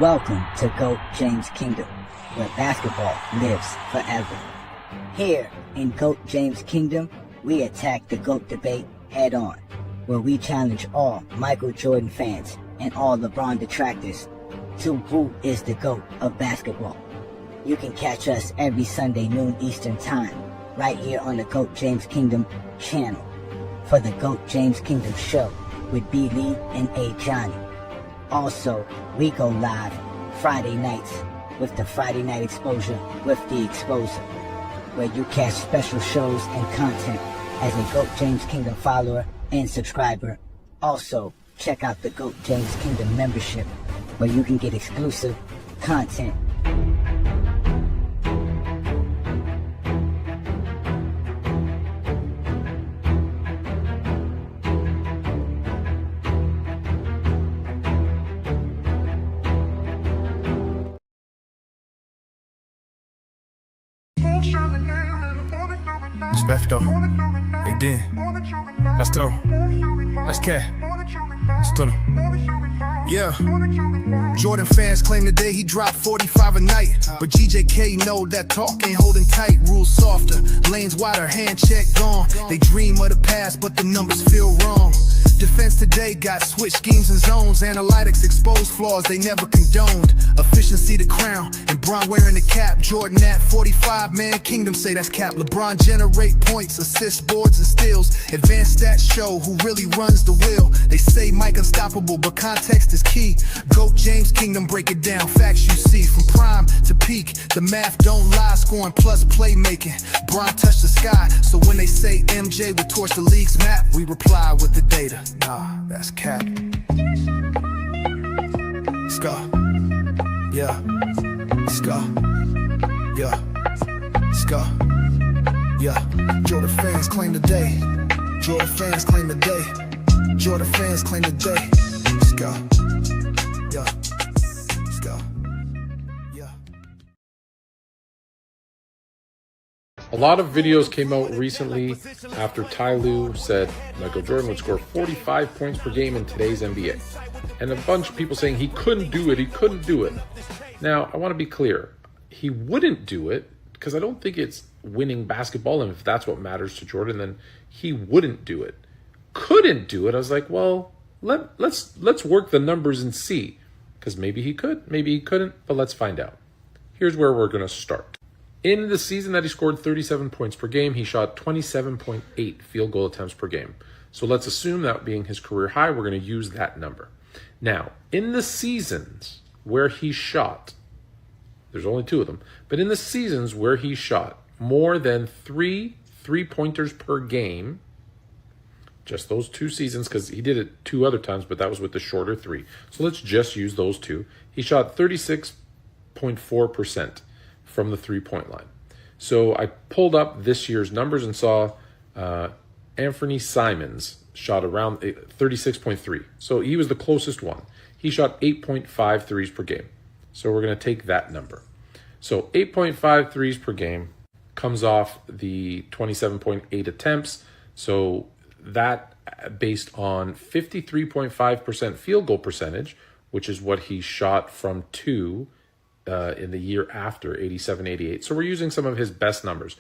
Welcome to GOAT James Kingdom, where basketball lives forever. Here in GOAT James Kingdom, we attack the GOAT debate head on, where we challenge all Michael Jordan fans and all LeBron detractors to who is the GOAT of basketball. You can catch us every Sunday noon Eastern Time, right here on the GOAT James Kingdom channel, for the GOAT James Kingdom show with B. Lee and A. Johnny. Also, we go live Friday nights with the Friday Night Exposure with the Exposer, where you catch special shows and content as a GOAT James Kingdom follower and subscriber. Also, check out the GOAT James Kingdom membership, where you can get exclusive content. Respect though. Hey then. Let's go. Let's cat. Let's do it. Yeah. Jordan fans claim today he dropped 45 a night, but GJK know that talk ain't holding tight. Rules softer, lanes wider, hand check gone. They dream of the past, but the numbers feel wrong. Defense today got switch schemes and zones. Analytics expose flaws they never condoned. Efficiency the crown, and Bron wearing the cap. Jordan at 45, man, Kingdom say that's cap. LeBron generate points, assists, boards, and steals. Advanced stats show who really runs the wheel. They say Mike unstoppable, but context is key. GOAT James Kingdom break it down, facts you see. From prime to peak, the math don't lie. Scoring plus playmaking, Bron touch the sky. So when they say MJ would torch the league's map, we reply with the data. Nah, that's cap. Let's go. Yeah. Let's go. Yeah. Let's go. Yeah. Jordan fans claim the day. Jordan fans claim the day. Jordan fans claim the day. Let's go. Yeah. Let's go. Yeah. A lot of videos came out recently after Ty Lue said Michael Jordan would score 45 points per game in today's NBA. And a bunch of people saying he couldn't do it, he couldn't do it. Now, I want to be clear. He wouldn't do it because I don't think it's winning basketball, and if that's what matters to Jordan, then he wouldn't do it. Couldn't do it, I was like, well, let's work the numbers and see. Because maybe he could, maybe he couldn't, but let's find out. Here's where we're going to start. In the season that he scored 37 points per game, he shot 27.8 field goal attempts per game. So let's assume that being his career high, we're going to use that number. Now, in the seasons where he shot, there's only two of them, but in the seasons where he shot more than three-pointers per game, just those two seasons, because he did it two other times, but that was with the shorter three. So let's just use those two. He shot 36.4% from the three-point line. So I pulled up this year's numbers and saw Anthony Simons shot around 36.3. So he was the closest one. He shot 8.5 threes per game. So we're going to take that number. So 8.5 threes per game comes off the 27.8 attempts. So that based on 53.5% field goal percentage, which is what he shot from two in the year after, 87-88. So we're using some of his best numbers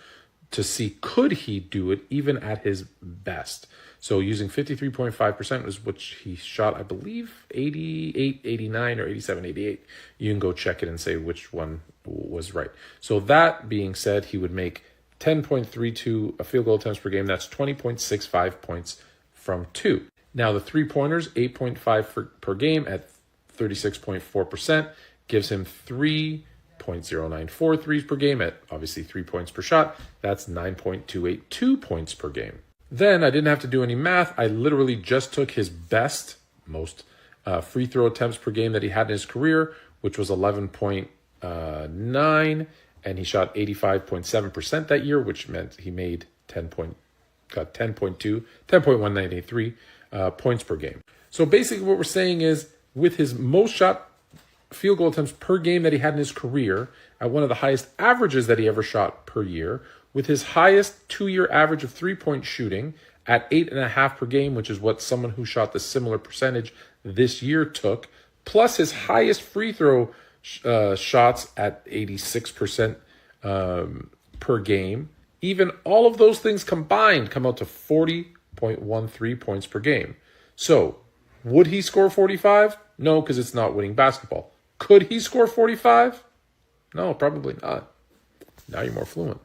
to see could he do it even at his best. So using 53.5% was which he shot, I believe, 88, 89, or 87, 88. You can go check it and say which one was right. So that being said, he would make 10.32 field goal attempts per game. That's 20.65 points from two. Now the three-pointers, 8.5 per game at 36.4%, gives him 3.094 threes per game at obviously 3 points per shot. That's 9.282 points per game. Then I didn't have to do any math. I literally just took his most free throw attempts per game that he had in his career, which was 11.9, and he shot 85.7% that year, which meant he made 10.193 points per game. So basically what we're saying is with his most shot field goal attempts per game that he had in his career, at one of the highest averages that he ever shot per year, with his highest two-year average of three-point shooting at 8.5 per game, which is what someone who shot the similar percentage this year took, plus his highest free throw shots at 86% per game. Even all of those things combined come out to 40.13 points per game. So, would he score 45? No, because it's not winning basketball. Could he score 45? No, probably not. Now you're more fluent.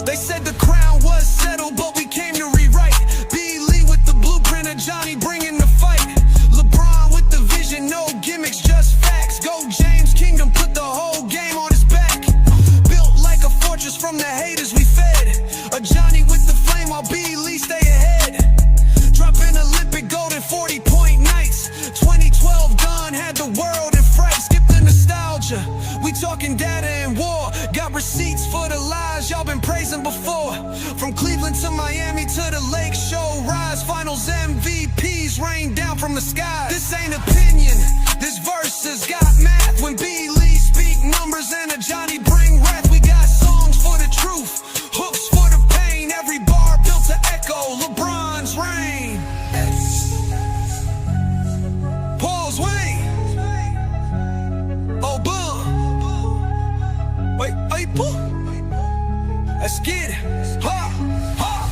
They said the crown was settled, but we came to rewrite. B. Lee with the blueprint of Johnny bringing the fight. LeBron with the vision, no gimmicks, just facts. Go James Kingdom, put the whole game on his back. Built like a fortress from the haters we fed. A Johnny with the flame while B. Lee stay ahead. Dropping Olympic gold and 40-point nights. 2012 done, had the world in fright. Skip the nostalgia, we talking data and war. Got receipts for the lies y'all been praising before. From Cleveland to Miami to the Lake Show Rise. Finals MVPs rain down from the sky. This ain't opinion, this verse has got math. When B. Lee speak numbers and a Johnny bring wrath. We got songs for the truth, hooks for the pain. Every bar built to echo LeBron's reign. Paul's Wayne. Oh, boom. Wait, boom. Let's get it. Ha, ha.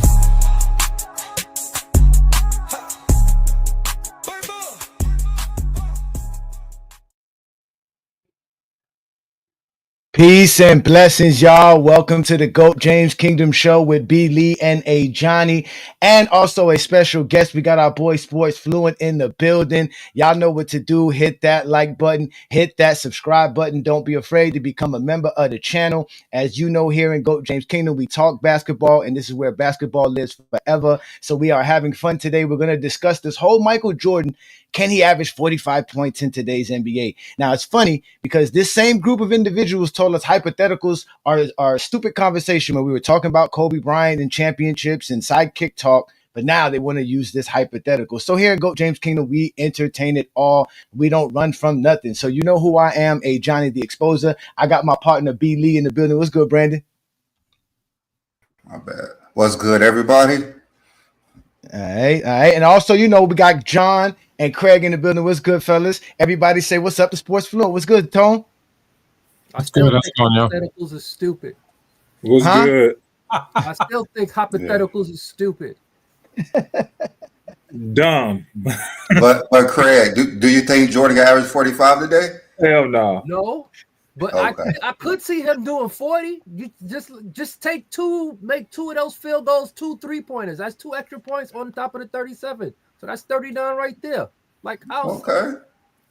Peace and blessings, y'all. Welcome to the GOAT James Kingdom Show with B. Lee and A. Johnny, and also a special guest. We got our boy Sports Fluent in the building. Y'all know what to do. Hit that like button, hit that subscribe button. Don't be afraid to become a member of the channel. As you know, here in GOAT James Kingdom, we talk basketball, and this is where basketball lives forever. So we are having fun today. We're going to discuss this whole Michael Jordan. Can he average 45 points in today's NBA? Now, it's funny because this same group of individuals told us hypotheticals are a stupid conversation when we were talking about Kobe Bryant and championships and sidekick talk, but now they want to use this hypothetical. So here in GOAT James Kingdom, we entertain it all. We don't run from nothing. So you know who I am, A. Johnny the Exposer. I got my partner B. Lee in the building. What's good, Brandon? My bad. What's good, everybody? All right. And also, you know, we got John and Craig in the building. What's good, fellas? Everybody say what's up to Sports Fluent. What's good, Tone? I still think hypotheticals is stupid. What's good? I still think hypotheticals is stupid. Dumb. But Craig, do you think Jordan got average 45 today? Hell no. No, but Okay. I could see him doing 40. You just make two of those field goals, 2 3-pointers. That's 2 extra points on top of the 37. So that's 39 right there. Like Okay.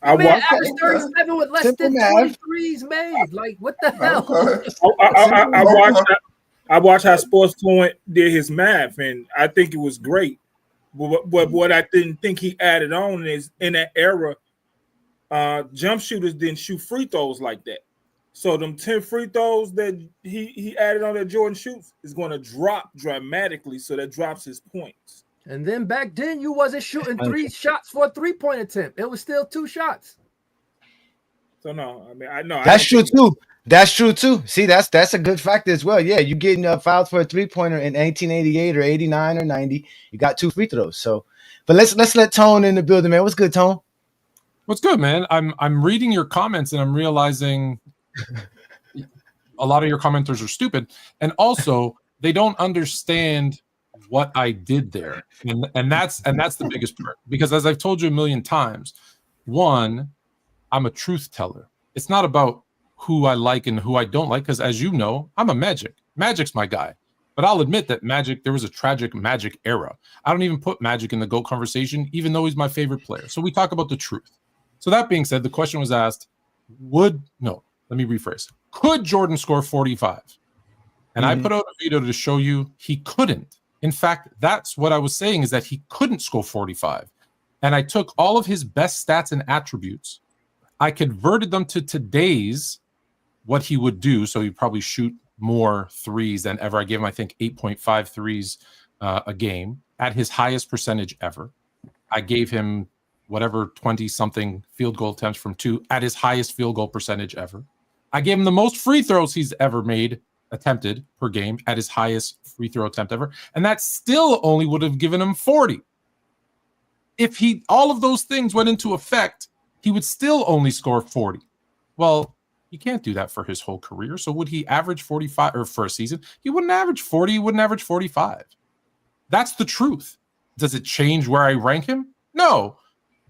I man, watched. average 37 with less Simple than math. 23s made. Like what the hell? Okay. I watched how Sports Fluent did his math, and I think it was great. But what I didn't think he added on is in that era, jump shooters didn't shoot free throws like that. So them 10 free throws that he added on that Jordan shoots is going to drop dramatically. So that drops his points. And then back then, you wasn't shooting 3 shots for a 3-point attempt. It was still 2 shots. So no, I mean I know That's true too. That's true too. See, that's a good factor as well. Yeah, you getting fouled for a 3-pointer in 1988 or 89 or 90. You got 2 free throws. So, but let's let Tone in the building, man. What's good, Tone? What's good, man? I'm reading your comments and I'm realizing a lot of your commenters are stupid, and also they don't understand what I did there, and that's the biggest part. Because as I've told you a million times, one, I'm a truth teller. It's not about who I like and who I don't like, because as you know, I'm a Magic. Magic's my guy. But I'll admit that Magic, there was a tragic Magic era. I don't even put Magic in the GOAT conversation, even though he's my favorite player. So we talk about the truth. So that being said, the question was asked, let me rephrase. Could Jordan score 45? And I put out a video to show you he couldn't. In fact, that's what I was saying, is that he couldn't score 45. And I took all of his best stats and attributes. I converted them to today's, what he would do. So he'd probably shoot more threes than ever. I gave him, I think, 8.5 threes a game at his highest percentage ever. I gave him whatever 20 something field goal attempts from 2 at his highest field goal percentage ever. I gave him the most free throws he's ever attempted per game at his highest free throw attempt ever. And that still only would have given him 40. If all of those things went into effect, he would still only score 40. Well, he can't do that for his whole career. So would he average 45 or for a season? He wouldn't average 40. He wouldn't average 45. That's the truth. Does it change where I rank him? No.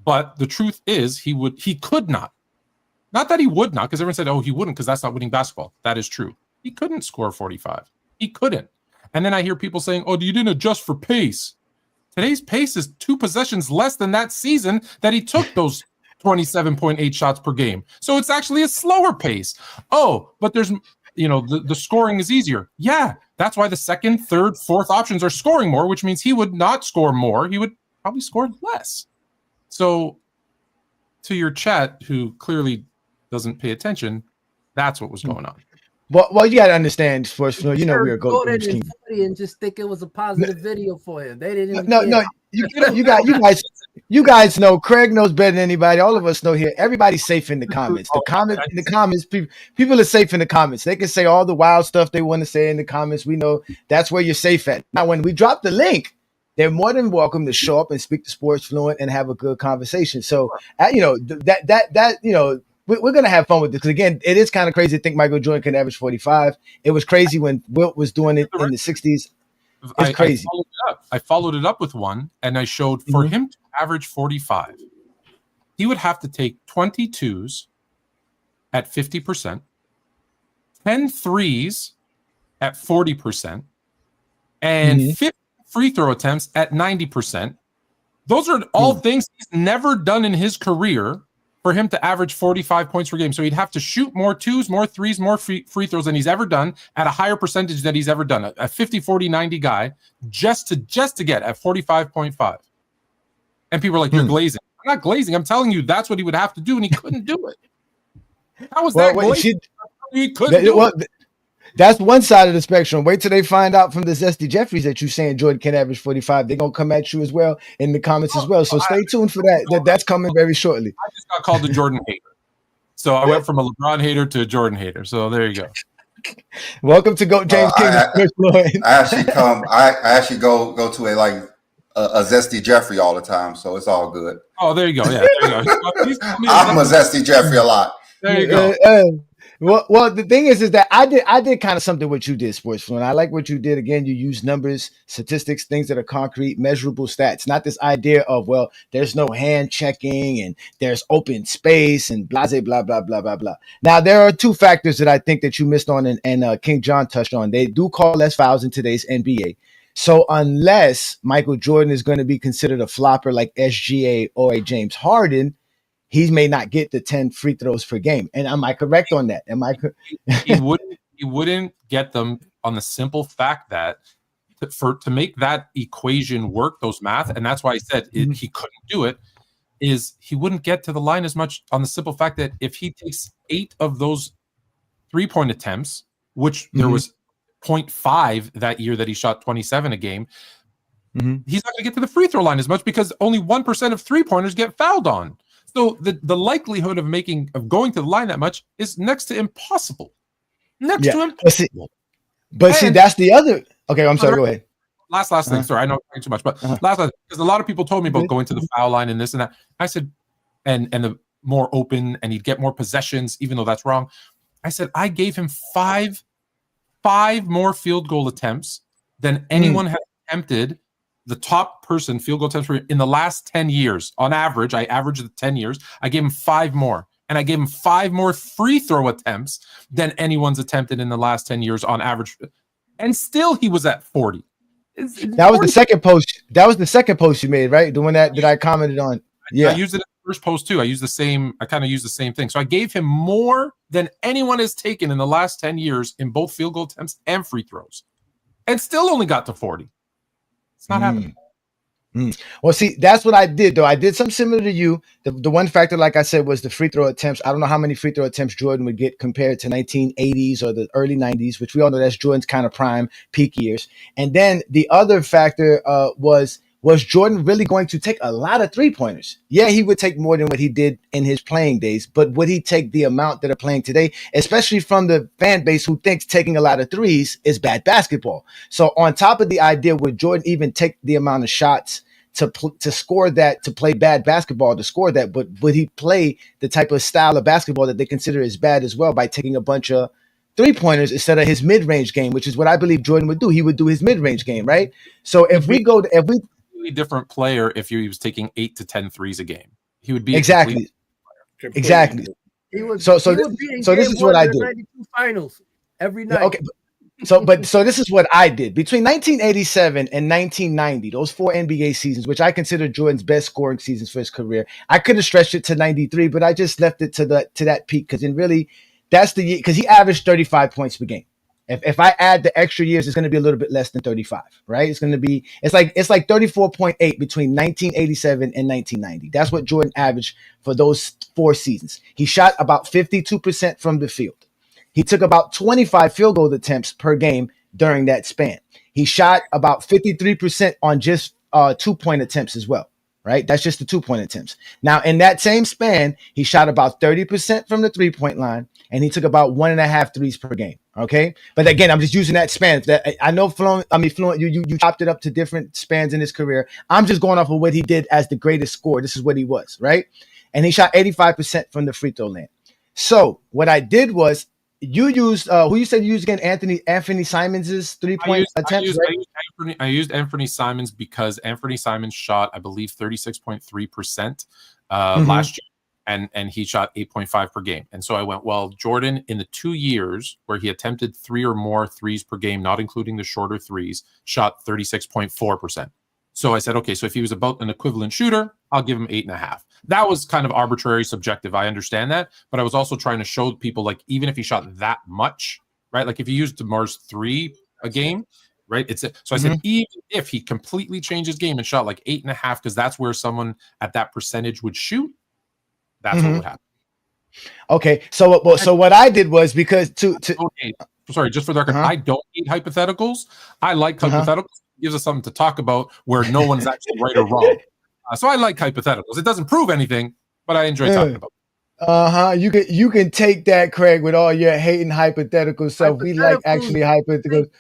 But the truth is he could not. Not that he would not, because everyone said, oh, he wouldn't because that's not winning basketball. That is true. He couldn't score 45. He couldn't. And then I hear people saying, oh, you didn't adjust for pace. Today's pace is 2 possessions less than that season that he took those 27.8 shots per game. So it's actually a slower pace. Oh, but there's, the scoring is easier. Yeah, that's why the second, third, fourth options are scoring more, which means he would not score more. He would probably score less. So to your chat, who clearly doesn't pay attention, that's what was going on. Well, you got to understand, sports flow. We are go and just think it was a positive video for him. They didn't. No. You guys know. Craig knows better than anybody. All of us know here. Everybody's safe in the comments. In the comments, people are safe in the comments. They can say all the wild stuff they want to say in the comments. We know that's where you're safe at. Now, when we drop the link, they're more than welcome to show up and speak to Sports Fluent and have a good conversation. So, we're going to have fun with this because, again, it is kind of crazy to think Michael Jordan can average 45. It was crazy when Wilt was doing it in the 60s. It's crazy. I followed it up with one, and I showed for him to average 45, he would have to take 22s at 50%, 10 threes at 40%, and 50 free throw attempts at 90%. Those are all things he's never done in his career for him to average 45 points per game. So he'd have to shoot more 2s, more 3s, more free throws than he's ever done at a higher percentage than he's ever done. A 50, 40, 90 guy just to get at 45.5. And people are like, you're glazing. I'm not glazing. I'm telling you that's what he would have to do, and he couldn't do it. How was that glazing? He couldn't do it. That's one side of the spectrum. Wait till they find out from the Zesty Jeffries that you're saying Jordan can average 45. They're going to come at you as well in the comments as well. So stay tuned for that. That's coming very shortly. I just got called a Jordan hater. So I went from a LeBron hater to a Jordan hater. So there you go. Welcome to Go James King. I actually go to a Zesty Jeffrey all the time. So it's all good. Oh, there you go. Yeah, there you go. I'm a Zesty Jeffrey a lot. There you go. Well, the thing is that I did kind of something what you did, Sports Fluent. I like what you did. Again, you use numbers, statistics, things that are concrete, measurable stats. Not this idea of, well, there's no hand checking and there's open space and blah, blah, blah, blah, blah, blah. Now, there are 2 factors that I think that you missed on and King John touched on. They do call less fouls in today's NBA. So unless Michael Jordan is going to be considered a flopper like SGA or a James Harden, he may not get the 10 free throws per game. And am I correct on that? He wouldn't get them on the simple fact that to make that equation work, those math, and that's why I said he couldn't do it, is he wouldn't get to the line as much on the simple fact that if he takes 8 of those 3-point attempts, which there was 0.5 that year that he shot 27 a game, he's not going to get to the free throw line as much because only 1% of 3-pointers get fouled on. So the likelihood of going to the line that much is next to impossible. Next to impossible. But see, that's the other. Okay, I'm sorry. Go ahead. Last thing. Sorry, I know I'm talking too much, but last because a lot of people told me about going to the foul line and this and that. I said, and the more open, and he'd get more possessions, even though that's wrong. I said I gave him five more field goal attempts than anyone has attempted. The top person field goal attempts in the last 10 years. On average, I averaged the 10 years. I gave him 5 more. And I gave him 5 more free throw attempts than anyone's attempted in the last 10 years on average. And still he was at 40. That was the second post. That was the second post you made, right? The one that I commented on. Yeah. I used it in the first post too. I kind of used the same thing. So I gave him more than anyone has taken in the last 10 years in both field goal attempts and free throws. And still only got to 40. It's not happening. Well, see, that's what I did, though. I did something similar to you. The one factor, like I said, was the free throw attempts. I don't know how many free throw attempts Jordan would get compared to 1980s or the early 90s, which we all know that's Jordan's kind of prime peak years. And then the other factor was was Jordan really going to take a lot of 3-pointers? Yeah, he would take more than what he did in his playing days, but would he take the amount that are playing today, especially from the fan base who thinks taking a lot of threes is bad basketball? So on top of the idea, would Jordan even take the amount of shots to score that, to play bad basketball, to score that, but would he play the type of style of basketball that they consider as bad as well by taking a bunch of 3-pointers instead of his mid-range game, which is what I believe Jordan would do. He would do his mid-range game, right? So if we completely different player if he was taking 8 to 10 threes a game. He would be exactly. He would, so this is what I did. Finals every night. Okay. So this is what I did between 1987 and 1990, those 4 NBA seasons, which I consider Jordan's best scoring seasons for his career. I could have stretched it to 93, but I just left it to that peak because that's the year, because he averaged 35 points per game. If I add the extra years, it's going to be a little bit less than 35, right? It's like 34.8 between 1987 and 1990. That's what Jordan averaged for those 4 seasons. He shot about 52% from the field. He took about 25 field goal attempts per game during that span. He shot about 53% on just 2-point attempts as well, right? That's just the 2-point attempts. Now, in that same span, he shot about 30% from the 3-point line, and he took about 1.5 threes per game. Okay, but again, I'm just using that span. I know Fluent, you chopped it up to different spans in his career. I'm just going off of what he did as the greatest scorer. This is what he was, right? And he shot 85% from the free throw line. So what I did was, you used who you said you used again? Anthony Simons's 3-point attempts. I used Anthony Simons because Anthony Simons shot, I believe, 36.3% last year. And he shot 8.5 per game. And so I went, well, Jordan, in the 2 years where he attempted 3 or more threes per game, not including the shorter threes, shot 36.4%. So I said, okay, so if he was about an equivalent shooter, I'll give him 8.5. That was kind of arbitrary, subjective. I understand that. But I was also trying to show people, like, even if he shot that much, right? Like if he used DeMar's 3 a game, right? So I said, even if he completely changed his game and shot like 8.5, because that's where someone at that percentage would shoot, that's what would happen. Okay, so what I did was, because sorry, just for the record, I don't hate hypotheticals. I like hypotheticals. It gives us something to talk about where no one's actually right or wrong. So I like hypotheticals. It doesn't prove anything, but I enjoy talking about it. You can take that, Craig, with all your hating hypothetical stuff. We like actually hypotheticals.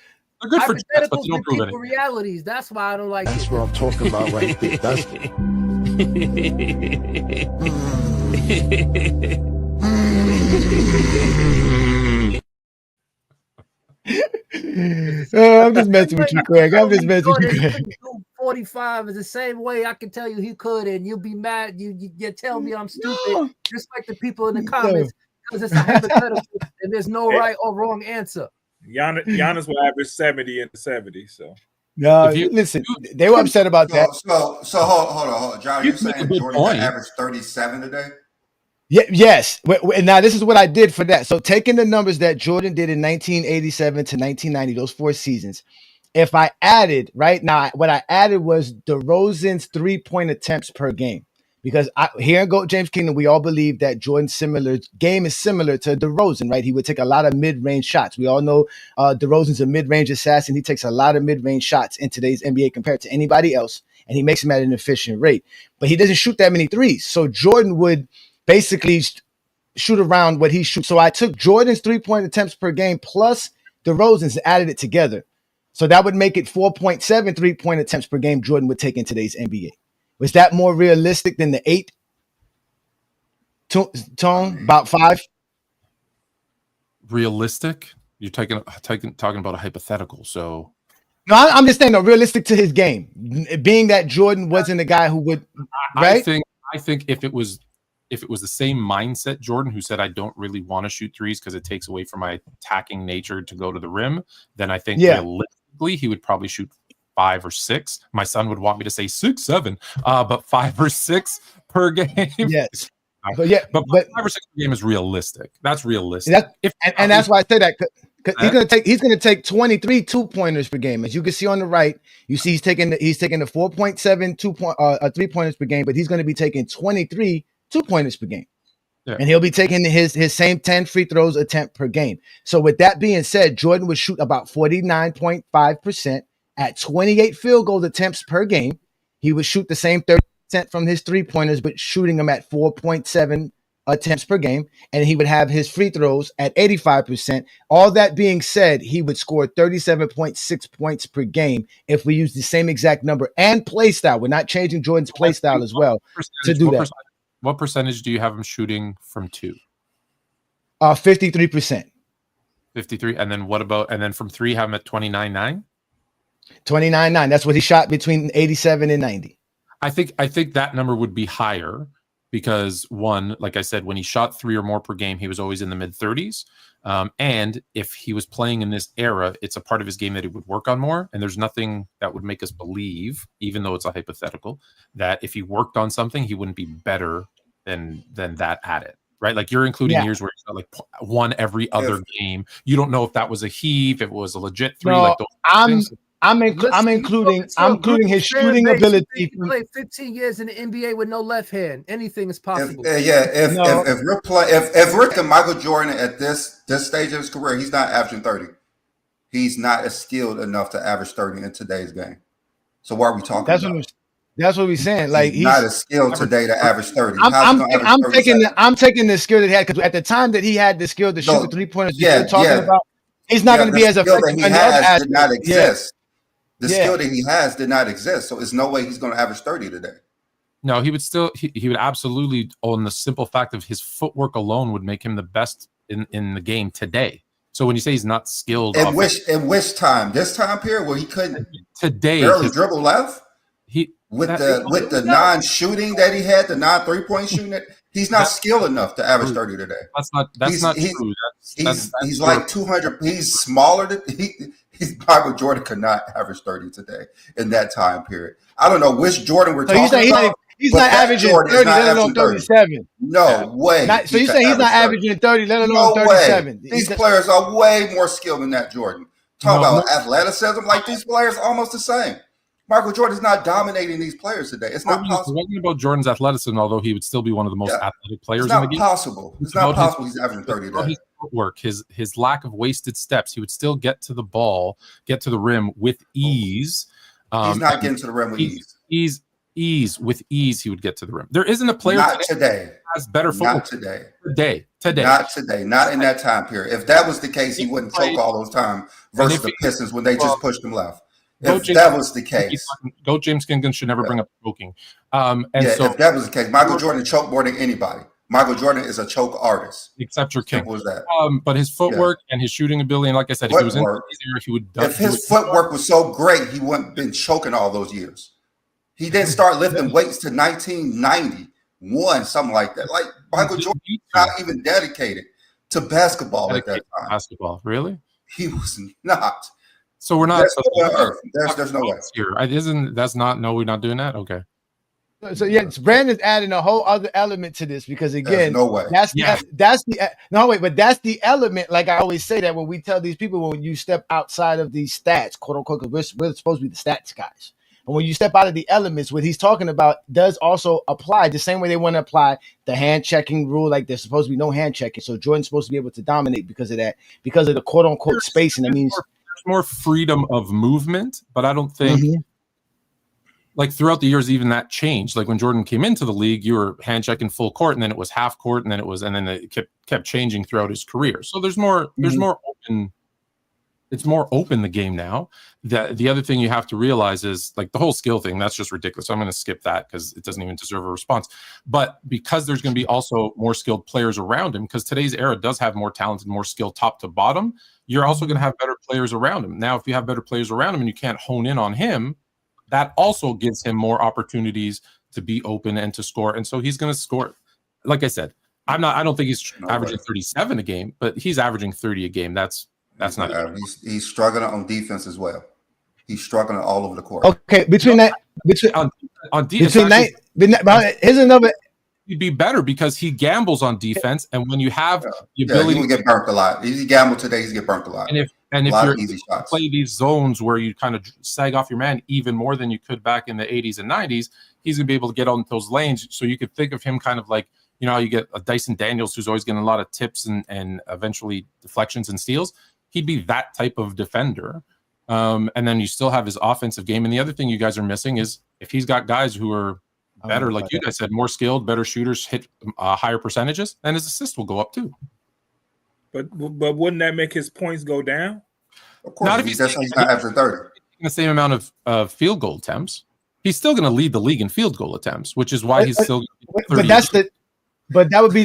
They're good for chess, but they don't prove anything. Realities. That's why I don't like That's what I'm talking about right there. That's I'm just messing with you, Craig. I'm just messing with you, Craig. 45 is the same way I can tell you he could, and you'll be mad. You tell me I'm stupid, just like the people in the comments, because it's a hypothetical and there's no right or wrong answer. Giannis will average 70 in the 70s. So no, listen, they were upset about that. So hold on, John. You're saying Jordan averaged 37 today? Yeah, yes. Now this is what I did for that. So taking the numbers that Jordan did in 1987 to 1990, those 4 seasons, if I added right now, what I added was DeRozan's 3-point attempts per game. Because here in GOAT James Kingdom, we all believe that Jordan's game is similar to DeRozan, right? He would take a lot of mid-range shots. We all know DeRozan's a mid-range assassin. He takes a lot of mid-range shots in today's NBA compared to anybody else, and he makes them at an efficient rate. But he doesn't shoot that many threes. So Jordan would basically shoot around what he shoots. So I took Jordan's 3-point attempts per game plus DeRozan's and added it together. So that would make it 4.7 3-point attempts per game Jordan would take in today's NBA. Was that more realistic than the 8? Tone, about 5? Realistic? You're talking about a hypothetical. So no, I'm just saying realistic to his game, being that Jordan wasn't a guy who would. Right? I think if it was the same mindset, Jordan, who said I don't really want to shoot threes because it takes away from my attacking nature to go to the rim, then I think realistically he would probably shoot 5 or 6. My son would want me to say 6, 7, but 5 or 6 per game. Yes, but 5 or 6 per game is realistic. That's realistic. And that's why I say that. He's gonna take 23 2-pointers per game. As you can see on the right, you see he's taking the 4.7 3-pointers per game, but he's gonna be taking 23 2-pointers per game. Yeah. And he'll be taking his same 10 free throws attempt per game. So with that being said, Jordan would shoot about 49.5% at 28 field goal attempts per game. he would shoot the same 30% from his 3-pointers, but shooting them at 4.7 attempts per game, and he would have his free throws at 85%. All that being said, he would score 37.6 points per game if we use the same exact number and play style. We're not changing Jordan's play style as well to do that. What percentage do you have him shooting from 2? 53%. 53. And then what about, and then from 3, have him at 29.9? 29.9. That's what he shot between 87 and 90. I think that number would be higher because, one, like I said, when he shot 3 or more per game, he was always in the mid 30s. And if he was playing in this era, it's a part of his game that he would work on more. And there's nothing that would make us believe, even though it's a hypothetical, that if he worked on something, he wouldn't be better than that at it. Right? Like you're including years where he's got like 1 every other game. You don't know if that was a heave, if it was a legit 3. No, like those I'm including his shooting ability. He played 15 years in the NBA with no left hand. Anything is possible. If we're looking Michael Jordan at this stage of his career, he's not averaging 30. He's not as skilled enough to average 30 in today's game. So why are we talking about? That's what we're saying. Like he's not as skilled today to average 30. I'm taking the skill that he had, because at the time that he had the skill to shoot the 3-pointers you're talking about, he's not going to be as effective. Did not exist. The skill that he has did not exist. So there's no way he's going to average 30 today. No, he would still he would absolutely, on the simple fact of his footwork alone, would make him the best in the game today. So when you say he's not skilled, in which time? This time period where he couldn't today barely dribble left? With the non-shooting that he had, the non-3-point shooting, he's not skilled enough to average 30 today. That's not true. He's like 200. He's smaller than Michael Jordan could not average 30 today in that time period. I don't know which Jordan we're talking about. He's not averaging 30, let alone 37. No way. So you say he's not averaging 30, let alone 37. These players are way more skilled than that Jordan. Talk about athleticism, like these players almost the same. Michael Jordan is not dominating these players today. It's not possible. Talking about Jordan's athleticism, although he would still be one of the most athletic players in the game. It's not possible he's averaging 30 today. His footwork, his lack of wasted steps, he would still get to the ball, get to the rim with ease. He's not getting to the rim with ease. With ease, he would get to the rim. There isn't a player today who has better footwork. Not today. Today. Not today. Not in that time period. If that was the case, he wouldn't choke all those time versus the Pistons when they just pushed him left. If that was the case, Goat James Kingdom should never bring up choking. If that was the case, Michael Jordan choked more than anybody. Michael Jordan is a choke artist. Except your king. Was that? But his footwork and his shooting ability, and like I said, if he was in the era, he would. If his footwork was so great, he wouldn't have been choking all those years. He didn't start lifting weights to 1991, something like that. Like Michael Jordan was not even dedicated to basketball at that time. Basketball, really? He was not. So we're not. There's no way. Here, we're not doing that. Okay. So Brandon's adding a whole other element to this, because again, no way. That's the element. Like I always say that when we tell these people, when you step outside of these stats, quote unquote, because we're supposed to be the stats guys. But when you step out of the elements, what he's talking about does also apply the same way they want to apply the hand checking rule. Like there's supposed to be no hand checking, so Jordan's supposed to be able to dominate because of that, because of the quote unquote spacing. That means more freedom of movement, but I don't think like throughout the years even that changed. Like when Jordan came into the league, you were hand checking full court, and then it was half court, and then it kept changing throughout his career. So there's more open. It's more open the game now. The other thing you have to realize is like the whole skill thing. That's just ridiculous. I'm going to skip that because it doesn't even deserve a response. But because there's going to be also more skilled players around him, because today's era does have more talented, more skilled top to bottom, you're also going to have better players around him. Now, if you have better players around him and you can't hone in on him, that also gives him more opportunities to be open and to score. And so he's going to score. Like I said, I don't think he's averaging 37 a game, but he's averaging 30 a game. That's not. He's struggling on defense as well. He's struggling all over the court. Okay, on defense, here's another. He'd be better because he gambles on defense, and when you have the ability, he would get burnt a lot. If he gambled today, he's get burnt a lot. And if you play these zones where you kind of sag off your man even more than you could back in the 80s and 90s, he's gonna be able to get on those lanes. So you could think of him kind of like, you know, how you get a Dyson Daniels who's always getting a lot of tips and eventually deflections and steals. He'd be that type of defender. And then you still have his offensive game. And the other thing you guys are missing is if he's got guys who are better, like you guys said, more skilled, better shooters, hit higher percentages, then his assist will go up too. But wouldn't that make his points go down? Of course, Not if he's not after 30. The same amount of field goal attempts. He's still going to lead the league in field goal attempts, which is why he's still. But that would be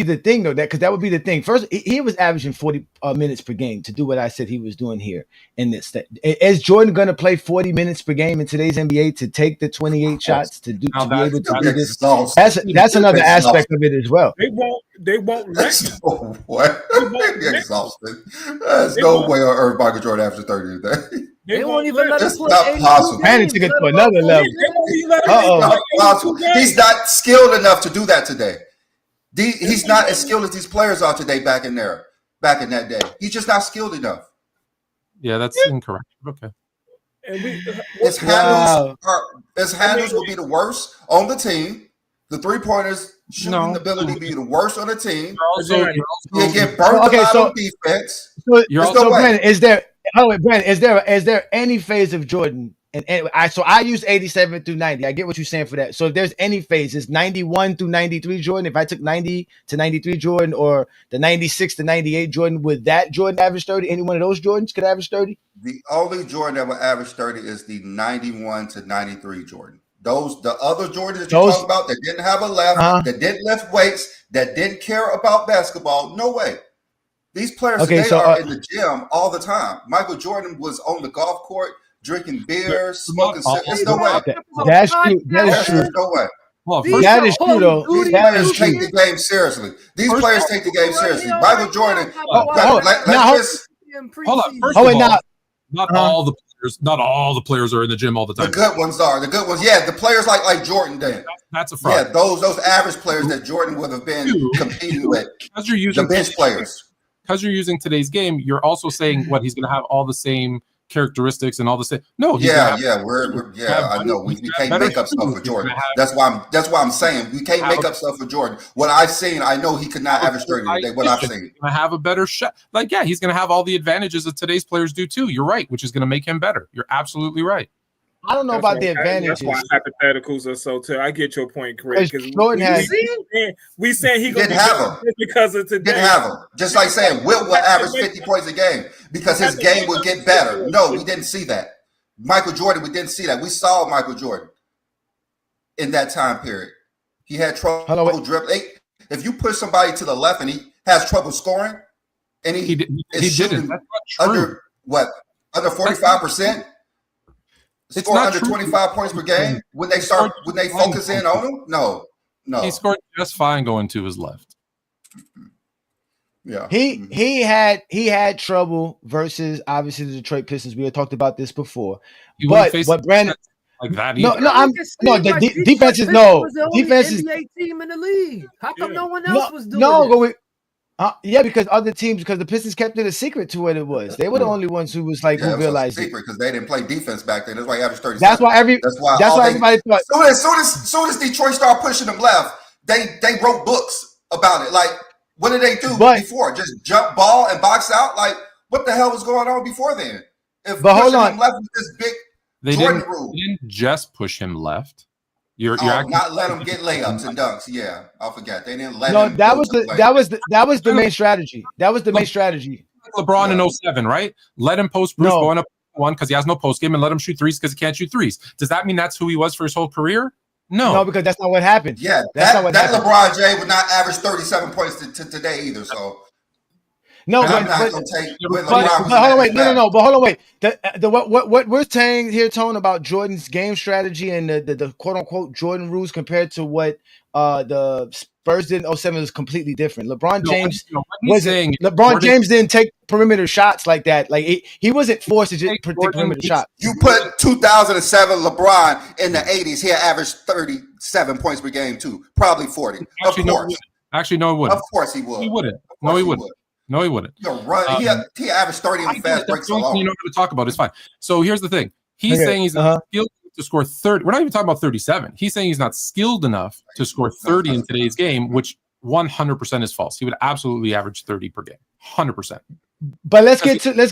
the thing though. That would be the thing. First, he was averaging 40 minutes per game to do what I said he was doing here in this. Is Jordan going to play 40 minutes per game in today's NBA to take the 28 shots to be able to do this? That's another aspect of it as well. They won't let him. What? They'd be exhausted. There's no way on earth Michael Jordan after 30 today. They won't even let us play. That's not possible. Brandon took it to another level. He's not skilled enough to do that today. He's not as skilled as these players are today back in that day. He's just not skilled enough. Yeah, that's incorrect. Okay. His handles will be the worst on the team. The 3-pointers shooting ability be the worst on the team. You get burnt out on defense. Brandon, is there any phase of Jordan? And I use 87 through 90. I get what you're saying for that. So if there's any phase, it's 91 through 93 Jordan. If I took 90 to 93 Jordan or the 96 to 98 Jordan, would that Jordan average 30? Any one of those Jordans could average 30? The only Jordan that will average 30 is the 91 to 93 Jordan. The other Jordans that you talk about that didn't have a left, that didn't lift weights, that didn't care about basketball, no way. These players today are in the gym all the time. Michael Jordan was on the golf court drinking beer, smoking cigarettes. There's no way. That's true. That is true. There's no way. That is true, though. These players take the game seriously. These players take the game seriously. Michael Jordan. Hold on. First of all, not all the players are in the gym all the time. The good ones are. The good ones, yeah. The players like Jordan did. That's a fraud. Yeah, those average players that Jordan would have been competing with. Because you're using the bench players. Because you're using today's game, you're also saying what he's going to have all the same characteristics and all the same. No, I know we can't make up stuff for Jordan. That's why I'm saying we can't make up stuff for Jordan. What I've seen, I know he could not average 30 today. What I've seen, he's going to have a better shot. He's going to have all the advantages that today's players do too. You're right, which is going to make him better. You're absolutely right. I don't know about the advantages. That's why hypotheticals are so too. I get your point, Craig. We saying he didn't have them because of today. Didn't have them. Just like saying Wilt will average 50 points a game because his game would get better. No, we didn't see that. Michael Jordan, we didn't see that. We saw Michael Jordan in that time period. He had trouble dribbling. If you push somebody to the left and he has trouble scoring, and he is shooting under 45%. Score under 25 points per game when they focus in on him? No. He scored just fine going to his left. Yeah. He had trouble versus obviously the Detroit Pistons. We had talked about this before. But Brandon like that defense is NBA team in the league. How come no one else was doing it? Because other teams, because the Pistons kept it a secret to what it was. They were the only ones who was who realized it. Because they didn't play defense back then. That's why average 30. That's why everybody thought. Soon as Detroit started pushing them left, they wrote books about it. Like, what did they do before? Just jump ball and box out? Like, what the hell was going on before then? But hold on, him left with this big Jordan rule. They didn't just push him left. You're not let them get layups and dunks. Yeah, I forgot. They didn't let him. That was the main strategy. That was the main strategy. LeBron in 07, right? Let him post Bruce going up one because he has no post game, and let him shoot threes because he can't shoot threes. Does that mean that's who he was for his whole career? No, because that's not what happened. Yeah, that LeBron James would not average 37 points to today either. So. No, but hold on, wait. No. But hold on, wait. What we're saying here, Tone, about Jordan's game strategy and the quote unquote Jordan rules compared to what the Spurs did in 07 is completely different. LeBron James didn't take perimeter shots like that. Like he wasn't forced to just take perimeter shots. You put 2007 LeBron in the 80s, he had averaged 37 points per game too, probably 40. Actually, no, he wouldn't. Of course he would. He wouldn't. No, he wouldn't. No, he wouldn't. He averaged 30 in fast breaks alone. You know what to talk about. It's fine. So here's the thing. He's saying he's not skilled to score 30. We're not even talking about 37. He's saying he's not skilled enough to score 30 in today's game, which 100% is false. He would absolutely average 30 per game. 100%. But let's get to the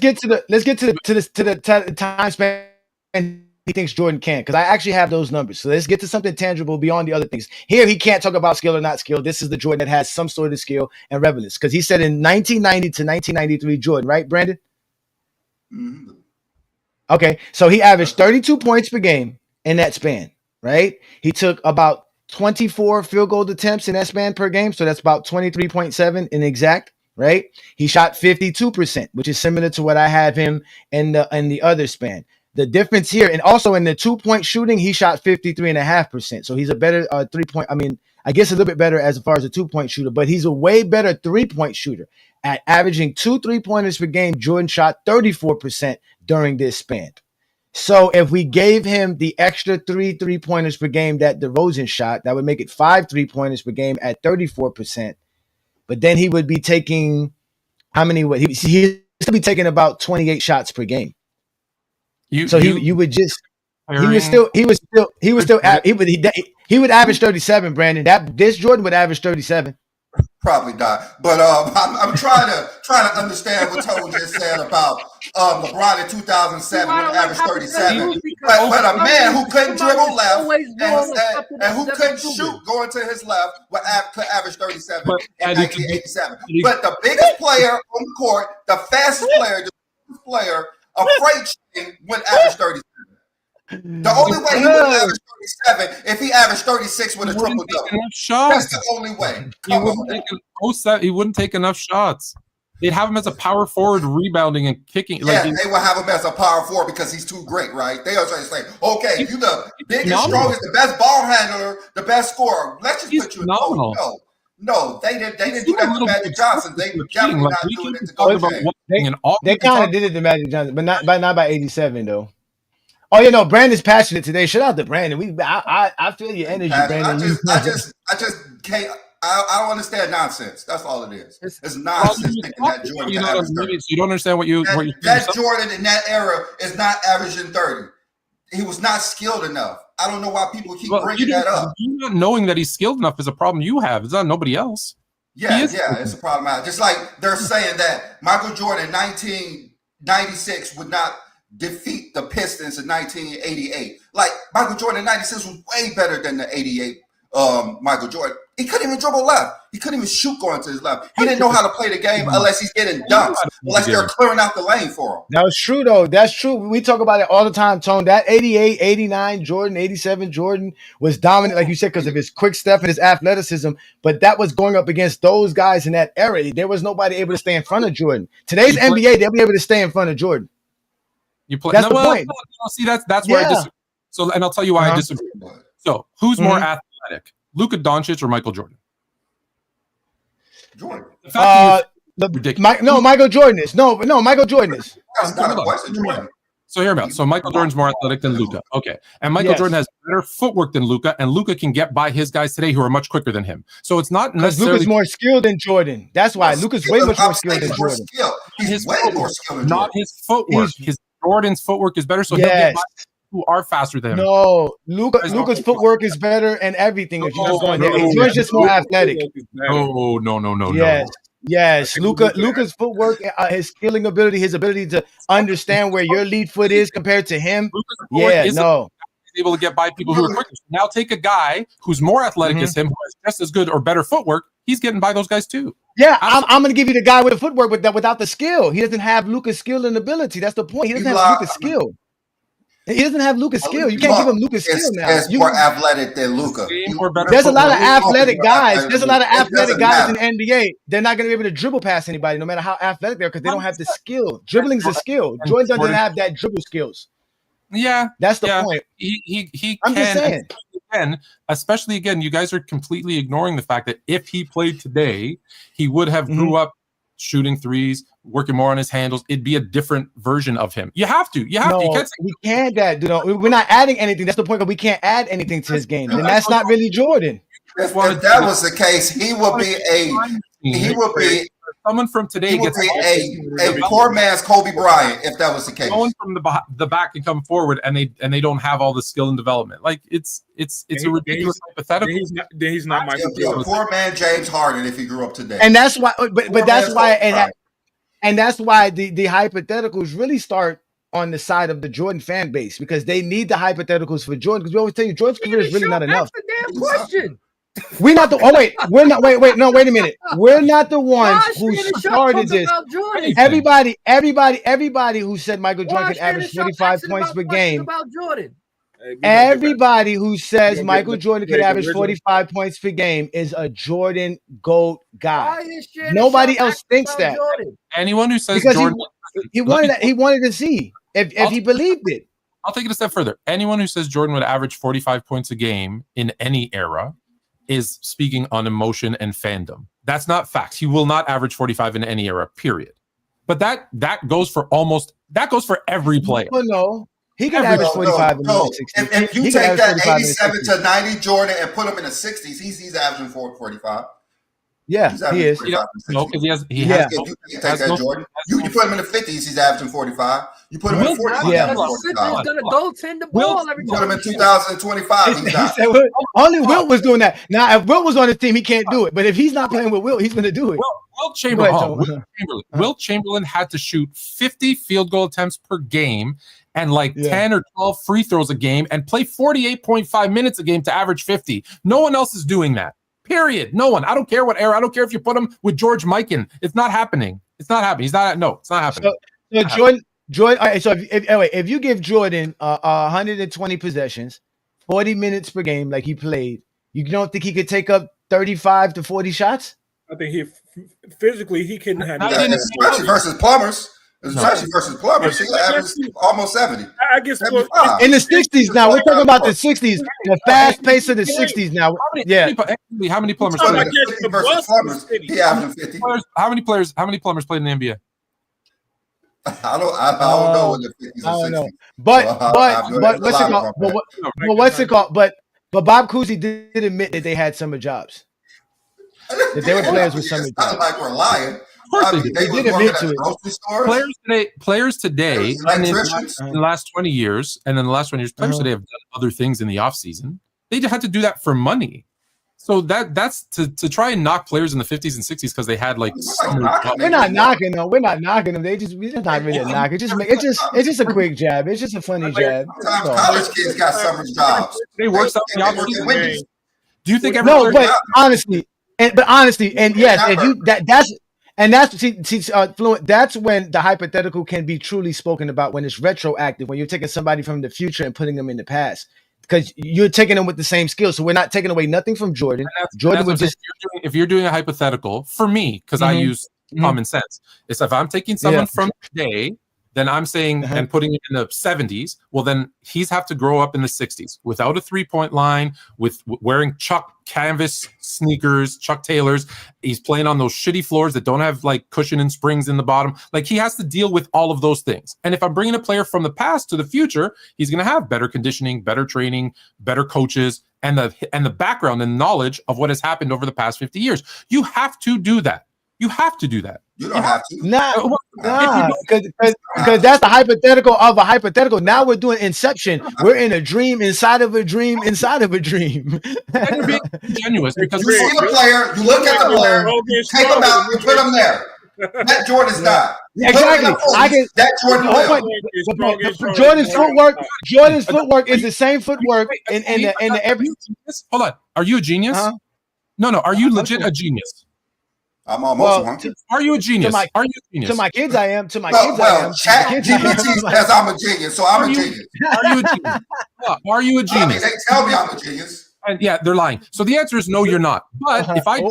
time span he thinks Jordan can, because I actually have those numbers. So let's get to something tangible beyond the other things. Here, he can't talk about skill or not skill. This is the Jordan that has some sort of skill and relevance, because he said in 1990 to 1993 Jordan, right, Brandon? Mm-hmm. Okay, so he averaged 32 points per game in that span, right? He took about 24 field goal attempts in that span per game, so that's about 23.7 in exact, right? He shot 52%, which is similar to what I have him in the other span. The difference here, and also in the 2-point shooting, he shot 53.5%. So he's a better 3-point. I mean, I guess a little bit better as far as a 2-point shooter, but he's a way better 3-point shooter. At averaging 2 3-pointers per game, Jordan shot 34% during this span. So if we gave him the extra 3 3-pointers per game that DeRozan shot, that would make it 5 3-pointers per game at 34%. But then he would be taking how many? He'd still be taking about 28 shots per game. He would average 37. Brandon, this Jordan would average 37. Probably not, but I'm trying to understand what Tone just said about LeBron in 2007 would average 37, but a man who couldn't dribble left and who couldn't shoot going to his left could average 37 in 1987. But the biggest player on the court, the fastest player, a freight train would average 37. The only way he would average 37 if he averaged 36 with a triple double. That's the only way. He wouldn't take enough shots. They'd have him as a power forward, rebounding and kicking. Yeah, they would have him as a power forward because he's too great, right? They are trying to say, okay, you the biggest, strongest, the best ball handler, the best scorer. Let's just put you in the post. No, they didn't do that to Magic Johnson. They definitely not doing it to James. They kind of did it to Magic Johnson, but not by 87 though. Oh, you know, Brandon's passionate today. Shout out to Brandon. I feel your energy, Brandon. I just can't. I don't understand nonsense. That's all it is. It's nonsense thinking that Jordan can average 30. You don't understand what you that Jordan in that era is not averaging 30. He was not skilled enough. I don't know why people keep bringing that up. You not knowing that he's skilled enough is a problem you have. It's not nobody else. Yeah, it's a problem. Just like they're saying that Michael Jordan in 1996 would not defeat the Pistons in 1988. Like Michael Jordan in 96 was way better than the 88 Michael Jordan. He couldn't even dribble left. He couldn't even shoot going to his left. He didn't know how to play the game unless he's getting dunks, unless they're clearing out the lane for him. That was true, though. That's true. We talk about it all the time, Tone. That 88, 89 Jordan, 87 Jordan was dominant, like you said, because of his quick step and his athleticism. But that was going up against those guys in that era. There was nobody able to stay in front of Jordan. Today's NBA, they'll be able to stay in front of Jordan. That's the point. See, that's where I disagree. So, and I'll tell you why I disagree. So, who's more athletic, Luka Doncic or Michael Jordan? Jordan. Michael Jordan is. No, Michael Jordan is. That's not a question, Jordan. So hear me out. So Michael Jordan's more athletic than Luka. Okay. And Michael Jordan has better footwork than Luka, and Luka can get by his guys today who are much quicker than him. So it's not necessarily Luka's more skilled than Jordan. That's why Luka's way much more skilled than Jordan. He's way more skilled than Jordan. Not his footwork. Jordan's footwork is better, so he'll get by who are faster than him. No, Luka's footwork is better and everything. If you just going there, Jordan's just more athletic. No. Yes. Luka's footwork, his skilling ability, his ability to understand where your lead foot is compared to him. He's able to get by people who are quicker. Now take a guy who's more athletic as him, who has just as good or better footwork. He's getting by those guys too. Yeah, I'm going to give you the guy with the footwork without the skill. He doesn't have Luka's skill and ability. That's the point. He doesn't have Luka's skill. He doesn't have Luka's skill. You can't give him Luka's skill now. He's more athletic than Luka. There's a lot of athletic guys. There's a lot of athletic guys in the NBA. They're not going to be able to dribble past anybody, no matter how athletic they are, because they don't have the skill. Dribbling's a skill. Jordan doesn't have that dribble skills. Yeah, that's the point. He I'm just saying. Especially again, you guys are completely ignoring the fact that if he played today, he would have grew up shooting threes, working more on his handles. It'd be a different version of him. You have to. You can't say, we can't. We're not adding anything. That's the point. But we can't add anything to his game, and that's not really Jordan. If that was the case, he would be someone from today gets a poor man's Kobe Bryant. If that was the case, someone from the back can come forward and they don't have all the skill and development. Like it's a ridiculous hypothetical. Then he's not Michael Jordan. Poor man James Harden if he grew up today. And that's why. But that's why it. And that's why the hypotheticals really start on the side of the Jordan fan base because they need the hypotheticals for Jordan. Because we always tell you Jordan's career is really not enough. That's the damn question. We're not the. Oh wait, we're not. Wait. No, wait a minute. We're not the ones who started this. Everybody who said Michael Jordan could average 45 points per game. About Jordan. Everybody who says Michael Jordan could average 45 points per game is a Jordan GOAT guy. Nobody else thinks that. Anyone who says because Jordan, he wanted to see if he believed it. I'll take it a step further. Anyone who says Jordan would average 45 points a game in any era is speaking on emotion and fandom. That's not facts. He will not average 45 in any era, period. But that goes for every player. Well, no. He can average 45 in the 60s. If you take that 87 to 90 Jordan and put him in the 60s, he's averaging 45. Yeah, he is. No, because he has. If you take that Jordan, you put him in the 50s, he's averaging 45. You put him in the 40s, he's averaging 45. He's gonna goaltend the ball every time. Put him in 2025, he's not. Only Wilt was doing that. Now, if Wilt was on the team, he can't do it. But if he's not playing with Wilt, he's going to do it. Wilt Chamberlain had to shoot 50 field goal attempts per game and 10 or 12 free throws a game and play 48.5 minutes a game to average 50. No one else is doing that. Period. No one. I don't care what era. I don't care if you put him with George Mikan. It's not happening. It's not happening. It's not happening. So Jordan. All right, so if you give Jordan 120 possessions, 40 minutes per game, like he played, you don't think he could take up 35 to 40 shots? I think he physically he couldn't handle that. Especially versus plumbers. Especially versus plumbers, he averages almost 70. I guess in the 60s now. We're talking about the 60s, the fast pace of the 60s now. How many plumbers played? Versus plumbers, he averaged 50. How many plumbers played in the NBA? I don't know in the 50s and 60s. But what's it called? But Bob Cousy did admit that they had summer jobs. That they were players with summer jobs. It's not like we're lying. They did admit to it. Players today, in the last 20 years, players today have done other things in the offseason. They had to do that for money. So that's to try and knock players in the 50s and 60s because they had we're not knocking them. We're not knocking them. We're just not really knocking. It's just a quick jab. It's just a funny jab. College kids got summer jobs. They work something out. Do you think honestly, and yes, if you that's Fluent. That's when the hypothetical can be truly spoken about when it's retroactive, when you're taking somebody from the future and putting them in the past. Because you're taking them with the same skills, so we're not taking away nothing from Jordan. Jordan would just if you're doing a hypothetical for me, because I use common sense. It's if I'm taking someone from today, then I'm saying and putting it in the 70s. Well, then he's have to grow up in the 60s without a 3-point line, with wearing Chuck canvas sneakers, Chuck Taylors. He's playing on those shitty floors that don't have cushion and springs in the bottom. He has to deal with all of those things. And if I'm bringing a player from the past to the future, he's going to have better conditioning, better training, better coaches, and the background and knowledge of what has happened over the past 50 years. You have to do that. You have to do that. You don't have to. Nah, because that's the hypothetical of a hypothetical. Now we're doing Inception. We're in a dream inside of a dream inside of a dream. And you're being ingenuous because you see the player, you look at the player, take him out, you put him there. That Jordan's not. Exactly. That Jordan. Jordan's footwork is the same footwork in the every. Hold on. Are you a genius? No. Are you legit a genius? I'm almost one. Are you a genius? Are you a genius? To my kids, I am. To my kids, I am. ChatGPT says I'm a genius, so I'm a genius. Are you a genius? Are you a genius? They tell me I'm a genius. And yeah, they're lying. So the answer is no, you're not. But if I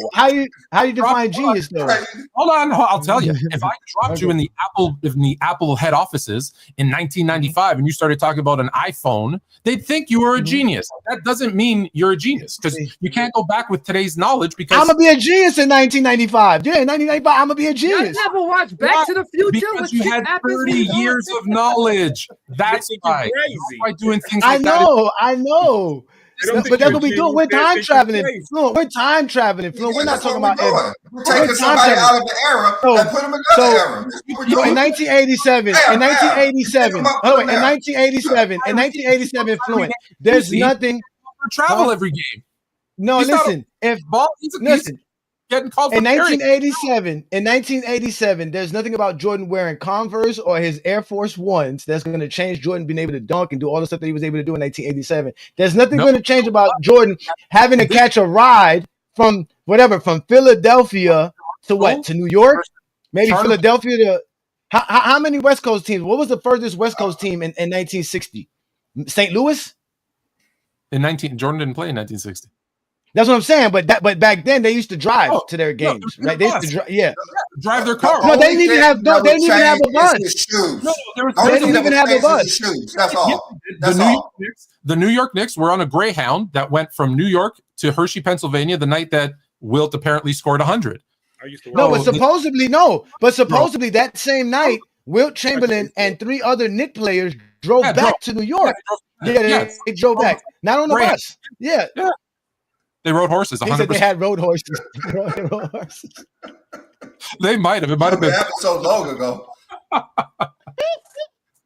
how you define genius though? Hold on, I'll tell you. If I dropped you in the Apple head offices in 1995 and you started talking about an iPhone, they'd think you were a genius. That doesn't mean you're a genius because you can't go back with today's knowledge because I'm gonna be a genius in 1995. Yeah, in 1995, I'm gonna be a genius. You never watched Back to the Future because you had 30 years of knowledge. That's why. That's why doing things like that. I know. But that's what we do. We're time traveling. We're time traveling. We're not talking about ever. We're taking somebody out of the era and put them in another era. In 1987, Fluent. There's nothing. Travel every game. No, listen. getting called In for carrying. 1987, there's nothing about Jordan wearing Converse or his Air Force Ones that's going to change Jordan being able to dunk and do all the stuff that he was able to do in 1987. There's nothing going to change about Jordan having to catch a ride from Philadelphia to what? To New York? Maybe Philadelphia to how many West Coast teams? What was the furthest West Coast team in 1960? St. Louis? Jordan didn't play in 1960. That's what I'm saying. But back then they used to drive to their games, right? They used to drive their car. No, they didn't even have. No, they didn't even have a bus. No, they didn't even have a bus. Shoes. That's all. The New York Knicks were on a Greyhound that went from New York to Hershey, Pennsylvania, the night that Wilt apparently scored 100. But supposedly that same night, Wilt Chamberlain and 3 other Knicks players drove back to New York. They drove back, not on the bus. Yeah. They rode horses. 100%. They said they had road horses. They might have. It might have been so long ago.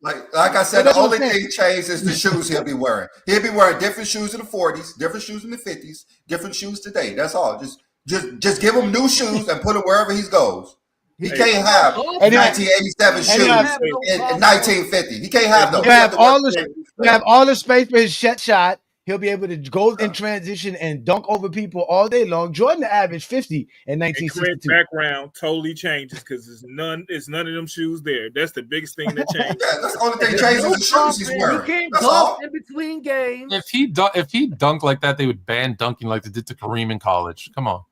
Like I said, the only thing changed is the shoes he'll be wearing. He'll be wearing different shoes in the 40s, different shoes in the 50s, different shoes today. That's all. Just give him new shoes and put him wherever he goes. He can't have 1987 shoes in 1950. He can't have those. You have all the space for his shot. He'll be able to go in transition and dunk over people all day long. Jordan averaged 50 in 1962. Background totally changes because there's none of them shoes there. That's the biggest thing that changed. Yeah, that's the only thing changes is the shoes he's wearing. He can't dunk in between games. If he dunked like that, they would ban dunking like they did to Kareem in college. Come on.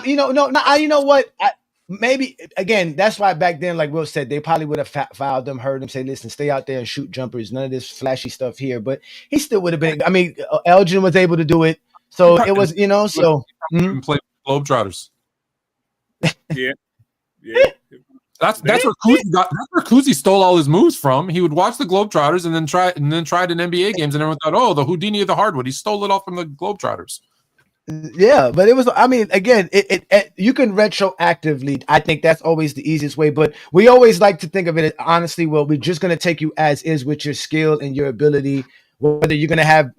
You know what? Maybe again, that's why back then, like Will said, they probably would have fouled them, heard them say, "Listen, stay out there and shoot jumpers. None of this flashy stuff here." But he still would have been. I mean, Elgin was able to do it, so it was, So play Globetrotters. Yeah. That's where Kuzi got. That's where Kuzi stole all his moves from. He would watch the Globetrotters and then tried in NBA games, and everyone thought, "Oh, the Houdini of the hardwood." He stole it all from the Globetrotters. Yeah, but it was. I mean, again, it you can retroactively. I think that's always the easiest way. But we always like to think of it as honestly. Well, we're just going to take you as is with your skill and your ability. Whether you're going to have,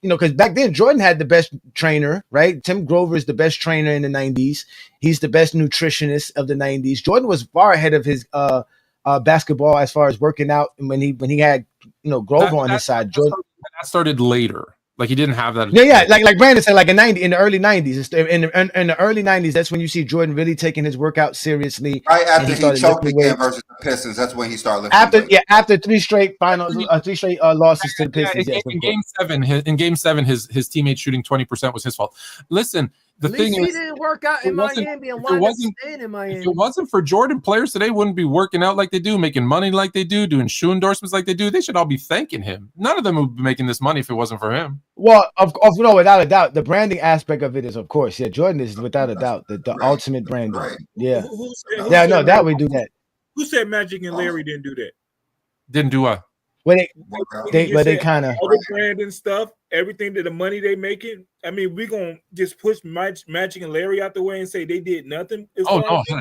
because back then Jordan had the best trainer, right? Tim Grover is the best trainer in the '90s. He's the best nutritionist of the '90s. Jordan was far ahead of his basketball as far as working out. And when he had Grover on his side, Jordan that started later. Like he didn't have that. Yeah. Like Brandon said, like in the early 90s. In the early 90s, that's when you see Jordan really taking his workout seriously. Right after he choked again versus the Pistons, that's when he started lifting. After 3 straight finals, 3 straight losses to the Pistons. In game seven, his teammate shooting 20% was his fault. Listen, the thing is, he didn't work out in Miami and wound up staying in Miami. If it wasn't for Jordan, players today wouldn't be working out like they do, making money like they do, doing shoe endorsements like they do. They should all be thanking him. None of them would be making this money if it wasn't for him. Well, without a doubt, the branding aspect of it is, of course, Jordan is without a doubt the ultimate branding. Right. Yeah, that we do that. Who said Magic and Larry didn't do that? Didn't do what? They kind of all the branding stuff, everything that the money they making. I mean, we gonna just push Magic and Larry out the way and say they did nothing.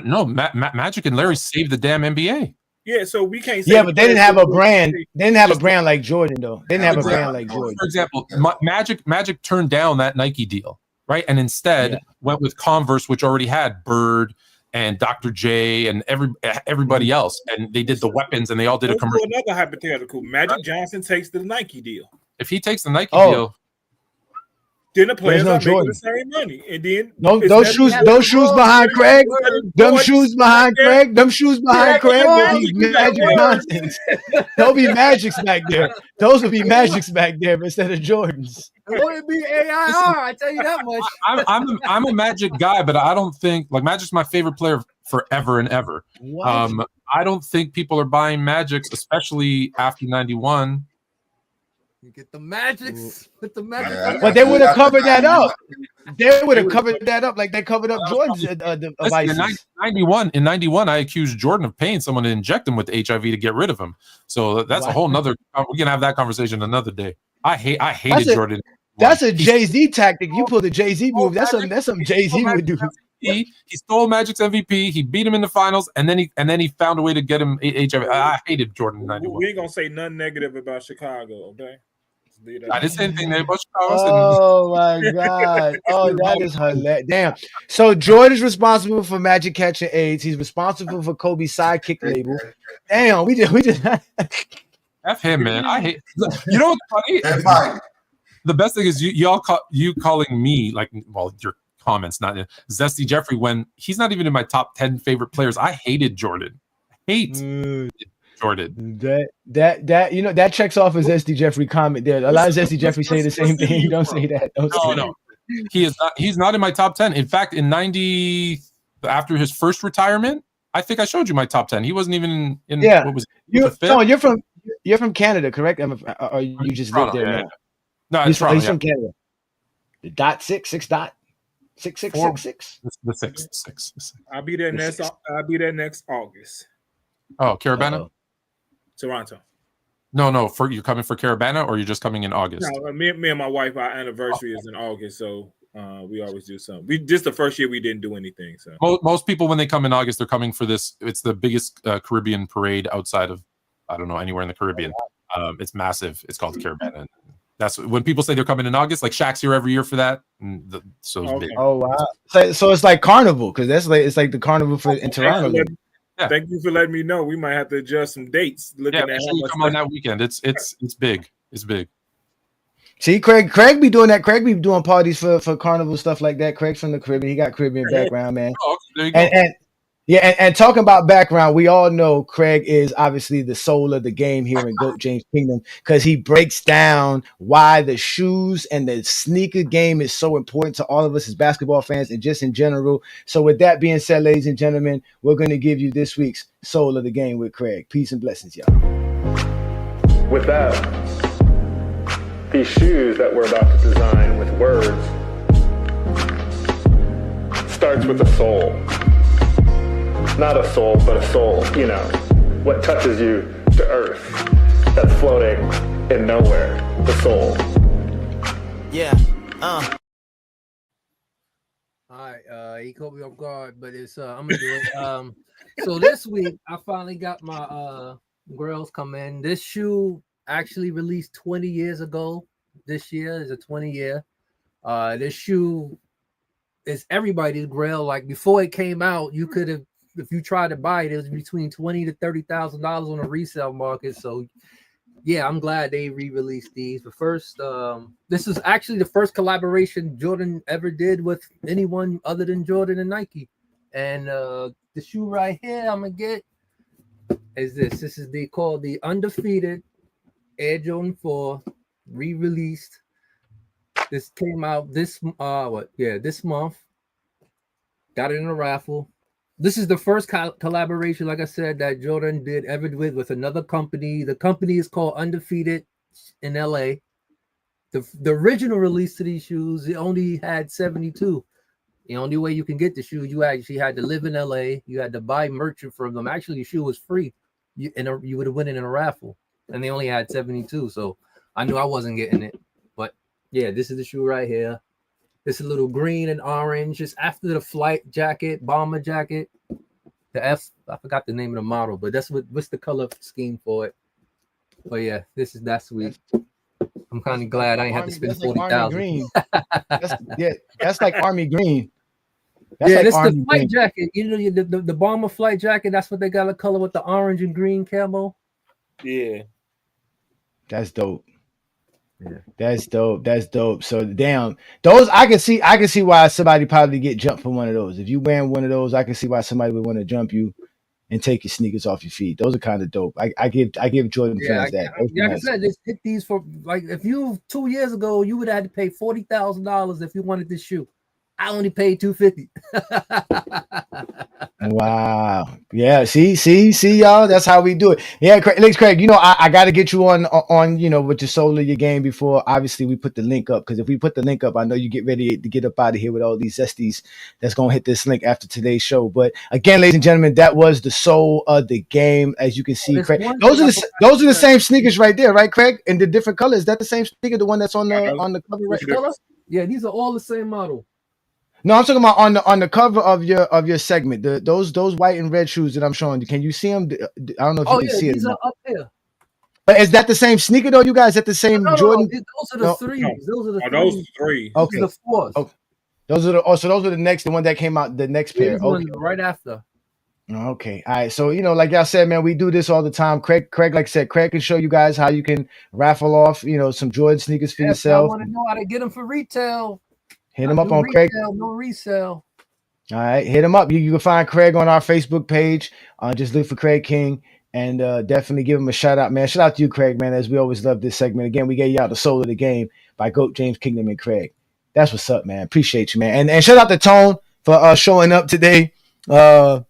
No, Magic and Larry saved the damn NBA. Yeah, so we can't say. Yeah, but they didn't have a brand. They didn't have a brand like Jordan, though. They didn't have a brand like Jordan. For example, Magic turned down that Nike deal, right, and instead went with Converse, which already had Bird and Dr. J and everybody else, and they did the weapons, and they all did a commercial. Another hypothetical: Magic Johnson takes the Nike deal. If he takes the Nike deal, then the players are making the same money, and then those shoes behind Craig, them shoes behind Craig will be Magic Johnsons. They'll be Magics back there. Those will be Magics back there instead of Jordans. It wouldn't be AIR, I tell you that much. I'm a Magic guy, but I don't think Magic's my favorite player forever and ever. I don't think people are buying Magics, especially after 91. You get the Magics with the Magic, but they would have covered that up. They would have covered that up like they covered up Jordan's devices. In 91, I accused Jordan of paying someone to inject him with HIV to get rid of him. So that's a whole nother. We're gonna have that conversation another day. I hated Jordan. That's a Jay-Z tactic. You pulled a Jay-Z move. That's some Jay-Z would do. He stole Magic's MVP. He beat him in the finals, and then he found a way to get him HIV. I hated Jordan in 91. We ain't gonna say nothing negative about Chicago, okay? I didn't say anything there about Chicago. Oh my God. Oh, that is hilarious. Damn. So Jordan's responsible for Magic catching AIDS. He's responsible for Kobe's sidekick label. Damn, we just F him, man. I hate. You know what's funny? The best thing is you calling me like, well, your comments, not Zesty Jeffrey, when he's not even in my top 10 favorite players. I hated Jordan. Jordan. That you know that checks off a Zesty Jeffrey comment there. A lot of Zesty Jeffrey say the same thing. You don't say that. No. He is not. He's not in my top 10. In fact, in 90, after his first retirement, I think I showed you my top 10. He wasn't even in. Yeah. What was you're from Canada, correct? Or you just live there now? No, he's from Canada. The dot 666. The six. I'll be there next. I'll be there next August. Oh, Carabana, Toronto. No. You're coming for Carabana, or you're just coming in August? No, me and my wife, our anniversary is in August, so we always do something. This the first year we didn't do anything. So most people, when they come in August, they're coming for this. It's the biggest Caribbean parade outside of, I don't know, anywhere in the Caribbean. It's massive. It's called Carabana. That's when people say they're coming in August. Like Shaq's here every year for that. So it's big. Oh wow! So it's like carnival, because it's like the carnival in Toronto. Thank you for letting me know. We might have to adjust some dates. Looking at how much come on that weekend. It's big. It's big. See, Craig be doing that. Craig be doing parties for carnival stuff like that. Craig's from the Caribbean. He got Caribbean background, man. Oh, there you go. And talking about background, we all know Craig is obviously the soul of the game here in GOAT James Kingdom, because he breaks down why the shoes and the sneaker game is so important to all of us as basketball fans and just in general. So with that being said, ladies and gentlemen, we're going to give you this week's soul of the game with Craig. Peace and blessings, y'all. With that, these shoes that we're about to design with words starts with the soul. Not a soul, but a soul, you know, what touches you to earth, that's floating in nowhere, the soul. Yeah, All right, he caught me off guard, but it's I'm gonna do it. So this week I finally got my girls come in. This shoe actually released 20 years ago. This year is a 20-year. This shoe is everybody's grail. Like before it came out, you could have, if you tried to buy it, it was between $20,000 to $30,000 on the resale market. So yeah, I'm glad they re-released these. But first, this is actually the first collaboration Jordan ever did with anyone other than Jordan and Nike. And the shoe right here I'm gonna get is this. This is called the Undefeated Air Jordan 4, re-released. This came out this month. Got it in a raffle. This is the first collaboration, like I said, that Jordan did ever with another company. The company is called Undefeated in LA. The original release to these shoes, it only had 72. The only way you can get the shoes, you actually had to live in LA. You had to buy merchant from them. Actually, the shoe was free. You would have won it in a raffle. And they only had 72. So I knew I wasn't getting it. But yeah, this is the shoe right here. This is a little green and orange, just after the flight jacket, bomber jacket. The F, I forgot the name of the model, but that's what's the color scheme for it. But yeah, that's sweet. I'm kind of glad I ain't have to spend $40,000. That's like army green. That's like the flight jacket. You know, the bomber flight jacket. That's what they got a color with the orange and green camo. Yeah, that's dope. Yeah, that's dope. So damn, those I can see why somebody probably get jumped for one of those. If you wearing one of those, I can see why somebody would want to jump you and take your sneakers off your feet. Those are kind of dope. I give Jordan fans that. Like I said, just hit these for like if you 2 years ago you would have had to pay $40,000 if you wanted this shoe. I only paid $250. Wow. Yeah. See, y'all. That's how we do it. Yeah, Craig. You know, I got to get you on. You know, with your soul of your game before. Obviously, we put the link up because if we put the link up, I know you get ready to get up out of here with all these zesties that's gonna hit this link after today's show. But again, ladies and gentlemen, that was the soul of the game. As you can see, Craig. Those are the same sneakers right there, right, Craig? In the different colors. Is that the same sneaker? The one that's on the cover right color? Yeah, these are all the same model. No, I'm talking about on the cover of your segment. Those white and red shoes that I'm showing you. Can you see them? I don't know if you can see it. These are up here. But is that the same sneaker though? You guys at the same Jordan? Those are the threes. Those are the threes. Those three. Okay. The fours. Okay. Those are the one that came out the next pair. These ones right after. Okay. All right. So, like y'all said, man, we do this all the time. Craig, like I said, Craig can show you guys how you can raffle off, some Jordan sneakers for yourself. I want to know how to get them for retail. Hit him up on Craig. No resale. All right. Hit him up. You can find Craig on our Facebook page. Just look for Craig King and definitely give him a shout out, man. Shout out to you, Craig, man, as we always love this segment. Again, we gave you out the soul of the game by GOAT James Kingdom and Craig. That's what's up, man. Appreciate you, man. And shout out to Tone for showing up today. That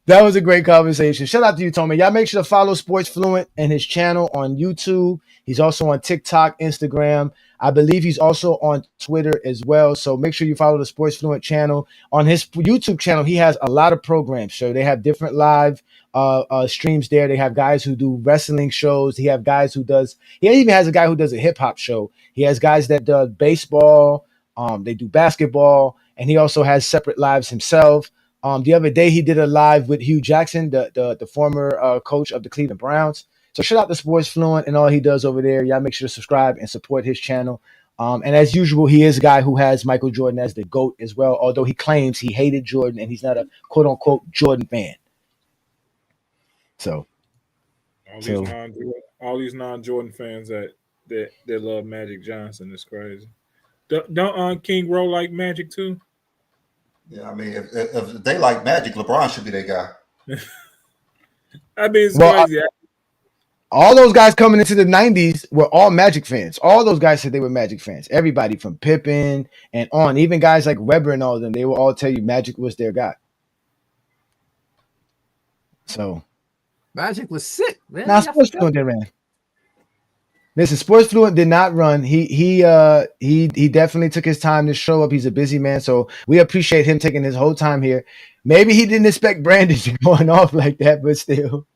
was a great conversation. Shout out to you, Tony. Y'all make sure to follow Sports Fluent and his channel on YouTube. He's also on TikTok, Instagram. I believe he's also on Twitter as well. So make sure you follow the Sports Fluent channel. On his YouTube channel, he has a lot of programs. So they have different live streams there. They have guys who do wrestling shows. He even has a guy who does a hip hop show. He has guys that do baseball. They do basketball. And he also has separate lives himself. The other day, he did a live with Hugh Jackson, the former coach of the Cleveland Browns. So shout out to Sports Fluent and all he does over there. Y'all make sure to subscribe and support his channel. And as usual, he is a guy who has Michael Jordan as the GOAT as well, although he claims he hated Jordan and he's not a quote-unquote Jordan fan. So all these non-Jordan fans that love Magic Johnson is crazy. Don't King Roll like Magic too? Yeah, I mean, if they like Magic, LeBron should be their guy. I mean, it's crazy. All those guys coming into the 90s were all Magic fans. All those guys said they were Magic fans. Everybody from Pippen and on, even guys like Webber and all of them, they will all tell you Magic was their guy. So Magic was sick, man. Now Sports Fluent did ran. Listen, Sports Fluent did not run. He definitely took his time to show up. He's a busy man, so we appreciate him taking his whole time here. Maybe he didn't expect Brandon to going off like that, but still.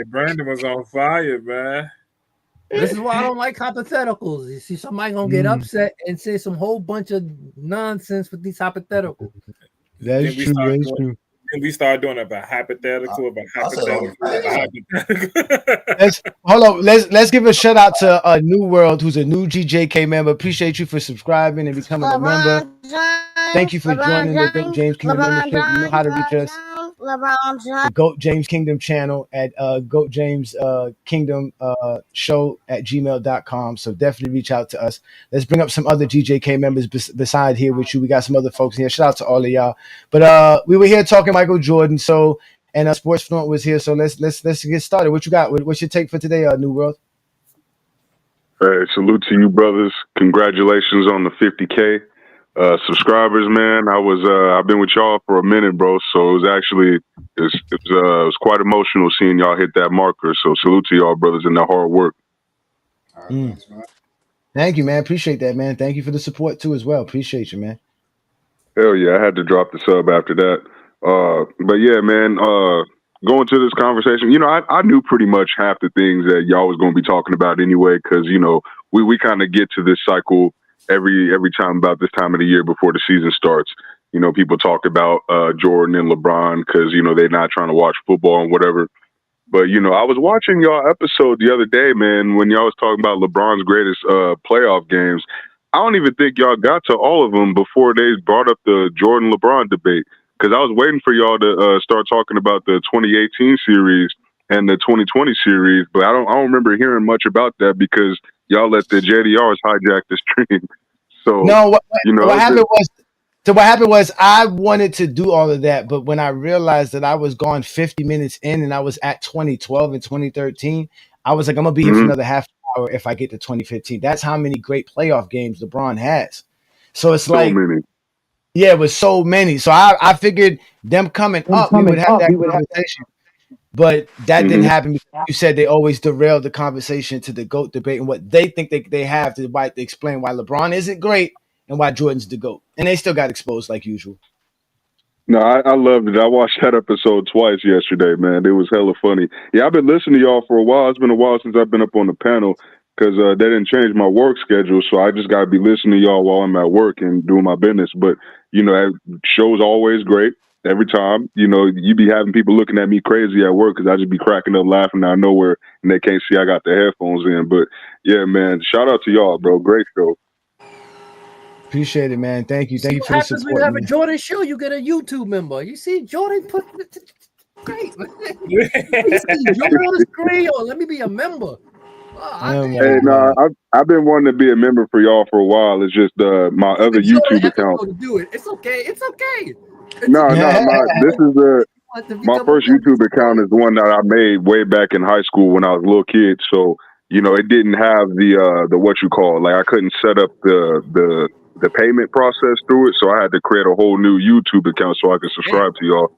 Brandon was on fire, man. This is why I don't like hypotheticals. You see, somebody gonna get upset and say some whole bunch of nonsense with these hypotheticals. That's true. We start doing about hypothetical. Hold on. Let's give a shout out to New World, who's a new GJK member. Appreciate you for subscribing and becoming a member. Thank you for joining the GOAT James Kingdom membership. You know how to reach us. The GOAT James Kingdom channel at GOAT James Kingdom show at gmail.com. So definitely reach out to us. Let's bring up some other GJK members beside here with you. We got some other folks here. Shout out to all of y'all. But we were here talking Michael Jordan. So and Sports Fluent was here. So let's get started. What you got? What's your take for today, New World? Hey, salute to you, brothers. Congratulations on the 50K. Subscribers, man. I've been with y'all for a minute, bro. So it was quite emotional seeing y'all hit that marker. So salute to y'all, brothers, and the hard work. Thanks, man. Thank you, man. Appreciate that, man. Thank you for the support too, as well. Appreciate you, man. Hell yeah, I had to drop the sub after that. But yeah, man. Going to this conversation, I knew pretty much half the things that y'all was going to be talking about anyway, because we kind of get to this cycle every time about this time of the year before the season starts. People talk about Jordan and LeBron because they're not trying to watch football and whatever. But I was watching y'all episode the other day, man, when y'all was talking about LeBron's greatest playoff games. I don't even think y'all got to all of them before they brought up the Jordan LeBron debate, because I was waiting for y'all to start talking about the 2018 series and the 2020 series, but I don't remember hearing much about that because y'all let the JDRs hijack the stream. So no, what happened was I wanted to do all of that, but when I realized that I was gone 50 minutes in and I was at 2012 and 2013, I was like, I'm gonna be here for another half hour if I get to 2015. That's how many great playoff games LeBron has. So it's like, yeah, it was so many. So I figured them coming up, we would have that conversation. But that didn't happen because you said they always derail the conversation to the GOAT debate and what they think they have to explain why LeBron isn't great and why Jordan's the GOAT. And they still got exposed like usual. No, I loved it. I watched that episode twice yesterday, man. It was hella funny. Yeah, I've been listening to y'all for a while. It's been a while since I've been up on the panel because they didn't change my work schedule. So I just got to be listening to y'all while I'm at work and doing my business. But, that show's always great. every time, you be having people looking at me crazy at work because I just be cracking up laughing out of nowhere and they can't see I got the headphones in. But yeah, man, shout out to y'all, bro. Great show. Appreciate it, man. Thank you. Thank See you what for the happens when you support, have a man. Jordan show, you get a YouTube member. You see Jordan put great, man. You see Jordan on the screen, or let me be a member. Hey, no, I've been wanting to be a member for y'all for a while. It's just my other YouTube account. To do it. It's okay. It's okay. No, this is my first YouTube account is the one that I made way back in high school when I was a little kid. So, it didn't have the what you call, like I couldn't set up the payment process through it. So I had to create a whole new YouTube account so I could subscribe to y'all.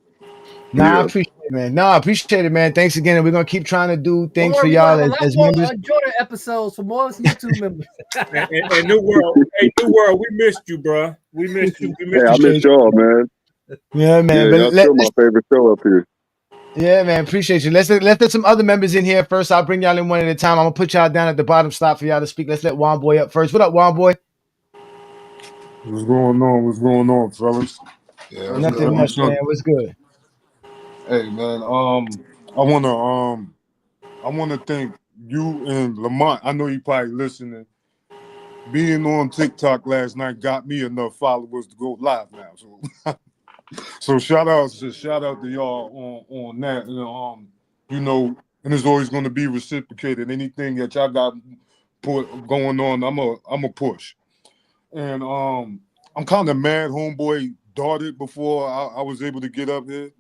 I appreciate it, man. I appreciate it, man. Thanks again. And we're gonna keep trying to do things for We're y'all gonna have as a lot members. more Jordan episodes for more YouTube members. and New World, New World, we missed you, bro. We missed you. We missed I miss y'all, man. Yeah, man. Yeah, y'all still my favorite show up here. Yeah, man. Appreciate you. Let's let some other members in here first. I'll bring y'all in one at a time. I'm gonna put y'all down at the bottom stop for y'all to speak. Let's let Juan Boy up first. What up, Juan Boy? What's going on? What's going on, fellas? Yeah, nothing much, man. What's good? Hey, man. I wanna thank you and Lamont. I know you probably listening. Being on TikTok last night got me enough followers to go live now. So, so shout out to y'all on that. And it's always going to be reciprocated. Anything that y'all got going on, I'm a push. And I'm kind of mad. Homeboy darted before I was able to get up here.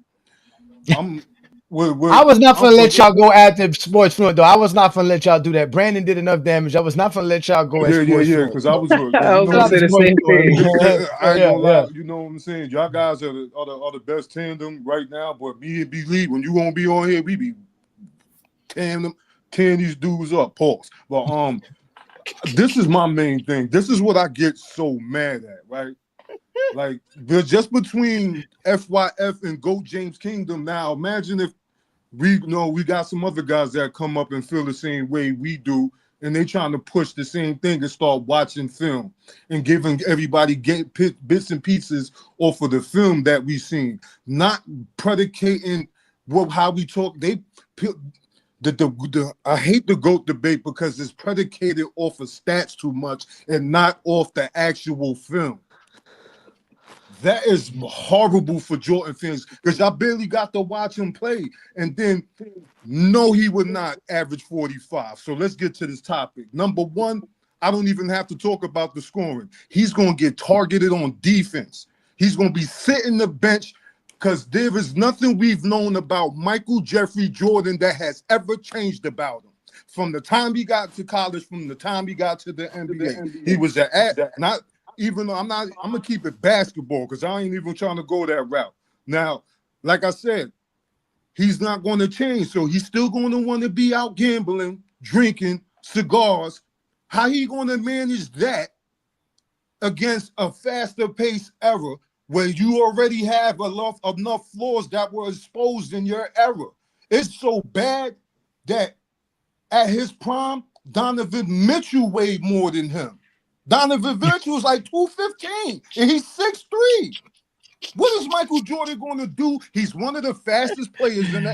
I was not gonna let y'all go after Sports Fluent, though. I was not gonna let y'all do that. Brandon did enough damage. I was not gonna let y'all go at Sports Fluent. Because I was going to say the same thing. I ain't gonna lie. You know what I'm saying? Y'all guys are the best tandem right now. But me and B-Lee, when you gonna be on here, we be tearing these dudes up. Pause. But this is my main thing. This is what I get so mad at, right? Like, just between FYF and GOAT James Kingdom. Now, imagine if we got some other guys that come up and feel the same way we do, and they trying to push the same thing and start watching film and giving everybody bits and pieces off of the film that we seen, not predicating how we talk. I hate the GOAT debate because it's predicated off of stats too much and not off the actual film. That is horrible for Jordan fans because y'all barely got to watch him play. And then, no, he would not average 45. So let's get to this topic. Number one, I don't even have to talk about the scoring. He's going to get targeted on defense. He's going to be sitting the bench because there is nothing we've known about Michael Jeffrey Jordan that has ever changed about him. From the time he got to college, from the time he got to the NBA, he was even though I'm gonna keep it basketball because I ain't even trying to go that route. Now, like I said, he's not going to change, so he's still going to want to be out gambling, drinking, cigars. How he going to manage that against a faster paced era where you already have enough flaws that were exposed in your era? It's so bad that at his prime, Donovan Mitchell weighed more than him. Donovan Mitchell was like 215, and he's 6'3". What is Michael Jordan going to do? He's one of the fastest players in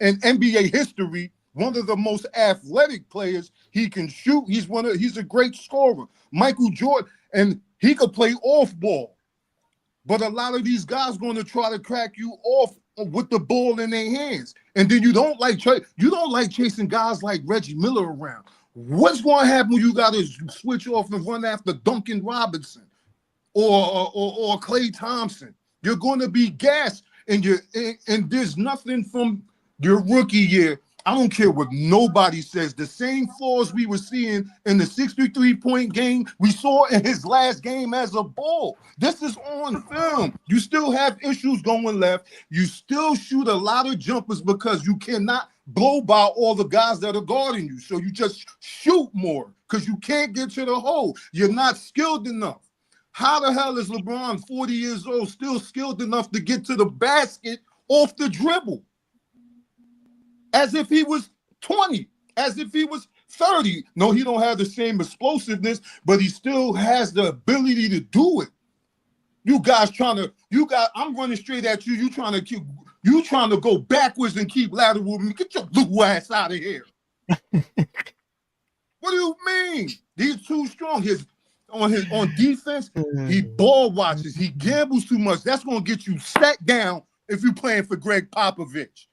NBA history, one of the most athletic players. He can shoot. He's a great scorer. Michael Jordan, and he could play off ball. But a lot of these guys going to try to crack you off with the ball in their hands. And then you don't like chasing guys like Reggie Miller around. What's going to happen when you got to switch off and run after Duncan Robinson or Klay Thompson? You're going to be gassed, and there's nothing from your rookie year. I don't care what nobody says. The same flaws we were seeing in the 63-point game we saw in his last game as a Bull. This is on film. You still have issues going left. You still shoot a lot of jumpers because you cannot blow by all the guys that are guarding you. So you just shoot more because you can't get to the hole. You're not skilled enough. How the hell is LeBron, 40 years old, still skilled enough to get to the basket off the dribble? As if he was 20, as if he was 30. No, he don't have the same explosiveness, but he still has the ability to do it. You guys I'm running straight at you. You trying to go backwards and keep lateral with me. Get your blue ass out of here. What do you mean? He's too strong. On defense, he ball watches. He gambles too much. That's gonna get you sat down if you're playing for Greg Popovich.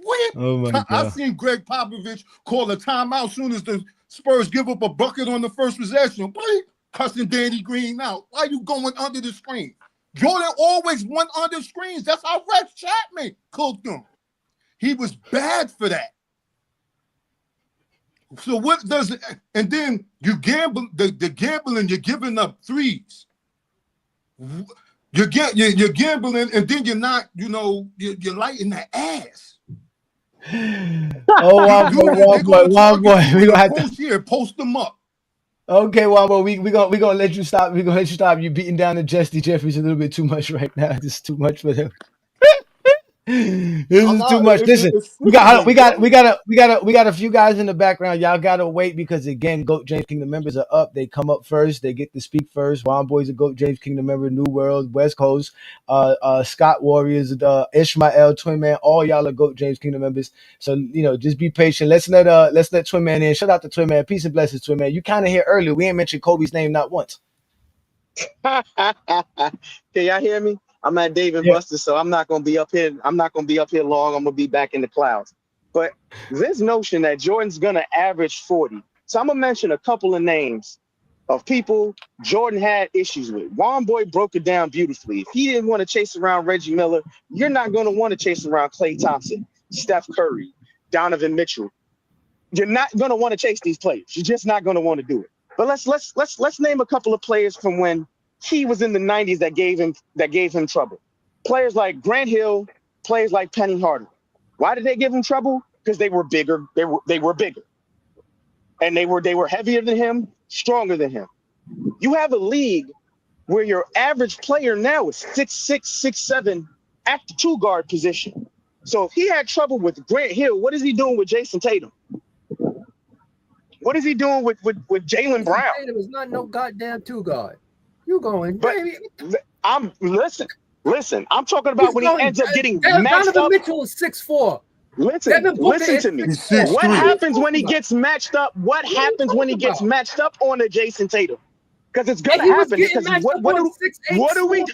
What? Oh my God. I've seen Greg Popovich call a timeout as soon as the Spurs give up a bucket on the first possession. Why cussing Danny Green out? Why you going under the screen? Jordan always went under screens. That's how Rex Chapman cooked him. He was bad for that. So what does it? And then you gamble. The gambling. You're giving up threes. You're gambling, and then you're not. You're lighting the ass. Oh, one boy. We gonna have to post them up. Okay, Wambo, we gonna let you stop. We gonna let you stop. You beating down the Jesse Jeffries a little bit too much right now. This is too much for them. This is too much. Listen, we got a few guys in the background. Y'all gotta wait because again, GOAT James Kingdom members are up. They come up first. They get to speak first. Wamboy's a GOAT James Kingdom member. New World, West Coast, Scott Warriors, Ishmael, Twin Man. All y'all are GOAT James Kingdom members. So just be patient. Let's let Twin Man in. Shout out to Twin Man. Peace and blessings, Twin Man. You kind of here earlier. We ain't mentioned Kobe's name not once. Can y'all hear me? I'm at Dave and Buster's, so I'm not gonna be up here. I'm not gonna be up here long. I'm gonna be back in the clouds. But this notion that Jordan's gonna average 40. So I'm gonna mention a couple of names of people Jordan had issues with. Wamboy broke it down beautifully. If he didn't want to chase around Reggie Miller, you're not gonna want to chase around Klay Thompson, Steph Curry, Donovan Mitchell. You're not gonna want to chase these players. You're just not gonna want to do it. But let's name a couple of players from when he was in the 90s that gave him trouble. Players like Grant Hill, players like Penny Hardaway. Why did they give him trouble? Because they were bigger. They were bigger, and they were heavier than him, stronger than him. You have a league where your average player now is 6'6", 6'7" at the 2-guard position. So if he had trouble with Grant Hill, what is he doing with Jason Tatum? What is he doing with Jaylen Brown? Tatum is not no goddamn 2-guard. You going, but baby? Listen. I'm talking about when he ends up getting matched Donovan up. Mitchell is 6'4". Listen to me. What happens when he gets matched up? What happens when he gets matched up on a Jason Tatum? Because it's gonna happen. Because what do we do?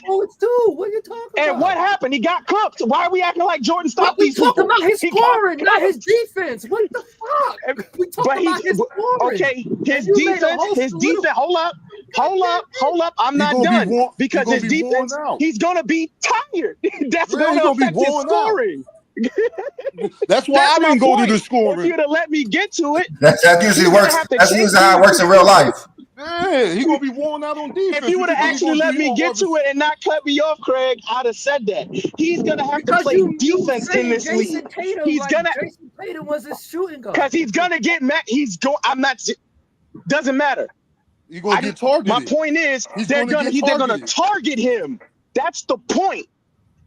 What are you talking about? And what happened? He got cooked. Why are we acting like Jordan stopped these people? We talking about his scoring, not his defense. What the fuck? We talking about his scoring. Okay, his defense. Hold up. I'm not done because his defense. He's gonna be tired. That's gonna affect his scoring. That's why I didn't go to the scoring. If you'd have let me get to it, that usually works. That's usually how it works in real life. Yeah, he's gonna be worn out on defense. If you would have actually let me get to it and not cut me off, Craig, I'd have said that. He's gonna have to play defense in this league. He's gonna. Jason Tatum was his shooting guard. Because he's gonna get mad. I'm not. Doesn't matter. You're gonna get targeted. My point is, they're gonna target him. That's the point.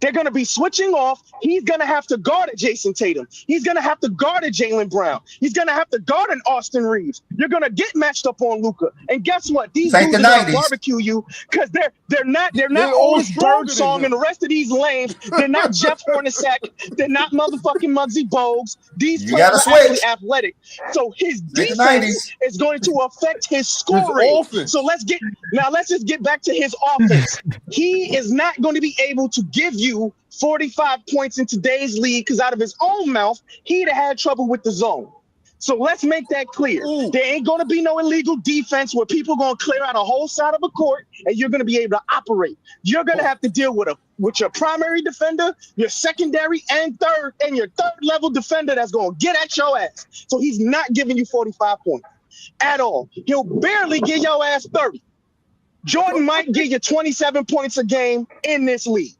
They're going to be switching off. He's going to have to guard at Jason Tatum. He's going to have to guard at Jaylen Brown. He's going to have to guard at Austin Reeves. You're going to get matched up on Luka. And guess what? These dudes are going to barbecue you because they're not always Birdsong and the rest of these lames. They're not Jeff Hornacek. They're not motherfucking Muggsy Bogues. These players are actually athletic. So his defense is going to affect his scoring. So let's just get back to his offense. He is not going to be able to give you 45 points in today's league because out of his own mouth, he'd have had trouble with the zone. So let's make that clear. There ain't going to be no illegal defense where people are going to clear out a whole side of a court and you're going to be able to operate. You're going to have to deal with your primary defender, your secondary and your third level defender that's going to get at your ass. So he's not giving you 45 points at all. He'll barely give your ass 30. Jordan might give you 27 points a game in this league.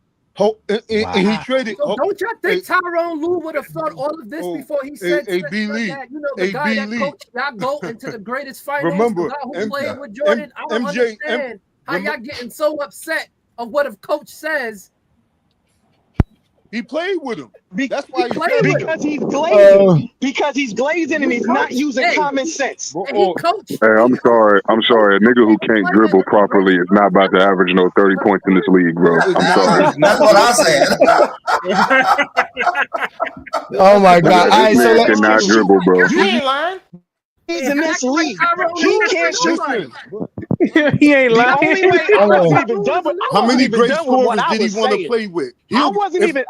And he traded. So don't y'all think Tyrone Lue would have thought all of this before he said that? The guy that coached y'all go into the greatest finals, remember, the guy who played with Jordan. I don't understand how y'all getting so upset of what a coach says. He played with him. Be- That's why played with him. because he's glazing. Because he's glazing and he's not using Hey, common sense. and he coached. Hey, I'm sorry. I'm sorry. A nigga who can't dribble properly is not about to average no 30 points in this league, bro. I'm sorry. That's what I said. Oh my God! All right, This so man cannot dribble, bro. You ain't lying. He's in this league. He can't shoot. He ain't The lying. only way I wasn't even done with How many great done with what scorers I did he was want to saying. play with? I wasn't even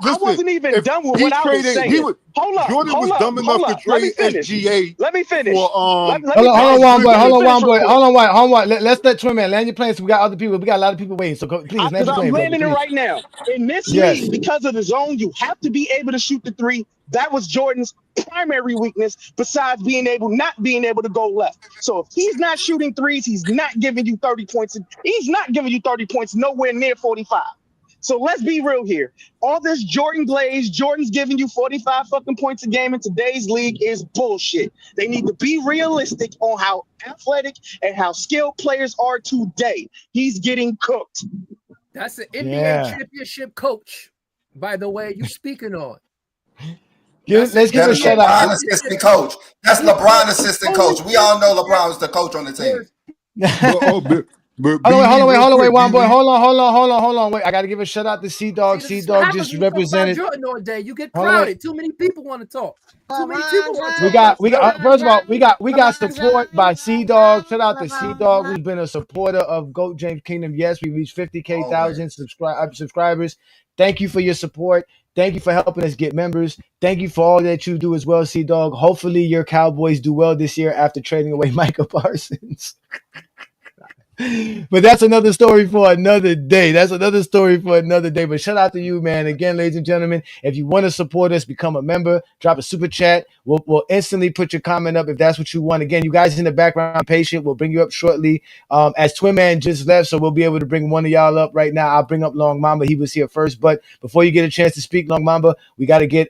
done with what I was saying. Jordan was dumb enough to trade SGA. Let me finish. For Let me hold on, one boy. finish. Hold on. Let's let Twin Man land your plane. So we got other people. We got a lot of people waiting. So please land your plane, I'm brother. landing it Please. right now. In this Yes. league, because of the zone, you have to be able to shoot the three. That was Jordan's primary weakness, besides not being able to go left. So if he's not shooting threes, he's not giving you 30 points. He's not giving you 30 points, nowhere near 45. So let's be real here. All this Jordan glaze, Jordan's giving you 45 fucking points a game in today's league is bullshit. They need to be realistic on how athletic and how skilled players are today. He's getting cooked. That's an NBA championship coach, by the way. You speaking on? Let's give a shout LeBron out. assistant coach. That's LeBron assistant coach. We all know LeBron is the coach on the team. Hold on, wait, one boy. Hold on. Wait, I gotta give a shout out to C-Dog. C-Dog just represented. Jordan all day. You get crowded. Too many people want to talk. Too many people want to talk. We got. First of all, we got support by C-Dog. Shout out to C-Dog, who's been a supporter of GOAT James Kingdom. Yes, we reached 50,000 subscribers. Thank you for your support. Thank you for helping us get members. Thank you for all that you do as well, C-Dog. Hopefully your Cowboys do well this year after trading away Micah Parsons. But that's another story for another day. But shout out to you, man. Again, ladies and gentlemen, if you want to support us, become a member, drop a super chat. We'll instantly put your comment up if that's what you want. Again, you guys in the background, patient. We'll bring you up shortly. As Twin Man just left, so we'll be able to bring one of y'all up right now. I'll bring up Long Mamba. He was here first. But before you get a chance to speak, Long Mamba, we got to get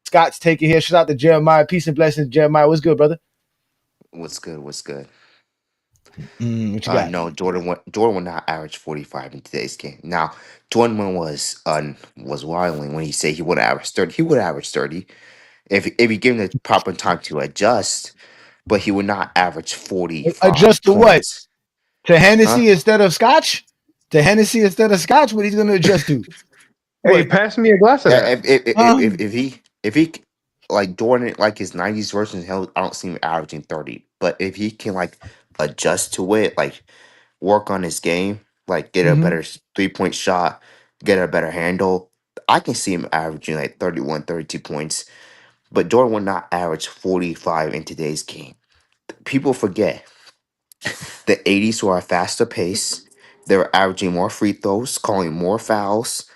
Scott's take it here. Shout out to Jeremiah. Peace and blessings, Jeremiah. What's good, brother? What's good? What you got? No, Jordan will not average 45 in today's game. Now, Jordan was wilding when he said he would average 30. He would average 30 if he given the proper time to adjust, but he would not average 45. Adjust to points. what? To Hennessy instead of Scotch? To Hennessy instead of Scotch? What he's going to adjust to? Hey, pass me a glass of that. If he like Jordan, like his 90s version, I don't see him averaging 30. But if he can like adjust to it, like work on his game, like get a better 3-point shot, get a better handle, I can see him averaging like 31, 32 points. But Jordan will not average 45 in today's game. People forget the 80s were a faster pace. They were averaging more free throws, calling more fouls.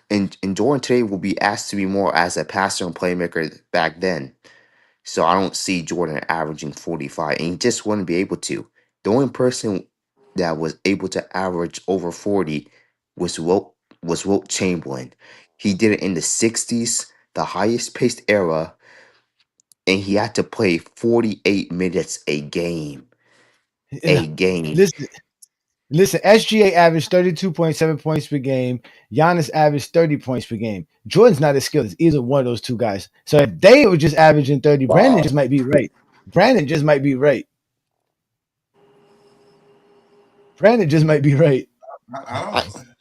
And Jordan today will be asked to be more as a passer and playmaker back then. So I don't see Jordan averaging 45, and he just wouldn't be able to. The only person that was able to average over 40 was Wilt Chamberlain. He did it in the 60s, the highest paced era, and he had to play 48 minutes a game. Listen, SGA averaged 32.7 points per game. Giannis averaged 30 points per game. Jordan's not as skilled as either one of those two guys. So if they were just averaging 30, Brandon just might be right.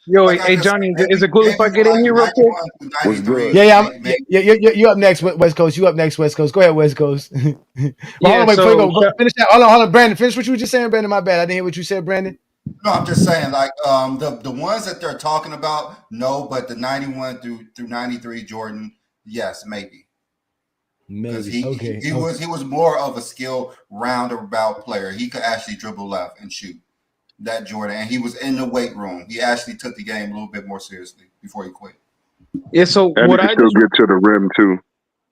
Yo, hey Johnny, is it cool if I get in here real quick? Yeah. You up next, West Coast. You up next, West Coast. Go ahead, West Coast. Finish that. Hold on, Brandon. Finish what you were just saying, Brandon. My bad. I didn't hear what you said, Brandon. No, I'm just saying, like the ones that they're talking about, no, but the 91 through 93 Jordan, yes, maybe. Because he was more of a skill roundabout player. He could actually dribble left and shoot. That Jordan, and he was in the weight room. He actually took the game a little bit more seriously before he quit. Yeah, so and what I still get to the rim too.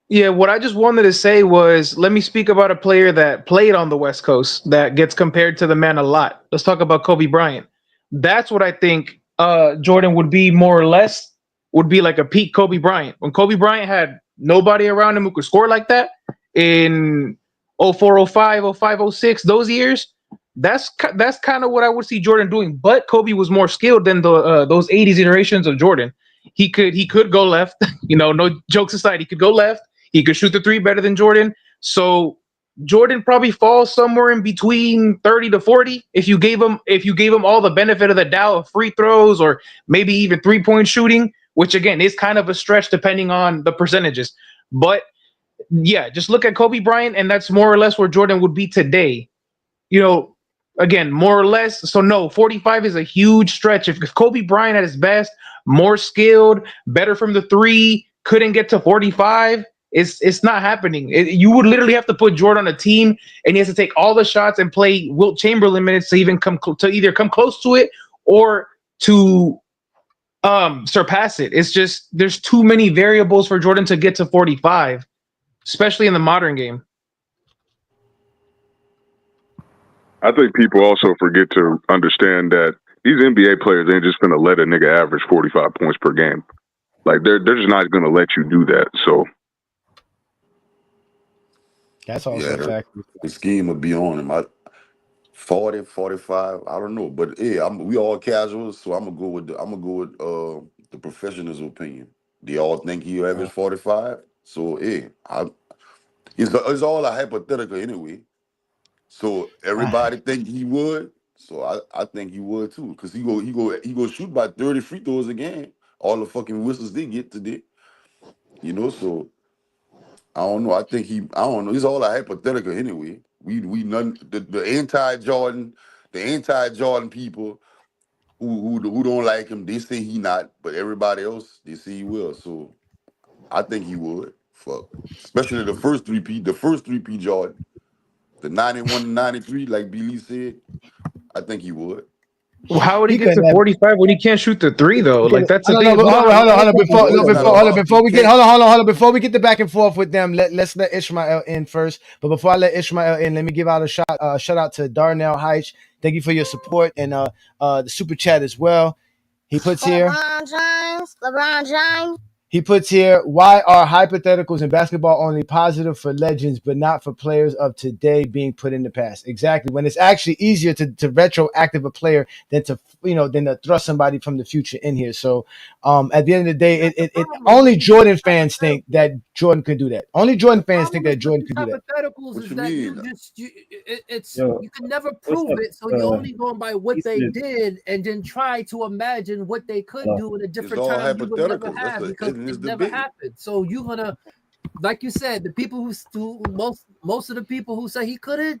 Yeah, what I just wanted to say was, let me speak about a player that played on the West Coast that gets compared to the man a lot. Let's talk about Kobe Bryant. That's what I think Jordan would be more or less, would be like a peak Kobe Bryant. When Kobe Bryant had nobody around him who could score like that in 04, 05, 05, 06, those years, that's kind of what I would see Jordan doing. But Kobe was more skilled than those 80s iterations of Jordan. He could go left. No jokes aside, he could go left. He could shoot the three better than Jordan. So Jordan probably falls somewhere in between 30 to 40 if you gave him all the benefit of the doubt of free throws or maybe even 3-point shooting, which again is kind of a stretch depending on the percentages. But yeah, just look at Kobe Bryant, and that's more or less where Jordan would be today. Again, more or less. So no, 45 is a huge stretch. If Kobe Bryant at his best, more skilled, better from the three, couldn't get to 45, it's not happening. You would literally have to put Jordan on a team, and he has to take all the shots and play Wilt Chamberlain minutes to even come either come close to it or to surpass it. It's just there's too many variables for Jordan to get to 45, especially in the modern game. I think people also forget to understand that these NBA players ain't just gonna let a nigga average 45 points per game. Like they're just not gonna let you do that. So that's also a fact. The scheme will be on him. 40, 45, I don't know, but yeah, we all casuals, so I'm gonna go with the professional's opinion. They all think he average 45, so yeah, it's all a hypothetical anyway. So everybody think he would, so I think he would too, because he go shoot about 30 free throws a game. All the fucking whistles they get today, So I don't know. I don't know. It's all a hypothetical anyway. We none the anti-Jordan people who don't like him. They say he not, but everybody else they say he will. So I think he would. Fuck, especially the first 3P Jordan. The 91 and 93, like Billy said, I think he would. Well, how would he get to 45 when he can't shoot the three though? Like that's the thing. Hold on. Before we get the back and forth with them, let's let Ishmael in first. But before I let Ishmael in, let me give out a shout out to Darnell Heitch. Thank you for your support and the super chat as well. He puts here. LeBron James. He puts here, why are hypotheticals in basketball only positive for legends, but not for players of today being put in the past? Exactly. When it's actually easier to retroactive a player than to thrust somebody from the future in here. So at the end of the day, it only Jordan fans think that Jordan could do that. Only Jordan fans think that Jordan could do that. Hypotheticals is that you can never prove it, so you're only going by what they did and then try to imagine what they could do in a different time you would never have because it never happened. So you're gonna, like you said, the people who most of the people who say he couldn't,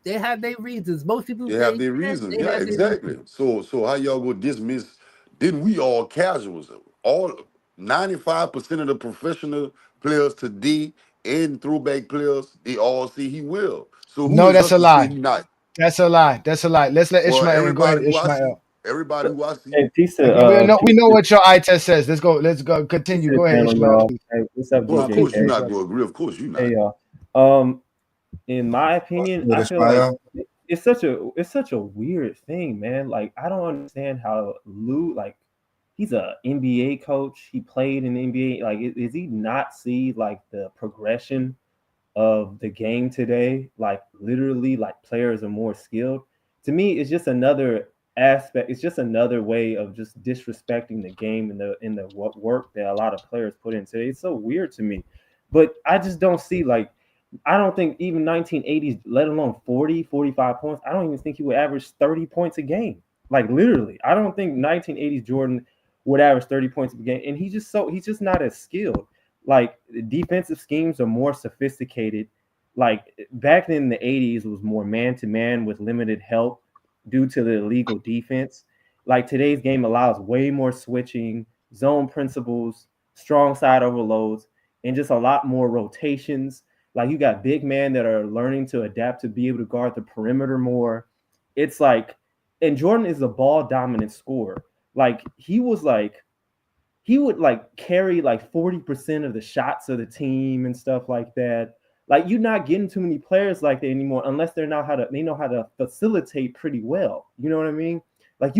they have their reasons. Most people have their reasons. Yeah, exactly. So how y'all go dismiss? Didn't we all casuals? All 95% of the professional players today and throwback players, they all say he will. So no, that's a lie. That's a lie. That's a lie. Let's let Ishmael go ahead. Ishmael. Everybody who I see. Hey, peace we know what your eye test says. Let's go. Continue. Go ahead, Ishmael. Hey, what's up, well, of course you're not going to agree. Of course you're not. Hey, y'all. In my opinion, I feel like it's such a weird thing, man. Like I don't understand how Lou, like he's a NBA coach. He played in the NBA. Like, is he not see like the progression of the game today? Like literally, like players are more skilled. To me, it's just another aspect. It's just another way of just disrespecting the game and the work that a lot of players put in today. It's so weird to me, but I just don't see like. I don't think even 1980s, let alone 40, 45 points. I don't even think he would average 30 points a game. Like literally, I don't think 1980s Jordan would average 30 points a game. And he's just not as skilled. Like defensive schemes are more sophisticated. Like back in the 80s, it was more man-to-man with limited help due to the illegal defense. Like today's game allows way more switching, zone principles, strong side overloads, and just a lot more rotations. Like you got big men that are learning to adapt to be able to guard the perimeter more. It's like, and Jordan is a ball dominant scorer. Like he would like carry like 40% of the shots of the team and stuff like that. Like you're not getting too many players like that anymore unless they know how to facilitate pretty well. You know what I mean? Like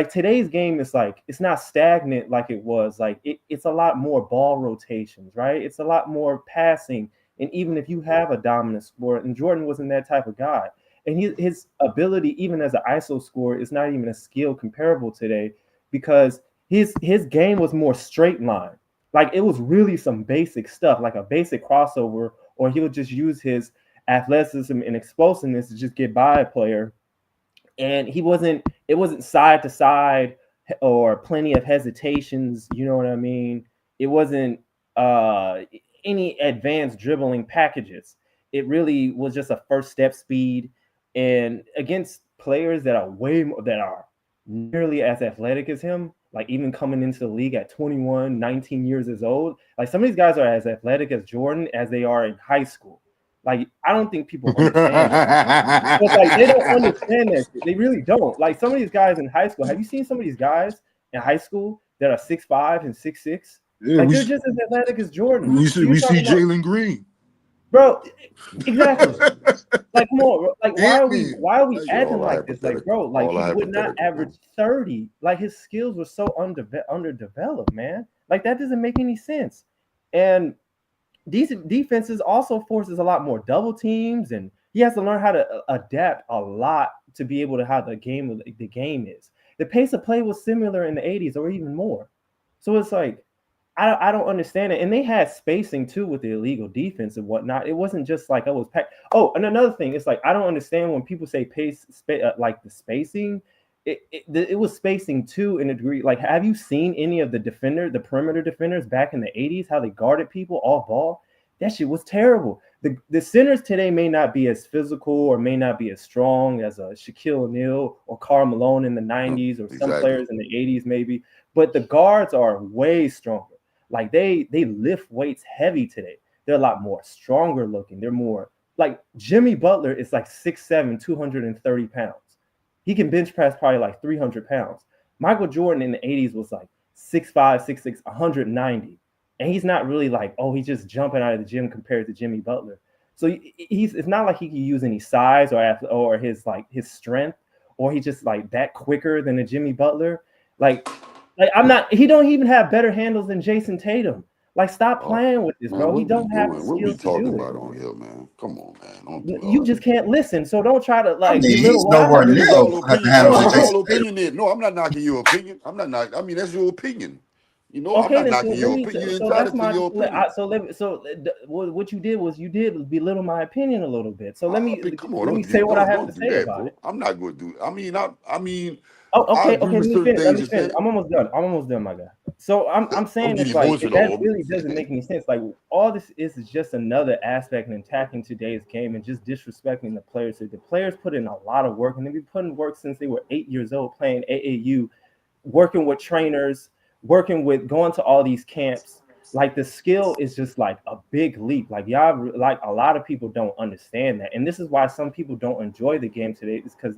today's game is like, it's not stagnant like it was. Like it's a lot more ball rotations, right? It's a lot more passing. And even if you have a dominant scorer, and Jordan wasn't that type of guy, and his ability, even as an ISO scorer, is not even a skill comparable today because his game was more straight line. Like it was really some basic stuff, like a basic crossover, or he would just use his athleticism and explosiveness to just get by a player. And it wasn't side to side or plenty of hesitations, you know what I mean? It wasn't any advanced dribbling packages. It really was just a first step speed, and against players that are nearly as athletic as him, like even coming into the league at 21, 19 years old, like some of these guys are as athletic as Jordan as they are in high school. Like, I don't think people understand that. It's like they don't understand that. They really don't. Like some of these guys in high school, have you seen some of these guys in high school that are 6'5" and 6'6"? Yeah, like they're just as athletic as Jordan. We see Jalen Green. Bro, exactly. Like, come on, bro. Like, why are we acting like this? Like, bro, like he would not average 30. Like his skills were so underdeveloped, man. Like that doesn't make any sense. And these defenses also forces a lot more double teams, and he has to learn how to adapt a lot to be able to how the game is. The pace of play was similar in the 80s or even more. So it's like, I don't understand it. And they had spacing too with the illegal defense and whatnot. It wasn't just like I was packed. Oh, and another thing, it's like I don't understand when people say like the spacing. It was spacing too in a degree. Like, have you seen any of the perimeter defenders back in the 80s, how they guarded people off ball? That shit was terrible. The centers today may not be as physical or may not be as strong as a Shaquille O'Neal or Karl Malone in the 90s or some players in the 80s maybe, but the guards are way stronger. Like they lift weights heavy today. They're a lot more stronger looking. They're more like Jimmy Butler is like 6'7", 230 pounds. He can bench press probably like 300 pounds. Michael Jordan in the 80s was like 6'5", 6'6", 190. And he's not really like, oh, he's just jumping out of the gym compared to Jimmy Butler. So it's not like he can use any size or his strength, or he's just like that quicker than a Jimmy Butler. Like he don't even have better handles than Jason Tatum. Like, stop playing with this, bro. He don't have the skills to do it. What we talking about on here, man? Come on, man. You just can't listen, so don't try to like. He's nowhere near your opinion is. No, I'm not knocking your opinion. I mean, that's your opinion. You know, okay, I'm not knocking your opinion. So that's what you did was you did belittle my opinion a little bit. So let me say what I have to say about it. I'm not going to do it. I mean. Okay. Let me finish. I'm almost done, my guy. So I'm saying it's like that really doesn't make any sense. Like all this is just another aspect in attacking today's game and just disrespecting the players. So the players put in a lot of work, and they've been putting work since they were 8 years old playing AAU, working with trainers, going to all these camps. Like the skill is just like a big leap. Like y'all, like a lot of people don't understand that, and this is why some people don't enjoy the game today. Is because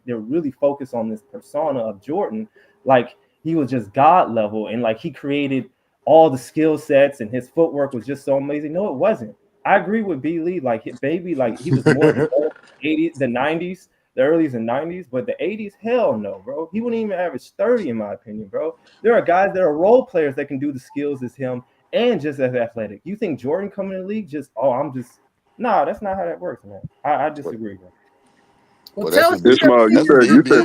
they're really focused on this persona of Jordan, like he was just God level, and like he created all the skill sets, and his footwork was just so amazing. No, it wasn't. I agree with B. Lee. Like his baby, like he was more the 80s, the 90s, the earlys and 90s, but the 80s, hell no, bro. He wouldn't even average 30, in my opinion, bro. There are guys that are role players that can do the skills as him and just as athletic. You think Jordan coming in the league that's not how that works, man. I disagree, bro. Well, you said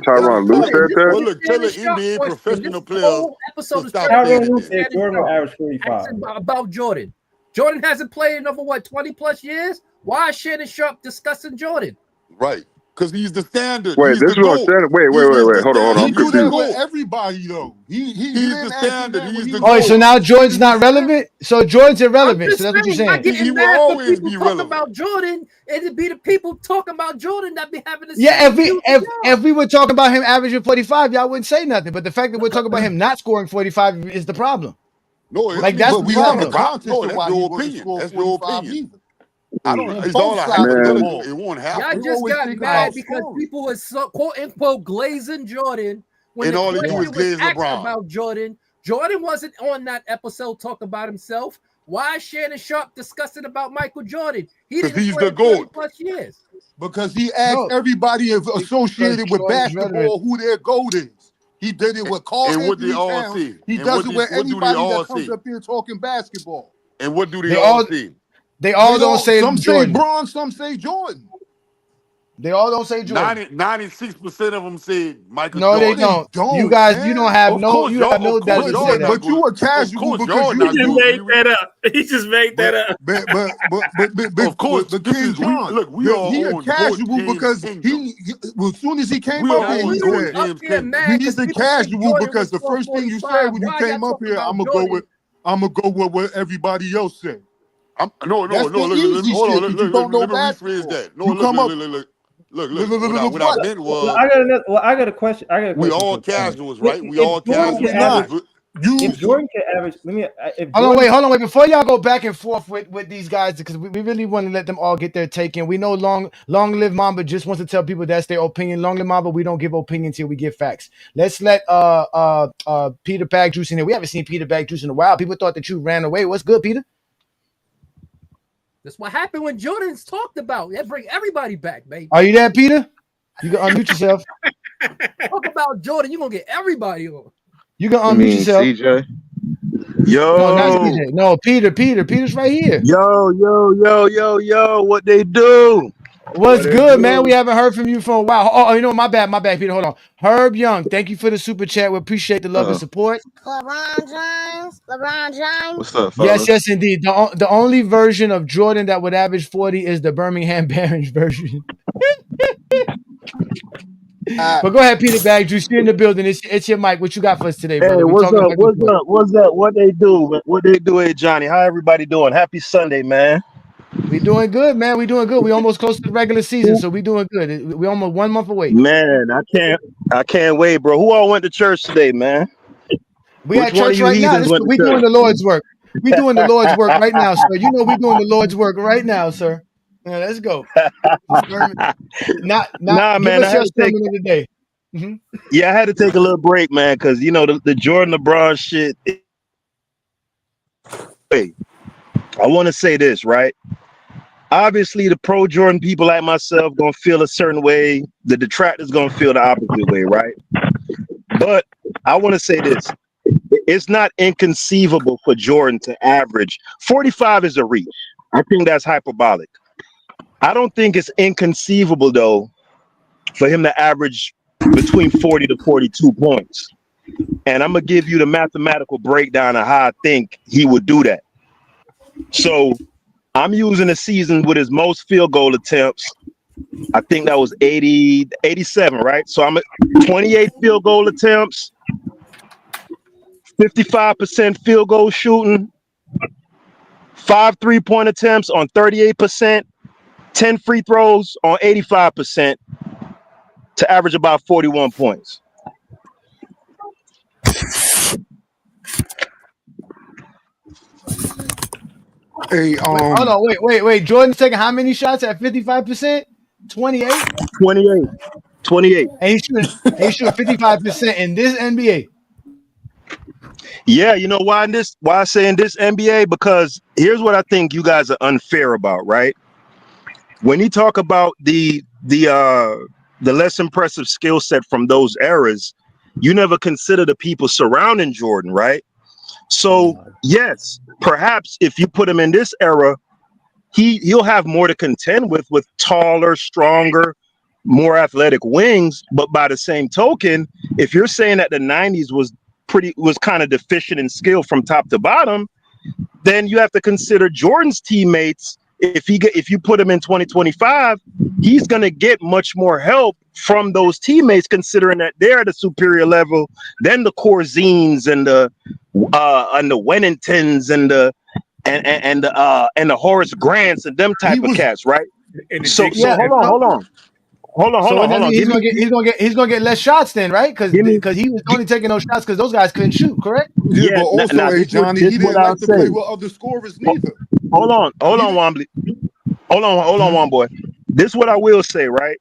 Tyronn Lue said that? Well, look, tell the NBA professional players to stop Tyronn Lue said Jordan will average 45. About Jordan. Jordan hasn't played in over 20 plus years? Why is Shannon Sharp discussing Jordan? Right. Because he's the standard. Wait, this is what I'm saying. Wait. Hold on. He do that with everybody, though. He's the standard. Oh, so now Jordan's not relevant? So Jordan's irrelevant. So that's what you're saying. He will always be relevant. About Jordan, it'd be the people talking about Jordan that be having the if we were talking about him averaging 45, y'all wouldn't say nothing. But the fact that we're talking about him not scoring 45 is the problem. No, like that's the problem. That's your opinion. That's your opinion. I don't. It's all I have. It won't happen. Y'all just got mad because people were quote unquote glazing Jordan when all they do is glaze LeBron. About Jordan wasn't on that episode talk about himself. Why is Shannon Sharp discussing about Michael Jordan? Because he's the GOAT. Plus years. Because he asked everybody associated with basketball who their GOAT is. He did it with Carl Anthony Towns. He does it with anybody that comes up here talking basketball. And what do they all see? They all don't say some Jordan. say Bron, some say Jordan. They all don't say Jordan. 96% of them said Michael No, they Jordan. don't. You guys, you don't have Of no. course, You have y'all. no Of course, data to y'all say not that. But you good. were Of casual course, because y'all you not just good. made that up. He just made that up. Of course, But this King is John, we are he a on GOAT casual James because Kingdom. well, as soon as he came We are up here, Now he on you GOAT said up James here Kingdom. mad he's because a people think casual Jordan because was the first thing you said 445. when you Why y'all came up talking here, about I'm Jordan? gonna go with what everybody else said. No. That's the easy Hold on. shit because you don't know Let me rephrase basketball. that. No, You come up look. What I what? meant Well, was I got a question. I got a we question all for Tony. casuals, right? We If all Jordan No, can we casuals. not. average, You if Jordan can average, if Hold on, Jordan, wait. Before y'all go back and forth with these guys, because we really want to let them all get their take in. We know Long Live Mamba just wants to tell people that's their opinion. Long Live Mamba, we don't give opinions here, we give facts. Let's let Peter Bag Juice in here. We haven't seen Peter Bag Juice in a while. People thought that you ran away. What's good, Peter? That's what happened when Jordan's talked about. That bring everybody back, baby. Are you there, Peter? You can unmute yourself. Talk about Jordan, you're gonna get everybody on. You can unmute yourself. CJ? No, not Yo, CJ. No, Peter. Peter's right here. yo, what they do? What's good, man? We haven't heard from you for a while. Oh, you know, my bad, Peter. Hold on. Herb Young, thank you for the super chat. We appreciate the love and support. LeBron James. What's up, Yes, fellas? indeed. The only version of Jordan that would average 40 is the Birmingham Barons version. But go ahead, Peter Bag Juice. You're in the building. It's your mic. What you got for us today, brother? Hey, We're what's talking up? back and forth. What's up? What they do? What they do, hey Johnny? How everybody doing? Happy Sunday, man. We doing good, man. We doing good. We almost close to the regular season, so we doing good. We almost 1 month away. Man, I can't wait, bro. Who all went to church today, man? We Which at one of church you right now. heathens went to We church? doing the Lord's work. We doing the Lord's work right now, sir. You know we doing the Lord's work right now, sir. Let's go. Not Nah, give man, us your sermon of the day. Yeah, I had to take a little break, man, because you know the Jordan LeBron shit. Wait, I want to say this, right? Obviously, the pro Jordan people like myself gonna feel a certain way. The detractors gonna feel the opposite way, right? But I want to say this: it's not inconceivable for Jordan to average 45 is a reach. I think that's hyperbolic. I don't think it's inconceivable though for him to average between 40 to 42 points. And I'm gonna give you the mathematical breakdown of how I think he would do that. So I'm using a season with his most field goal attempts. I think that was 87, right? So I'm at 28 field goal attempts, 55% field goal shooting, 5 3-point attempts on 38%, 10 free throws on 85% to average about 41 points. Hey, Hold on, wait. Jordan's taking how many shots at 55%? 28? 28. And he's shooting 55% in this NBA. Yeah, you know why I say in this NBA? Because here's what I think you guys are unfair about, right? When you talk about the less impressive skill set from those eras, you never consider the people surrounding Jordan, right? So yes, perhaps if you put him in this era, he'll have more to contend with taller, stronger, more athletic wings. But by the same token, if you're saying that the 90s was kind of deficient in skill from top to bottom, then you have to consider Jordan's teammates. If you put him in 2025, he's going to get much more help from those teammates, considering that they're at a superior level than the Corzines and the Wenningtons and the Horace Grants and them type of cats, right? So hold on. So that means he's gonna get less shots then, right? Because he was only taking those shots because those guys couldn't shoot, correct? Yeah, but also, hey Johnny, he didn't like to play with other scorers neither. Hold on, Wambly. Hold on, one boy. This is what I will say, right?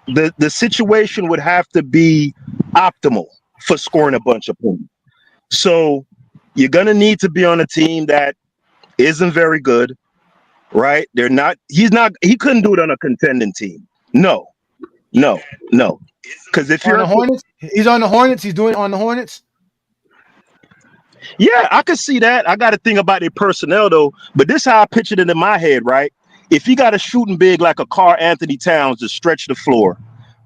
The situation would have to be optimal for scoring a bunch of points. So you're gonna need to be on a team that isn't very good, right? He couldn't do it on a contending team. No. Because if you're on the Hornets, he's on the Hornets. He's doing it on the Hornets. Yeah, I could see that. I got to think about their personnel though. But this is how I pictured it in my head, right? if he got a shooting big like a Karl Anthony Towns to stretch the floor,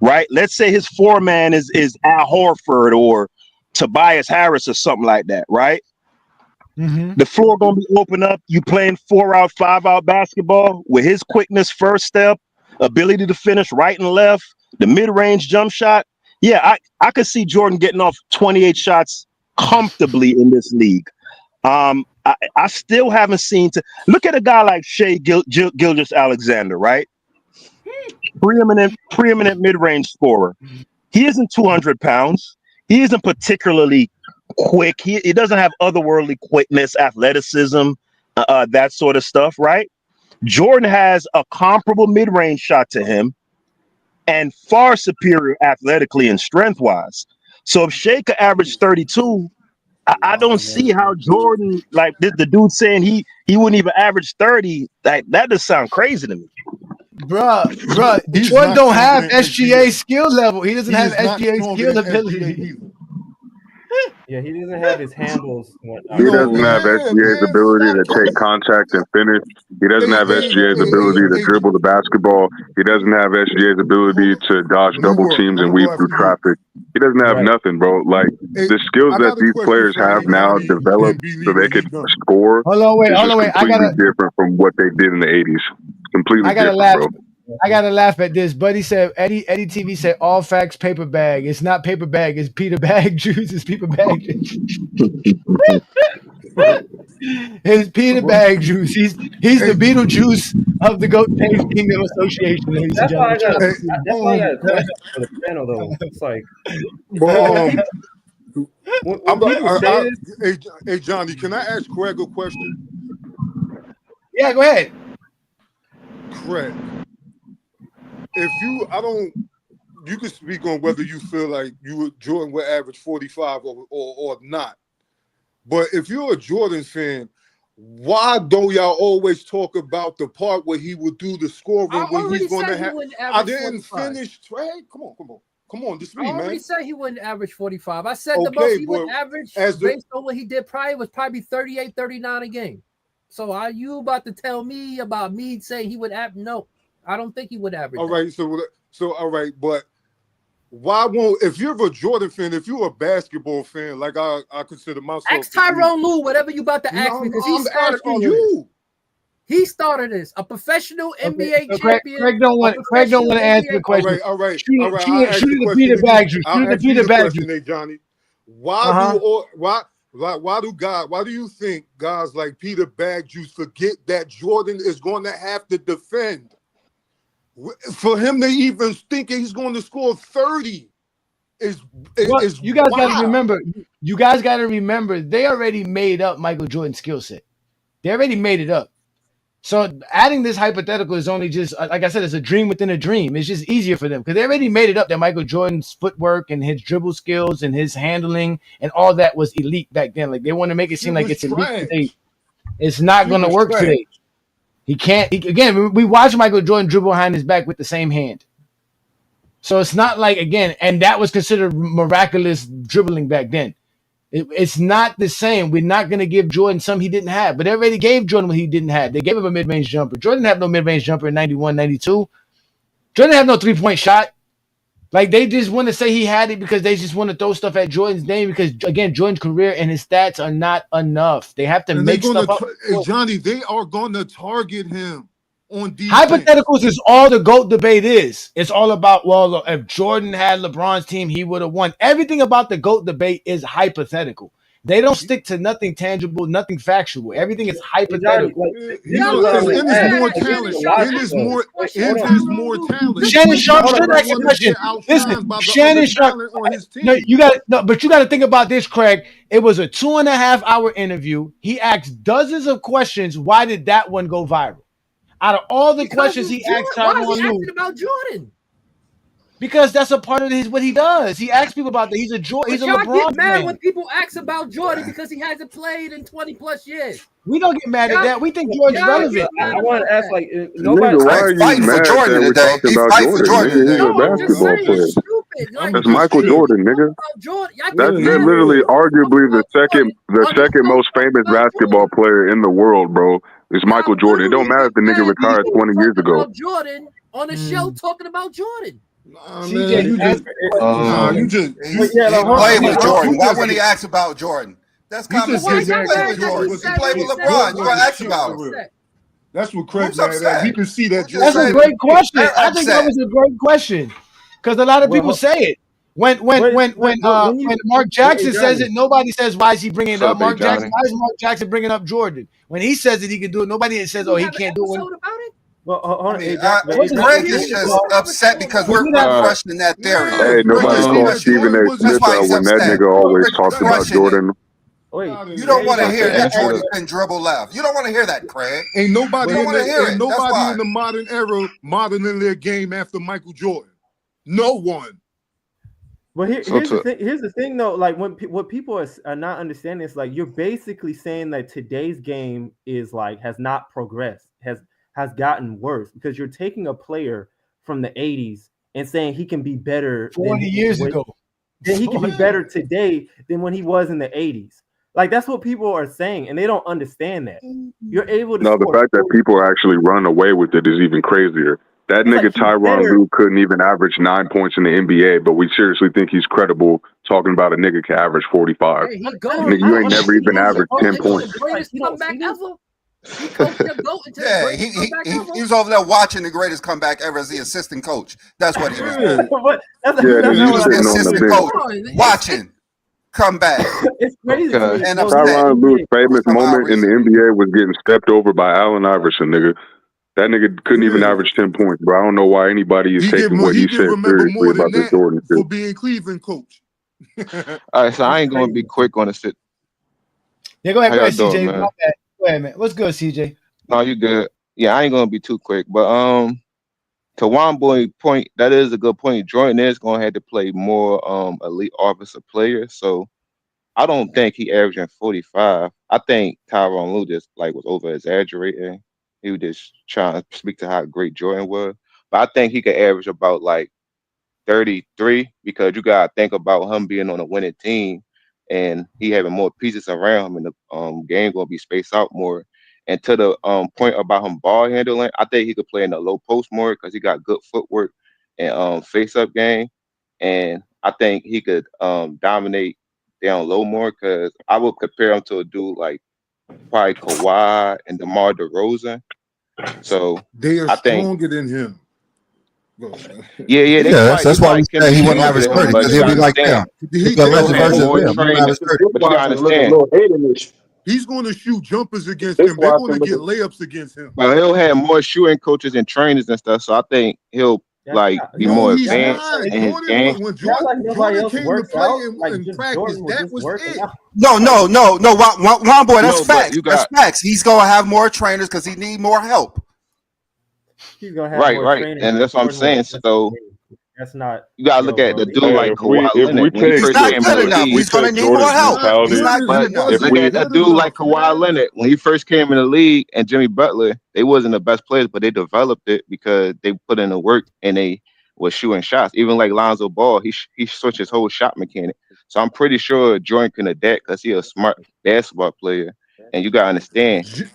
right? Let's say his foreman is Al Horford or Tobias Harris or something like that, right? The floor gonna be open up. You playing 4-out, 5-out basketball with his quickness, first step, ability to finish right and left, the mid-range jump shot. Yeah, I could see Jordan getting off 28 shots comfortably in this league. I still haven't seen to look at a guy like Shai Gilgeous-Alexander, right? Preeminent mid-range scorer. He isn't 200 pounds. He isn't particularly quick. He doesn't have otherworldly quickness, athleticism, that sort of stuff, right? Jordan has a comparable mid-range shot to him and far superior athletically and strength-wise. So if Shai could average 32, I don't see how Jordan, like the dude saying he wouldn't even average 30, like that does sound crazy to me. Bruh, Jordan don't have SGA skill level. He doesn't have SGA skill ability. Yeah, he doesn't have his handles. He doesn't have SGA's ability to take contact and finish. He doesn't have SGA's ability to dribble the basketball. He doesn't have SGA's ability to dodge double teams and weave through traffic. He doesn't have nothing, bro. Like the skills that these players have now developed so they could score. Hold on, wait. Completely different from what they did in the 80s. Completely different, bro. I gotta laugh at this. Buddy said Eddie TV said all facts paper bag. It's not paper bag, it's Peter Bag juice. It's Peter Bag juice. It's Peter Bag juice. He's the Beetlejuice of the Goat James Kingdom Association, ladies and gentlemen. That's why I got a question for the panel though. It's like hey Johnny, can I ask Craig a question? Yeah, go ahead. Craig. If you can speak on whether you feel like Jordan would average 45 or not. But if you're a Jordan fan, why don't y'all always talk about the part where he would do the scoring when he's going to have? I didn't 45. finish. Hey, come on, this me, man. I already said he wouldn't average 45. I said the most he would average based on what he did prior was probably 38, 39 a game. So are you about to tell me about me saying he would average? No. I don't think he would average. All right, so all right, but why won't if you're a Jordan fan, if you're a basketball fan, like I consider myself, ask Tyrone Lue whatever you about to ask me because he started you. He started this, a professional NBA champion. Craig don't want to answer the question. All right. Shoot the Peter Bag juice. Shoot the Peter Bag juice. Johnny, why do you think guys like Peter Bag juice forget that Jordan is going to have to defend? For him to even think he's going to score 30 is you guys got to remember. You guys got to remember they already made up Michael Jordan's skill set. They already made it up. So adding this hypothetical is only just like I said, it's a dream within a dream. It's just easier for them because they already made it up that Michael Jordan's footwork and his dribble skills and his handling and all that was elite back then. Like they want to make it seem like it's elite today. It's not going to work today. He can't. Again, we watch Michael Jordan dribble behind his back with the same hand. So it's not like, again, and that was considered miraculous dribbling back then. It's not the same. We're not going to give Jordan something he didn't have. But they already gave Jordan what he didn't have. They gave him a mid-range jumper. Jordan didn't have no mid-range jumper in 91, 92. Jordan didn't have no three-point shot. Like, they just want to say he had it because they just want to throw stuff at Jordan's name because, again, Jordan's career and his stats are not enough. They have to make stuff up. Johnny, they are going to target him on defense. Hypotheticals is all the GOAT debate is. It's all about, well, if Jordan had LeBron's team, he would have won. Everything about the GOAT debate is hypothetical. They don't stick to nothing tangible, nothing factual. Everything is hypothetical. There's more talent. Shannon Sharp should ask a question. Listen, Shannon Sharp. No, you got to think about this, Craig. It was a 2.5-hour interview. He asked dozens of questions. Why did that one go viral? Out of all the questions he asked, why is he asking about Jordan? Because that's a part of what he does. He asks people about that. He's a LeBron get mad fan. when people ask about Jordan because he hasn't played in 20 plus years. We don't get mad at that. We think Jordan's relevant. I want to ask, like, nobody. Why are you fighting for Jordan today? He's fighting for Jordan. He's a basketball player. That's Michael Jordan, nigga. They're literally arguably the second most famous basketball player in the world, bro. It's Michael Jordan. It don't matter if the nigga retired 20 years ago. Jordan on the show talking about Jordan. CJ, you just he played with Jordan. Why just- wouldn't he ask about Jordan? That's You common just sense. get He mad played that with Jordan Jordan. was He a played shit. with LeBron. You gotta ask Shit about for him. real. That's what Craig Who's mad at. upset? He can see that That's Jordan. a great question. They're I think that upset. was a great question because a lot of people say it. When Mark Jackson says it, nobody says why is he bringing it up. Mark Jackson, why is Mark Jackson bringing up Jordan? When he says it, he can do it. Nobody says, oh, he can't do it. Well, hold on. Greg is just upset because we're questioning that theory. Hey, nobody called Stephen A. That's Smith why out he's when that upset. nigga always We're talked about questioning it. Jordan. You don't want to hear that Jordan can dribble left. You don't want to hear that, Craig. Ain't nobody You don't in want to hear the, it. ain't That's nobody why. in the modern era modeling their game after Michael Jordan. No one. But here's the thing though, like what people are not understanding is like you're basically saying that today's game is like has not progressed, has gotten worse because you're taking a player from the 80s and saying he can be better 40 years ago. Then he can be better today than when he was in the 80s. Like that's what people are saying, and they don't understand that. You're able to No, the fact that people actually run away with it is even crazier. That nigga like he's Tyronn better. Lue couldn't even average 9 points in the NBA, but we seriously think he's credible talking about a nigga can average 45. Hey, he Nigga, you ain't never even averaged 10 points. The greatest comeback ever. He coached them GOAT into the Yeah, greatest comeback ever. he was over there watching the greatest comeback ever as the assistant coach. That's what he was doing. Yeah, He he's was the sitting on the assistant bench. coach watching comeback. It's crazy. And upset. Tyronn Lue's famous moment in the NBA was getting stepped over by Allen Iverson, nigga. That nigga couldn't even average 10 points, bro. I don't know why anybody is taking what he said seriously about this Jordan for shit. being Cleveland coach. All right, so I ain't going to be quick on the shit. Yeah, go ahead, How y'all CJ. doing, My man? bad. Go ahead, man. What's good, CJ? No, you good. Yeah, I ain't going to be too quick, but to Womboy's point, that is a good point. Jordan is going to have to play more elite offensive players, so I don't think he averaging 45. I think Tyronn Lue just like was over exaggerating. He was just trying to speak to how great Jordan was. But I think he could average about like 33 because you gotta think about him being on a winning team and he having more pieces around him and the game gonna be spaced out more. And to the point about him ball handling, I think he could play in the low post more because he got good footwork and face up game. And I think he could dominate down low more because I would compare him to a dude like probably Kawhi and DeMar DeRozan. So They are I think, stronger than him. yeah, they that's why we can say be he wouldn't stronger average than 30 him, but because you he'll gotta be like understand, them. he He's the still lesser had version of more them. He wouldn't training. average 30. But you gotta understand, He's going to shoot jumpers against them. They're going to get layups against him. but he'll have more shooting coaches and trainers and stuff. So I think he'll like be No, more he's advanced not. in his game. When Jordan came to play in practice, that was it. No, Womboy, that's No, but facts. you That's got facts. He's gonna have more trainers because he need more help. He's gonna have right, more right, training. and that's what I'm saying. So That's not. you gotta look at the dude Hey, like if we Kawhi Leonard when he He's first not came in good the enough. league. He's gonna need more Jordan's help. mentality, He's not good But enough. if look we at a dude like Kawhi Leonard when he first came in the league and Jimmy Butler. They wasn't the best players, but they developed it because they put in the work and they was shooting shots. Even like Lonzo Ball, he switched his whole shot mechanic. So I'm pretty sure Jordan can adapt because he's a smart basketball player. And you gotta understand, Do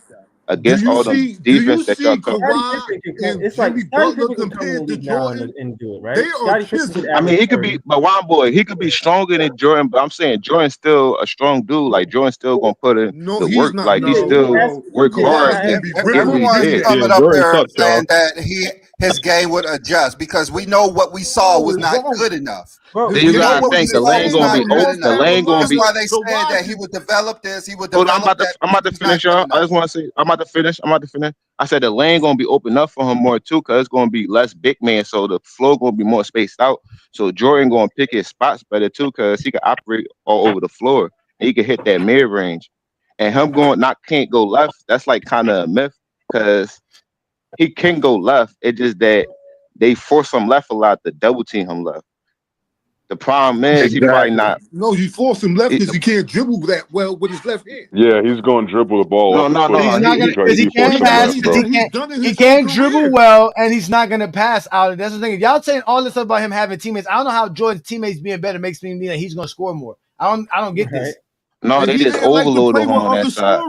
against you all them see defense that y'all cover. Kawhi and It's like Jimmy Scottie Butler Pippen can come in the compared to league now Jordan? and do it, right? They are Scottie Pippen chiseled. could I mean, average he could 30. be, but one boy, he could be stronger than Jordan. But I'm saying Jordan's still a strong dude. Like Jordan's still gonna put in No, the he's work. not. Like he No, still no. work hard Kawhi's gonna be ripping every Everyone's day. coming up there saying that his game would adjust because we know what we saw was not good enough. Bro, Then you We know gotta what we think the saw lane was gonna not be good open. The enough. lane gonna That's be. why they said that he would develop this. He would Hold on, develop that. I'm about to He's not finish, good y'all. I enough. just want to say, I'm about to finish. I said the lane gonna be open up for him more too, cause it's gonna be less big man, so the floor gonna be more spaced out. So Jordan gonna pick his spots better too, cause he can operate all over the floor and he can hit that mid range. And him going not can't go left. That's like kind of a myth, cause he can go left. It's just that they force him left a lot to double team him left. The problem is he probably not. No, you force him left because he can't dribble that well with his left hand. Yeah, he's going to dribble the ball off his foot. He's not gonna because he can't pass. He can't dribble well, and he's not gonna pass out. That's the thing. If y'all saying all this stuff about him having teammates, I don't know how Jordan's teammates being better makes me mean that he's gonna score more. I don't get this. No, they just overload him on that side.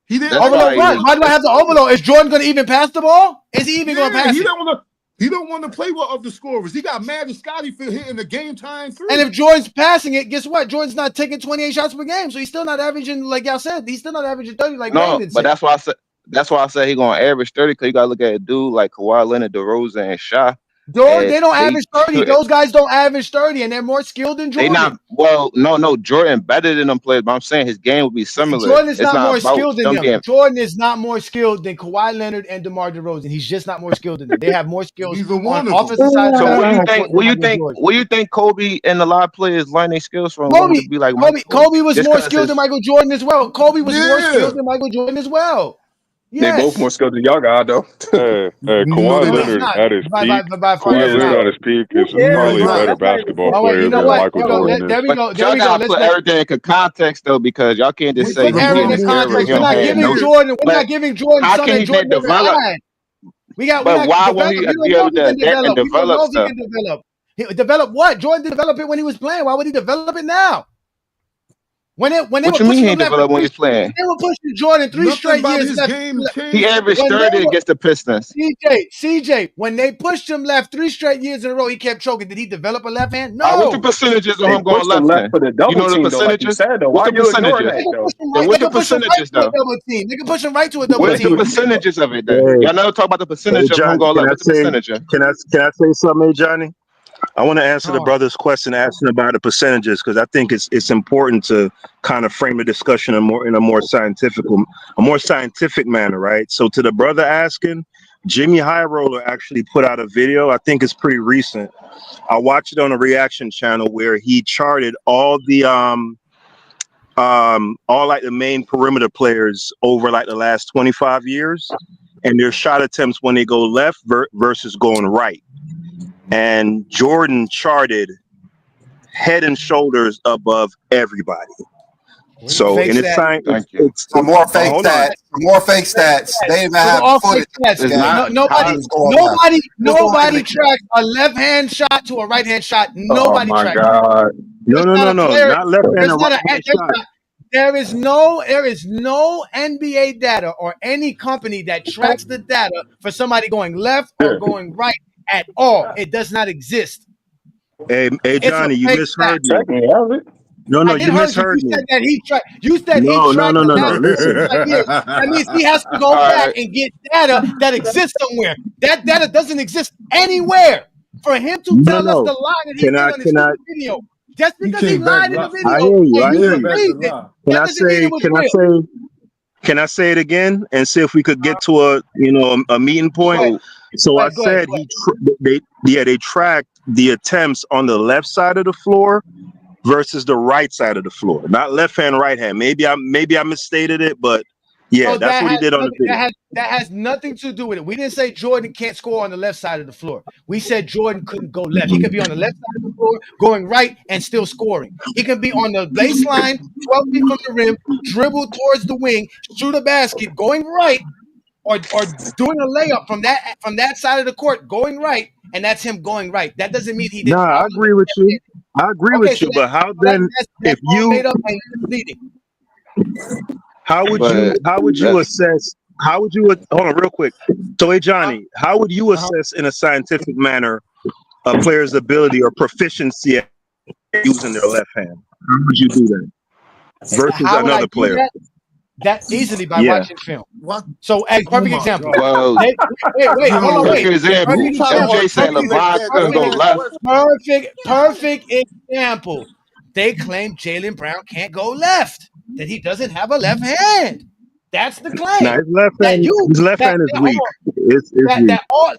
He didn't That's Overload why he what? was. Why do I have to overload? Is Jordan going to even pass the ball? Is he even going to pass he it? don't want to play with other scorers. He got mad at Scotty for hitting the game time three. And if Jordan's passing it, guess what? Jordan's not taking 28 shots per game, so he's still not averaging, like y'all said, he's still not averaging 30 like No, Raymond but said. that's why I said he gonna average 30 because you gotta look at a dude like Kawhi Leonard, DeRozan, and Shaq. They don't average 30. Those guys don't average 30, and they're more skilled than They Jordan. not no Jordan better than them players, but I'm saying his game would be similar. Jordan is It's not more about skilled than them them. being. Jordan is not more skilled than Kawhi Leonard and DeMar DeRozan. He's just not more skilled than them. They have more skills on offensive side. So what do you think Kobe and a lot of players learn their skills from? Want to be like Kobe was more skilled than Michael Jordan as well. Kobe was more skilled than Michael Jordan as well. Yes. They both more skilled than y'all got though. Hey, Kawhi Leonard at his peak. Kawhi Leonard at his peak is probably a better basketball player than Michael Jordan. There we go. Y'all gotta put everything in context though, because y'all can't just say put everything in context. We're not giving Jordan. We're not giving Jordan something that Jordan never had. But why won't he be able to adapt and develop stuff? Develop what? Jordan didn't develop it when he was playing. Why would he develop it now? What you mean he developed when he was playing? They were pushing Jordan 3 straight years left. He averaged 30 against the Pistons. CJ, when they pushed him left 3 straight years in a row, he kept choking. Did he develop a left hand? No. What's the percentages of him going left? For the double you know the team, percentages? Though, What's the percentages? What's the percentages though? They can push him right to a double team. What's the percentages of it then? Y'all never talk about the percentage of him going left. What's the percentage? Can I say something, Johnny? I want to answer the brother's question asking about the percentages because I think it's important to kind of frame the discussion in a more scientific manner, right? So to the brother asking, Jimmy High Roller actually put out a video. I think it's pretty recent. I watched it on a reaction channel where he charted all like the main perimeter players over like the last 25 years and their shot attempts when they go left versus going right. And Jordan charted head and shoulders above everybody. So in its science, some more fake stats. More fake stats. They even have footage. Nobody tracks a left hand shot to a right hand shot. Nobody tracks. God. No, not left hand or right hand shot. There is no NBA data or any company that tracks the data for somebody going left or going right at all. It does not exist. Hey Johnny, you misheard me. No, you misheard me. You said that he tracked. You said no, he tracked. No. That means he has to go back and get data that exists somewhere. That data doesn't exist anywhere. For him to tell us the lie that he did on his video, just because he lied in the video, I hear you. Can I say it again and see if we could get to a meeting point? So I said they tracked the attempts on the left side of the floor versus the right side of the floor, not left hand, right hand. Maybe I misstated it, but yeah, that's what he did on the video. That has nothing to do with it. We didn't say Jordan can't score on the left side of the floor. We said Jordan couldn't go left. He could be on the left side of the floor, going right, and still scoring. He could be on the baseline, 12 feet from the rim, dribble towards the wing, shoot a basket, going right, or doing a layup from that side of the court, going right, and that's him going right. That doesn't mean he didn't. Nah, I agree with you. But how then? If you made up and misleading. How would you assess? How would you hold on real quick? So, hey Johnny, how would you assess in a scientific manner a player's ability or proficiency at using their left hand? How would you do that versus another player? That easily by watching film. What? So, a perfect example. Hold on, wait. MJ said LeBron couldn't go left. Perfect example. They claim Jaylen Brown can't go left. That he doesn't have a left hand. That's the claim. Nah, his left hand is weak. It's weak. All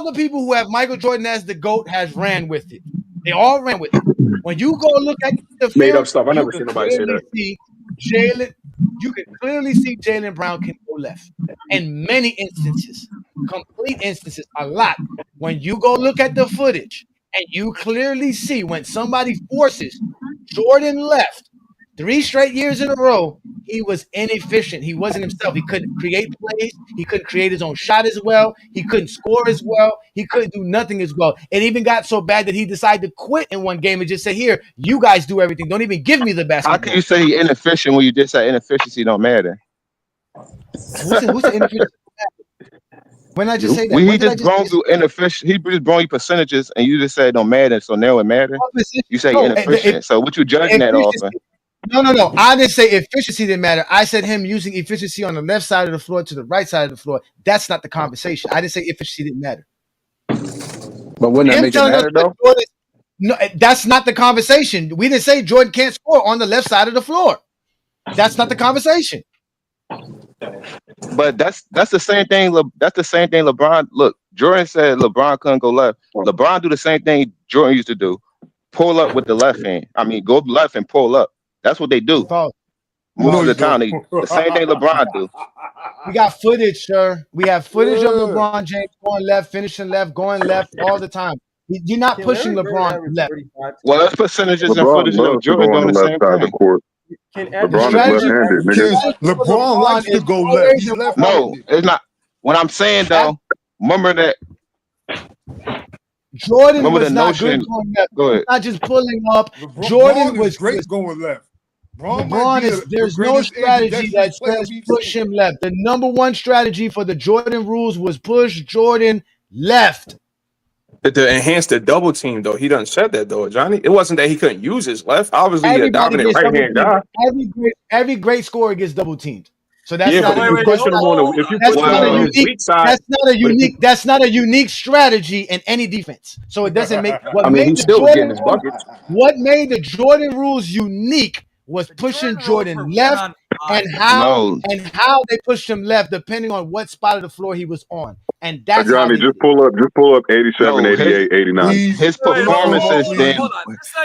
the people who have Michael Jordan as the GOAT has ran with it. They all ran with it. When you go look at the film, made up stuff. I never seen nobody say that. You can clearly see Jaylen Brown can go left. In many instances, complete instances, a lot. When you go look at the footage and you clearly see when somebody forces Jordan left 3 straight years in a row, he was inefficient. He wasn't himself. He couldn't create plays. He couldn't create his own shot as well. He couldn't score as well. He couldn't do nothing as well. It even got so bad that he decided to quit in one game and just say, here, you guys do everything. Don't even give me the basketball. How can you say he's inefficient when you just said inefficiency don't matter? Who's the inefficient? When I just say that, He just brung you inefficient. He just brung you percentages, and you just said it don't matter. So now it matter. You say No, inefficient. So what you judging that off of? No. I didn't say efficiency didn't matter. I said him using efficiency on the left side of the floor to the right side of the floor. That's not the conversation. I didn't say efficiency didn't matter. But wouldn't that make it matter though? No, that's not the conversation. We didn't say Jordan can't score on the left side of the floor. That's not the conversation. But that's the same thing. That's the same thing. LeBron. Look, Jordan said LeBron couldn't go left. LeBron do the same thing Jordan used to do. Pull up with the left hand. I mean, go left and pull up. That's what they do. Most of the time, the same thing LeBron do. We got footage, sir. We have footage of LeBron James going left, finishing left, going left all the time. You're not pushing LeBron left. Well, that's percentages and footage of Jordan doing the same thing. LeBron is left-handed, nigga. LeBron likes to go left. He's left-handed. No, it's not. What I'm saying though, remember that Jordan was not good going left. Go ahead. Not just pulling up. Jordan was great going left. LeBron is. There's no strategy that says push him left. The number one strategy for the Jordan rules was push Jordan left. To enhance the double team, though, he done said that though, Johnny. It wasn't that he couldn't use his left. Obviously, a dominant right hand guy. Every great scorer gets double teamed. So that's not a unique side. That's not a unique strategy in any defense. So it doesn't make. He's still getting his buckets. What made the Jordan rules unique was pushing Jordan left and how they pushed him left depending on what spot of the floor he was on. And that's Johnny, just pull up 87, 88, 89. His performances then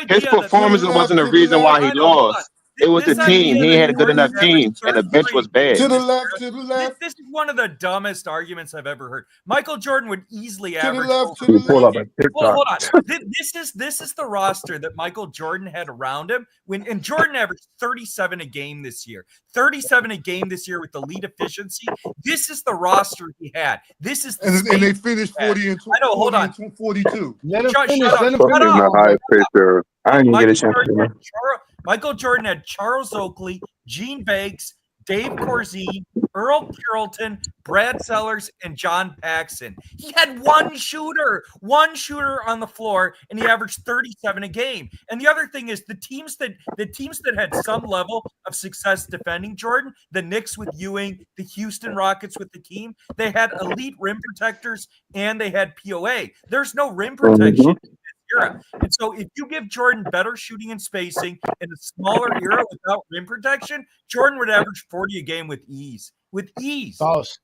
his performance wasn't the reason why he lost. It was the team. He had a good enough team, and the bench was bad. To the left. This is one of the dumbest arguments I've ever heard. Michael Jordan would easily average. Pull up a hold on. This is the roster that Michael Jordan had around him and Jordan averaged 37 a game this year. 37 a game this year with the lead efficiency. This is the roster he had. This is and they finished 40 and 42. Let him finish. The highest pace there. I didn't get a chance to Michael Jordan had Charles Oakley, Gene Banks, Dave Corzine, Earl Carrollton, Brad Sellers, and John Paxson. He had one shooter on the floor, and he averaged 37 a game. And the other thing is the teams that had some level of success defending Jordan, the Knicks with Ewing, the Houston Rockets with the team, they had elite rim protectors and they had POA. There's no rim protection. Era. And so if you give Jordan better shooting and spacing in a smaller era without rim protection, Jordan would average 40 a game with ease. False.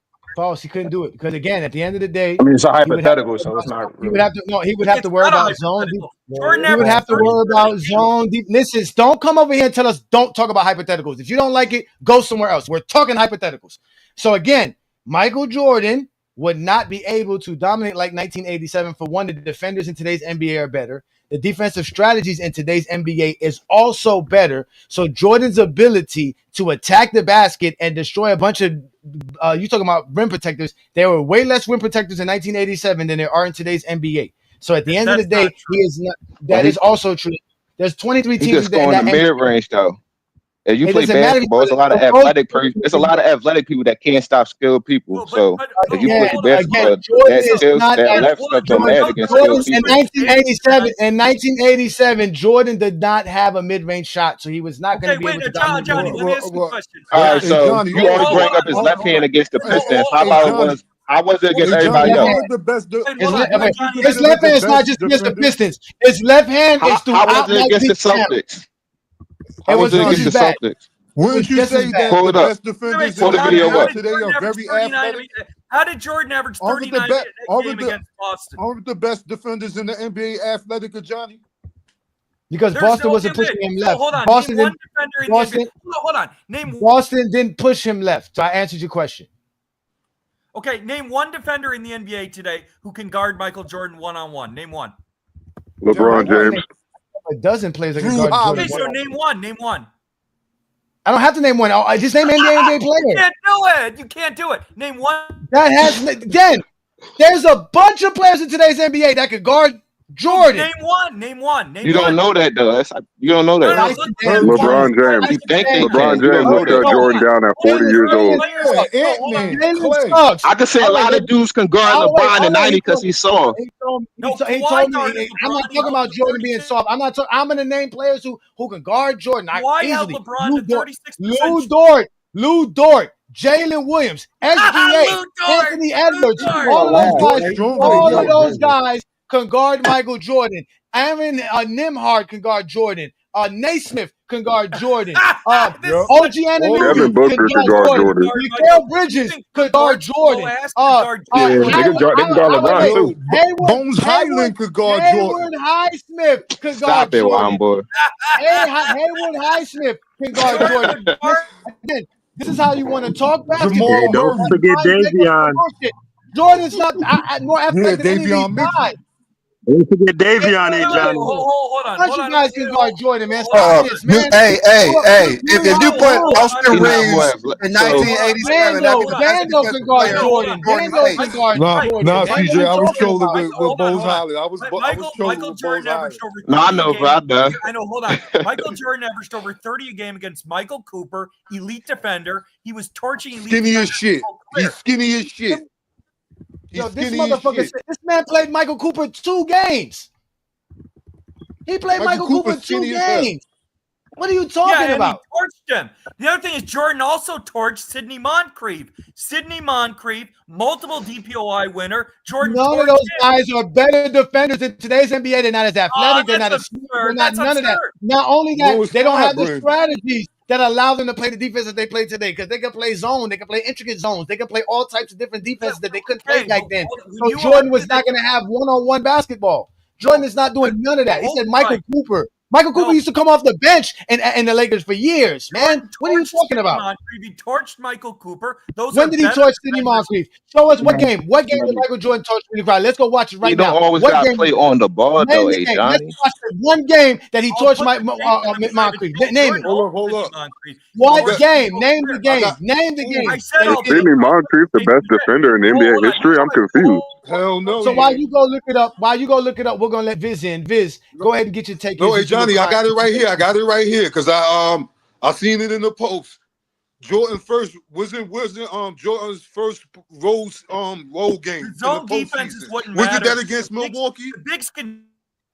He couldn't do it because again, at the end of the day, it's a hypothetical, so it's not. He would have to worry about zone. He would have to worry about zone. Listen, don't come over here and tell us don't talk about hypotheticals. If you don't like it, go somewhere else. We're talking hypotheticals. So again, Michael Jordan would not be able to dominate like 1987. For one, the defenders in today's NBA are better. The defensive strategies in today's NBA is also better. So Jordan's ability to attack the basket and destroy a bunch of you talking about rim protectors. There were way less rim protectors in 1987 than there are in today's NBA. So at the end of the day, he is not. That is also true. There's 23 teams. He can score in the mid range though. If you play basketball, it's a lot of athletic. It's a lot of athletic people that can't stop skilled people. So if you play basketball, that left stuff don't matter against skilled people. In 1987, Jordan did not have a mid-range shot, so he was not going to be able to dominate. Johnny, let me ask you a question. All right, so you only bring up his left hand against the Pistons. How was it against everybody else? His left hand is not just against the Pistons. His left hand is throughout. How was it against the Celtics? How was it against the Celtics? Wouldn't you say that the best defenders in the NBA today are very athletic? How did Jordan average 39 a game against Boston? Aren't the best defenders in the NBA athletic, Johnny? Because Boston wasn't pushing him left. Hold on. Boston didn't push him left. So I answered your question. Okay, name one defender in the NBA today who can guard Michael Jordan one-on-one. Name one. LeBron James. A dozen players that can guard Jordan. Okay, so name one. I don't have to name one. I just name NBA players. You can't do it. Name one. There's a bunch of players in today's NBA that could guard Jordan. Name one. You don't know that though. You don't know that. LeBron James. You think they LeBron can. You don't James will know shut that. Jordan down at 40 years old. I could say a lot of dudes can guard LeBron in 90 because he's soft. He told me. I'm not talking about Jordan being soft. I'm not. I'm going to name players who can guard Jordan. Why held LeBron to 36%? Lou Dort, Jalen Williams, SGA, Anthony Edwards. All of those guys can guard Michael Jordan. Aaron Nimhard can guard Jordan. Naismith can guard Jordan. OG Anunoby Kevin Booker can guard Jordan. Mikal Bridges could guard Jordan. They can guard LeBron too. Bones Highland could guard Jordan. Hayward Highsmith can guard Stop it, Jordan. boy. Hayward Highsmith can guard Jordan. Again, this is how you want to talk basketball. Hey, don't forget Davion. Jordan's not more athletic than any of these guys. Don't forget Davion, Johnny. Hold on. You guys can guard Jordan, man. Stop this, man. Hey. If you put Austin Reeves in 1987, Vando can guard Jordan. Vando can guard Jordan. Nah, CJ, I was trolling with Bones Highland. I was trolling Michael with Jordan Bones averaged over 30 No, I know, bro. I know, hold on. Michael Jordan averaged over 30 a game against Michael Cooper, elite defender. He was torching elite skinny as shit. He's skinny as shit. Yo, this motherfucker said this man played Michael Cooper 2 games. He played Michael Cooper 2 games. What are you talking about? He torched him. The other thing is Jordan also torched Sidney Moncrief. Sidney Moncrief, multiple DPOI winner. Jordan. None of those guys are better defenders in today's NBA. They're not as athletic. They're not as none of that. Not only that, they don't have the strategies that allow them to play the defense that they play today, because they can play zone, they can play intricate zones, they can play all types of different defenses that they couldn't play back then. So Jordan was not going to have one-on-one basketball. Jordan is not doing none of that. He said Michael Cooper. Michael Cooper used to come off the bench in the Lakers for years, man. What are you talking about? He torched Michael Cooper. When did he torch Sidney Moncrief? Show us what game. What game did Michael Jordan torch Sidney Moncrief? Let's go watch it right now. You don't always got to play on the ball, though, Johnny. Let's watch the one game that he torched Moncrief. Name it. Hold up. What game? Name the game. Name the game. Sidney Moncrief, the best defender in NBA history? I'm confused. Hell no. So while you go look it up, we're gonna let Viz in. Viz, go ahead and get your take. No, hey Johnny, I got it right here. Because I seen it in the post. Jordan first wasn't Jordan's first role game. Zone defenses wouldn't matter. Was it that against Milwaukee? The bigs can.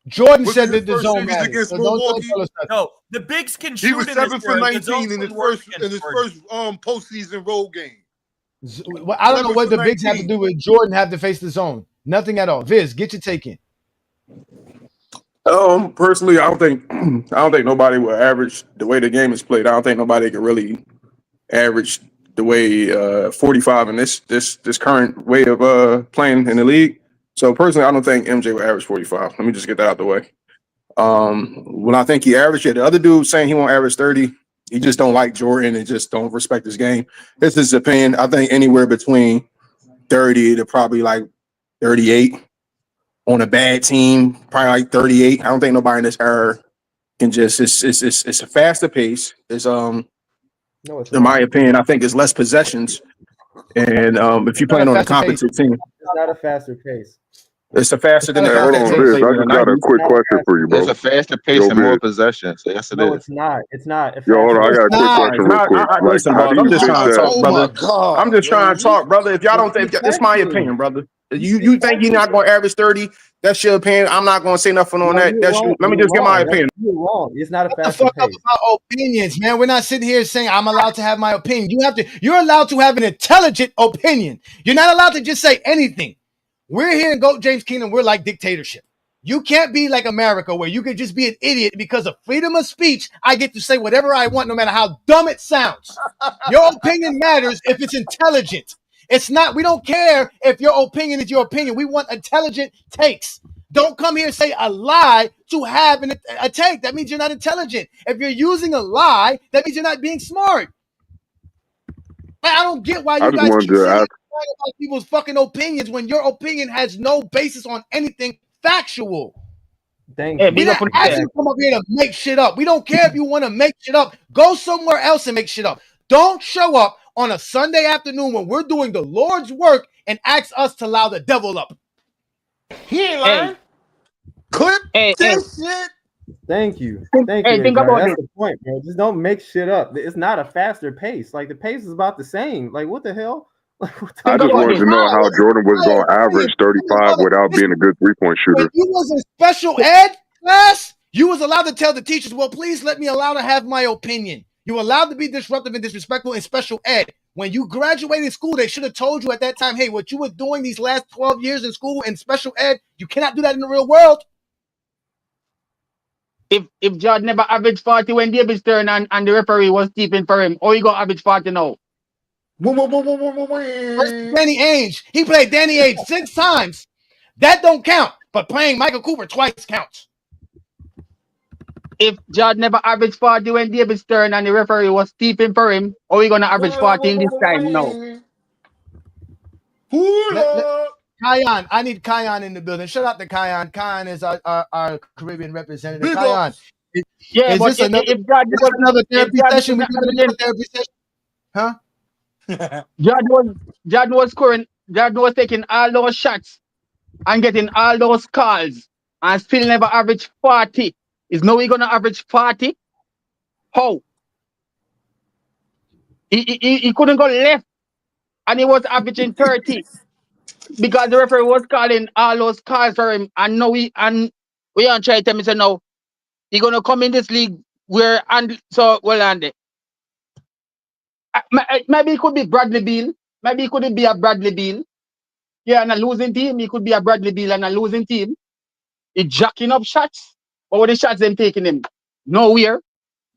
Jordan said that the zone matters. Against Milwaukee? No, the bigs can shoot. He was 7 for 19 in his first postseason role game. I don't know what the bigs have to do with Jordan have to face the zone. Nothing at all. Viz, get your take in. Personally, I don't think nobody will average the way the game is played. I don't think nobody can really average the way 45 in this current way of playing in the league. So personally, I don't think MJ will average 45. Let me just get that out the way. When I think he averaged it, the other dude saying he won't average 30. He just don't like Jordan and just don't respect his game. This is his opinion. I think anywhere between 30 to probably like 38 on a bad team, probably like 38. I don't think nobody in this era can just. It's a faster pace. It's in my opinion, I think it's less possessions. And if you're playing on a competent team, it's not a faster pace. It's a faster than Hold on, Viz. I just got a quick question for you, bro. It's a faster pace and more possessions. So yes, it No, is. it's not. It's not. Yo, hold on. I got a quick question real quick. Listen, how do brother, I'm you just think trying to that? talk, brother. I'm just trying to talk, brother. If y'all don't think it's my opinion, brother. You think you're not going to average 30? That's your opinion. I'm not going to say nothing on that. Let me just get my opinion. You're wrong. It's not a What the faster fuck up pace. about opinions, man? We're not sitting here saying I'm allowed to have my opinion. You're allowed to have an intelligent opinion. You're not allowed to just say anything. We're here in GOAT James Kingdom. We're like dictatorship. You can't be like America where you can just be an idiot because of freedom of speech. I get to say whatever I want, no matter how dumb it sounds. Your opinion matters if it's intelligent. It's not, we don't care if your opinion is your opinion. We want intelligent takes. Don't come here and say a lie to have a take. That means you're not intelligent. If you're using a lie, that means you're not being smart. I don't get why you guys keep saying about people's fucking opinions when your opinion has no basis on anything factual. Thank you. We don't actually come up here to make shit up. We don't care if you want to make shit up. Go somewhere else and make shit up. Don't show up on a Sunday afternoon when we're doing the Lord's work and ask us to allow the devil up. He ain't lying. Hey, This shit. Thank you, hey, think Johnny. about That's this. the point, bro. Just don't make shit up. It's not a faster pace. Like the pace is about the same. Like what the hell? Like what the I Think just about wanted this. to know how Jordan was going to Hey, average 35 without being a good 3-point when shooter. you was in special ed class, you was allowed to tell the teachers, well, please let me allow to have my opinion. You were allowed to be disruptive and disrespectful in special ed. When you graduated school, they should have told you at that time, hey, what you were doing these last 12 years in school in special ed, you cannot do that in the real world. If Jordan never averaged 40 when Davis turned and the referee was keeping for him, or he got average 40 now? Danny Ainge, he played Danny Ainge 6 times. That don't count, but playing Michael Cooper twice counts. If Jordan never averaged 40 when Davis turned and the referee was keeping for him, or he gonna average 40 in this time now? Kion, I need Kion in the building. Shout out to Kion. Kion is our Caribbean representative. Big Kion, ups. Yeah, is but this another therapy session? We doing another therapy session? Huh? Jordan was scoring. Jordan was taking all those shots and getting all those calls and still never average 40. Is no he gonna average 40? How? He couldn't go left and he was averaging 30 because the referee was calling all those calls for him. And now we aren't trying to tell me say no. He gonna come in this league where and so well and maybe it could be Bradley Beal. Maybe it could be a Bradley Beal. Yeah, and a losing team. He could be a Bradley Beal and a losing team. He jacking up shots. Or the shots them taking him nowhere.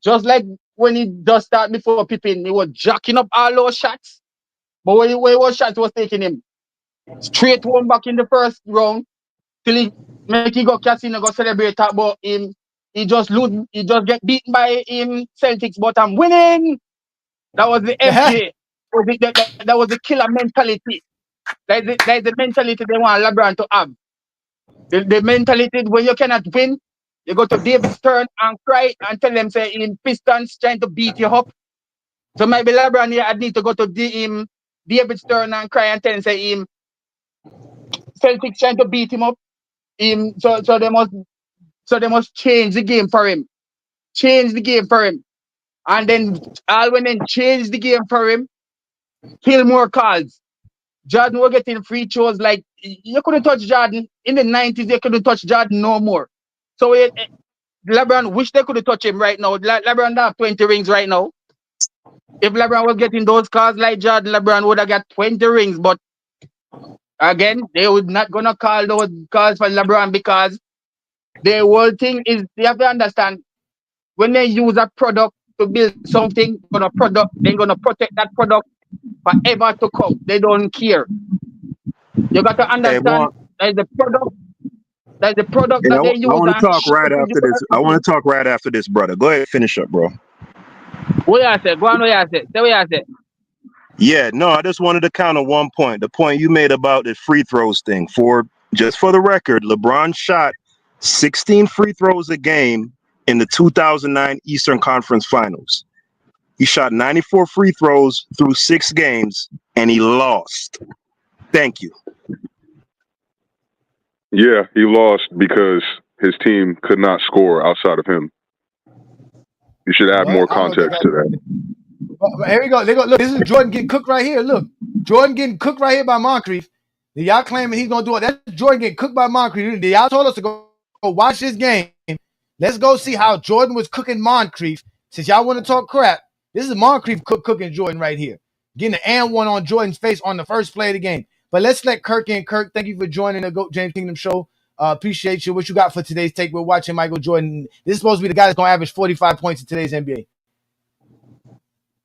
Just like when he just started before Pippen, he was jacking up all those shots. But when he was shots was taking him straight one back in the first round till he make he go casino go celebrate about him. He just lose. He just get beaten by him Celtics, but I'm winning. That was the MJ. That was the killer mentality. That's the mentality they want LeBron to have. The mentality when you cannot win, you go to David Stern and cry and tell them say in Pistons trying to beat you up. So maybe LeBron here I need to go to David Stern and cry and tell him say him Celtics trying to beat him up. So they must change the game for him. Change the game for him. And then all when then change the game for him, kill more calls. Jordan were getting free throws like you couldn't touch Jordan in the 90s. You couldn't touch Jordan no more. So LeBron wish they could touch him right now. LeBron have 20 rings right now. If LeBron was getting those calls like Jordan, LeBron would have got 20 rings. But again, they would not gonna call those calls for LeBron because the whole thing is you have to understand when they use a product to build something, they're gonna protect that product forever to come. They don't care. You got to Hey, understand boy. that the product And I that they use want to and talk right after this. I want to talk right after this, brother. Go ahead, finish up, bro. what you say? Go on, what you say? Say what you say. Yeah, no, I just wanted to counter one point. The point you made about the free throws thing. Just for the record, LeBron shot 16 free throws a game in the 2009 Eastern Conference Finals. He shot 94 free throws through 6 games, and he lost. Thank you. Yeah, he lost because his team could not score outside of him. You should add more context to that. But here we go. Look, this is Jordan getting cooked right here. Look, Jordan getting cooked right here by Moncrief. Y'all claiming he's gonna do it. That's Jordan getting cooked by Moncrief. Y'all told us to go watch this game. Let's go see how Jordan was cooking Moncrief. Since y'all want to talk crap, this is Moncrief cooking Jordan right here. Getting an and one on Jordan's face on the first play of the game. But let's let Kirk in. Kirk, thank you for joining the GOAT James Kingdom show. Appreciate you. What you got for today's take? We're watching Michael Jordan. This is supposed to be the guy that's gonna average 45 points in today's NBA.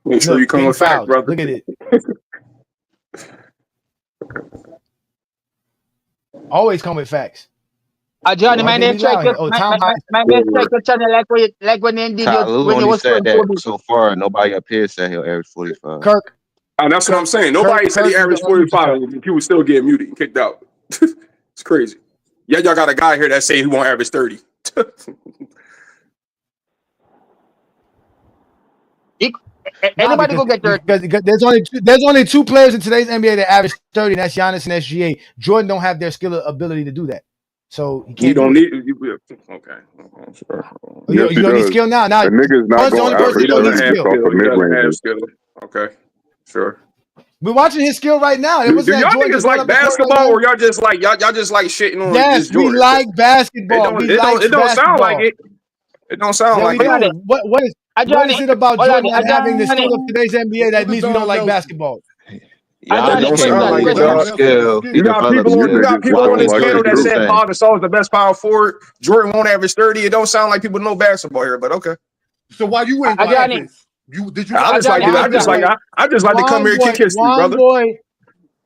Make sure you come with facts, brother. Look at it. Always come with facts. Johnny, my name strike your channel like when they did Kyler when you only was said that Kobe. so far. Nobody up here said he'll average 45. Kirk. And that's what I'm saying. Nobody said he averaged 45 and he was still getting muted and kicked out. It's crazy. Yeah, y'all got a guy here that say he won't average 30. Anybody go get 30? Because there's only 2 players in today's NBA that average 30, and that's Giannis and SGA. Jordan don't have their skill ability to do that. So he You can't don't do it. need you. Okay. Sure. You, Yes, he you don't need does. skill now. Now, A nigga's not Bron's the going only to person He that average don't need doesn't 30 have skill. just off skill. of He mid doesn't have ranges. skill. Okay. Sure. We're watching his skill right now. It Do wasn't that y'all Jordan niggas just going like up the court right basketball, now. or y'all just like y'all just like shitting on Yes, just we Jordan? like basketball. We like It don't sound like basketball. it. It don't sound Yeah, like we it. do. What is it about Jordan not having the skill of today's NBA that means we don't like basketball? Y'all It just don't can't sound like it, develop dog. skill, You got develop people on You you got skill niggas just people while on don't this like panel the that constructing truth. said things. Paul Gasol is the best power forward. Jordan won't average 30. It don't sound like people know basketball here, but okay. So why you ain't like this? Did you I watch just like to, I just like basketball? I just like to come here and kick history, brother.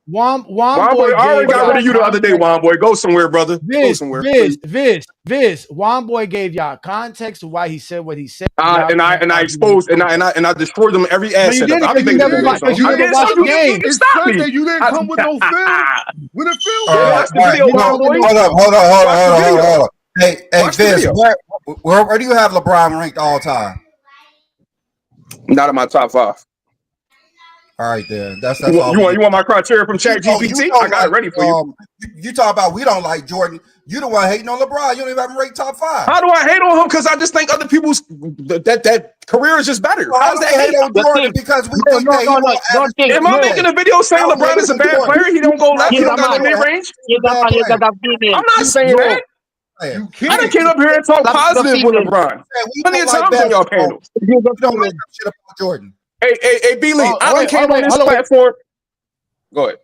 Juan Juan boy, boy I already gave got rid y'all of you the other day, context. Juan boy. Go somewhere, brother. Go somewhere, please. Juan boy gave y'all context to why he said what he said. Y'all And can't I argue with his exposed context. and I destroyed them every No, you asset of it. didn't, I'll be because you making the never video, watched. so Because you I never did. So watched the game. you It's stop me. Sunday. You didn't come with no film. With a film. Go watch the All video, right, Juan boy. hold on. Hey, Watch the Vince, video. where do you have LeBron ranked all time? Not in my top 5. All right, then. That's You all. want my criteria from Chat GPT? I got it ready for you. You talk about we don't like Jordan. You the one hating on LeBron. You don't even have him ranked top 5. How do I hate on him? Because I just think other people's that career is just better. Well, How's that hate? on Jordan? Because we think that he won't average 30. Am I making a video saying LeBron is a bad player? He don't go left. He don't got no mid range. I'm not saying that. You I done came up here and talk positive with LeBron. Plenty of times on y'all panels. You don't like that shit about Jordan. Hey, B. Lee, I done came on this platform. Go ahead.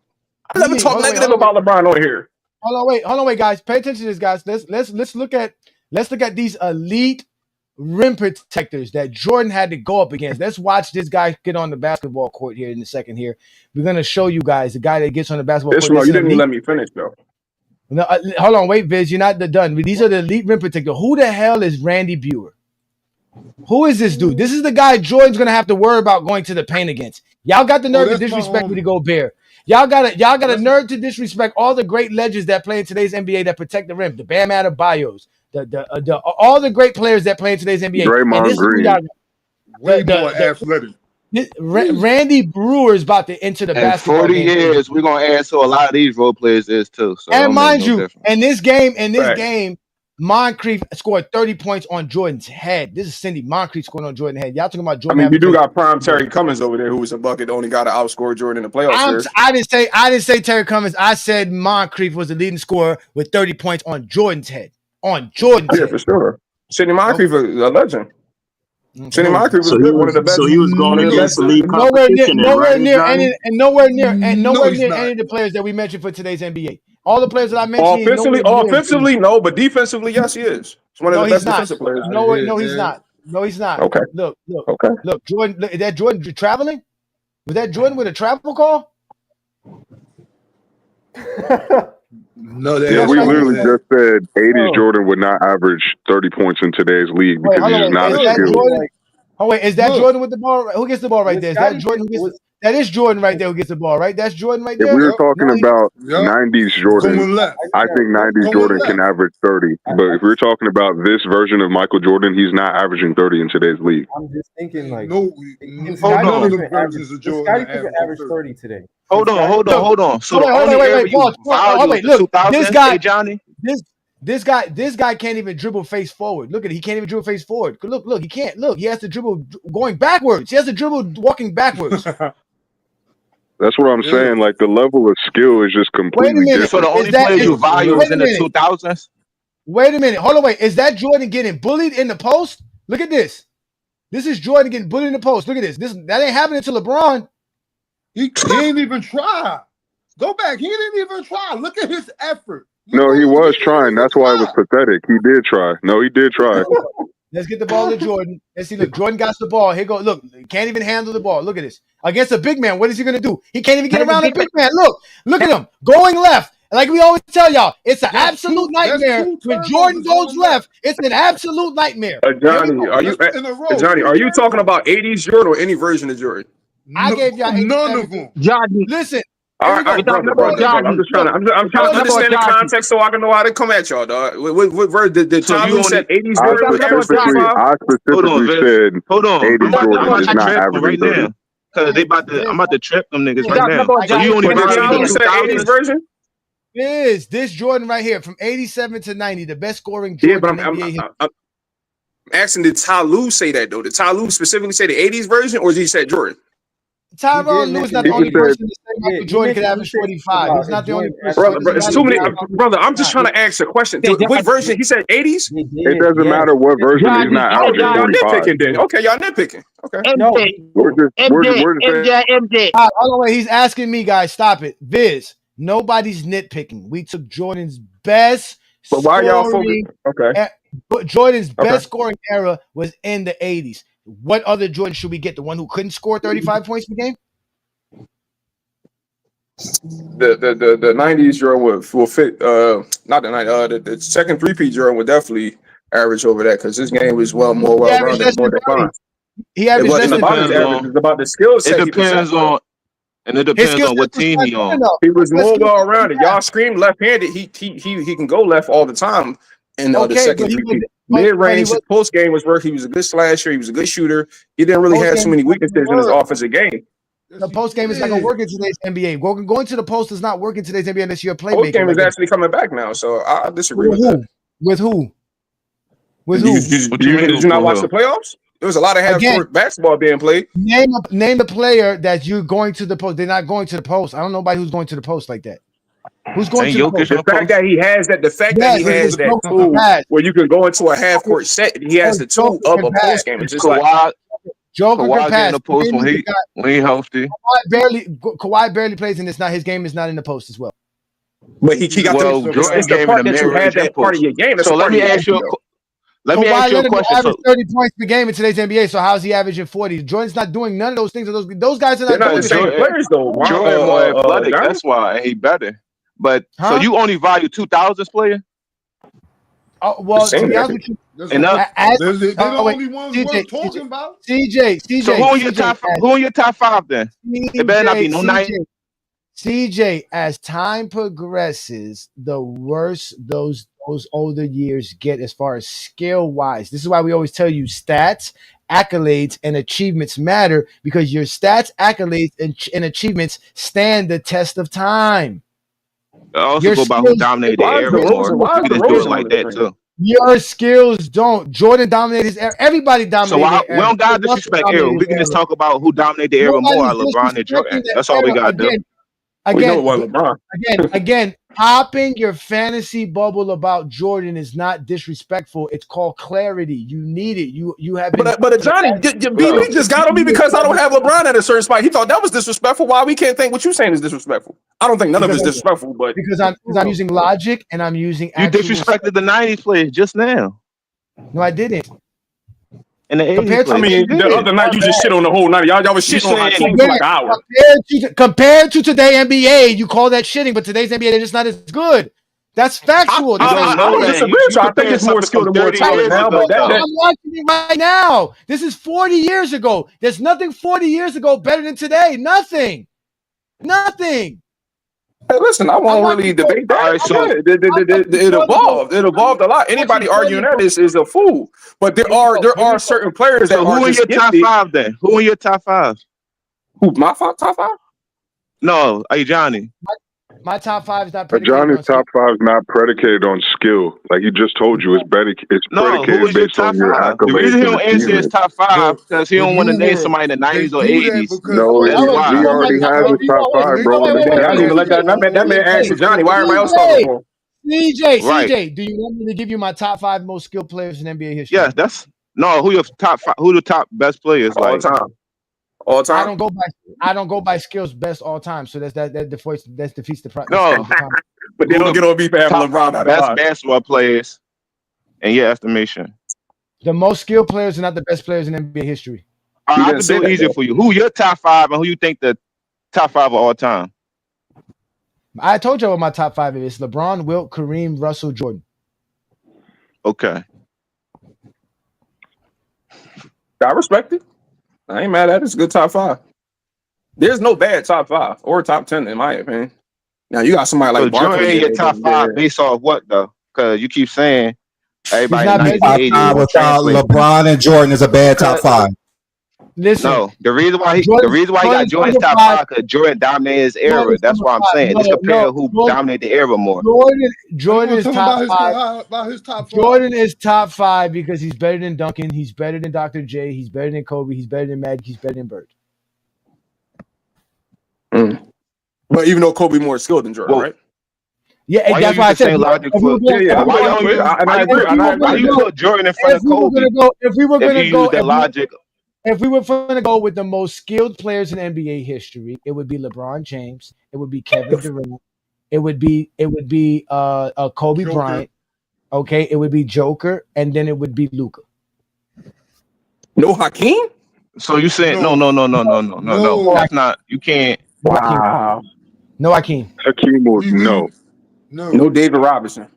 I never talk negative about LeBron on here. Hold on, wait, guys. Pay attention to this, guys. Let's look at these elite rim protectors that Jordan had to go up against. Let's watch this guy get on the basketball court here in a second. Here, we're gonna show you guys the guy that gets on the basketball court. Ishmael, you didn't even let me finish though. No, hold on, wait, Viz, you're not done. These are the elite rim protector. Who the hell is Randy Buer? Who is this dude? This is the guy Jordan's gonna have to worry about going to the paint against. Y'all got the nerve to disrespect me to go Bear. Y'all got a nerve to disrespect all the great legends that play in today's NBA that protect the rim. The Bam Adebayos, all the great players that play in today's NBA. Draymond Green. Way more athletic. Randy Brewer is about to enter the In basketball 40 game. years, we're gonna add to a lot of these role players is too. So And mind you, difference. in this game, Moncrief scored 30 points on Jordan's head. This is Cindy. Moncrief scored on Jordan's head. Y'all talking about Jordan? I mean, you do got prime Terry Cummins over there, who was a bucket, only got to outscore Jordan in the playoffs. I didn't say Terry Cummins. I said Moncrief was the leading scorer with 30 points on Jordan's head. On Jordan's head. Yeah, for sure. Sidney Moncrief is a legend. Sidney Moncrief was good, one of the best. So he was going against the league competition. Nowhere near any of the players that we mentioned for today's NBA. All the players that I mentioned. Offensively, no, but defensively, yes, he is. He's one of the best defensive players. No, he's not. No, he's not. Okay. Look. Jordan, is that Jordan traveling? Was that Jordan with a travel call? No, yeah, we literally just said 80s Jordan would not average 30 points in today's league because he's not as skilled. Is that Jordan with the ball? Who gets the ball right there? Is that Jordan who gets that is Jordan right there who gets the ball, right? That's Jordan right there. If we were talking about 90s Jordan, I think 90s Jordan can average 30. But if we're talking about this version of Michael Jordan, he's not averaging 30 in today's league. I'm just thinking like hold on. Scottie Pippen averaged 30 today. Hold on. So wait, pause. Look, this guy, Johnny. This guy can't even dribble face forward. Look at it. He can't even dribble face forward. Look, he can't. Look, he has to dribble going backwards. He has to dribble walking backwards. That's what I'm saying. Like the level of skill is just completely different. So the only players you value was in the 2000s? Wait a minute. Hold on, wait. Is that Jordan getting bullied in the post? Look at this. This is Jordan getting bullied in the post. Look at this. That ain't happening to LeBron. He ain't even try. Go back. He didn't even try. Look at his effort. No, he was trying. That's why it was pathetic. He did try. No, he did try. Let's get the ball to Jordan. Let's see. Look, Jordan got the ball. Here go. Look, can't even handle the ball. Look at this. Against a big man, what is he going to do? He can't even get around a big man. Look at him going left. Like we always tell y'all, it's an absolute nightmare. When Jordan goes left, it's an absolute nightmare. Johnny, are you talking about 80s Jordan or any version of Jordan? I gave y'all none of them. Johnny, listen. All right, I'm just trying to understand the context so I can know how to come at y'all, dog. What verse did Tom you said 80s Jordan? I specifically said 80s Jordan is not averaging 30. Because I'm about to trip them niggas right now. So you only said 80s version? is this Jordan right here from 87 to 90, the best scoring Jordan Yeah, but in NBA history. I'm asking, did Ty Lue say that though? Did Ty Lue specifically say the 80s version, or did he say Jordan? Tyronn Lue is not the only person to say Michael Jordan could average 45. He's not the only person. Brother, it's too many. Brother, I'm just trying to ask a question. What version? He said 80s? It doesn't matter what version. He's not averaging Y'all 45. nitpicking then. Okay, y'all nitpicking. Okay. No. We're just saying. Hold on, wait. He's asking me, guys. Stop it. Viz, nobody's nitpicking. We took Jordan's best But why y'all scoring. Okay. Jordan's best scoring era was in the 80s. What other Jordan should we get? The one who couldn't score 35 points per game? The 90s Jordan will fit. Not the 90s. The second 3P Jordan would definitely average over that because his game was more well-rounded, more defined. He averaged less than 30. It's about the skill set. It depends on. And it depends on what team he on. He was more well-rounded. Y'all scream left-handed. He can go left all the time. In the second 3P. Mid-range, his post game was work. He was a good slasher. He was a good shooter. He didn't really have too many weaknesses in his offensive game. The post game is not going to work in today's NBA. Going to the post does not work in today's NBA unless you're a playmaker. Post game is actually coming back now, so I disagree with that. With who? With who? Did you not watch the playoffs? There was a lot of half-court basketball being played. Name the player that you're going to the post. They're not going to the post. I don't know nobody who's going to the post like that. Who's going to the post? The fact that he has that tool where you can go into a half-court set, he has the tool of a post game. It's just like Joker can pass. In the post when he healthy. Kawhi barely plays, and it's not his game is not in the post as well. But he got it's the part that you had that part of your game. So let me ask you. Let me ask you a question. Average 30 points per game in today's NBA. So how's he averaging 40? Jordan's not doing none of those things. Those guys are not doing the same players though. Jordan more athletic. That's why and he better. But so you only value 2000s player? Well, to be honest with you, they're the only ones worth talking about. CJ. So who in your top five then? It better not be no 90. CJ, as time progresses, the worse those older years get as far as skill wise. This is why we always tell you stats, accolades, and achievements matter because your stats, accolades, and achievements stand the test of time. Also go about who dominated the era more. You just do it like that too. Your skills don't. Jordan dominated his era. Everybody dominated. So we don't got to disrespect era. We can just talk about who dominated the era more, LeBron and Jordan. That's all we got to do. Again, popping your fantasy bubble about Jordan is not disrespectful. It's called clarity. You need it. You have. But Johnny, BB just got on me because I don't have LeBron at a certain spot. He thought that was disrespectful. Why we can't think what you're saying is disrespectful? I don't think none of it's disrespectful, but because I'm using logic and I'm using. You disrespected the '90s players just now. No, I didn't. In the 80s, I mean, the other night you just shit on the whole night. Y'all was shitting on my team for like an hour. Compared to today NBA, you call that shitting, but today's NBA they're just not as good. That's factual. I don't disagree with you. I think it's more skilled and more talent now. But I'm watching it right now. This is 40 years ago. There's nothing 40 years ago better than today. Nothing. Hey, listen, I won't really debate that. Right, so it evolved. It evolved a lot. Anybody arguing that is a fool. But there are certain players that who in your top five then? Who in your top five? Who my top five? No, hey Johnny. My top five is not predicated. Johnny's top five is not predicated on skill. Like he just told you, it's predicated based on your accolades. The reason he don't answer his top five because he don't want to name somebody in the 90s or 80s. No, he already has his top five, bro. I didn't even let that man answer Johnny. Why everybody else talking for him? CJ, do you want me to give you my top five most skilled players in NBA history? Yeah, who your top five? Who the top best players all time? All time. I don't go by skills best all time. So that defeats the price. No, but they don't get on me for having LeBron. Best basketball players in your estimation. The most skilled players are not the best players in NBA history. I can do it easier for you. Who your top five and who you think the top five of all time? I told you what my top five is: LeBron, Wilt, Kareem, Russell, Jordan. Okay. I respect it. I ain't mad at it. It's a good top five. There's no bad top five or top 10 in my opinion. Now you got somebody like Jordan in your top five based off what though? Because you keep saying everybody top five without LeBron and Jordan is a bad top five. Listen, No, the reason why he got Jordan's Jordan's number top 5. five because Jordan dominated his era. Jordan's That's number what I'm 5. saying. Let's compare who dominated the era more. Jordan is top 5. About his top 5. Jordan is top 5 because he's better than Duncan. He's better than Dr. J. He's better than Kobe. He's better than Magic. He's better than Bird. But even though Kobe more skilled than Jordan, right? Yeah, Why that's you why I use the said. same logic for? Yeah. Why you put Jordan in front of Kobe? If we were If gonna you go, use that logic, if we were going to go with the most skilled players in NBA history, it would be LeBron James. It would be Kevin Durant. It would be Kobe Bryant. Okay, it would be Joker, and then it would be Luka. No Hakeem. So you saying no? That's not. You can't. Wow. No Hakeem. Hakeem would No David Robinson.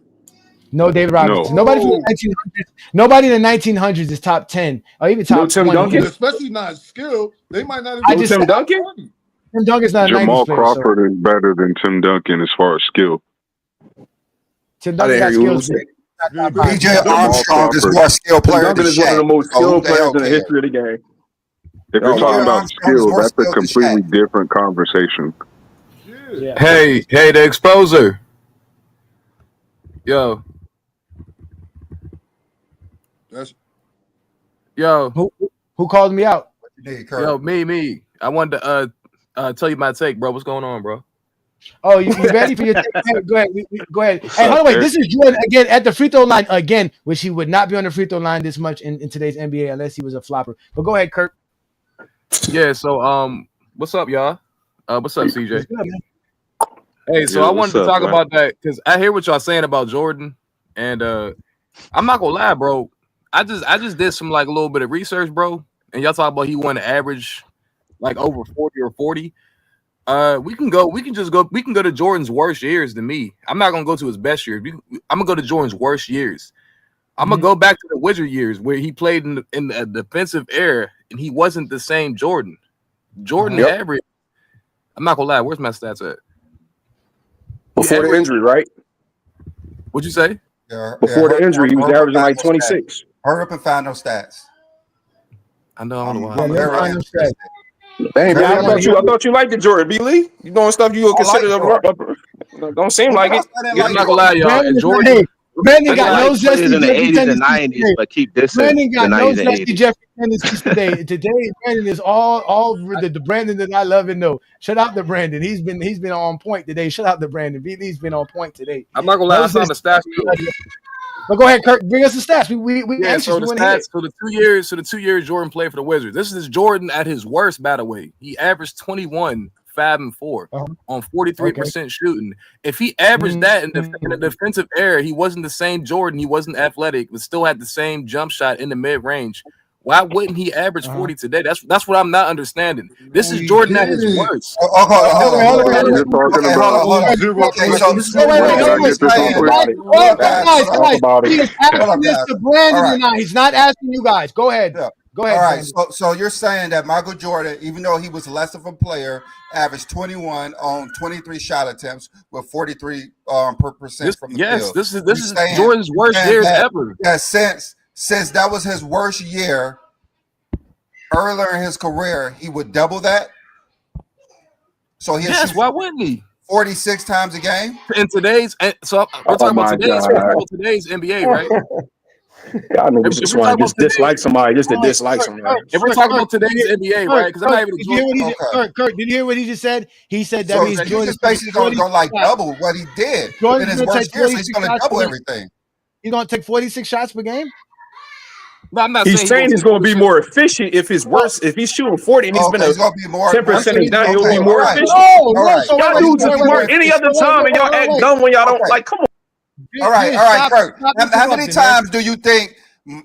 No David Robinson. No. Nobody from the 1900s. Nobody in the 1900s is top 10 or even top 20. Duncan, especially not skill. They might not. I just Tim Duncan. Tim Duncan's not a 90s Jamal player. Crawford is better than Tim Duncan as far as skill. Tim Duncan got skills. BJ Armstrong is more skilled player than Duncan is one of the Shaq. most So who skilled the players hell in the cares? history of the game. If you're talking about skill, more that's a skilled than completely different conversation. Yeah. Hey, the exposer. Yo. Yo. Who called me out? Yo, me. I wanted to tell you my take, bro. What's going on, bro? Oh, you ready for your take? Go ahead. Go ahead. Hey, hold on, wait. This is Jordan again at the free throw line again, which he would not be on the free throw line this much in today's NBA unless he was a flopper. But go ahead, Kurt. Yeah, so what's up, y'all? What's up, CJ? Hey, so Yeah, I wanted to what's up, talk man? about that because I hear what y'all saying about Jordan, and I'm not gonna lie, bro. I just did some like a little bit of research, bro, and y'all talk about he won an average like over 40 or 40. We can go to Jordan's worst years than me. I'm not gonna go to his best years. I'm gonna go to Jordan's worst years. I'm gonna go back to the Wizard years where he played in the defensive era and he wasn't the same Jordan. Jordan average. I'm not gonna lie. Where's my stats at? Before the injury, right? What'd you say? Before the injury, he was averaging like 26. Hurry up and find those stats. I know. I don't know why. I'm very interested. Dang, man, I thought you liked it, Jordan B. Lee. You doing stuff you would consider don't seem like it. I'm not gonna lie, y'all. And Jordan. Hey, Brandon got no players zesty in the Jeffrey 80s and tendencies 90s, today. but keep this Brandon in got the no 90s and zesty 80s. Jeffrey tendencies today. Today, Brandon is all the Brandon that I love and know. Shout out to Brandon. He's been on point today. Shout out to Brandon. BD's been on point today. I'm not gonna lie. I found the stats. But go ahead, Kirk. Bring us the stats. We Yeah, anxious. so We the want to hear it. stats. So the 2 years Jordan played for the Wizards. This is Jordan at his worst, by the way. He averaged 21, 5 and 4 on 43% shooting. If he averaged that in the defensive area, he wasn't the same Jordan. He wasn't athletic, but still had the same jump shot in the mid range. Why wouldn't he average 40 today? That's what I'm not understanding. This is Jordan at his worst. He's not asking you guys. Go ahead. Go ahead. All right. So you're saying that Michael Jordan, even though he was less of a player, averaged 21 on 23 shot attempts with 43% from the field. This is Jordan's worst years ever. Yeah, since that was his worst year earlier in his career, he would double that. So why wouldn't he? 46 times a game in today's. So we're talking about today's NBA, right? Y'all niggas just want to dislike somebody just to dislike somebody. If we're talking about today's NBA, right? Because I'm not even. Kurt, did you hear what he just said? He said that means Jordan's basically going to go like double what he did in his worst year. So he's going to double everything. He's going to take 46 shots per game. No, I'm not he's saying he's going to be more efficient if he's worse. If he's shooting 40 and he's been a 10% down, he'll be more efficient. Y'all dudes are smart any other time, and y'all act dumb when y'all don't like. Come on. All right, Kurt. How many times do you think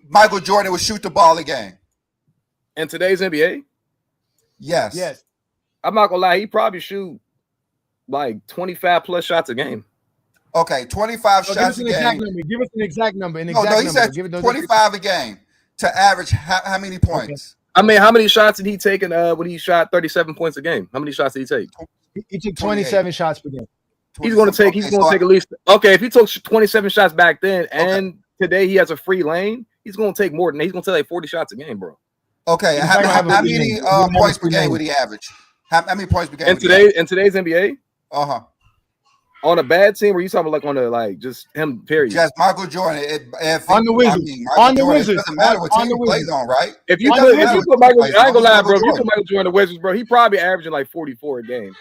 Michael Jordan would shoot the ball a game? In today's NBA? Yes. I'm not gonna lie, he probably shoot like 25 plus shots a game. Okay, 25 shots a game. Give us an exact number. No, he said 25 a game to average how many points? I mean, how many shots did he take when he shot 37 points a game? How many shots did he take? He took 27 shots per game. He's going to take. He's going to take at least. Okay, if he took 27 shots back then, and today he has a free lane, he's going to take more than that. He's going to take like 40 shots a game, bro. Okay, how many points per game would he average? How many points per game? In today's NBA? Uh-huh. On a bad team, or you talking about like on a like just him? Period. Just Michael Jordan. On the Wizards. On the Wizards. It doesn't matter what team he plays on, right? If you put Michael, I ain't gonna lie, bro. If you put Michael Jordan on the Wizards, bro, he probably averaging like 44 a game.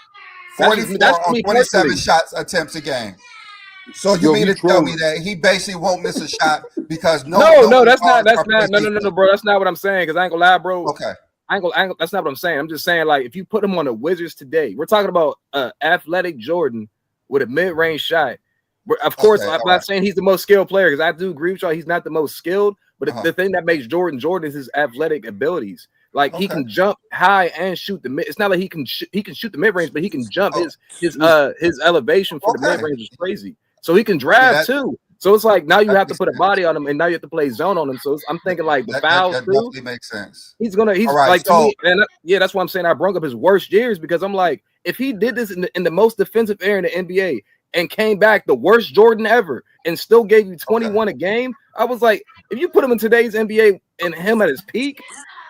44 on 27 shots attempts a game. So you mean to tell me that he basically won't miss a shot because no, that's not no, bro. That's not what I'm saying. Because I ain't gonna lie, bro. Okay. I ain't gonna, that's not what I'm saying. I'm just saying, like, if you put him on the Wizards today, we're talking about athletic Jordan with a mid-range shot. Of course, I'm not saying he's the most skilled player because I do agree with y'all. He's not the most skilled, but the thing that makes Jordan is his athletic abilities. Like he can jump high and shoot the mid. It's not like he can shoot the mid-range, but he can jump. His elevation for the mid-range is crazy. So he can drive too. So it's like now you have to put a body on him, and now you have to play zone on him. So I'm thinking like the fouls that too. definitely makes sense. He's like to me, and that's why I'm saying I brought up his worst years because I'm like, if he did this in the most defensive era in the NBA and came back the worst Jordan ever and still gave you 21 a game, I was like, if you put him in today's NBA and him at his peak,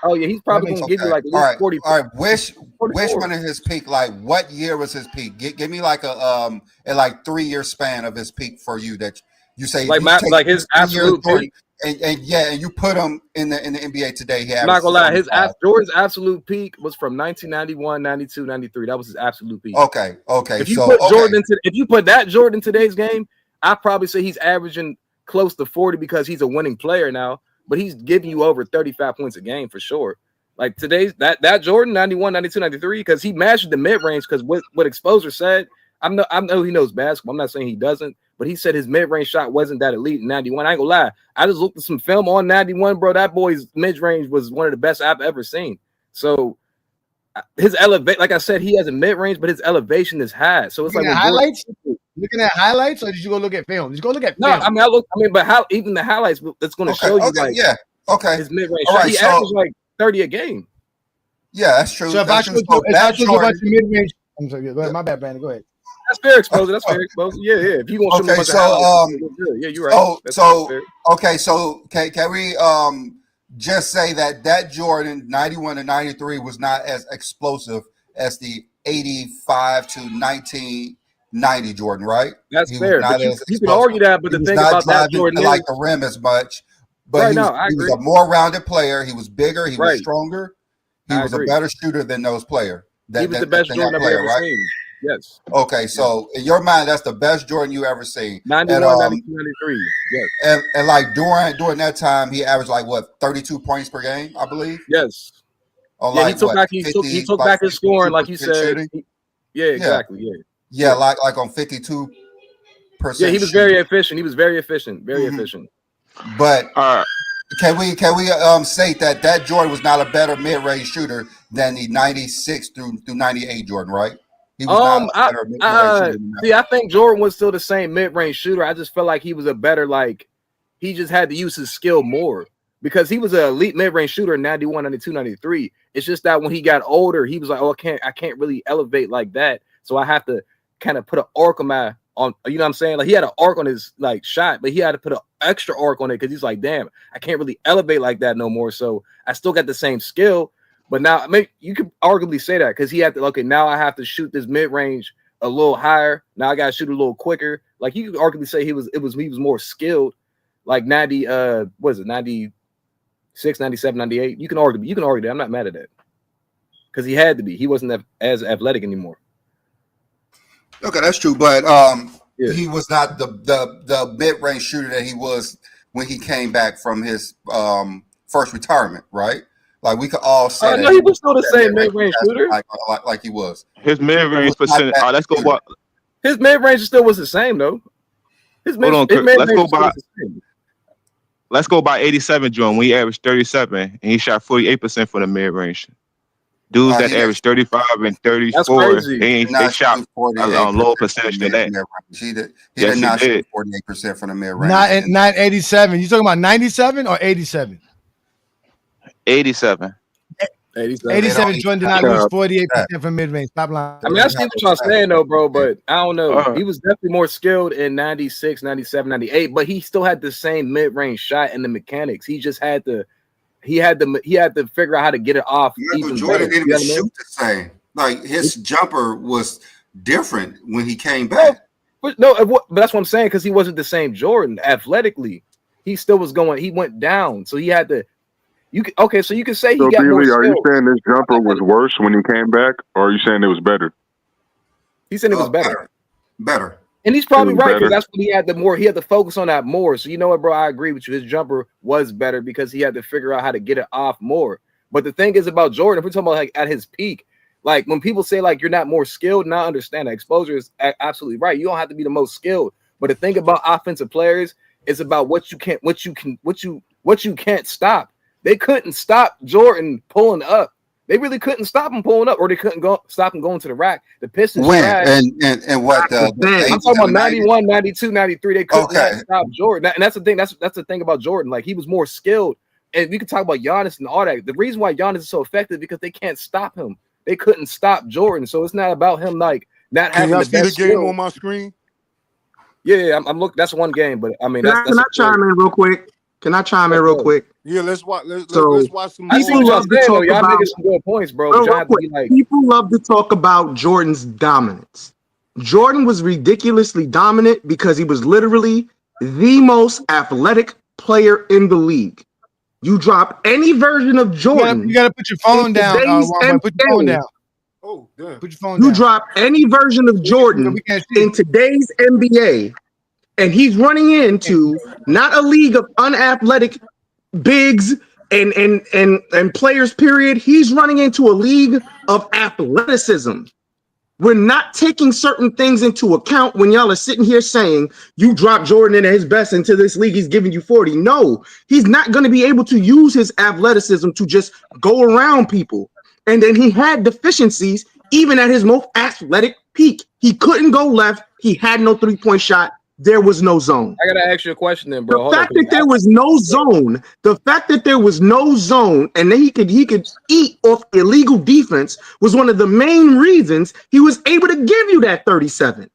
oh yeah, he's probably gonna give you like at least 40. All right, which one of his peak? Like what year was his peak? Give me like a 3-year span of his peak for you that you say like his absolute peak. And you put him in the NBA today. I'm not gonna lie, Jordan's absolute peak was from 1991, 92, 93. That was his absolute peak. Okay. If you put Jordan if you put that Jordan in today's game, I'd probably say he's averaging close to 40 because he's a winning player now, but he's giving you over 35 points a game for sure. Like today's that Jordan 91, 92, 93, because he mastered the mid-range because what Exposure said, I know he knows basketball. I'm not saying he doesn't, but he said his mid-range shot wasn't that elite in 91. I ain't gonna lie. I just looked at some film on 91, bro. That boy's mid-range was one of the best I've ever seen. So his elevate, like I said, he has a mid-range, but his elevation is high. So it's like highlights. Looking at highlights, or did you go look at film? Did you go look at film? No, but how even the highlights that's going to show you his mid-range. Right, he averaged like 30 a game. Yeah, that's true. So if I should go about your mid-range, I'm sorry, go ahead. My bad, Brandon. Go ahead. That's fair exposure. That's fair exposure. Yeah. If you want to show me highlights, yeah, you're right. So can we just say that Jordan 91 and 93 was not as explosive as the 85 to 1990 Jordan, right? That's fair. You can argue that, but the thing about that Jordan is like the rim as much. But he was a more rounded player. He was bigger. He was stronger. He was a better shooter than those players. He was the best Jordan I've ever seen. Yes. Okay, so in your mind, that's the best Jordan you ever seen. 91, 92, 93. Yes. And like during that time, he averaged like what 32 points per game, I believe. Yes. Like, he took back his scoring, like you said. Yeah, exactly. Yeah, like on 52%. Yeah, he was very efficient. Very efficient. But can we state that Jordan was not a better mid-range shooter than the 96 through 98 Jordan, right? He was not a better mid-range shooter. I think Jordan was still the same mid-range shooter. I just felt like he was a better, he just had to use his skill more because he was an elite mid-range shooter in 91, 92, 93. It's just that when he got older, he was like, I can't really elevate like that. So I have to kind of put an arc on you know what I'm saying? Like he had an arc on his shot, but he had to put an extra arc on it because he's like, damn, I can't really elevate like that no more. So I still got the same skill, but now you could arguably say that because he had to. Okay, now I have to shoot this mid range a little higher. Now I got to shoot a little quicker. Like you could arguably say he was more skilled. Like 90, what is it? 96, 97, 98. You can argue that. I'm not mad at that because he had to be. He wasn't as athletic anymore. Okay, that's true, but he was not the mid-range shooter that he was when he came back from his first retirement, right? Like we could all say no, he was still the same mid-range shooter, like he was. His mid-range percentage. Let's go by. His mid-range still was the same though. Let's go by 87 Jordan. We averaged 37, and he shot 48% from the mid-range. Dudes that average 35 and 34, they shot a lower percentage than that. He did not shoot 48% from the mid range. Not 87. You talking about 97 or 87? 87. 87 Jordan did not lose 48% from mid range. Stop lying. I mean, I see what y'all saying though, bro, but I don't know. He was definitely more skilled in 96, 97, 98, but he still had the same mid range shot and the mechanics. He just had to. he had to figure out how to get it off Michael even Jordan better. didn't You know even what I mean? shoot the same. Like his jumper was different when he came back. But that's what I'm saying, because he wasn't the same Jordan athletically. He still was going. He went down, so he had to. So you can say he So, got more Billy, are you skill. saying this jumper was worse when he came back, or are you saying it was better? He said it was better. Better. And he's probably It was right, because better. that's what he had to focus on that more. So you know what, bro? I agree with you. His jumper was better because he had to figure out how to get it off more. But the thing is about Jordan, if we're talking about like at his peak, like when people say like you're not more skilled, now I understand that exposure is absolutely right. You don't have to be the most skilled. But the thing about offensive players is about what you can't stop. They couldn't stop Jordan pulling up. They really couldn't stop him pulling up, or they couldn't stop him going to the rack. The Pistons When tried. and what I'm talking about 91, 92, 93. They could not stop Jordan. And that's the thing. That's the thing about Jordan. Like, he was more skilled. And we could talk about Giannis and all that. The reason why Giannis is so effective because they can't stop him. They couldn't stop Jordan. So it's not about him like not Can having y'all the see the best game skill. on my screen? Yeah, I'm looking. That's one game, but I mean, Can I chime in real quick? Can I chime in real quick? Yeah, let's watch. Let's So watch some I see more. what y'all love to saying, though. talk Y'all about niggas some good points, bro. But real y'all have to quick. be like, People love to talk about Jordan's dominance. Jordan was ridiculously dominant because he was literally the most athletic player in the league. You drop any version of Jordan. You gotta put your phone down. today's Put your phone NBA, down. Oh, damn. Put your phone You down. drop any version of Jordan We can't see in today's NBA, and he's running into not a league of unathletic bigs and players, period. He's running into a league of athleticism. We're not taking certain things into account when y'all are sitting here saying you drop Jordan in at his best into this league, he's giving you 40. No, he's not going to be able to use his athleticism to just go around people. And then he had deficiencies even at his most athletic peak. He couldn't go left. He had no three-point shot. There was no zone. I gotta ask you a question, then, bro. The fact that there was no zone, and then he could eat off illegal defense was one of the main reasons he was able to give you that 37.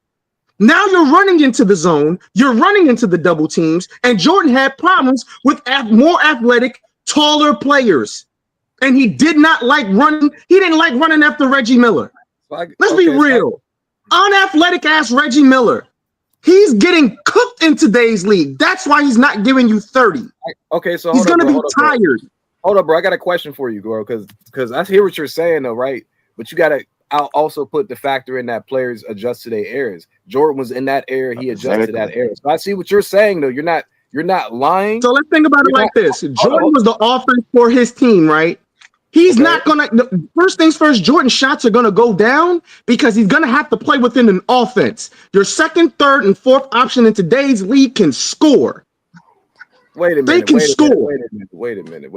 Now you're running into the zone, you're running into the double teams, and Jordan had problems with more athletic, taller players, and he did not like running. He didn't like running after Reggie Miller. Let's be real. Unathletic ass Reggie Miller. He's getting cooked in today's league. That's why he's not giving you 30. Okay, so he's going to be tired. Hold up, bro. I got a question for you, bro, because I hear what you're saying, though, right? But you got to also put the factor in that players adjust to their errors. Jordan was in that era. He adjusted to that era. So I see what you're saying, though. You're not lying. So let's think about it like this. Jordan was the offense for his team, right? He's not going to, first things first, Jordan's shots are going to go down because he's going to have to play within an offense. Your second, third, and fourth option in today's league can score. Wait a minute. They can score. Wait a minute.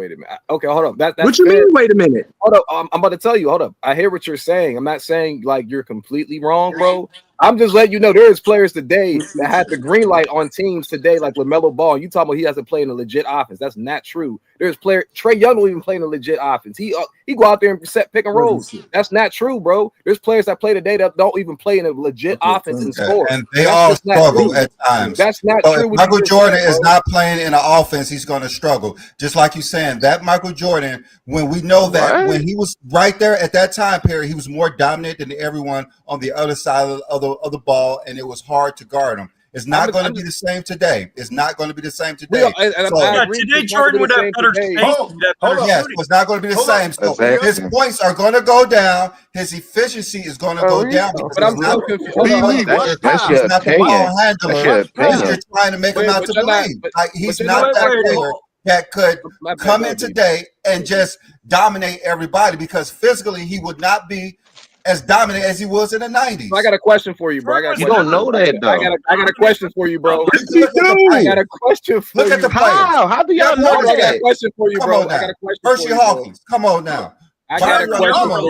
Okay, hold up. That's what you mean, wait a minute? Hold up. I'm about to tell you. Hold up. I hear what you're saying. I'm not saying like you're completely wrong, bro. I'm just letting you know there's players today that had the green light on teams today, like LaMelo Ball. You talking about he hasn't played in a legit offense. That's not true. There's Trae Young don't even play in a legit offense. He go out there and set pick and rolls. That's not true, bro. There's players that play today that don't even play in a legit offense and score. And they all struggle at times. That's not true. If Michael Jordan is not playing in an offense, he's going to struggle. Just like you're saying, that Michael Jordan, when we know that when he was right there at that time period, he was more dominant than everyone on the other side of the ball, and it was hard to guard him. It's not going to be the same today. It's not going to be the same today. Today Jordan would have better space. Yes, it's not going to be the same. So his points are going to go down. His efficiency is going to go down. But I'm not confused. That's your opinion. You're trying to make him out to believe. Like he's not that player that could come in today and just dominate everybody because physically he would not be as dominant as he was in the 90s. I got a question for you, bro. You don't know that, though. I got a question for you, bro. I got a question for you. Look at the players. How do y'all know I got a question for you, bro. I got a question Hershey for you, Hawkins, come on now. I got a question for you,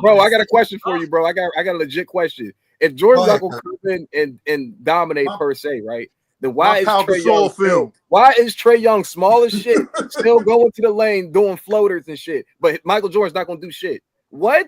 bro. I got a question for you, bro. I got a legit question. If Jordan's not gonna come in and dominate per se, right? Then why is Trae Young small as shit, still going to the lane doing floaters and shit? But Michael Jordan's not gonna do shit. What?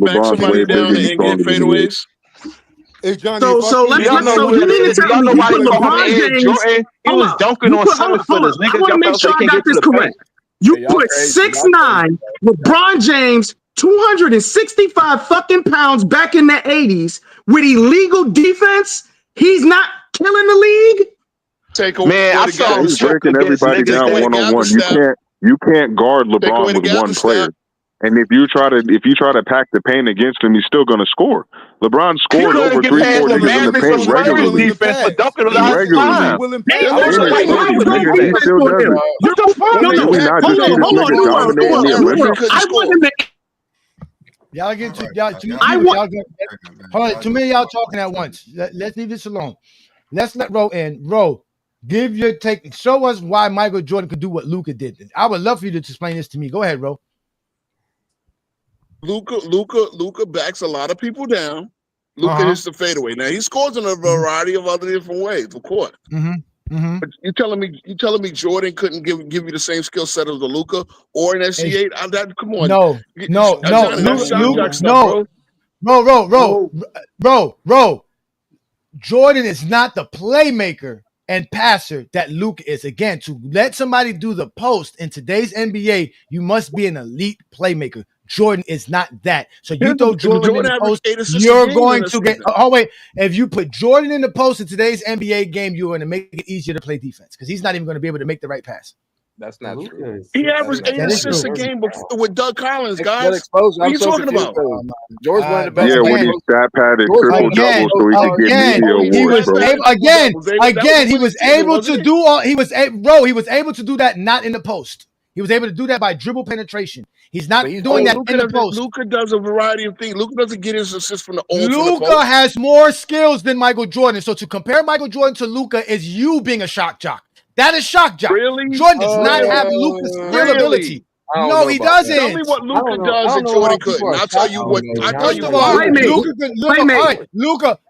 LeBron's way bigger and stronger than he is. Hey Johnny, So you mean to tell me you put LeBron James? Jordan, he was dunking on 7-footers. I want to make sure I got this correct. You put 6'9" LeBron James, 265 fucking pounds back in the 80s with illegal defense. He's not killing the league. Man, I saw him breaking everybody down one on one. You can't guard LeBron with one player. And if you try to pack the paint against him, he's still going to score. LeBron scored over 3 quarters in the paint regularly. defense for dunking a lot of time. He still does it. Do we not just see this nigga dominating the Olympics? I want him to. Y'all get to y'all. Too many of y'all talking at once. Let's leave this alone. Let's let Ro in. Ro, give your take. Show us why Michael Jordan could do what Luka did. I would love for you to explain this to me. Go ahead, Ro. Luka backs a lot of people down. Luka hits the fadeaway. Now he scores in a variety of other different ways, of course. But you telling me Jordan couldn't give you the same skill set as the Luka or an SC8? Come on. No. Jordan is not the playmaker and passer that Luka is. Again, to let somebody do the post in today's NBA, you must be an elite playmaker. Jordan is not that. So you throw Jordan in the post, you're going to get. Oh wait, if you put Jordan in the post in today's NBA game, you're going to make it easier to play defense because he's not even going to be able to make the right pass. That's not true. He averaged 8 assists a game with Doug Collins, guys. What are you talking about? George one of the best. Yeah, when he stat padded triple double, so he could get media awards. He was able to do all. He was able to do that not in the post. He was able to do that by dribble penetration. He's not doing that in the post. Luka does a variety of things. Luka doesn't get his assists from the old. Luka has more skills than Michael Jordan. So to compare Michael Jordan to Luka is you being a shock jock. That is shock jock. Really? Jordan does not have Luka's skill ability. No, he doesn't. Tell me what Luka does that Jordan couldn't. I'll tell you what.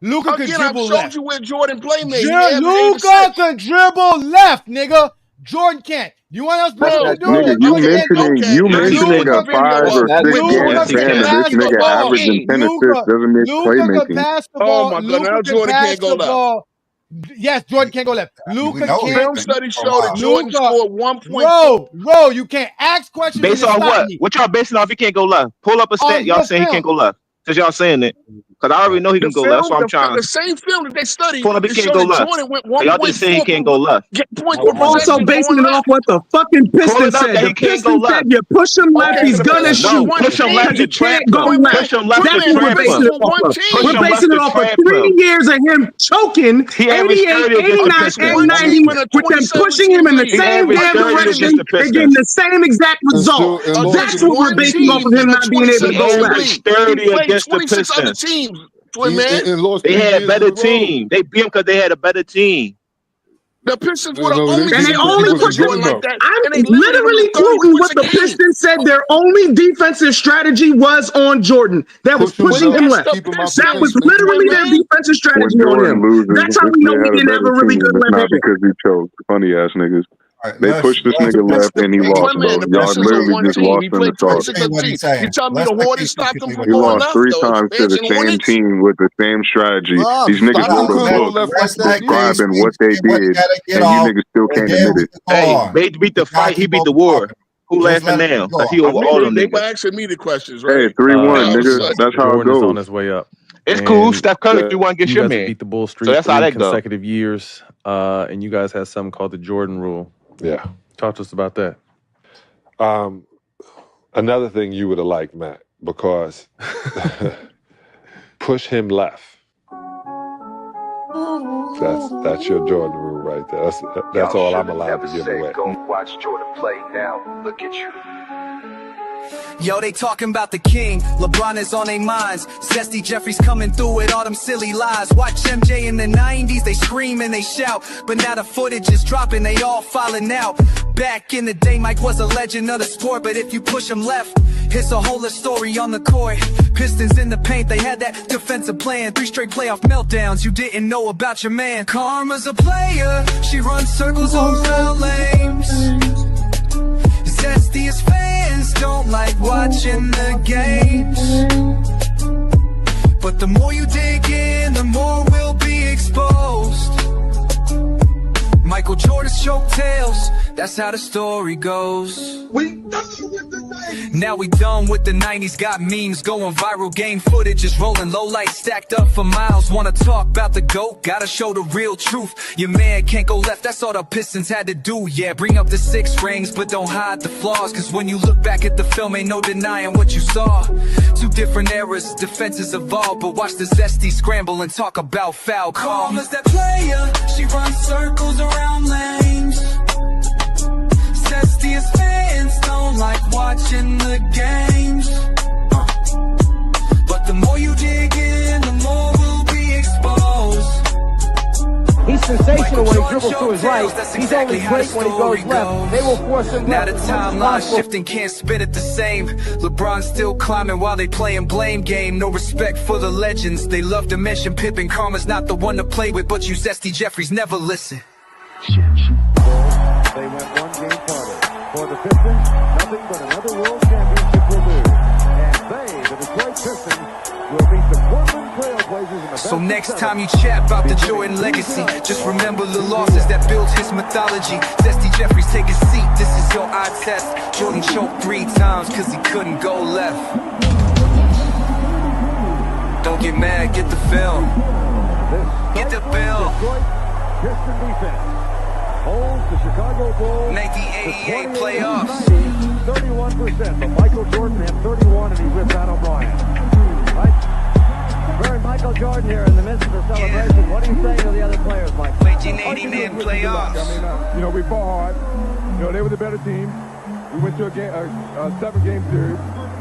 Luka could dribble left. I showed you where Jordan playmaking. Luka can dribble left, nigga. Jordan can't. You want us to do it? You mentioning a 5 or 6 game span of this nigga averaging 10 assists doesn't make playmaking. Oh my God! Now Jordan can't go left. Yes, Jordan can't go left. Luka can't. Film studies show that Jordan scored 1.4. Bro, you can't ask questions. Based on what? What y'all basing off? He can't go left. Pull up a stat. Y'all saying he can't go left. Because y'all saying it. Because I already know he can go left, so I'm trying. The same film that they studied. Pull up, he can't go left. Y'all just saying he can't go left. Also basing it off what the fucking Pistons said. The Pistons said you push him left, he's gonna shoot. Push him left, you can't go left. That's what we're basing it off of. We're basing it off of 3 years of him choking 88, 89, and 90 with them pushing him in the same damn direction and getting the same exact result. That's what we're basing off of him not being able to go left. 30 against the Pistons. They had a better team. They beat him because they had a better team. The Pistons were the only and they only pushed him like that. I'm literally quoting what the Pistons said. Their only defensive strategy was on Jordan. That was pushing him left. That was literally their defensive strategy on him. That's how we know we didn't have a really good left. Not because he choked. Funny ass niggas. They pushed this nigga left and he lost, bro. Y'all literally just lost in the sauce. You tell me the Hornets stopped him from He going lost left, 3 times to the same team with the same strategy. These niggas wrote a book describing what they did, and you niggas still can't admit it. Hey, they beat the fight, he beat the war. Who laughing now? Because he over all them They niggas. were asking me the questions, right? Hey, 3-1, nigga. That's how it Jordan is on goes. his way up. It's cool. Steph Curry, if you want to get You your guys man. beat the Bull Street So that's how 3 that go. consecutive years, and you guys had something called the Jordan Rule. Yeah. Talk to us about that. Another thing you would have liked, Matt, because push him left. That's your Jordan rule right there. That's all I'm allowed to give away. Go watch Jordan play now. Look at you. Yo, they talking about the king. LeBron is on their minds. Zesty Jeffries coming through with all them silly lies. Watch MJ in the 90s, they scream and they shout. But now the footage is dropping, they all falling out. Back in the day, Mike was a legend of the sport. But if you push him left, it's a whole other story on the court. Pistons in the paint, they had that defensive plan. 3 straight playoff meltdowns, you didn't know about your man. Karma's a player, she runs circles around lanes. Zestiest fans don't like watching the games. But the more you dig in, the more will be exposed. Michael Jordan's choke tails, that's how the story goes. Now we done with the 90s, got memes going viral, game footage is rolling, low lights stacked up for miles. Wanna talk about the GOAT, gotta show the real truth. Your man can't go left, that's all the Pistons had to do. Yeah, bring up the 6 rings, but don't hide the flaws, cause when you look back at the film, ain't no denying what you saw. 2 different eras, defenses evolved, but watch the Zesty scramble and talk about foul call. Karma's that player, she runs circles around lanes. Zestiest fans don't like watching the games. But the more you dig in, the more will be exposed. He's sensational when he dribbles to his right. He's only great when he goes left. They will force him now left. The timeline shifting, can't spin it the same. LeBron still climbing while they playing blame game. No respect for the legends. They love to mention Pippen. Karma's not the one to play with, but you Zesty Jeffries never listen. They went 1 game farther. For the Pistons, nothing but another world championship will do. And they, the Detroit Pistons, will beat the Portland Trailblazers in the best. So next time you chat about the Jordan legacy, just remember the losses that built his mythology. Zesty Jeffries, take a seat, this is your eye test. Jordan choked 3 times cause he couldn't go left. Don't get mad, get the film. Get the bill. Piston defense holds the Chicago Bulls. 1988 playoffs. 31%, but Michael Jordan had 31 and he whipped out O'Brien. Right? We're Michael Jordan here in the midst of the celebration. Yeah. What do you say to the other players, Mike? 1989 playoffs. I mean, we fought hard. They were the better team. We went to a 7-game series.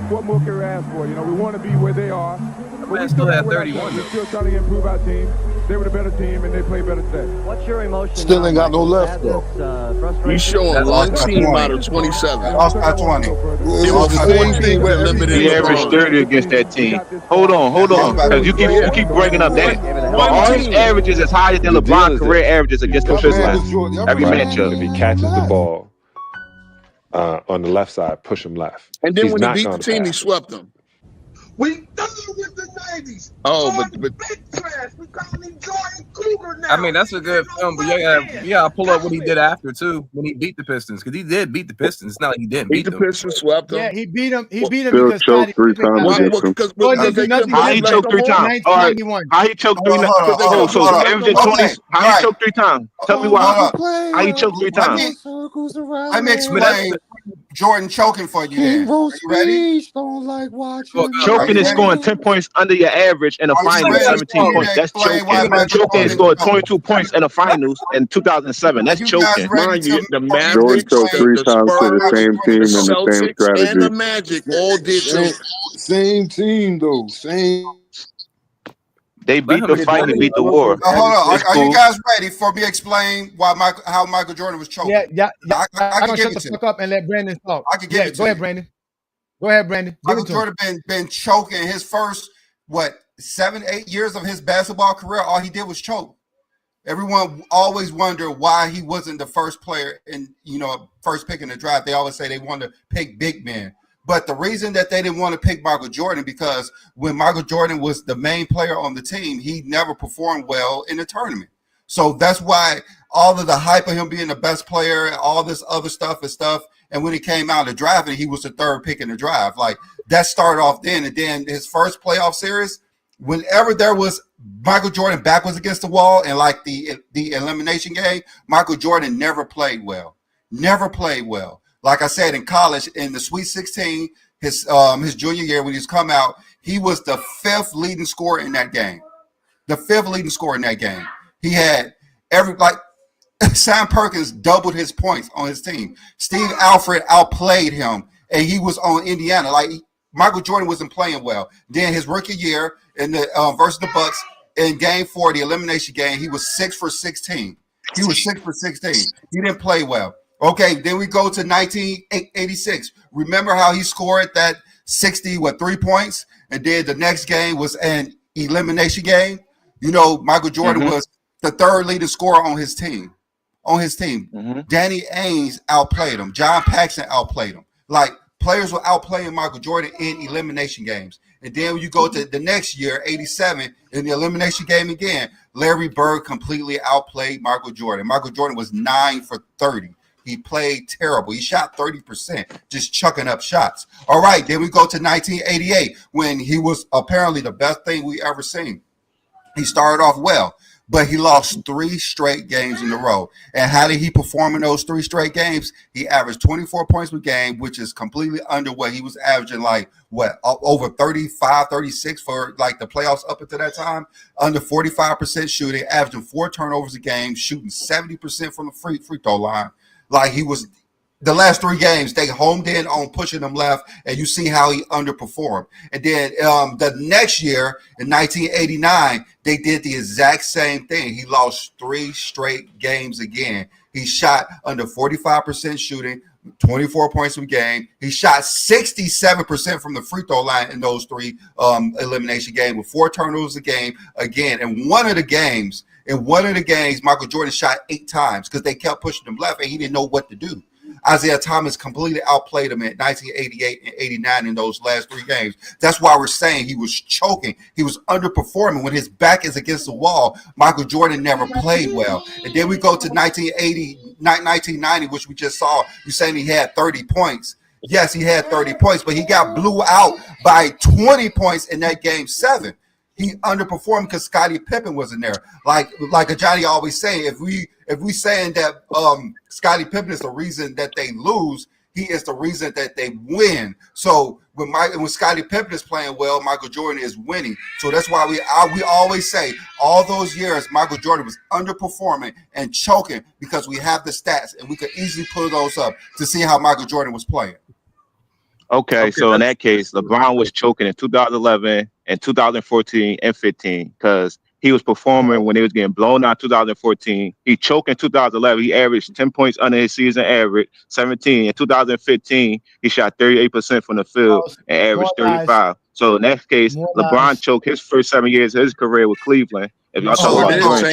What more can we ask for? We want to be where they are. But we still have 31. We're still trying to improve our team. They were the better team, and they played better today. What's your emotion? Still ain't got no left, though. He's showing 1 team out of 27. Lost by 20. It was the same thing with limited. He averaged 30 against that team. Hold on. Because you keep bringing up that. But all his averages is higher than LeBron's career averages against the Pistons. Every matchup. If he catches the ball on the left side, push him left. And then He's when he not beat the gonna team, he pass. swept them. We done with the 90s. Oh, but We call him Jordan Cougar now. I mean, that's a good film, but yeah, pull up what he did after too when he beat the Pistons, because he did beat the Pistons. It's not like he didn't beat the them. Pistons, swept them. Yeah, he beat him. He beat him Still because choked 3 times against him. How he choked 3 times? All right. How he choked 3 times? So averaging 20. How he choked 3 times? Tell me why. How he choked 3 times? Let me explain Jordan choking for you. Then. Are you ready? Don't like watching. Choking is scoring 10 points under your average in the finals, 17 points. That's choking. Choking is scoring 22 points in the finals in 2007. That's choking. The Magic, Jordan choked 3 times to the same team and the same Celtics strategy. and the Magic all did choke. Same team though. Same. They beat the fight and beat the war. Hold on. Are you guys ready for me to explain how Michael Jordan was choking? Yeah. I I'm can gonna give shut it the to fuck you. up and let Brandon talk. I can give it to Go ahead, you. Brandon. Go ahead, Brandon. Michael Jordan been choking his first 7-8 years of his basketball career. All he did was choke. Everyone always wondered why he wasn't the first player in first pick in the draft. They always say they want to pick big men. But the reason that they didn't want to pick Michael Jordan, because when Michael Jordan was the main player on the team, he never performed well in the tournament. So that's why all of the hype of him being the best player, all this other stuff. And when he came out of the draft, and he was the 3rd pick in the draft, like that started off then. And then his first playoff series, whenever there was Michael Jordan back was against the wall and like the elimination game, Michael Jordan never played well. Like I said, in college, in the Sweet 16, his junior year when he's come out, he was the 5th leading scorer in that game. He had Sam Perkins doubled his points on his team. Steve Alford outplayed him, and he was on Indiana. Like Michael Jordan wasn't playing well. Then his rookie year in the versus the Bucks in Game 4, the elimination game, he was 6 for 16. He didn't play well. Okay, then we go to 1986. Remember how he scored that 3 points? And then the next game was an elimination game. Michael Jordan was the 3rd leading scorer on his team. Mm-hmm. Danny Ainge outplayed him. John Paxson outplayed him. Like, players were outplaying Michael Jordan in elimination games. And then when you go to the next year, 87, in the elimination game again, Larry Bird completely outplayed Michael Jordan. Michael Jordan was 9 for 30. He played terrible. He shot 30%, just chucking up shots. All right, then we go to 1988 when he was apparently the best thing we ever seen. He started off well, but he lost 3 straight games in a row. And how did he perform in those 3 straight games? He averaged 24 points per game, which is completely under what he was averaging, like over 35, 36 for like the playoffs up until that time. Under 45% shooting, averaging 4 turnovers a game, shooting 70% from the free throw line. Like he was, the last 3 games, they homed in on pushing him left, and you see how he underperformed. And then the next year, in 1989, they did the exact same thing. He lost 3 straight games again. He shot under 45% shooting, 24 points per game. He shot 67% from the free throw line in those 3 elimination games with 4 turnovers a game again. And one of the games, Michael Jordan shot 8 times because they kept pushing him left and he didn't know what to do. Isaiah Thomas completely outplayed him in 1988 and 89 in those last 3 games. That's why we're saying he was choking. He was underperforming. When his back is against the wall, Michael Jordan never played well. And then we go to 1990, which we just saw. You're saying he had 30 points. Yes, he had 30 points, but he got blew out by 20 points in that game 7. He underperformed because Scottie Pippen wasn't there. Like Johnny always say, if we saying that Scottie Pippen is the reason that they lose, he is the reason that they win. So when Scottie Pippen is playing well, Michael Jordan is winning. So that's why we always say all those years Michael Jordan was underperforming and choking because we have the stats and we could easily pull those up to see how Michael Jordan was playing. Okay, so in that case, LeBron was choking in 2011 and 2014 and 15 because he was performing when they was getting blown out 2014. He choked in 2011. He averaged 10 points under his season average, 17. In 2015, he shot 38% from the field and averaged 35. So in that case, LeBron choked his first 7 years of his career with Cleveland. If y'all talking about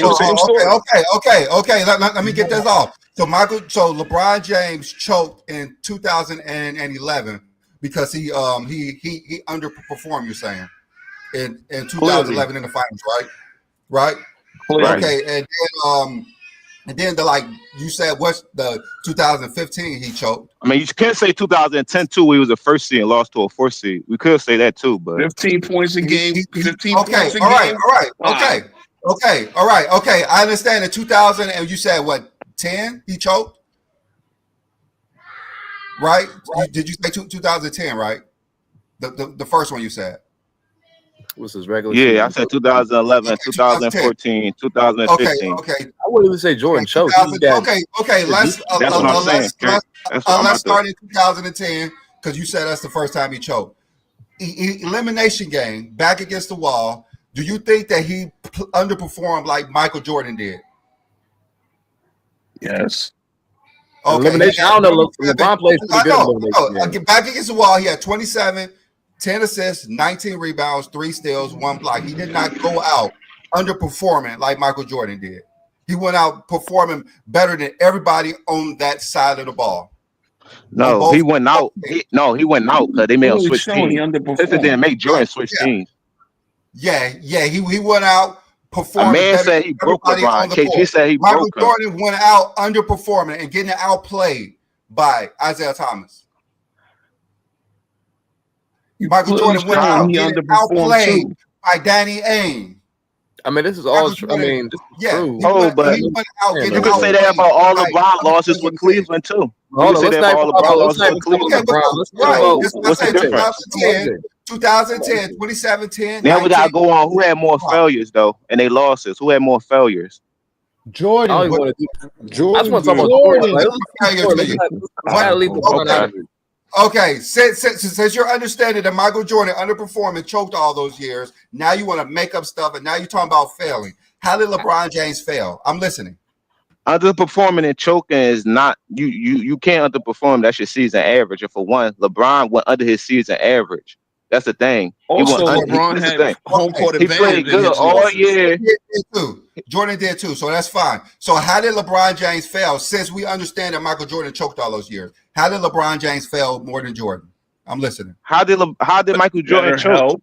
okay. Let me get this off. So LeBron James choked in 2011 because he underperformed. You're saying in 2011 in the finals, right? Okay, and then you said what's the 2015 he choked. I mean, you can't say 2010 too. He was a first seed and lost to a 4th seed. We could say that too, but 15 points a game. 15 okay, points a all game. right, okay. I understand. In 2000, and you said what 10 he choked. Right? Did you say 2010, right? The first one you said. What's his regular? Yeah, I said 2011, 2014, 2015. Okay. I wouldn't even say Jordan choked. Okay. Let's start in 2010 because you said that's the first time he choked. Elimination game, back against the wall. Do you think that he underperformed like Michael Jordan did? Yes. Okay. Elimination. I don't know. LeBron plays pretty good. Back against the wall, he had 27, 10 assists, 19 rebounds, 3 steals, 1 block. He did not go out underperforming like Michael Jordan did. He went out performing better than everybody on that side of the ball. No, he went out. He went out because they made him switch teams. This didn't make Jordan switch teams. Yeah. He went out. A man said he broke LeBron. KG said he Michael broke him. Jordan went out underperforming and getting outplayed by Isaiah Thomas. Michael Jordan went out getting outplayed by Danny Ainge. I mean, this is all true. I mean, this is true. But you can say that about all LeBron losses with Cleveland too. Hold on, let's not talk about LeBron. Let's talk about what's the difference. 2010, 2017. Now we gotta go on. Who had more failures though, and they losses? Who had more failures? Jordan. I just want to talk about Jordan. Okay, since you're understanding that Michael Jordan underperformed and choked all those years, now you want to make up stuff, and now you're talking about failing. How did LeBron James fail? I'm listening. Underperforming and choking is not you can't underperform. That's your season average. And for one, LeBron went under his season average. That's the thing. Also, LeBron had home court advantage. He played good all year. Jordan did too, so that's fine. So how did LeBron James fail? Since we understand that Michael Jordan choked all those years, how did LeBron James fail more than Jordan? I'm listening. How did Michael Jordan choke?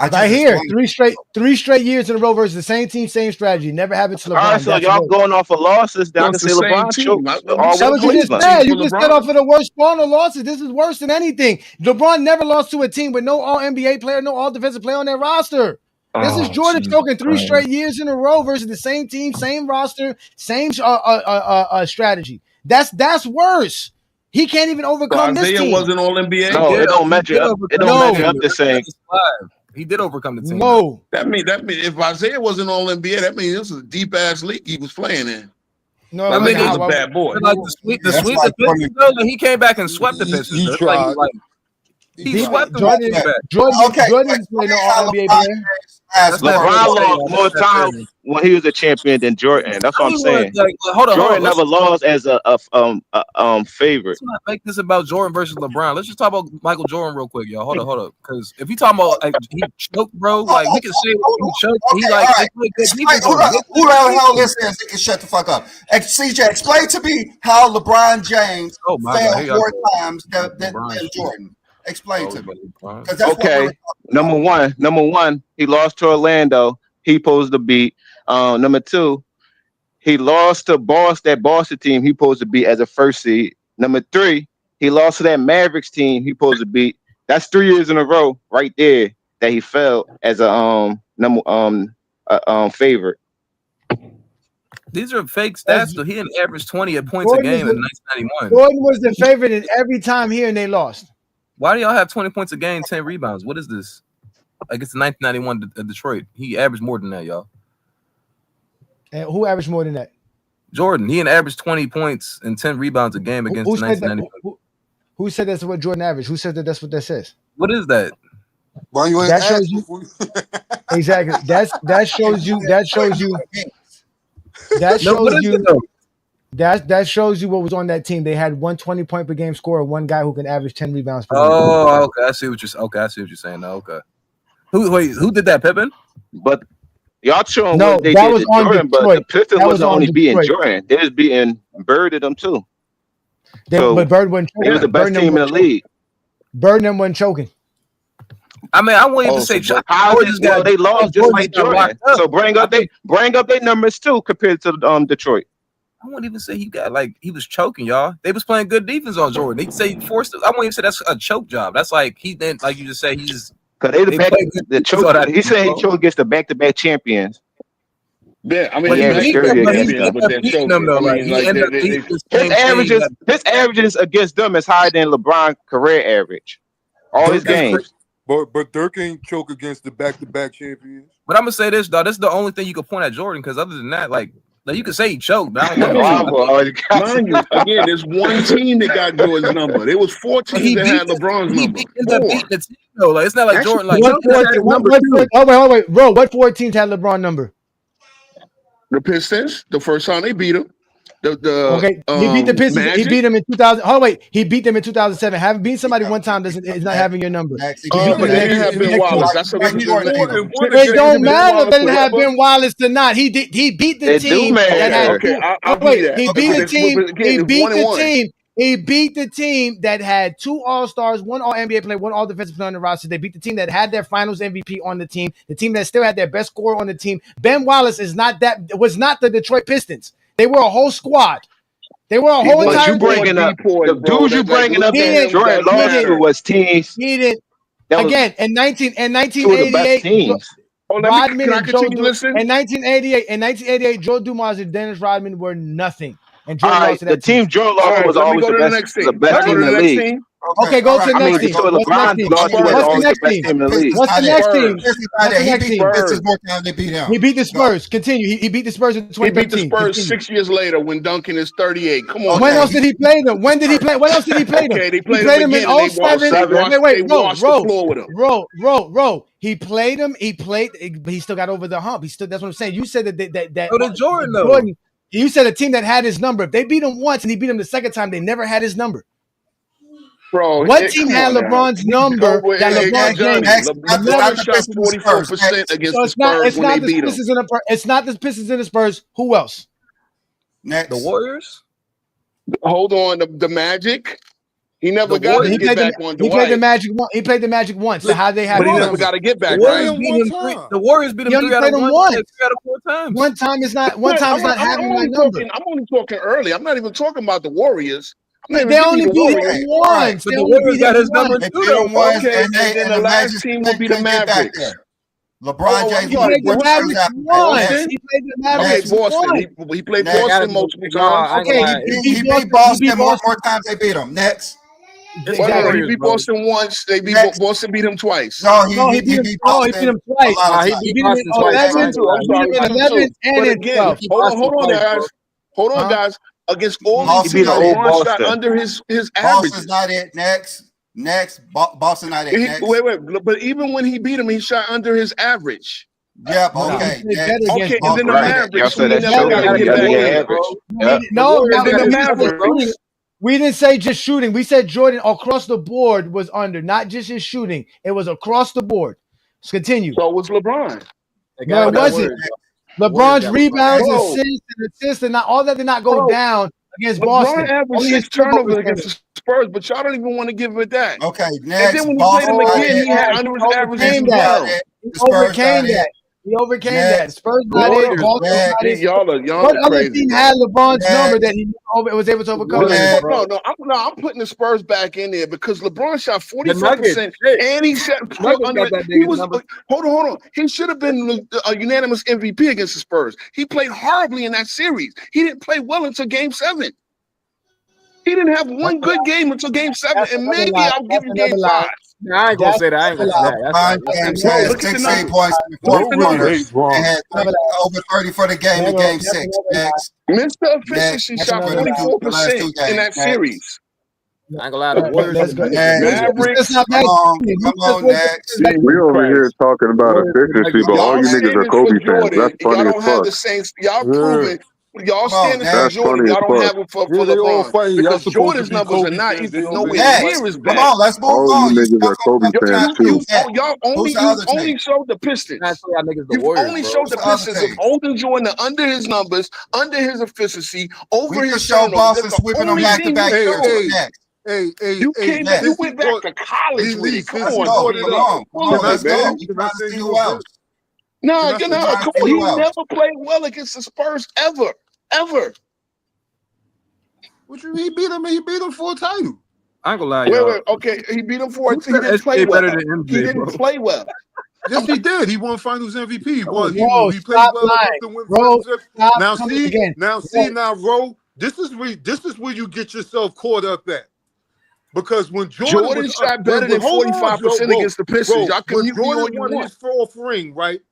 Right here, three straight years in a row versus the same team, same strategy. Never happened to LeBron. All right, so y'all going off of losses. Then I can say LeBron choked all That with what you just Cleveland. said. You just said off of the worst spawn of losses. This is worse than anything. LeBron never lost to a team with no all NBA player, no all defensive player on their roster. This is Jordan choking 3 straight years in a row versus the same team, same roster, same strategy. That's worse. He can't even overcome this team. wasn't all NBA. No, it don't measure up. It don't measure up the same. He did overcome the team. No, that mean if Isaiah wasn't all NBA, that means this was a deep ass league he was playing in. No, I mean, he was a bad boy. Like the sweep the Pistons, though, he came back and swept the Pistons. He tried. He swept them. Jordan didn't play no all NBA player. LeBron lost more time when he was a champion than Jordan. That's what I'm saying. Jordan never lost as a favorite. Let's not make this about Jordan versus LeBron. Let's just talk about Michael Jordan real quick, y'all. Hold up. Because if you talking about like he choked, bro, like we can say he choked. He like who the hell this is? He can shut the fuck up. CJ, explain to me how LeBron James failed more times than Jordan. Explain to me. Okay, number one, he lost to Orlando. He supposed to beat. Number 2, he lost to that Boston team. He supposed to beat as a first seed. Number 3, he lost to that Mavericks team. He supposed to beat. That's 3 years in a row, right there, that he fell as a favorite. These are fake stats. So he didn't average 20 points a game in 1991. Jordan was the favorite in every time here, and they lost. Why do y'all have 20 points a game, 10 rebounds? What is this? Like it's 1991 Detroit. He averaged more than that, y'all. And who averaged more than that? Jordan. He averaged 20 points and 10 rebounds a game against 1991. Who said that's what Jordan averaged? Who said that's what that says? What is that? Why you ain't that shows you exactly. That shows you. That shows you That shows you what was on that team. They had 120 point per game scorer, one guy who can average 10 rebounds per game. Oh, okay. I see what you're saying. No, okay. Who did that, Pippen? But y'all showing no, what they that did was to on Jordan, Detroit. But the Pistons that wasn't was only beating Detroit. Jordan. They was beating Bird at them too. But Bird wasn't choking. It was the best team in the league. Bird and wasn't choking. I mean, I wouldn't even say they lost just like Jordan. So bring up their numbers too compared to Detroit. I wouldn't even say he was choking, y'all. They was playing good defense on Jordan. They'd say he forced it. I wouldn't even say that's a choke job. That's like he then, like you just say, he's because the choke. He said he choked against the back-to-back champions. Yeah, I mean, his averages against them is higher than LeBron's career average. All his games. But Dirk ain't choke against the back-to-back champions. But I'm gonna say this, though. This is the only thing you can point at Jordan, because other than that, like you can say he choked, but I don't know. Mind you, again, there's one team that got Jordan's number. There was 4 teams that had LeBron's number. He ended up beating the team, though. Like it's not like Jordan. Like wait, bro. What 4 teams had LeBron number? The Pistons, the first time they beat him. He beat the Pistons. Magic? He beat them in 2000. Oh wait, he beat them in 2007. Having beaten somebody one time is not having your number. But they didn't have Ben Wallace. That's what it don't matter if they didn't have Ben Wallace or not. He beat the team that had he beat the team. He beat the team that had 2 All-Stars, 1 All-NBA player, 1 All-Defensive player on the roster. They beat the team that had their Finals MVP on the team. The team that still had their best scorer on the team. Ben Wallace was not the Detroit Pistons. They were a whole squad. They were a whole entire team. The dudes you bringing up that Jordan lost to was teams. He didn't. Again, in 1988, Rodman and Joe Dumars. In 1988, Joe Dumars and Dennis Rodman were nothing. And Jordan lost to that the team Jordan lost was always the best team in the league. Okay, go to the next team. What's the next team? What's the next team? He beat the Spurs. Continue. He beat the Spurs in 2013. He beat the Spurs 6 years later when Duncan is 38. Come on. When else did he play them? When did he play? What else did he play them? Okay, they played them in 07. Wait, row. He played him. He still got over the hump. That's what I'm saying. You said that. Go to Jordan though. You said a team that had his number. If they beat him once and he beat him the second time, they never had his number. Bro, what team had LeBron's number that LeBron James? LeBron shot 44% against the Spurs when they beat him. It's not the Pistons and the Spurs. Who else? Next. The Warriors? Hold on. The Magic? He never The got Warriors, his get back on He played the Dwight. Magic one. He played the Magic once. So how they have But he never once? got a get the back, Warriors right? beat him three. The Warriors beat He him only 3 out played of him 1, once. 3 out of 4 times. One time is not having I'm that only number. talking. I'm only talking early. I'm not even talking about the Warriors. I'm not They even only giving you the beat Warriors. him once. But They the only Warriors beat got him his number once. They too, beat though, him bro. once, Okay, and and then the the last Magic team will be the couldn't get back Mavericks. there. LeBron I'm James sorry. won The the Mavericks first half. won. Boston. He played the Okay, Mavericks Boston. once. He played Next. Boston multiple times. Okay, He beat Boston more times they beat him. Next. No, he beat Boston once. They beat Boston beat him twice. No, he beat him. No, he beat him a twice. lot of He times. beat He beat him Boston in twice, bro. I 11. ain't gonna lie. He I'm beat sorry, him in beat him 11 too. and But in again, 12. hold on, twice, guys. Hold on, guys. Against all these teams, LeBron shot under his averages. Boston's not it. Next. Boston not it. Next. Wait. But even when he beat him, he shot under his average. Yep. No, Okay. he played better against Okay, and then the Right. Y'all Mavericks, who said he that's never true. got to He get got to back get in. average. Yeah. No, And then the we didn't say shooting. Mavericks. We didn't say just shooting. We said Jordan across the board was under, not just his shooting. It was across the board. Let's continue. So was LeBron. No, it wasn't. LeBron's rebounds, Bro, assists, and not all that did not go down against Boston. LeBron averaged Only his 6 field goal turnovers percentage. against the Spurs, but y'all don't even want to give it that. Okay. And Next. then when he played Boston him not again, it. he had under his average Overcame two that. down. He The Spurs overcame not it. that. He overcame Next. that. Spurs not it. Boston not it. Y'all are What other crazy, team bro. had LeBron's number Next. that he was able to overcome? I'm putting the Spurs back in there because LeBron shot 44%, Nuggets, and he shot Nuggets under. got that He nigga's was number. hold on. He should have been a unanimous MVP against the Spurs. He played horribly in that series. He didn't play well until Game 7. He didn't have one good game until Game 7, and maybe I'll give you Game 5. Nah, I ain't gonna say that. I ain't gonna say that. LeBron James Bro, had look at the 16 numbers. points in the Look fourth at the quarter numbers. and had over 30 for the game in Game 6. Next. Mr. Efficiency Next. shot For the last 44% two in that games. Next. series. I ain't gonna lie. The Warriors. Let's go. Mavericks. Come on, next. We over here talking about efficiency, but all Y'all you niggas are standards Kobe for fans. Jordan, That's y'all funny as don't have fuck. the same. Y'all proving y'all standards for That's Jordan. funny as Y'all don't fuck. have it for They all LeBron fighting. Y'all because supposed Jordan's to be numbers are Kobe not fans. They even over nowhere there Next. near as Come bad. on, let's move All you on. You niggas are spoke Kobe about fans the too. Y'all Who's the you other only team? showed the Pistons. Y'all niggas the You've Warriors, only bro. showed the Who's the other Pistons of team? holding Jordan under his numbers, under his efficiency, over We his could show turnovers. Boston That's the sweeping them only back to thing back you years. showed us. Next. You came back. You went back to college with it. Come Let's on, go. Jordan. Come on. Pull of Let's it, go. man. We're trying to see who else. No, We're trying come to on. see He who else. never played well against the Spurs ever. He beat him for a title. I ain't gonna lie, y'all. Wait. Okay, he beat him for it. He Who said didn't play SJ well. better than MJ, He didn't bro? play well. Yes, he did. He won Finals MVP. He Bro, played stop well lying. enough to win Bro, Finals MVP. stop Now coming see, again. Ro, this is where you get yourself caught up at. Because when Jordan shot better than 45% against the Pistons. Y'all can when mute me all Jordan you won want. his fourth ring, right?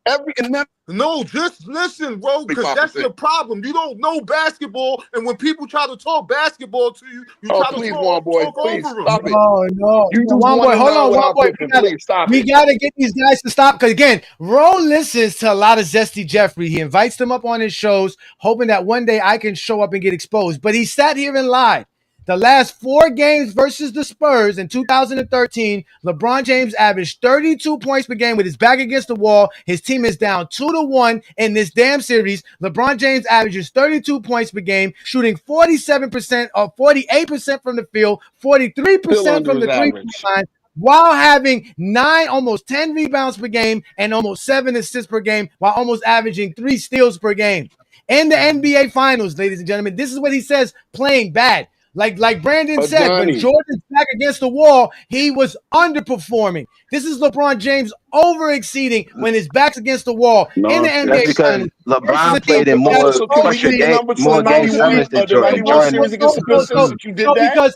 No, just listen, bro, because that's the problem. You don't know basketball, and when people try to talk basketball to you, you try to please, talk one boy, over please them. stop it. No. You do One boy, 1-9 hold on, one without boy. Pippen. Please stop We it. gotta get these guys to stop because again, Ro listens to a lot of Zesty Jeffrey. He invites them up on his shows, hoping that one day I can show up and get exposed. But he sat here and lied. The last 4 games versus the Spurs in 2013, LeBron James averaged 32 points per game with his back against the wall. His team is down 2-1 in this damn series. LeBron James averages 32 points per game, shooting 47% or 48% from the field, 43% from the three-point line, while having 9, almost 10 rebounds per game and almost 7 assists per game, while almost averaging 3 steals per game. In the NBA Finals, ladies and gentlemen, this is what he says playing bad. Like Brandon said, when Jordan's back against the wall, he was underperforming. This is LeBron James over-exceeding when his back's against the wall in the NBA That's because Finals. LeBron played in more pressure more game sevens than Jordan. Jordan. series against the Pistons that you did that?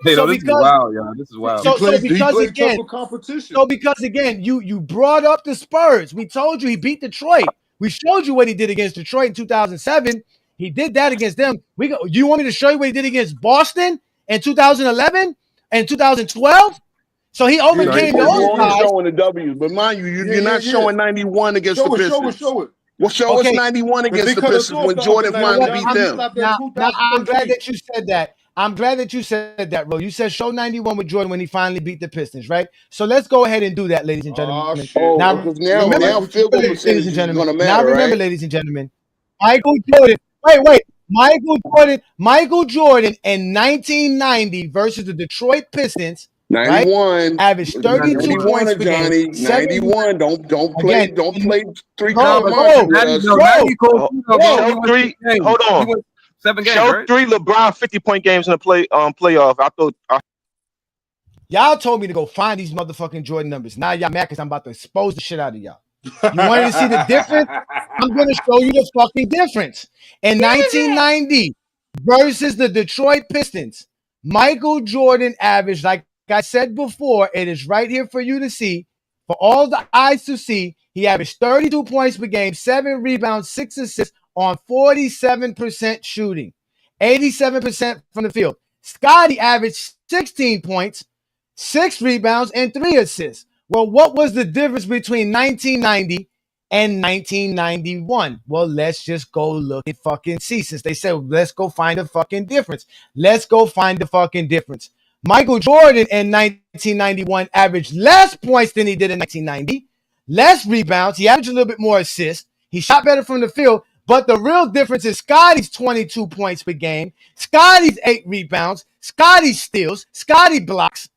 This is wild, y'all. This is wild. Because again, you brought up the Spurs. We told you he beat Detroit. We showed you what he did against Detroit in 2007. He did that against them. You want me to show you what he did against Boston in 2011 and 2012? So he overcame those guys. Showing the W's, but mind you, you're not showing 91 against the Pistons. Show it. Well, show us 91 against the Pistons when Jordan finally beat them. Now, I'm glad that you said that. I'm glad that you said that, bro. You said show 91 with Jordan when he finally beat the Pistons, right? So let's go ahead and do that, ladies and gentlemen. Now field goal percentage is going to matter, Now remember, right? ladies and gentlemen, Michael Jordan. Wait. Michael Jordan in 1990 versus the Detroit Pistons, 91, right? Averaged 32 points per game. Johnny. 91. Don't play three No, color Monty with us. Show three. Hold on. He went 7 games, Show right? 3 LeBron 50-point games in the playoff. I thought. Y'all told me to go find these motherfucking Jordan numbers. Now y'all mad because I'm about to expose the shit out of y'all. You wanted to see the difference? I'm going to show you the fucking difference. In 1990 versus the Detroit Pistons, Michael Jordan averaged, like I said before, it is right here for you to see, for all the eyes to see. He averaged 32 points per game, 7 rebounds, 6 assists on 47% shooting, 87% from the field. Scotty averaged 16 points, 6 rebounds, and 3 assists. Well, what was the difference between 1990 and 1991? Well, let's just go look at fucking see. Since they said, let's go find a fucking difference. Let's go find the fucking difference. Michael Jordan in 1991 averaged less points than he did in 1990, less rebounds. He averaged a little bit more assists. He shot better from the field. But the real difference is Scotty's 22 points per game, Scotty's 8 rebounds, Scotty's steals, Scotty blocks.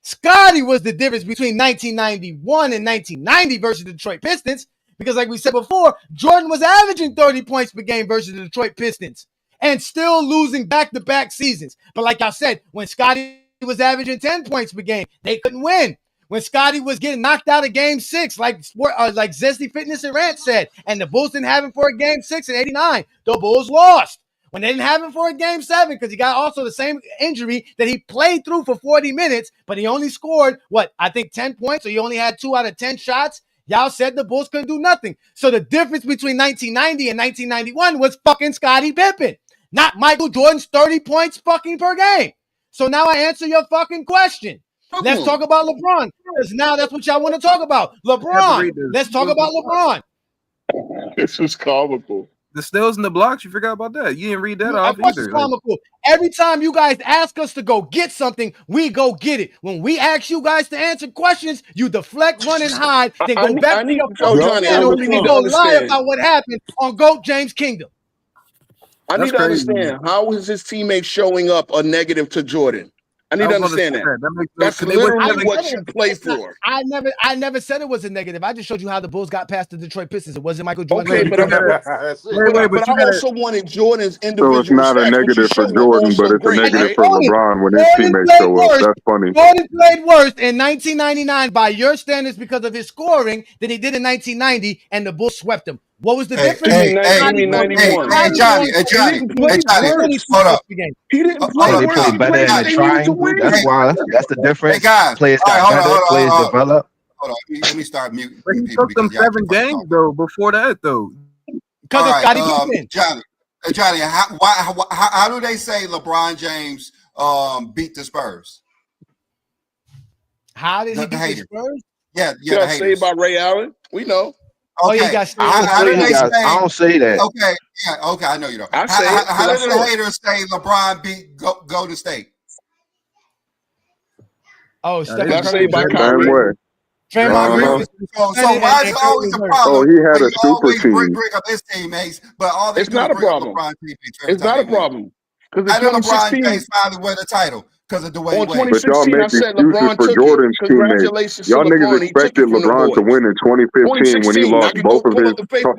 Scotty was the difference between 1991 and 1990 versus the Detroit Pistons. Because like we said before, Jordan was averaging 30 points per game versus the Detroit Pistons and still losing back-to-back seasons. But like I said, when Scotty was averaging 10 points per game, they couldn't win. When Scotty was getting knocked out of Game 6, like Zesty Fitness and Rant said, and the Bulls didn't have him for a Game 6 in 89, the Bulls lost. When they didn't have him for a Game 7, because he got also the same injury that he played through for 40 minutes, but he only scored, I think 10 points, or he only had 2 out of 10 shots. Y'all said the Bulls couldn't do nothing. So the difference between 1990 and 1991 was fucking Scottie Pippen, not Michael Jordan's 30 points fucking per game. So now I answer your fucking question. Let's talk about LeBron, because now that's what y'all want to talk about. LeBron. Let's talk about LeBron. This is comical. The steals and the blocks, you forgot about that. You didn't read that off either. Comical. Every time you guys ask us to go get something, we go get it. When we ask you guys to answer questions, you deflect, run, and hide, then go back to your channel and go lie about what happened on GOAT James Kingdom. I need to understand, how is his teammate showing up a negative to Jordan? I need to understand that. That's literally what you play for. I never said it was a negative. I just showed you how the Bulls got past the Detroit Pistons. It wasn't Michael Jordan. Okay, but I also wanted Jordan's individual. So it's not a negative for Jordan, but it's a negative for LeBron when his teammates show up. That's funny. Jordan played worse in 1999 by your standards because of his scoring than he did in 1990, and the Bulls swept him. What was the difference? Hey, Johnny, hold up. He didn't play better in the triangle. That's why. That's the difference. Hey, guys. Players got better. Players develop. Hold on. Let me start muting. But he took them 7 games though. Before that though, because of Scottie Pippen. Johnny, how do they say LeBron James beat the Spurs? How did he beat the Spurs? Yeah. Got saved by Ray Allen. We know. Okay. I don't say that. Okay, yeah, okay, I know you don't. How did the haters say LeBron beat Golden State? Oh, Stephen Curry. Draymond. So why is it always a problem? Oh, he had a super team. Bring up his teammates, but all they it's do not is a bring problem. up LeBron teammates. It's not a problem. I know LeBron James finally won the title because of the way he But y'all make excuses for Jordan's teammates. Y'all niggas expected LeBron to win in 2015 when he lost both of his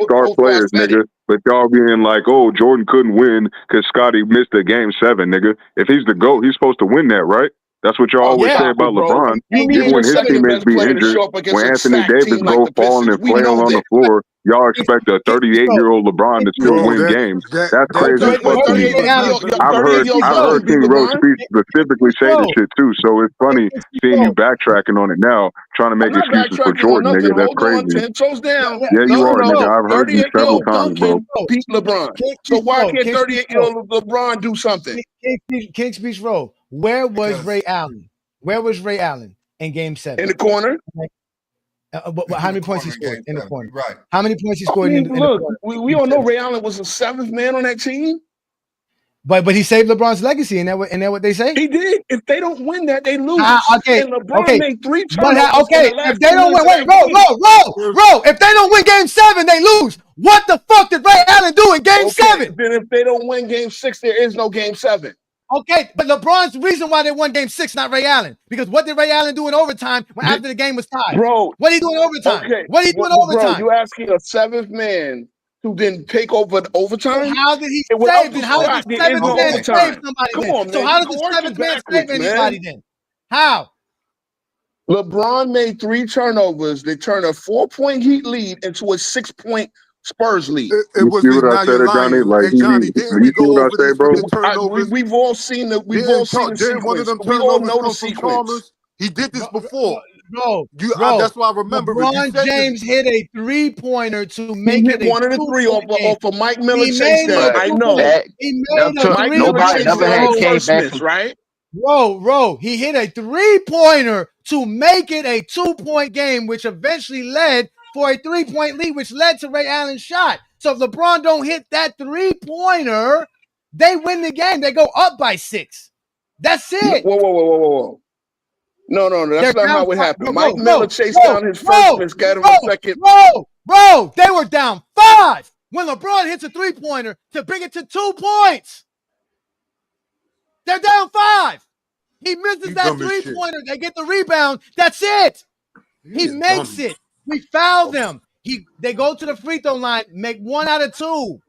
star players, nigga. But y'all being like, oh, Jordan couldn't win because Scotty missed a Game 7, nigga. If he's the GOAT, he's supposed to win that, right? That's what y'all always say about LeBron. Even when his teammates be injured, when Anthony Davis go falling and flailing on the floor, y'all expect a 38-year-old LeBron to still win games. That's crazy as fuck to me. I've heard King Rose specifically say this shit too, so it's funny seeing you backtracking on it now, trying to make excuses for Jordan, nigga. That's crazy. 10 toes down. Yeah, you are, nigga. I've heard you several times, bro. Beat LeBron. So why can't 38-year-old LeBron do something? King's Beach Road. Where was Ray Allen? Where was Ray Allen in Game 7? In the corner. How many points he scored in the corner? Right. How many points he scored in the corner? We all know Ray Allen was the 7th man on that team. But he saved LeBron's legacy, and that what they say? He did. If they don't win that, they lose. Okay, And LeBron made 3 But turnovers in okay, the last if they 2 don't win, minutes of wait, that game. bro. If they don't win Game 7, they lose. What the fuck did Ray Allen do in Game 7? Then if they don't win Game 6, there is no Game 7. Okay, but LeBron's the reason why they won Game 6, not Ray Allen. Because what did Ray Allen do in overtime after the game was tied? Bro, what did he do in overtime? Okay, what did he do in overtime? Bro, you asking a 7th man who didn't take over the overtime? So how did he Without save the it? How did shot, the there is 7th no man overtime. save somebody Come then? on, So man. how You did the can work 7th it man backwards, save anybody then? How? LeBron made 3 turnovers. They turned a 4-point Heat lead into a 6-point Spurs lead. It was see what I now you're said, Johnny? lying. Like Hey Johnny, you didn't we see go what I over say, this bro? with the turnovers? We've all seen the Didn't one of sequence. them We all turnovers know the come from sequence. Chalmers? He did this before. Bro, that's why I remember it. You LeBron said James this. hit a 3-pointer to He make hit it a one of the 3 off of Mike Miller He chase made down. a I two- know. He made a Mike Miller three-pointer. chase down the first miss, right? Bro, he hit a 3-pointer to make it a 2-point game, which eventually led for a 3-point lead, which led to Ray Allen's shot. So if LeBron don't hit that 3-pointer, they win the game. They go up by 6. That's it. Whoa. No, that's not how it happened. Mike Miller chased down his first miss, got him a second. Bro, they were down 5 when LeBron hits a 3-pointer to bring it to 2 points. They're down 5. He misses that 3-pointer. They get the rebound. That's it. He makes it. We foul them. They go to the free throw line, make 1 out of 2.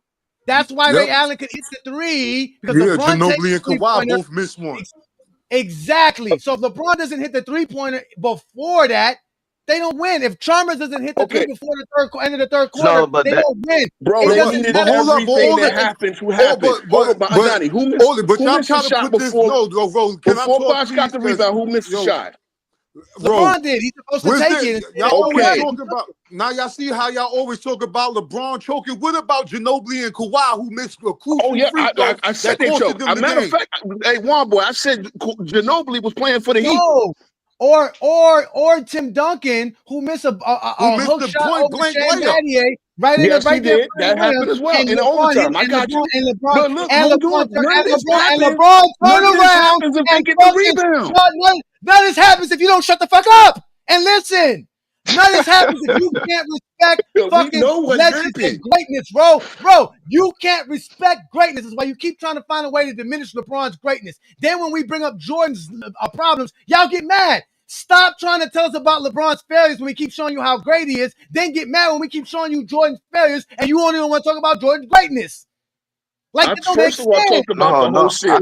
That's why Ray Allen could hit the 3 because LeBron takes Ginobili and Kawhi both missed one. Exactly. So if LeBron doesn't hit the 3-pointer before that, they don't win. If Chalmers doesn't hit the 3 before the end of the third quarter, they don't win. Bro, it they doesn't needed matter. everything that happened to happen. Johnny, who missed the shot before Bosh got the rebound? Who missed the shot? LeBron did. He's supposed to take it. Y'all always talking about now. Y'all see how y'all always talk about LeBron choking. What about Ginobili and Kawhi who missed a crucial free throw? I said they choked. As a matter of fact, hey, Juan boy, I said Ginobili was playing for the Heat. Or Tim Duncan who missed a hook shot over Shane Battier right in the right there. Did. That happened as well in overtime. I got you. And LeBron turn around if they and get the rebound. None of this happens if you don't shut the fuck up and listen. None of this happens if you can't respect fucking legends and greatness, bro. Bro, you can't respect greatness. That's why you keep trying to find a way to diminish LeBron's greatness. Then when we bring up Jordan's problems, y'all get mad. Stop trying to tell us about LeBron's failures when we keep showing you how great he is. Then get mad when we keep showing you Jordan's failures and you only want to talk about Jordan's greatness. Like, first of all, I talked about the whole series.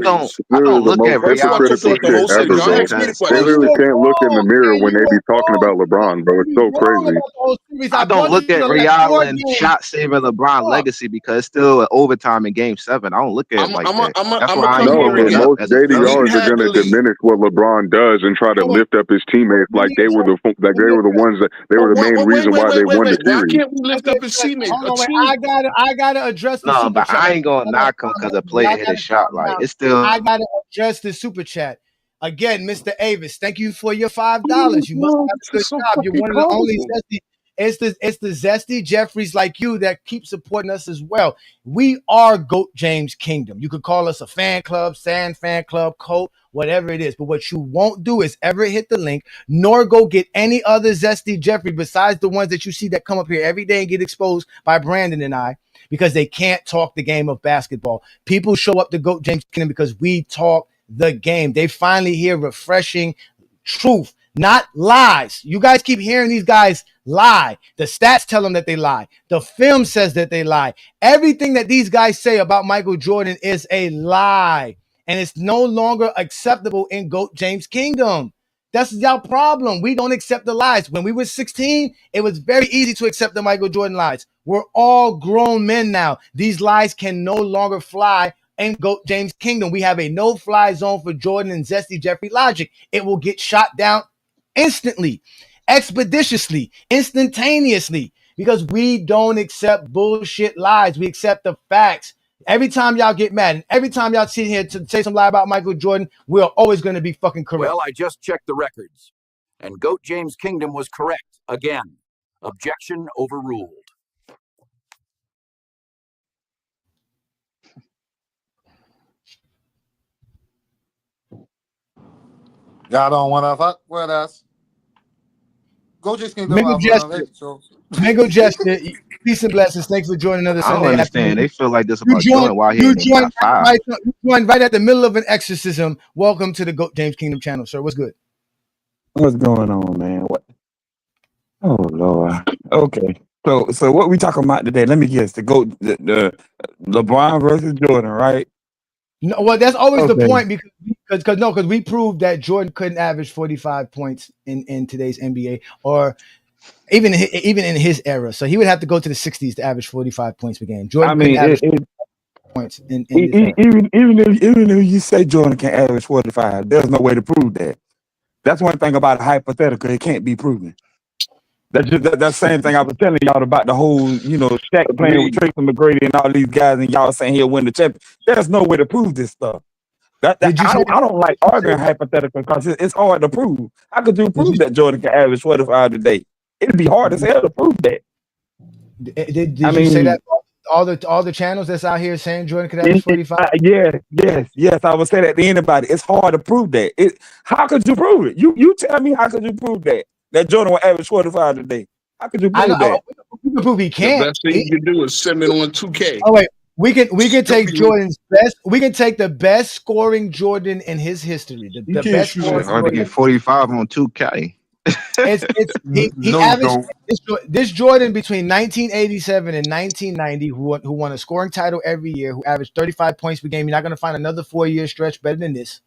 I don't look at reality the whole series. ever, bro. They really can't look in the mirror when they be talking about LeBron, bro. It's so crazy. I don't look at Ray Allen shot saving LeBron legacy because it's still an overtime in Game 7. I don't look at it like that. That's why I ain't bring it up most as a failure. JDRs are going to diminish what LeBron does and try to lift up his teammates like they were the ones that they were the main reason why they won the series. Why can't we lift up his teammates? I gotta address the super but chat. I ain't gonna knock him because a player hit his shot. Like it's still. I gotta address the super chat again, Mr. Avis. Thank you for your $5. You must have a good job. You're one of the only zesty. It's the zesty Jeffries like you that keep supporting us as well. We are GOAT James Kingdom. You could call us a fan club, fan club, cult, whatever it is. But what you won't do is ever hit the link, nor go get any other zesty Jeffrey besides the ones that you see that come up here every day and get exposed by Brandon and I, because they can't talk the game of basketball. People show up to GOAT James Kingdom because we talk the game. They finally hear refreshing truth, not lies. You guys keep hearing these guys lie. The stats tell them that they lie. The film says that they lie. Everything that these guys say about Michael Jordan is a lie. And it's no longer acceptable in GOAT James Kingdom. That's y'all problem. We don't accept the lies. When we were 16, it was very easy to accept the Michael Jordan lies. We're all grown men now. These lies can no longer fly in GOAT James Kingdom. We have a no-fly zone for Jordan and Zesty Jeffrey logic. It will get shot down instantly, expeditiously, instantaneously, because we don't accept bullshit lies. We accept the facts. Every time y'all get mad and every time y'all sit here to say some lie about Michael Jordan, we're always going to be fucking correct. Well, I just checked the records, and GOAT James Kingdom was correct again. Objection overruled. Y'all don't want to fuck with us. Go just can't do Mango Gesture, peace and blessings. Thanks for joining another I don't Sunday understand. afternoon. They feel like this about Jordan while he You ain't got five. joined right at the middle of an exorcism. Welcome to the GOAT James Kingdom channel, sir. What's good? What's going on, man? What? Oh Lord. Okay. So what we talking about today? Let me guess. The LeBron versus Jordan, right? No, well, that's always the point because we proved that Jordan couldn't average 45 points in today's NBA or even in his era. So he would have to go to the 60s to average 45 points per game. Jordan couldn't average points in this era. Even if you say Jordan can average 45, there's no way to prove that. That's one thing about a hypothetical; it can't be proven. That's just that same thing I was telling y'all about the whole, Shaq playing with Tracy McGrady and all these guys, and y'all saying he'll win the championship. There's no way to prove this stuff. I don't like arguing hypothetical because it's hard to prove. How could you prove that Jordan can average 45 today? It'd be hard as hell to prove that. Did you say that all the channels that's out here saying Jordan could average 45? Yes. I would say that to anybody. It's hard to prove that. How could you prove it? You tell me, how could you prove that Jordan will average 45 today? How could you prove that? We can prove he can't. The best thing you can do is send it on 2K. Oh wait, we can take Jordan's best. We can take the best scoring Jordan in his history. The best scoring. Hard to get 45 on 2K. He averaged this Jordan between 1987 and 1990 who won a scoring title every year, who averaged 35 points per game. You're not going to find another 4-year stretch better than this.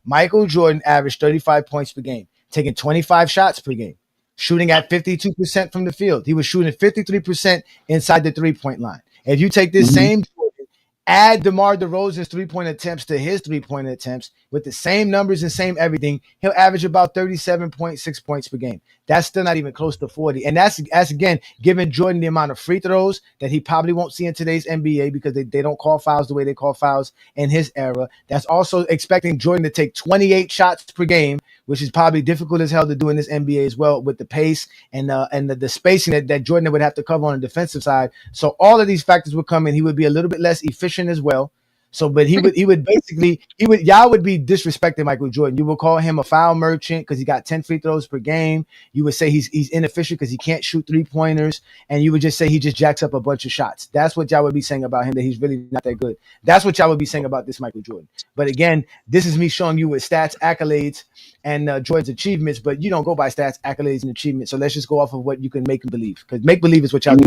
Michael Jordan averaged 35 points per game, taking 25 shots per game, shooting at 52% from the field. He was shooting 53% inside the three-point line. If you take this same Jordan, add DeMar DeRozan's three-point attempts to his three-point attempts with the same numbers and same everything, he'll average about 37.6 points per game. That's still not even close to 40. And that's again, giving Jordan the amount of free throws that he probably won't see in today's NBA because they don't call fouls the way they call fouls in his era. That's also expecting Jordan to take 28 shots per game, which is probably difficult as hell to do in this NBA as well with the pace and the spacing that Jordan would have to cover on the defensive side. So all of these factors would come in. He would be a little bit less efficient as well. So, but y'all would be disrespecting Michael Jordan. You would call him a foul merchant because he got 10 free throws per game. You would say he's inefficient because he can't shoot 3-pointers, and you would just say he just jacks up a bunch of shots. That's what y'all would be saying about him, that he's really not that good. That's what y'all would be saying about this Michael Jordan. But again, this is me showing you with stats, accolades, and Jordan's achievements. But you don't go by stats, accolades, and achievements. So let's just go off of what you can make believe, because make believe is what y'all do.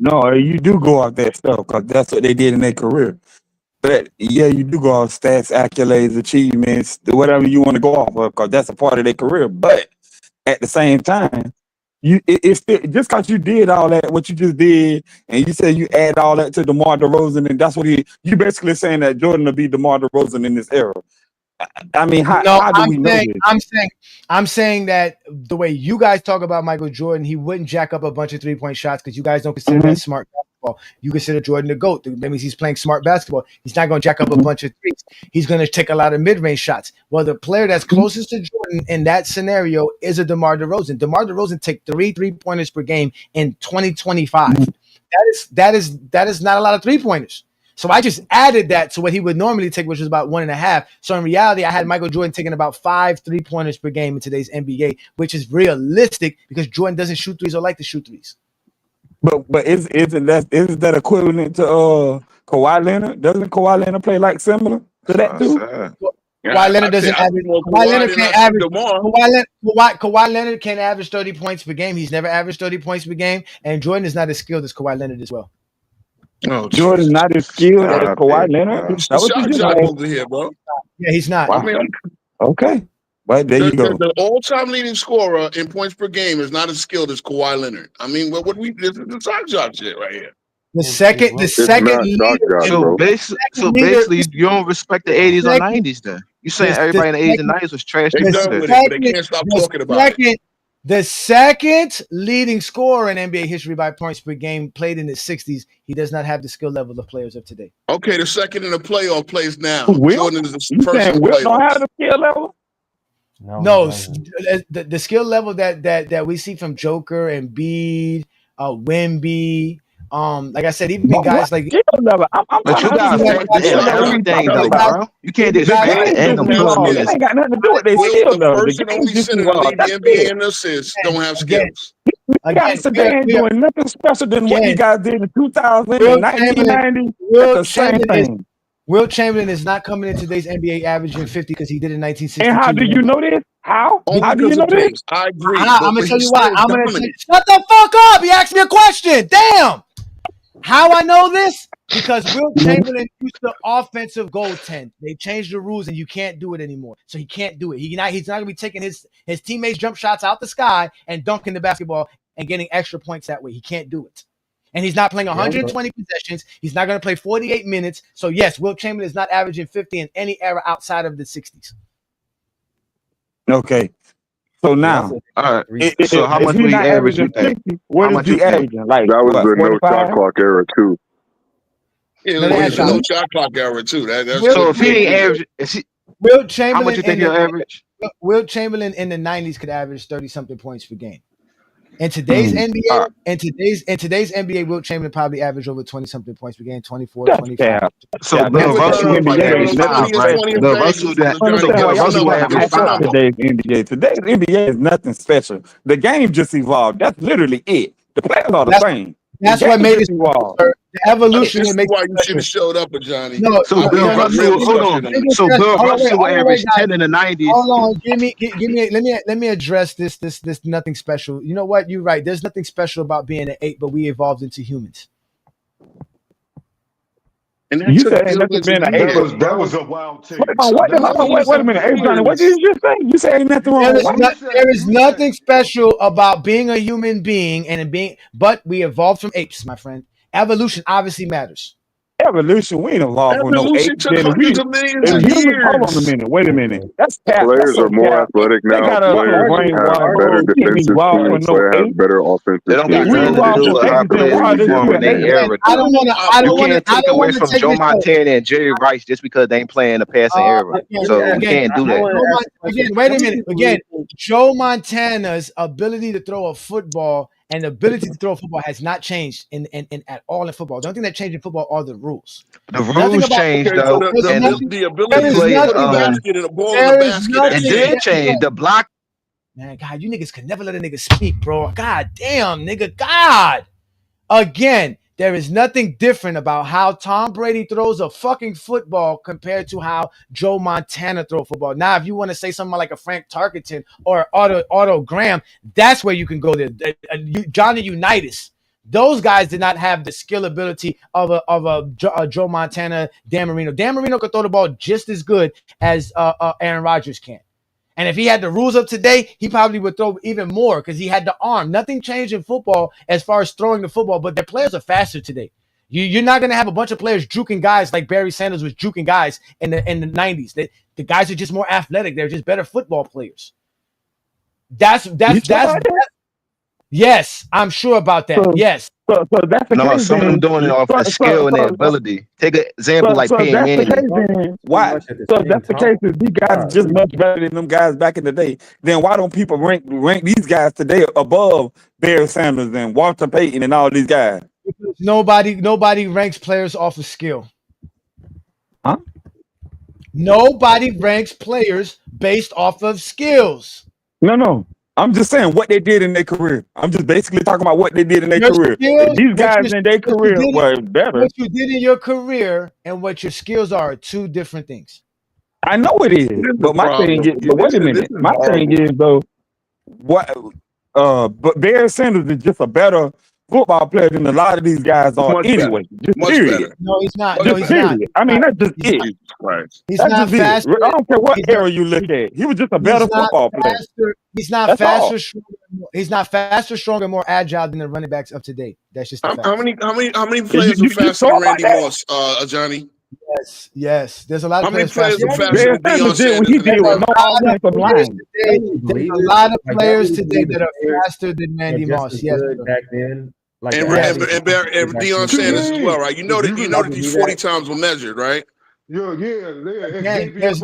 No, you do go off that stuff because that's what they did in their career. But yeah, you do go off stats, accolades, achievements, whatever you want to go off of, because that's a part of their career. But at the same time, it's just because you did all that, what you just did, and you say you add all that to DeMar DeRozan, and that's what you basically saying that Jordan will be DeMar DeRozan in this era. I mean, how do we know this? I'm saying that the way you guys talk about Michael Jordan, he wouldn't jack up a bunch of 3-point shots because you guys don't consider that smart basketball. You consider Jordan the GOAT. That means he's playing smart basketball. He's not going to jack up a bunch of threes. He's going to take a lot of mid-range shots. Well, the player that's closest to Jordan in that scenario is a DeMar DeRozan. DeMar DeRozan take 3 3-pointers per game in 2025. That is not a lot of 3-pointers. So I just added that to what he would normally take, which was about 1.5. So in reality, I had Michael Jordan taking about 5 3-pointers per game in today's NBA, which is realistic because Jordan doesn't shoot threes or like to shoot threes. But isn't that equivalent to Kawhi Leonard? Doesn't Kawhi Leonard play like similar to that too? Kawhi Leonard doesn't average. Kawhi Leonard can't average 30 points per game. He's never averaged 30 points per game, and Jordan is not as skilled as Kawhi Leonard as well. Oh, Jordan's not as skilled as Kawhi Leonard. Over here, bro. Yeah, he's not. I mean, okay, but there you go. The all-time leading scorer in points per game is not as skilled as Kawhi Leonard. I mean, this is the sock job shit right here. The second leader. So basically, you don't respect the 80s or 90s then. You saying everybody in the 80s and 90s was trash? They done with it, but they can't stop talking about it. The second leading scorer in NBA history by points per game played in the 60s. He does not have the skill level of players of today. Okay, the second in the playoff plays now. Jordan is the first in the playoffs. Don't have the skill level? No, the skill level that we see from Joker and Embiid, Wemby, Like I said, even guys like. But you gotta factor in everything, though, bro. You can't just factor in them plus minutes. Ain't got nothing to do with their Will, skill the level. The first and game only just center to evolved. lead the That's NBA it. in assists don't have skills. You got Sedan doing nothing special than what you guys did in 2000 and 1990. That's the same thing. Will Chamberlain is not coming in today's NBA averaging 50 because he did in 1962. And how do you know this? How? Only How do you because know of this? pace. I agree. I'm gonna tell you why. I'm gonna dominant. shut the fuck up. He asked me a question. Damn. How I know this? Because Will Chamberlain used the offensive goaltend. They changed the rules and you can't do it anymore. So he can't do it. He's not gonna be taking his teammates' jump shots out the sky and dunking the basketball and getting extra points that way. He can't do it. And he's not playing 120 possessions. He's not going to play 48 minutes. So, yes, Will Chamberlain is not averaging 50 in any era outside of the 60s. Okay. So now, all right. So how much he will he not average, you averaging think? 50, what How is much he you think? averaging? Like, That was what, the no 45? shot clock era too. Yeah, No, it was that's no shot clock era, too. That's So if he ain't average, Will Chamberlain, how much you think he'll average? Will Chamberlain in the 90s could average 30-something points per game. In today's NBA, in today's NBA, Will Chamberlain probably averaged over 20-something points per game, 24, 25. So Bill Russell would average 5, right? Bill Russell that. So Bill Russell would average 5. Today's NBA. Today's NBA is nothing special. The game just evolved. That's literally it. The players are the same. That's what made it evolve. The evolution This that is makes why you should have showed up, Johnny. No, So Bill Russell, hold on. So Bill Russell would average 10 in the 90s. Hold on, give me. Let me address this nothing special. You know what? You're right. There's nothing special about being an ape, but we evolved into humans. And You said ain't nothing been an ape. That was a wild take. Wait a minute, Ape Johnny. What did you just say? You said ain't nothing wrong with what? There is nothing special about being a human being but we evolved from apes, my friend. Evolution obviously matters. Evolution, we ain't evolved with no Evolution apes. took hundreds of millions of Hold on a years. minute. Wait a minute. That's cap. Players are more athletic They now. got us Players have better defensive teams. They have better offensive It don't teams. got nothing to do with how players perform in their era. You can't take away from Joe Montana and Jerry Rice just because they ain't playing the passing era. So you can't do that. Wait a minute. Again, Joe Montana's ability to throw a football and the ability to throw a football has not changed in at all in football. The only thing that changed in football are the rules. The rules changed though, and the ability to put a basket and a ball in the basket. It did change. The block. Man, God, you niggas could never let a nigga speak, bro. God damn, nigga. God. Again, there is nothing different about how Tom Brady throws a fucking football compared to how Joe Montana throws a football. Now, if you want to say something like a Frank Tarkenton or Otto Graham, that's where you can go there. Johnny Unitas. Those guys did not have the skill ability of a Joe Montana, Dan Marino. Dan Marino could throw the ball just as good as Aaron Rodgers can. And if he had the rules of today, he probably would throw even more because he had the arm. Nothing changed in football as far as throwing the football, but their players are faster today. You're not going to have a bunch of players juking guys like Barry Sanders was juking guys in the 90s. The guys are just more athletic. They're just better football players. That's yes, I'm sure about that. Yes. So that's the case. Some of them doing it off the skill and their ability. Take an example like Peyton Manning. Why? So that's the case. Is these guys are just much better than them guys back in the day? Then why don't people rank these guys today above Barry Sanders and Walter Payton and all these guys? Because nobody ranks players off of skill. Huh? Nobody ranks players based off of skills. No. I'm just saying what they did in their career. I'm just basically talking about what they did in their career. These guys in their career were better. What you did in your career and what your skills are two different things. I know it is, but my thing is, but wait a minute. My thing is though, but Barry Sanders is just a better football player than a lot of these guys are anyway. Just period. No, he's not. Just No, he's period. not. I mean, that's just it. He's That's not just fast. it. I don't care what era you look at. He was just a better football player. He's not That's faster. all. He's not faster, stronger, more agile than the running backs of today. That's just the fact. How many players are faster than Randy Moss, Johnny? Yes. There's a lot of How many players players are faster than Deion Sanders? There's a lot of players today that are faster than Randy Moss. Yes. Back then. Like and Deion Sanders as well, right? You know that these 40 times were measured, right? Again, the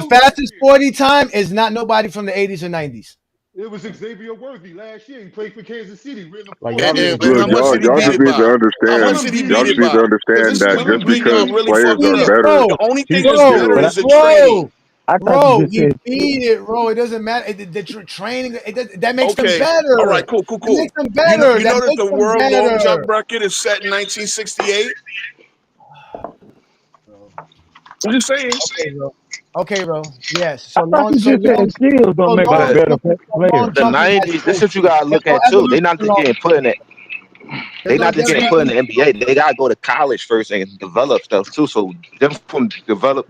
fastest 40 time is not nobody from the 80s or 90s. It was Xavier Worthy last year. He played for Kansas City. And how Look, much did he y'all beat just it need to by? How much understand. did he Y'all beat just it need to by? Because understand this is that where just y'all because really players fucking are up. better, The only thing he's that's better skilled. is the training. Bro, he beat it, bro. It doesn't matter. The training that makes them Okay. better. All right. Cool. That makes them You know, better. you That know that makes the them world long better. jump record is set in 1968. I'm just saying. Okay, bro. Yes. I thought you just said skills don't make them But better players. the '90s, this is what you gotta look at too. They not just getting put in it. They not just getting put in the NBA. They gotta go to college first and develop stuff too. So them from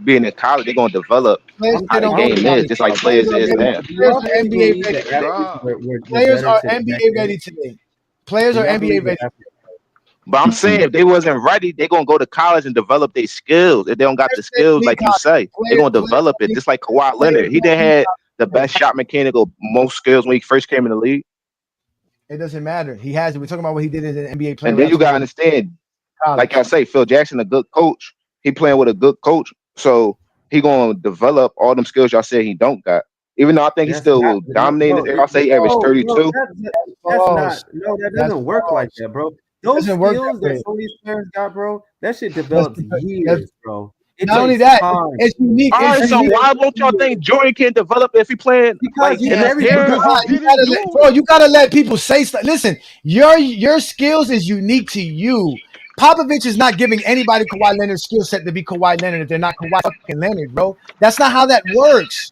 being in college, they're gonna develop Players how the don't go to game is, college. just like players is now. Players are NBA ready. Players are NBA ready today. Players are NBA ready. But I'm saying if they wasn't ready, they're gonna go to college and develop their skills. If they don't got the skills, like you say, they're gonna develop it. Just like Kawhi Leonard. He didn't have the best shot mechanic or most skills when he first came in the league. It doesn't matter. He has it. We're talking about what he did as an NBA player. And then you gotta understand, like I say, Phil Jackson, a good coach. He playing with a good coach, so he gonna develop all them skills y'all say he don't got. Even though I think he still will dominate this. I'll say he averaged 32. That doesn't work like that, bro. Those doesn't work skills that that way. some of these players got, bro, that shit develops years, bro. It Not only takes that, time. it's unique. All right, It's so unique. why won't y'all think Jordan can develop if he playing like in this era? You gotta let people say stuff. Listen, your skills is unique to you. Popovich is not giving anybody Kawhi Leonard's skill set to be Kawhi Leonard if they're not Kawhi fucking Leonard, bro. That's not how that works.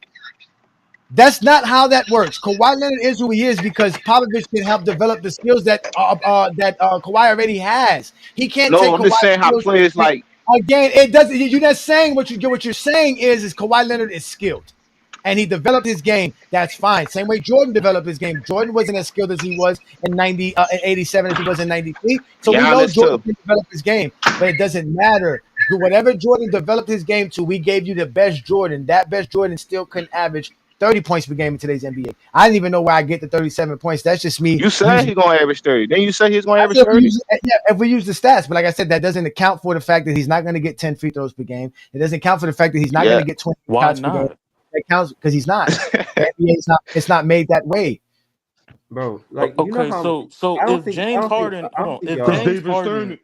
That's not how that works. Kawhi Leonard is who he is because Popovich can help develop the skills that Kawhi already has. He can't No, take I'm just Kawhi's saying how skills. players like Again, it doesn't. You're not saying what you get. What you're saying is Kawhi Leonard is skilled, and he developed his game. That's fine. Same way Jordan developed his game. Jordan wasn't as skilled as he was in in '87 as he was in '93. So we know Giannis Jordan too. can develop his game, but it doesn't matter. Whatever Jordan developed his game to, we gave you the best Jordan. That best Jordan still couldn't average 30 points per game in today's NBA. I didn't even know where I get the 37 points. That's just me. You said he's gonna average 30. Then you say he's gonna I average said if 30. we use the stats, but like I said, that doesn't account for the fact that he's not going to get 10 free throws per game. It doesn't account for the fact that he's not going to get 20 shots per game. It counts because he's not. The NBA is not. It's not made that way, bro. Like you know how so I don't if think James I don't Harden, think, I hold don't on, think if y'all. James Harden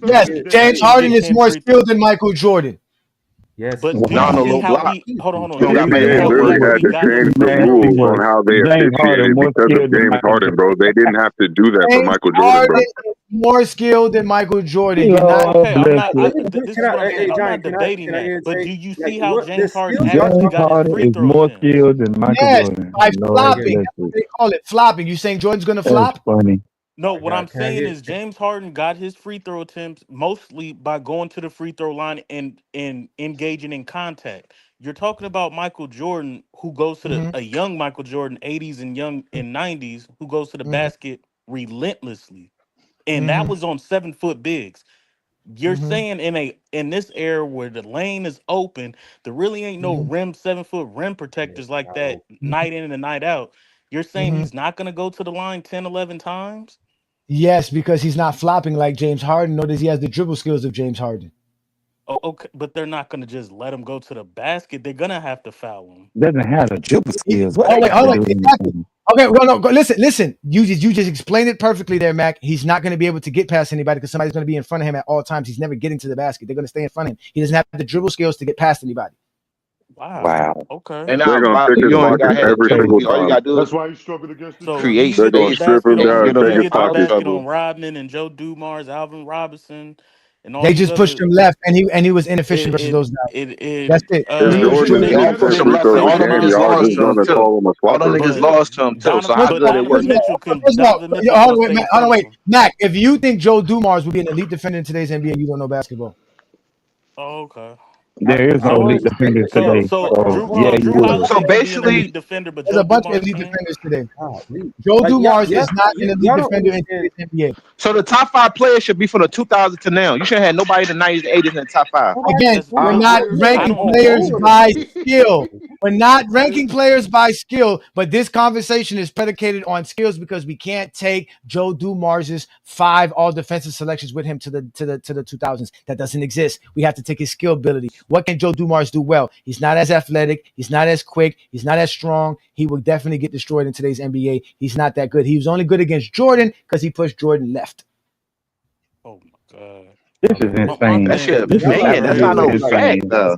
yes, James Harden is more skilled than Michael Jordan. Yes, but do No, you no see low how block. he hold on, You don't do got you better see NBA how handle. literally quickly had he to got his change free the throw rules attempts? on how they James Harden officiated more because of skilled than James Michael Harden, Jordan. bro. They didn't have to do that for James Michael Jordan, bro. Harden is more skilled than Michael Jordan. You're not. Lord Okay, I'm bless not. you. This Can is what I, I'm hey saying. I'm Johnny, not can I debating that. get But say do you like see how what the James Harden skills y'all actually James talking got his about? Harden free is throw more attempts? skilled than Michael Yes, Jordan. by Lord flopping. bless That's what you. they call it, flopping. You saying Jordan's going to That's flop? funny. No, My what I'm God, can I saying get? is James Harden got his free throw attempts mostly by going to the free throw line and engaging in contact. You're talking about Michael Jordan, who goes to Mm-hmm. a young Michael Jordan, 80s and young in 90s, who goes to the Mm-hmm. basket relentlessly, and that Mm-hmm. was on 7 foot bigs. You're Mm-hmm. saying in this era where the lane is open, there really ain't no Mm-hmm. rim 7 foot rim protectors like that night in and night out. You're saying Mm-hmm. he's not gonna go to the line 10, 11 times? Yes, because he's not flopping like James Harden, nor does he has the dribble skills of James Harden. Oh, okay, but they're not gonna just let him go to the basket. They're gonna have to foul him. Doesn't have the dribble skills. What Oh they wait, got to hold on. do with Exactly. anything? Okay, well, no, listen. You just explained it perfectly there, Mac. He's not going to be able to get past anybody because somebody's going to be in front of him at all times. He's never getting to the basket. They're going to stay in front of him. He doesn't have the dribble skills to get past anybody. Wow. Wow. Okay. And They're now gonna pick his you ain't got pockets to have the every dribble. single All you time. got to do is That's why he struggled against the So do Jazz. you create They're get the gonna space strip basket him and on? down, get Do him take you in his get the foul pockets. basket trouble. on Rodman and Joe Dumars, Alvin Robinson, and all They these just pushed other? him left, and he was inefficient versus those guys. That's it. If He was Jordan is shooting. They hitting all 10 pushed Flip him free left, and throws a all them game, niggas Donovan y'all lost just to him gonna too. Mitchell, call him a All them flopper. niggas but lost to him too. So how good it Donovan worked? Mitchell can First of all, Donovan Mitchell hold gonna on, wait, stay in hold front on, of wait, him. Mac. If you think Joe Dumars would be an elite defender in today's NBA, you don't know basketball. Oh, okay. There is no So elite defenders so today. so So Drew yeah, so you Drew would. So Holiday can be an basically, elite defender, but There's Joe a bunch of Dumars elite can't. defenders today. Joe Like Dumars y'all, is not an elite y'all don't defender in understand. today's NBA. so the top 5 players should be from the 2000s to now. You shouldn't have nobody in the 90s and 80s in the top 5. Nobody, Again, That's we're nobody no. not players I like ranking don't. all players over the by place. skill. We're not ranking players by skill, but this conversation is predicated on skills because we can't take Joe Dumars's 5 all-defensive selections with him to the 2000s. That doesn't exist. We have to take his skill ability. What can Joe Dumars do well? He's not as athletic. He's not as quick. He's not as strong. He will definitely get destroyed in today's NBA. He's not that good. He was only good against Jordan because he pushed Jordan left. Oh my God. This is insane. That shit opinion. That's not no fact, though.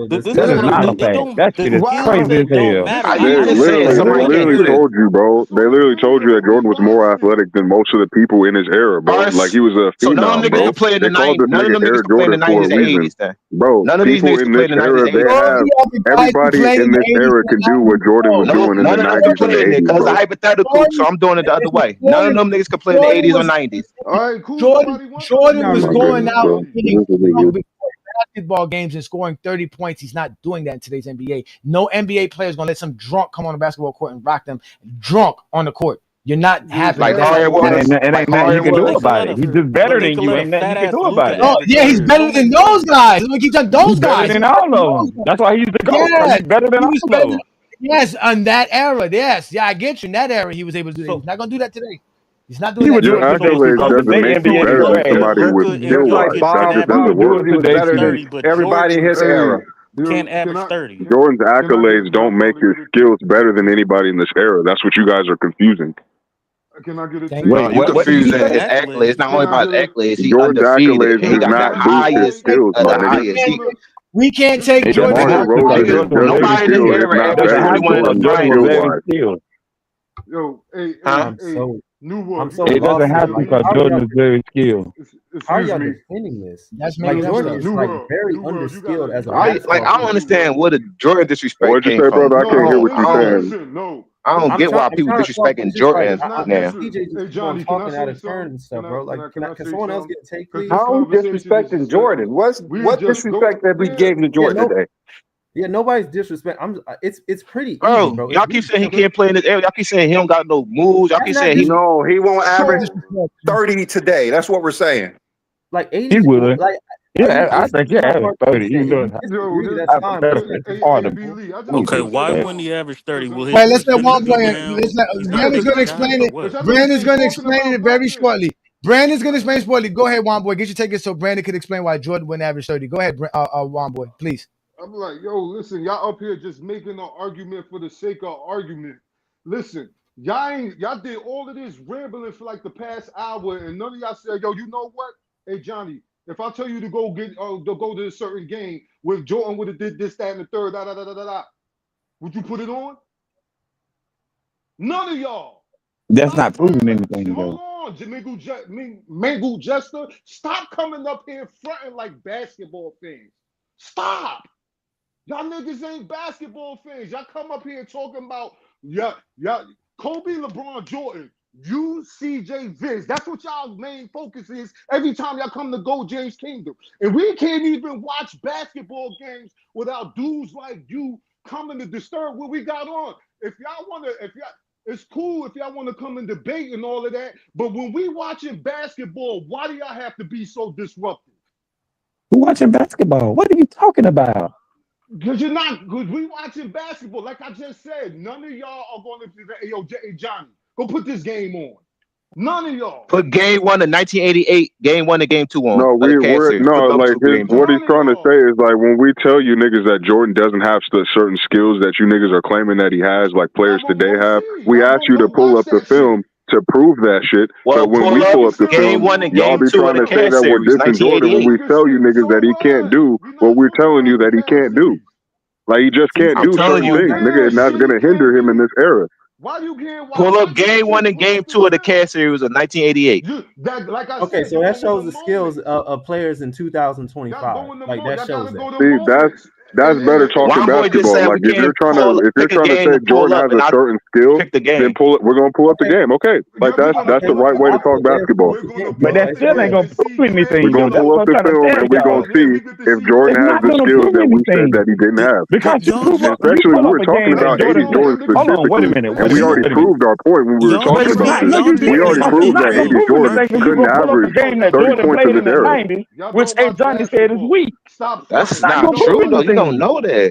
This That is not a fact. That shit is crazy as hell. They literally told you, bro. They literally told you that Jordan was more athletic than most of the people in his era, bro. Like he was a So none of phenom, them niggas bro. can play in the They called 90s. this None of nigga them niggas Air can play in the Jordan for 90s a and reason, 80s. Then bro. none of these People niggas in can play this in the 90s era, and they 80s. have everybody in this era can do what Jordan was doing in the None of them can 90s and play the in it 80s, because it's bro. hypothetical. So I'm doing it the other way. None of them niggas can play in the 80s or 90s. All right, cool. Jordan was My going goodness, out bro. and getting This is drunk ridiculous. before basketball games and scoring 30 points. He's not doing that in today's NBA. No NBA player is going to let some drunk come on the basketball court and rock them drunk on the court. You're not happening. Like Harden was. It ain't Like nothing you Harden can do was. about it. He's just better than you. Ain't nothing you can do about it. Oh, yeah, he's better than those guys. Look, he's done those He's better guys. than all of them. That's why he's the GOAT. Yes, He's better than he was all better of than, them. yes, on that era. Yes, yeah, I get you. In that era, he was able to do that. He's not going to do that today. He's not doing He that would do today. it today Accolades because doesn't today make you NBA better than is trash. somebody with skill wise. That's just how it He would works. do it today too. 30, but Everybody in his Hey, era. Can't average 30. Jordan's accolades don't make his skills better than anybody in this era. That's what you guys are confusing. Can I get a take? No, you confusing his accolades. It's not only about his accolades. He Jordan's undefeated. accolades He does got the not boost his highest skills, of my the nigga. highest. We can't take It doesn't Jordan. have to because Jordan was very Nobody in this skilled. era not averaged It doesn't have to 41 in because the Jordan was finals. very skilled. Yo, hey, Huh? New World. I'm so It doesn't lost. have to because Jordan is very skilled. How are Excuse y'all me. defending this? That's Like maybe Jordan is New like World. very New World, you underskilled gotta- as a I basketball don't understand where the Jordan disrespect What'd you came say, from. brother? I can't hear what you're saying. Listen, no. I don't get why I'm people trying to talk, but disrespecting it's just like Jordan now. TJ just Hey, keep Johnny, on can I talking say out of turn something? and stuff, bro. Like, can say someone else something? get a take, 'Cause please? this How conversation is disrespecting Jordan? What disrespect that we gave to Jordan today? Yeah, nobody's disrespect. It's pretty easy, Bro, bro. y'all keep saying he can't play in this area. Y'all keep saying he don't got no moves. Y'all keep saying he. No, he won't average 30 today. That's what we're saying. Like 80. He would. Like Yeah, I think he averaged 30. He does. that's fine. That's hard to Okay, why wouldn't he average 30? Will his Wait, let's let percentage one be player. down? Brandon's going to explain it. Brandon's going to explain it very shortly. Brandon's going to explain it shortly. Go ahead, Juan Boy. Get your take it so Brandon can explain why Jordan wouldn't average 30. Go ahead, Juan Boy, please. I'm like, yo, listen, y'all up here just making an argument for the sake of argument. Listen, y'all did all of this rambling for like the past hour, and none of y'all said, yo, you know what? Hey, Johnny, if I tell you to go to a certain game with Jordan would have did this, that, and the third, would you put it on? None of y'all. That's not proving anything, though. Hold on, Mangle Jester, stop coming up here fronting like basketball fans. Stop. Y'all niggas ain't basketball fans. Y'all come up here talking about Kobe, LeBron, Jordan, you, CJ, Vince. That's what y'all's main focus is every time y'all come to Go James Kingdom. And we can't even watch basketball games without dudes like you coming to disturb what we got on. It's cool if y'all want to come and debate and all of that, but when we watching basketball, why do y'all have to be so disruptive? Who watching basketball? What are you talking about? Because we watching basketball. Like I just said, none of y'all are going to say, yo, Johnny, go put this game on. None of y'all. Put game 1 of 1988, game 1 and game 2 on. No, what he's trying to say is like when we tell you niggas that Jordan doesn't have certain skills that you niggas are claiming that he has, like players today have, we ask you to pull up the film to prove that shit. Well, but when we pull up the film, y'all be trying to say that we're dissing Jordan when we tell you niggas that he can't do what we're telling you that he can't do. Like he just can't do certain things, nigga, and that's gonna hinder him in this era. Why you can't pull up game 1 and game 2 of the CAS series of 1988? Okay, so that shows the skills of players in 2025. Like that shows that. See, that's better talking basketball. Like if you're trying to say Jordan has a certain skill, then we're gonna pull up the game. Okay, like that's the right way to talk basketball. But that still ain't gonna prove anything. We're gonna pull up the film and we're gonna see if Jordan has the skills that we said that he didn't have. Especially we were talking about 80 Jordan specifically, and we already proved our point when we were talking about this. We already proved that 80 Jordan couldn't average 30 points in this era. Which Johnny said is weak. Stop. That's not true though. You don't know that.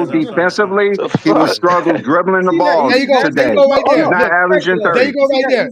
struggle defensively. He will struggle dribbling the ball There you go. There today. you go right there. He's not Look, averaging there 30. you go right there.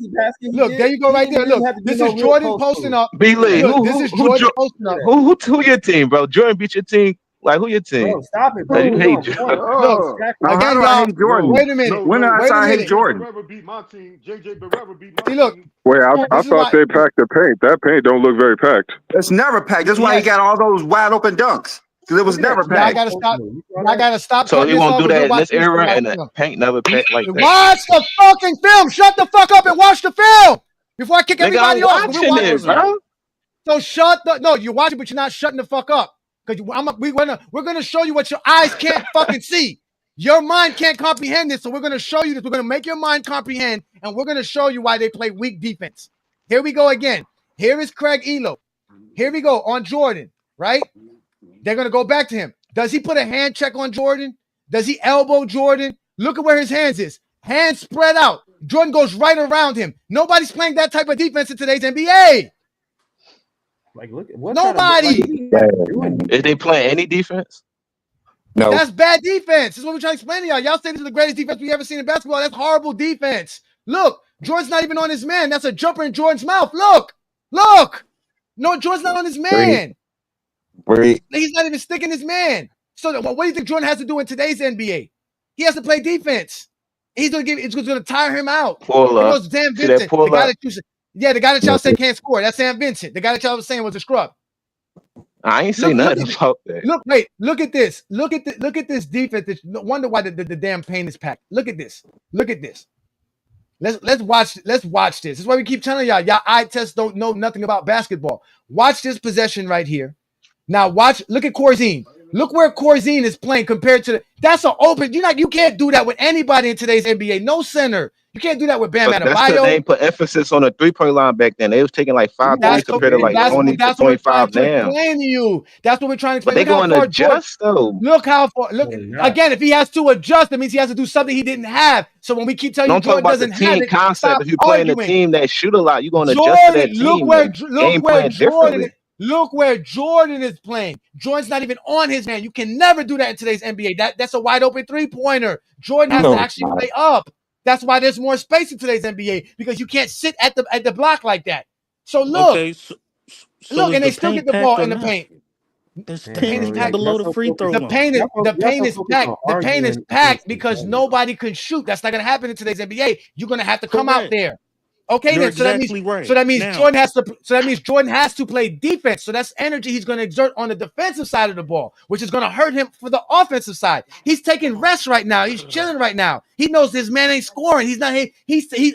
Look, there you go right there. Look, this is Jordan posting up. B. Lee, Look, this is Jordan posting up. Who your team, bro? Jordan beat your team Like, who your team? Bro, stop it, Like, bro. you We hate on Jordan. point. Look, Now, how again, do I y'all. hate Jordan? Wait a minute. When did I Wait say a I hate minute. Jordan? beat my team. JJ Barrera beat my See, look. team. Wait, I This is thought why. they packed the paint. That paint don't look very packed. It's never packed. That's why he Yes. got all those wide open dunks. Because it was Look at never that. Y'all packed. gotta stop. Y'all gotta stop So cutting he this won't off do because we're that in this watching this era, live and the film. paint never packed like that. Watch the fucking film. Shut the fuck up and watch the film before I kick Nigga, everybody I'm off. We're watching watching it, bro. So shut the no. You're watching, but you're not shutting the fuck up because we're gonna show you what your eyes can't fucking see. Your mind can't comprehend this, so we're gonna show you this. We're gonna make your mind comprehend, and we're gonna show you why they play weak defense. Here we go again. Here is Craig Elo. Here we go on Jordan. Right? They're gonna go back to him. Does he put a hand check on Jordan? Does he elbow Jordan? Look at where his hands is. Hands spread out. Jordan goes right around him. Nobody's playing that type of defense in today's NBA. Like, look, what Nobody. Is they playing any defense? No. That's bad defense. This is what we're trying to explain to y'all. Y'all say this is the greatest defense we ever seen in basketball. That's horrible defense. Look, Jordan's not even on his man. That's a jumper in Jordan's mouth. Look. No, Jordan's not on his man. He's not even sticking his man. So what do you think Jordan has to do in today's NBA? He has to play defense. It's going to tire him out. Pull It up. goes Sam See that Vincent, pull the guy up? the guy that y'all say can't score. That's Sam Vincent. The guy that y'all was saying was a scrub. I ain't say nothing about that. Look at this. Look at this defense. No wonder why the damn paint is packed. Look at this. Let's watch this. This is why we keep telling y'all eye tests don't know nothing about basketball. Watch this possession right here. Now look at Corzine. Look where Corzine is playing compared to that's an open. You can't do that with anybody in today's NBA. No center. You can't do that with Bam But that's because Adebayo. they ain't put emphasis on the 3-point line back then. They was taking like 5 threes compared to like 20 to 25 now. Explain to you. That's what we're trying to explain. But they going to adjust though. Look how far. Look again. If he has to adjust, that means he has to do something he didn't have. So when we keep telling you Jordan doesn't have it, concept. If you're playing a team that shoot a lot, you're going to adjust to that team. Look where Jordan is playing. Jordan's not even on his man. You can never do that in today's NBA. That's a wide open 3-pointer. Jordan has to actually play up. That's why there's more space in today's NBA because you can't sit at the block like that. So look, and they still get the ball in the paint. The paint is packed below the free throw line. The paint is packed. The paint is packed because nobody can shoot. That's not going to happen in today's NBA. You're going to have to come out there. Okay, You're then. So exactly right. that means Now, Jordan has to play defense. So that's energy he's going to exert on the defensive side of the ball, which is going to hurt him for the offensive side. He's taking rest right now. He's chilling right now. He knows his man ain't scoring. He's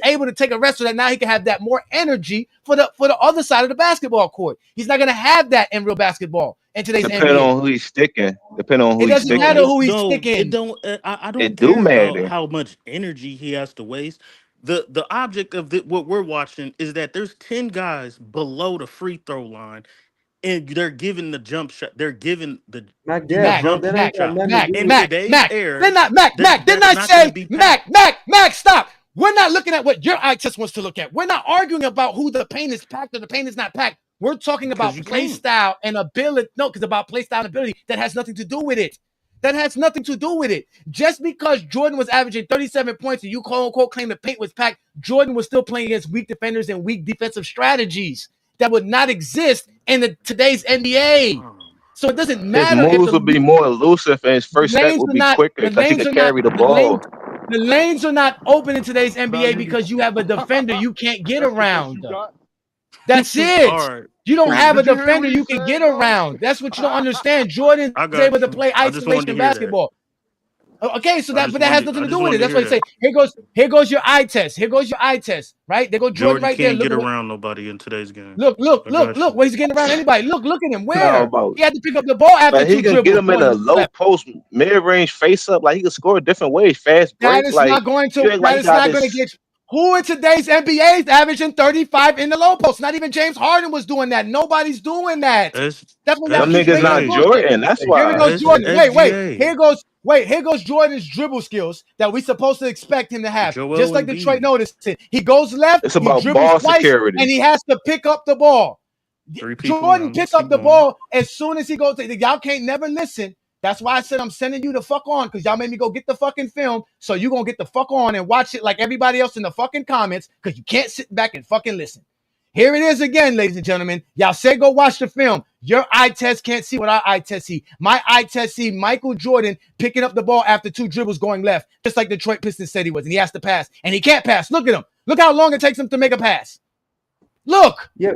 able to take a rest so that now he can have that more energy for the other side of the basketball court. He's not going to have that in real basketball in today's NBA. Depending on who he's sticking. It doesn't matter who he's sticking. It don't. I don't care about how much energy he has to waste. The object of what we're watching is that there's 10 guys below the free throw line, and they're giving the jump shot. They're giving the jump shot. In today's era, Mac, stop. We're not looking at what your eye test wants to look at. We're not arguing about who the paint is packed or the paint is not packed. We're talking about play style and ability. No, because about play style and ability, that has nothing to do with it. Just because Jordan was averaging 37 points and you quote unquote claim the paint was packed, Jordan was still playing against weak defenders and weak defensive strategies that would not exist in today's NBA. So it doesn't matter. His moves would be more elusive and his first step would be quicker because he could carry the ball. The lanes are not open in today's NBA because you have a defender you can't get around. That's it. Right. You don't have a defender you can get around. That's what you don't understand. Jordan is able to play isolation basketball. Okay, so that has nothing to do with it. That's why I say here goes your eye test. Right? There goes Jordan right there. Jordan can't get around nobody in today's game. Look. Where he's getting around anybody. Look at him. Where? He had to pick up the ball after like he can get him in a low post, mid-range face up. Like he can score different ways, fast break. That is not going to get you. Who in today's NBA is averaging 35 in the low post? Not even James Harden was doing that. Nobody's doing that. That's what them niggas not Jordan. That's why. Here goes Jordan. Here goes Jordan's dribble skills that we supposed to expect him to have. Just like Detroit noticed it. He goes left. It's about ball security, and he has to pick up the ball. Jordan picks up the ball as soon as he goes. Y'all can't never listen. That's why I said I'm sending you the fuck on because y'all made me go get the fucking film. So you're going to get the fuck on and watch it like everybody else in the fucking comments because you can't sit back and fucking listen. Here it is again, ladies and gentlemen. Y'all said go watch the film. Your eye test can't see what our eye test see. My eye test see Michael Jordan picking up the ball after 2 dribbles going left, just like Detroit Pistons said he was, and he has to pass, and he can't pass. Look at him. Look how long it takes him to make a pass. Look. Yeah.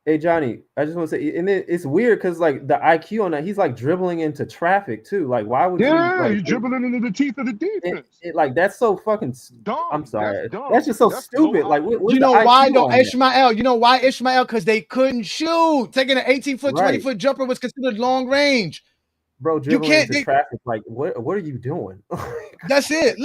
Hey Johnny, I just want to say, and it's weird because like the IQ on that, he's like dribbling into traffic too. Like, why would you? Yeah, Like, you're dribbling into the teeth of the defense. Like that's so fucking dumb. I'm sorry, Dumb. That's just so stupid. Like, what's you know the why IQ though, on that? Ishmael? You know why, Ishmael? Because they couldn't shoot. Taking an 18-foot, Right. 20-foot jumper was considered long range. Bro, You dribbling can't. into traffic. Like, what are you doing? That's it.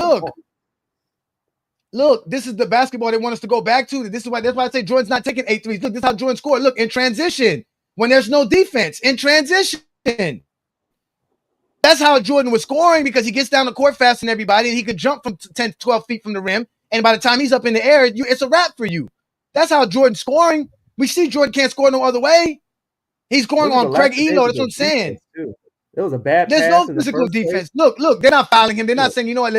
Look, this is the basketball they want us to go back to. That's why I say Jordan's not taking 8 threes. Look, this is how Jordan scored. Look, in transition, when there's no defense, in transition. That's how Jordan was scoring, because he gets down the court faster than everybody, and he could jump from 10, 12 feet from the rim. And by the time he's up in the air, it's a wrap for you. That's how Jordan's scoring. We see Jordan can't score no other way. He's scoring on Craig Elo. That's what I'm saying. It was a bad There's pass no in the physical first defense. place. Look, they're not fouling him. They're not saying, you know what,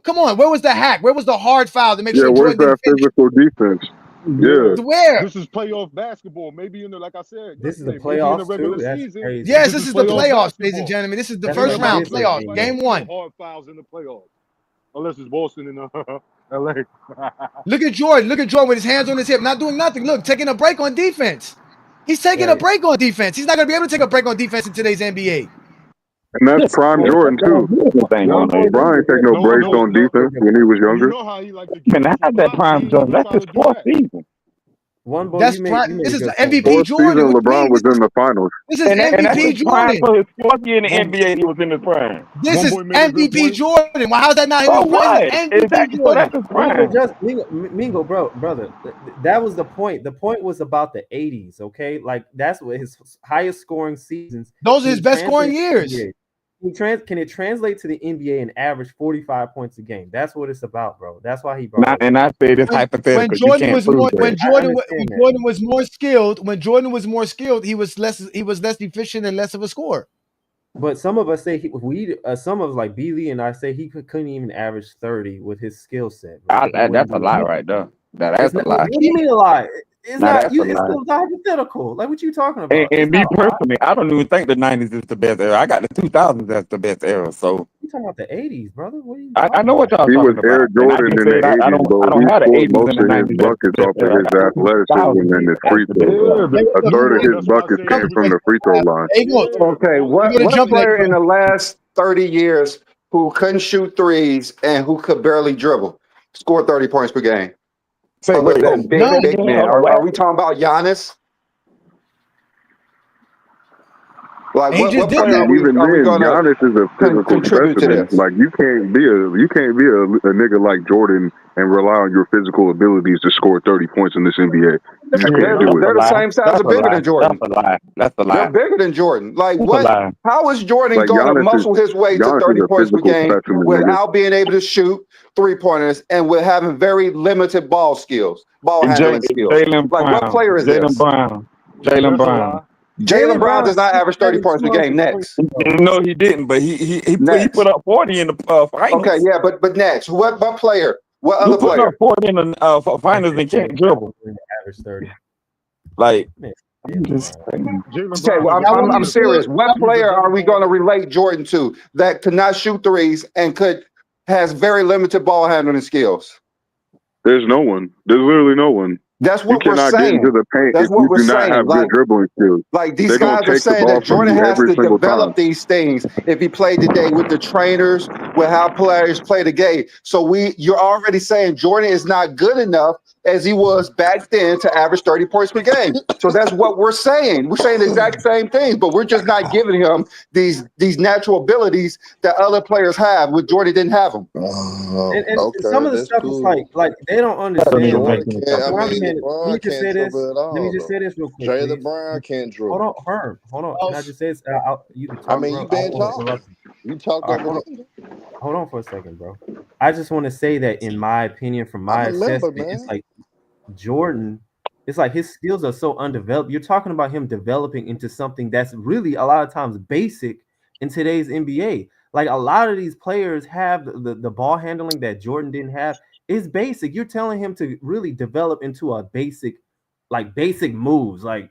come on, where was the hack? Where was the hard foul to make sure where's Jordan that didn't finish? physical defense? Yeah. Where? This is playoff basketball. Maybe like I said, This is the maybe in the playoffs regular too. That's season. crazy. Yes, this is the playoffs, basketball. ladies and gentlemen. This is the That's first what round it is, playoffs, man. game 1. Hard fouls in the playoffs, unless it's Boston and LA. Look at Jordan. Look at Jordan with his hands on his hip, not doing nothing. Look, taking a break on defense. He's taking a break on defense. He's not going to be able to take a break on defense in today's NBA. And that's prime Jordan too. Brian take no breaks on defense when he was younger. You know how he like to Man, I had that prime Jordan. That's his 4th season. One boy, That's you made this is the point. MVP 4th Jordan. season, LeBron was in the finals. This is And that's MVP his prime. Jordan. So his 4th year in the NBA, he was in his prime. This is MVP Jordan. Well, how's that not So his prime? what? MVP Exactly. So Jordan. that's his prime. Mingo, brother. That was the point. The point was about the 80s, okay? Like, that's what his highest scoring seasons. Those are his best scoring years. Can it translate to the NBA and average 45 points a game? That's what it's about, bro. That's why he brought it. And I say this hypothetical. When Jordan was more skilled, he was less efficient and less of a scorer. But some of us say some of us like B. Lee and I say he couldn't even average 30 with his skill set. That's a lie right there. That's a lie. What do you mean a lie? It's Nah, not. that's You, a it's lie. still hypothetical. Like, what you talking about? And me personally, I don't even think the 90s is the best era. I got the 2000s as the best era. So You talking about the 80s, brother? What are you I know what y'all He was talking Air about. And I Jordan just in the said 80s, I don't He have the scored 80s most and the of his 90s. buckets off of his athleticism and his free throws. A third of his buckets came from the free throw line. Okay, what player in the last 30 years who couldn't shoot threes and who could barely dribble scored 30 points per game? Big man. Are we talking about Giannis? Like what player are we going to Giannis is a physical contribute to specimen. this? Like you can't be a nigga like Jordan and rely on your physical abilities to score 30 points in this NBA. You just can't do it. They're the same size or bigger than Jordan. That's a lie. That's a lie. They're bigger than Jordan. Like That's what? a lie. How is Jordan Like, going to Giannis muscle his way to Giannis 30 is a points per physical game specimen, without being able to shoot 3-pointers and with having very limited ball handling skills? Jaylen Like what player is this? Jaylen Brown. Jaylen Brown does not average 30 points per game. Next. No, he didn't, but he put up 40 in the finals. Okay, yeah, but next, what player? What Who other put player? up 40 in the finals and can't dribble? Average 30. Like, Okay, well, I'm serious. What player are we going to relate Jordan to that could not shoot threes and has very limited ball handling skills? There's no one. There's literally no one. That's what you we're cannot saying. get into the paint That's if what you we're do not saying. have Like- good dribbling skills. Like these They're gonna guys are take the saying ball that from Jordan you has every to single develop time. these things if he played today with the trainers, with how players play the game. So you're already saying Jordan is not good enough as he was back then to average 30 points per game. So that's what we're saying. We're saying the exact same things, but we're just not giving him these natural abilities that other players have. With Jordan didn't have them. And some of the stuff is like they don't understand. Like, let me just say this. Let me just say this real quick. Jaylen Brown can't dribble. Hold on, Herm. Hold on. Can I just say this? You can talk. I mean, you been bro. talking. You talk All right, over hold on for a second, bro. I just want to say that in my opinion, from my assessment, it's like Jordan. It's like his skills are so undeveloped. You're talking about him developing into something that's really a lot of times basic in today's NBA. Like a lot of these players have the ball handling that Jordan didn't have. It's basic. You're telling him to really develop into a basic moves. Like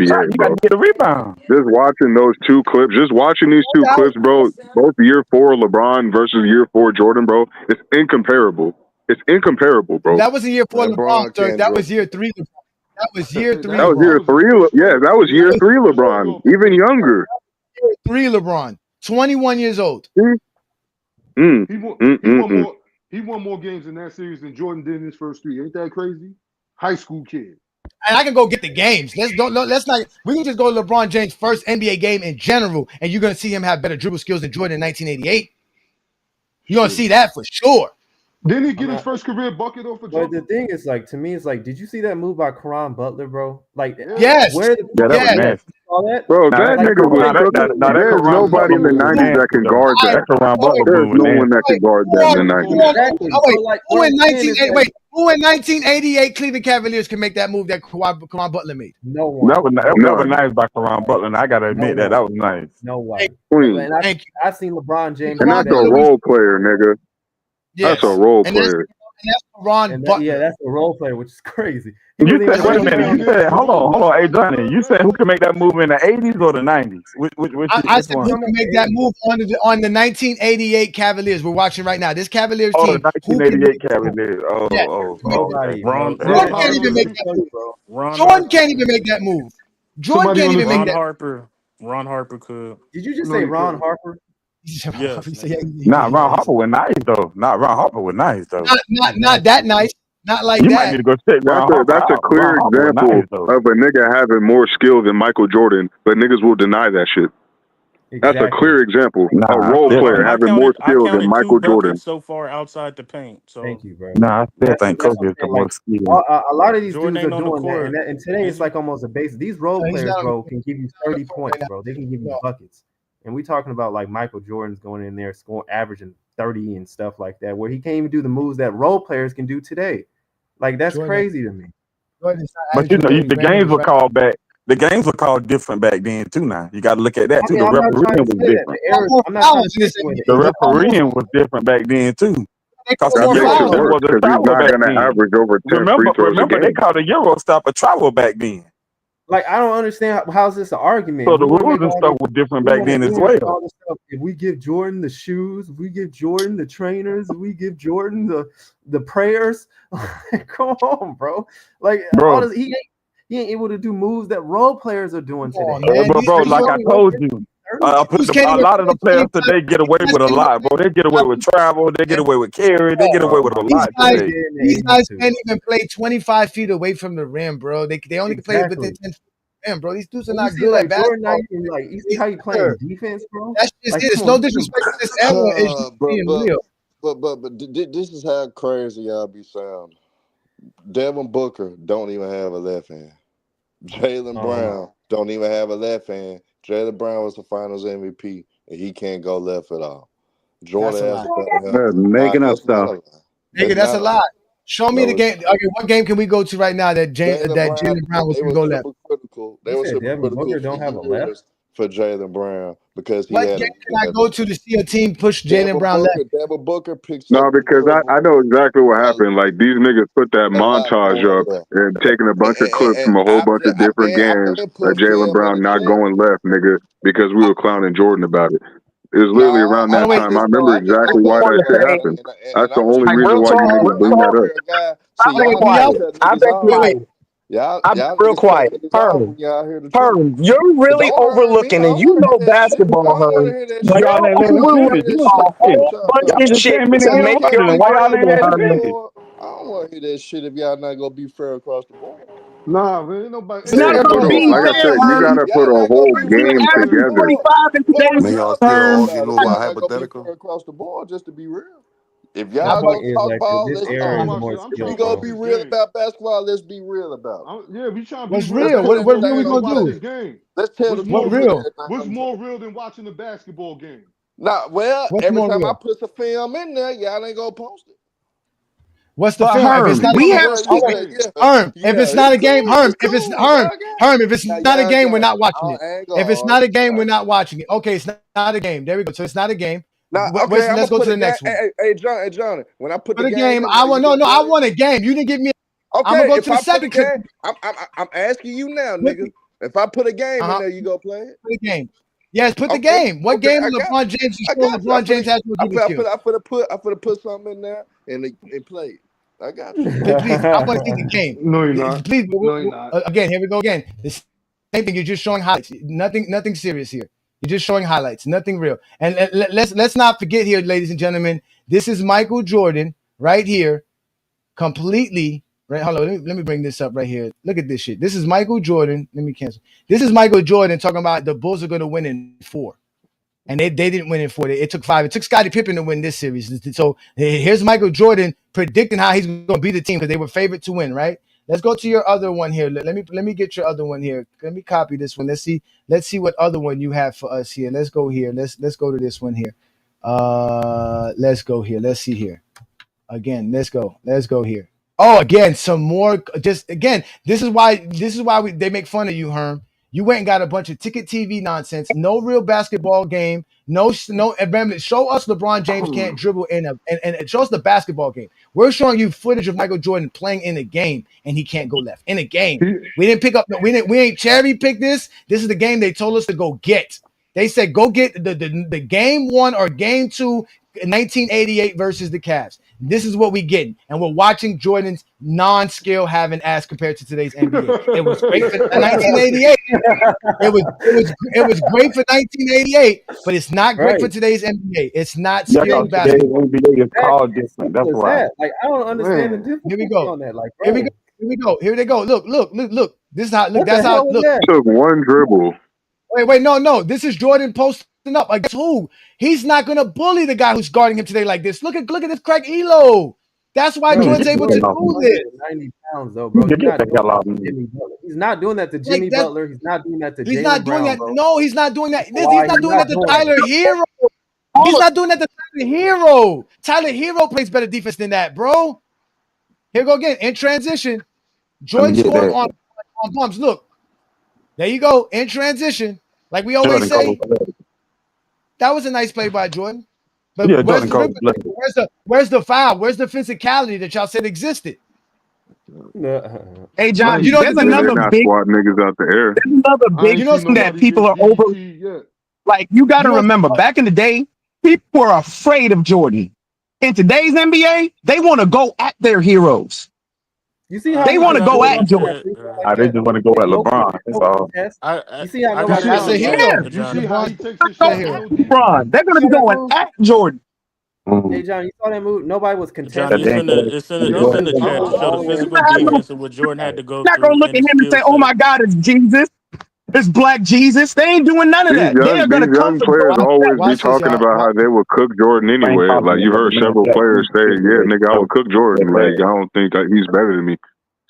NBA, You got bro. to get a rebound. Just watching those two clips, just watching these two clips, bro. Both year 4 LeBron versus year 4 Jordan, bro. It's incomparable. It's incomparable, bro. That was in year 4 Man, LeBron, Bron sir. can't That dribble. was year 3 LeBron. That was year 3 That was year LeBron. 3. Yeah, that was year 3 LeBron. Even younger. Year 3 LeBron. 21 years old. He won more games in that series than Jordan did in his first 3. Ain't that crazy? high school kid. And I can go get the games. Let's not. We can just go to LeBron James' first NBA game in general, and you're gonna see him have better dribble skills than Jordan in 1988. You're gonna see that for sure. Didn't he get his first career bucket off a jumper? But the thing is, like, to me, it's like, did you see that move by Caron Butler, bro? Like, yes, where that was nasty. Bro, that nigga was cooking. There's nobody in the 90s that can guard that. There's no one that can guard that in the 90s. Exactly. Oh, wait, So, like, who what in I'm saying is, like, who in 1988 Cleveland Cavaliers can make that move that Caron Butler made? No one. That was nice by Caron Butler, and I gotta admit that was nice. No one. Clean. And I seen LeBron James. And that's a role player, nigga. That's a role player. And that's Caron Butler. Yeah, that's a role player, which is crazy. You said, wait a minute. You said, hold on, hey Johnny. You said who can make that move in the 80s or the 90s? I said who can make that move on the 1988 Cavaliers? We're watching right now. This Cavaliers team. The 1988 Cavaliers. Nobody. Jordan can't even make that move. Jordan can't even make that move. Jordan can't even make that. Ron Harper could. Did you just say Ron Harper? Yes. Ron Harper was nice though. Ron Harper was nice though. Not that nice. Not like you that. Might need to go check that's a clear example of a nigga having more skill than Michael Jordan, but niggas will deny that shit. That's a clear example. A role player having more skill than Michael Jordan. So far outside the paint. So thank you, bro. I still think Kobe is the more skilled. A lot of these Jordan dudes are ain't on the doing that, court. and today it's like almost a base. These role players, bro, can give you 30 points, bro. They can give you buckets. And we talking about like Michael Jordan's going in there scoring, averaging 30 and stuff like that, where he can't even do the moves that role players can do today. Like that's crazy to me. But the games were called back. The games were called different back then too. Now you got to look at that too. The refereeing was different. The refereeing was different back then too. That makes it worse because he's not going to average over 10 free throws a game. They called a Euro stop a travel back then. Like I don't understand how's this an argument. So the rules and stuff were different back then as well. If we give Jordan the shoes, we give Jordan the trainers, we give Jordan the prayers. Come on, bro. Like all this, he ain't able to do moves that role players are doing today. Bro, like I told you, a lot of the players today get away with a lot, bro. They get away with travel, they get away with carry, they get away with a lot today. These guys can't even play 25 feet away from the rim, bro. They only play within 10 feet. Man, bro, these dudes are not good at basketball. Like, you see how you playing defense, bro? That's just it. It's no disrespect to this era. It's just being real. But this is how crazy y'all be sounding. Devin Booker don't even have a left hand. Jaylen Brown don't even have a left hand. Jaylen Brown was the Finals MVP, and he can't go left at all. Jordan has making up stuff. Nigga, that's a lot. Show me the game. Okay, what game can we go to right now that Jaylen Brown was going to go left? They were super Devin Booker don't have a left for Jaylen Brown because he what had. Game can I go to see a team push Jaylen Brown left? Devin Booker picks. No, because I know exactly what happened. Like these niggas put that montage up and taking a bunch of clips from a whole bunch of different games of Jaylen Brown not going left, nigga, because we were clowning Jordan about it. It was literally around that time. I remember exactly why that shit happened. That's the only reason why you niggas bring that up. I've been real quiet. Herm, you're really overlooking, and you know basketball, Herm. You're overlooking a whole bunch of shit to make it irrelevant. I don't want to hear that shit if y'all not gonna be fair across the board. Nah, man, ain't nobody. It's not gonna be like I said, you gotta put a whole game together. Man, y'all still arguing over hypothetical across the board, just to be real. If y'all gonna talk ball, let's we gonna be real about basketball. Let's be real about it. Yeah, we trying to What's be real? What we gonna do? Game. Let's tell what's the more real. What's more real than watching the basketball game? Nah, well, What's every time real? I put some film in there, y'all ain't gonna post it. What's the film? Herm, if it's not if it's not a game, Herm, if it's not a game, we're not watching it. If it's not a game, we're not watching it. Okay, it's not a game. There we go. So it's not a game. Now, let's go to the next one. Hey, Johnny, when I put the game, I want a game. You didn't give me. Okay, I'm gonna go to the second game. I'm asking you now, nigga. If I put a game in there, you go play it. Put a game. Yes, put the game. What game LeBron James? LeBron James has no defense. I put something in there and play it. I got you. Please, I want to see the game. No, you're not. Please, no, you're not. Again, here we go again. The same thing. You're just showing highlights. Nothing serious here. You're just showing highlights. Nothing real. And let's not forget here, ladies and gentlemen. This is Michael Jordan right here, completely Right, hold on. Let me bring this up right here. Look at this shit. This is Michael Jordan. Let me cancel. This is Michael Jordan talking about the Bulls are going to win in 4. And they didn't win in 4. It took 5. It took Scottie Pippen to win this series. So here's Michael Jordan predicting how he's going to beat the team because they were favored to win, right? Let's go to your other one here. Let me get your other one here. Let me copy this one. Let's see what other one you have for us here. Let's go here. Let's go to this one here. Let's go here. Let's see here. Again, let's go here. Oh, again, some more. Just again, this is why they make fun of you, Herm. You went and got a bunch of ticket TV nonsense. No real basketball game. No. Remember, show us LeBron James can't dribble and show us the basketball game. We're showing you footage of Michael Jordan playing in a game and he can't go left in a game. We didn't pick up. We ain't cherry pick this. This is the game they told us to go get. They said go get the game 1 or game 2. 1988 versus the Cavs. This is what we getting, and we're watching Jordan's non-skill having ass compared to today's NBA. It was great for 1988. It was great for 1988, but it's not great for today's NBA. It's not skilled basketball. NBA is called different. That's why. Like I don't understand the difference. Here we go. On that. Like, here we go. Here they go. Look. This is how. Look. That's how. Look. Took one dribble. Wait. No. This is Jordan posting up. Like, guess who? He's not gonna bully the guy who's guarding him today like this. Look at this Craig Elo. That's why Jordan's able to do this. 90 pounds though, bro. He's not doing that to Jimmy Butler. He's not doing that to He's Jaylen not doing Brown, that. bro. No, he's not doing that. He's not doing that to Tyler Hero. He's not doing that to Tyler Hero. Tyler Hero plays better defense than that, bro. Here we go again in transition. Jordan scored on bumps. Look, there you go in transition. Like we always say. That was a nice play by Jordan. But yeah, where's the foul? Where's the physicality that y'all said existed? Hey, John, you know, there's another big niggas out the air. There's another big thing that people are over. Like, you got to remember, back in the day, people were afraid of Jordan. In today's NBA, they want to go at their heroes. You see how they want to go at Jordan? They just want to go at LeBron. That's all. You see how nobody else is here? LeBron. They're going to be going at Jordan. Hey John, you saw that move? Nobody was contesting. John, it's in the chat to show the physical defense and what Jordan had to go through. Not going to look at him and say, "Oh my God, it's Jesus." It's Black Jesus. They ain't doing none of that. They are going to come. Young players always be talking about how they would cook Jordan anyway. Like you heard several players say, "Yeah, nigga, I would cook Jordan. Like I don't think he's better than me."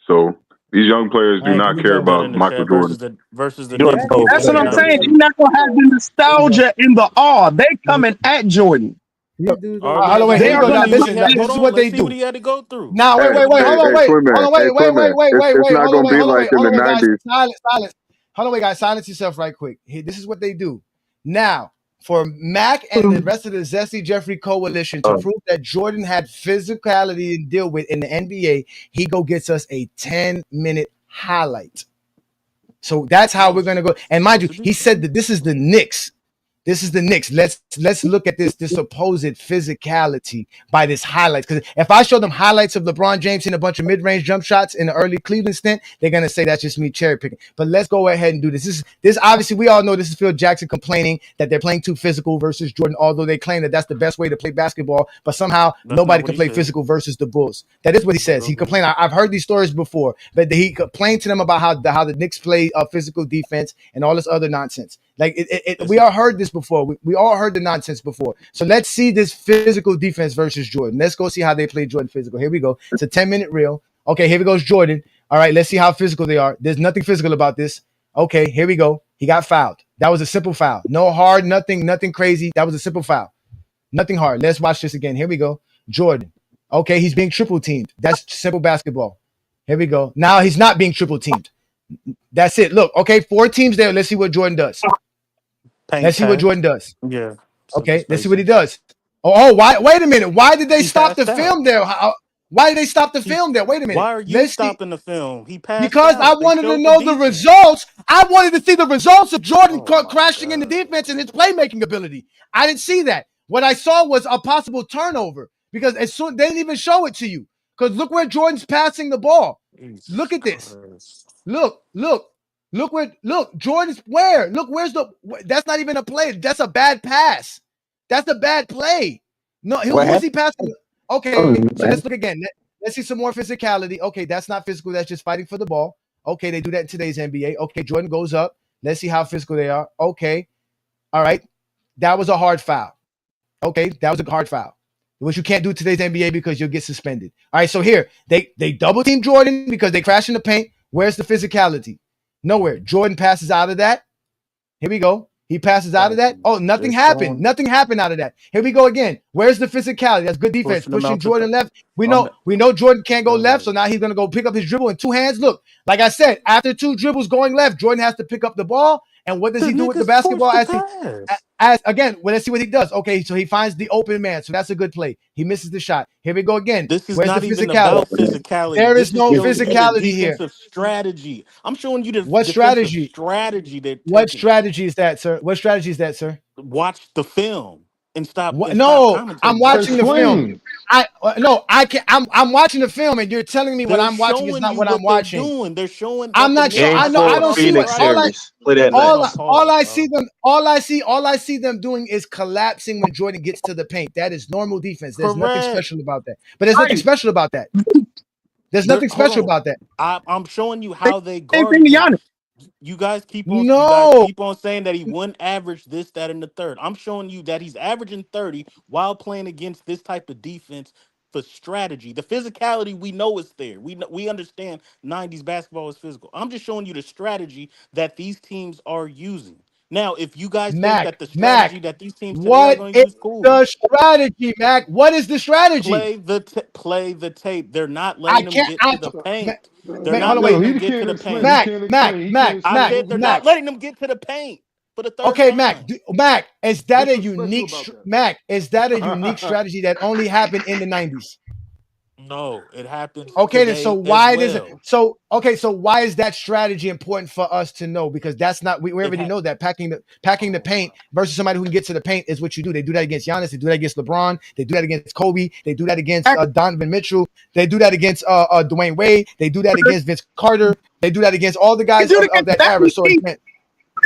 So these young players do not care about Michael Jordan. Versus the That's what I'm saying. You're not going to have the nostalgia and the awe. They coming at Jordan. This is what they do. What he had to go through. Now, wait. Hold on, wait. It's not going to be like in the 90s. Silence. Hold on, wait, guys. Silence yourself right quick. This is what they do. Now, for Mac and the rest of the Zesty Jeffrey coalition to prove that Jordan had physicality to deal with in the NBA, he gets us a 10-minute highlight. So that's how we're gonna go. And mind you, he said that this is the Knicks. This is the Knicks. Let's look at this supposed physicality by this highlights. Because if I show them highlights of LeBron James in a bunch of mid-range jump shots in the early Cleveland stint, they're gonna say that's just me cherry picking. But let's go ahead and do this. This obviously we all know this is Phil Jackson complaining that they're playing too physical versus Jordan, although they claim that that's the best way to play basketball. But somehow nobody can play physical versus the Bulls. That is what he says. He complained. I've heard these stories before, but he complained to them about how the Knicks play physical defense and all this other nonsense. Like we all heard this before. We all heard the nonsense before. So let's see this physical defense versus Jordan. Let's go see how they play Jordan physical. Here we go. It's a 10-minute reel. Okay, here we goes Jordan. All right, let's see how physical they are. There's nothing physical about this. Okay, here we go. He got fouled. That was a simple foul. No hard, nothing crazy. That was a simple foul. Nothing hard. Let's watch this again. Here we go. Jordan. Okay, he's being triple teamed. That's simple basketball. Here we go. Now he's not being triple teamed. That's it. Look, okay, 4 teams there. Let's see what Jordan does. Let's see what Jordan does. Yeah. Okay, let's see what he does. Oh, why? Wait a minute. Why did they stop the film there? Why did they stop the film there? Wait a minute. Why are you stopping the film? He passed because I wanted to know the results. I wanted to see the results of Jordan crashing in the defense and his playmaking ability. I didn't see that. What I saw was a possible turnover because as soon they didn't even show it to you. Because look where Jordan's passing the ball. Look at this. Look. Jordan's where? Look, that's not even a play. That's a bad pass. That's a bad play. No, who was he passing? Okay, so let's look again. Let's see some more physicality. Okay, that's not physical. That's just fighting for the ball. Okay, they do that in today's NBA. Okay, Jordan goes up. Let's see how physical they are. Okay, all right. That was a hard foul. Okay, that was a hard foul, which you can't do today's NBA because you'll get suspended. All right, so here they double team Jordan because they crash in the paint. Where's the physicality? Nowhere. Jordan passes out of that. Here we go. He passes out of that. Oh, nothing happened. Nothing happened out of that. Here we go again. Where's the physicality? That's good defense. Pushing Jordan left. We know Jordan can't go left, so now he's gonna go pick up his dribble in two hands. Look, like I said, after two dribbles going left, Jordan has to pick up the ball. And what does he do with the basketball? As again, well, let's see what he does. Okay, so he finds the open man, so that's a good play. He misses the shot. Here we go again. This is Where's not the even physicality? about physicality. There This is is no showing you the physicality here. defensive strategy. I'm showing you the What defensive strategy? strategy they're What taking. strategy is that, sir? What strategy is that, sir? Watch the film and stop. What? And stop No, I'm commentating. watching the film. Explain. I can't. I'm watching the film, and you're telling me what They're I'm watching is showing not you what I'm what they're watching. doing. They're showing I'm that the not sure. Knicks Game I are know. I four, don't see offensive what Phoenix strategy. series. Play that night. all I see them. All I see them doing is collapsing when Jordan gets to the paint. That is normal defense. There's nothing Correct. special about that. But there's nothing special about that. There's nothing Hold special on. about that. I'm showing you how they Same thing guarded to him. Giannis. You guys keep No. on saying that he wouldn't average this, that, and the third. I'm showing you that he's averaging 30 while playing against this type of defense for strategy. The physicality we know is there. We understand 90s basketball is physical. I'm just showing you the strategy that these teams are using. Now, if you guys think that the strategy Mac, that these teams today are what going to is use, cool. the strategy, Mac? What is the strategy? Play the tape. They're not I letting them can't. get to the paint. They're Mac, hold not on, letting wait. them He get to can't the explain. He paint. can't explain. He can't I explain. said they're not letting them get to the paint for the third Okay, Mac. time. Mac, is that What's a so special unique about that? Mac? Is that a unique strategy that only happened in the 90s? No, it happens Okay, then so today as why does it well. so why is that strategy important for us to know? Because that's not we already know that packing the paint versus somebody who can get to the paint is what you do. They do that against Giannis, they do that against LeBron, they do that against Kobe, they do that against Donovan Mitchell, they do that against Dwayne Wade, they do that against Vince Carter, they do that against all the guys of that era. So again,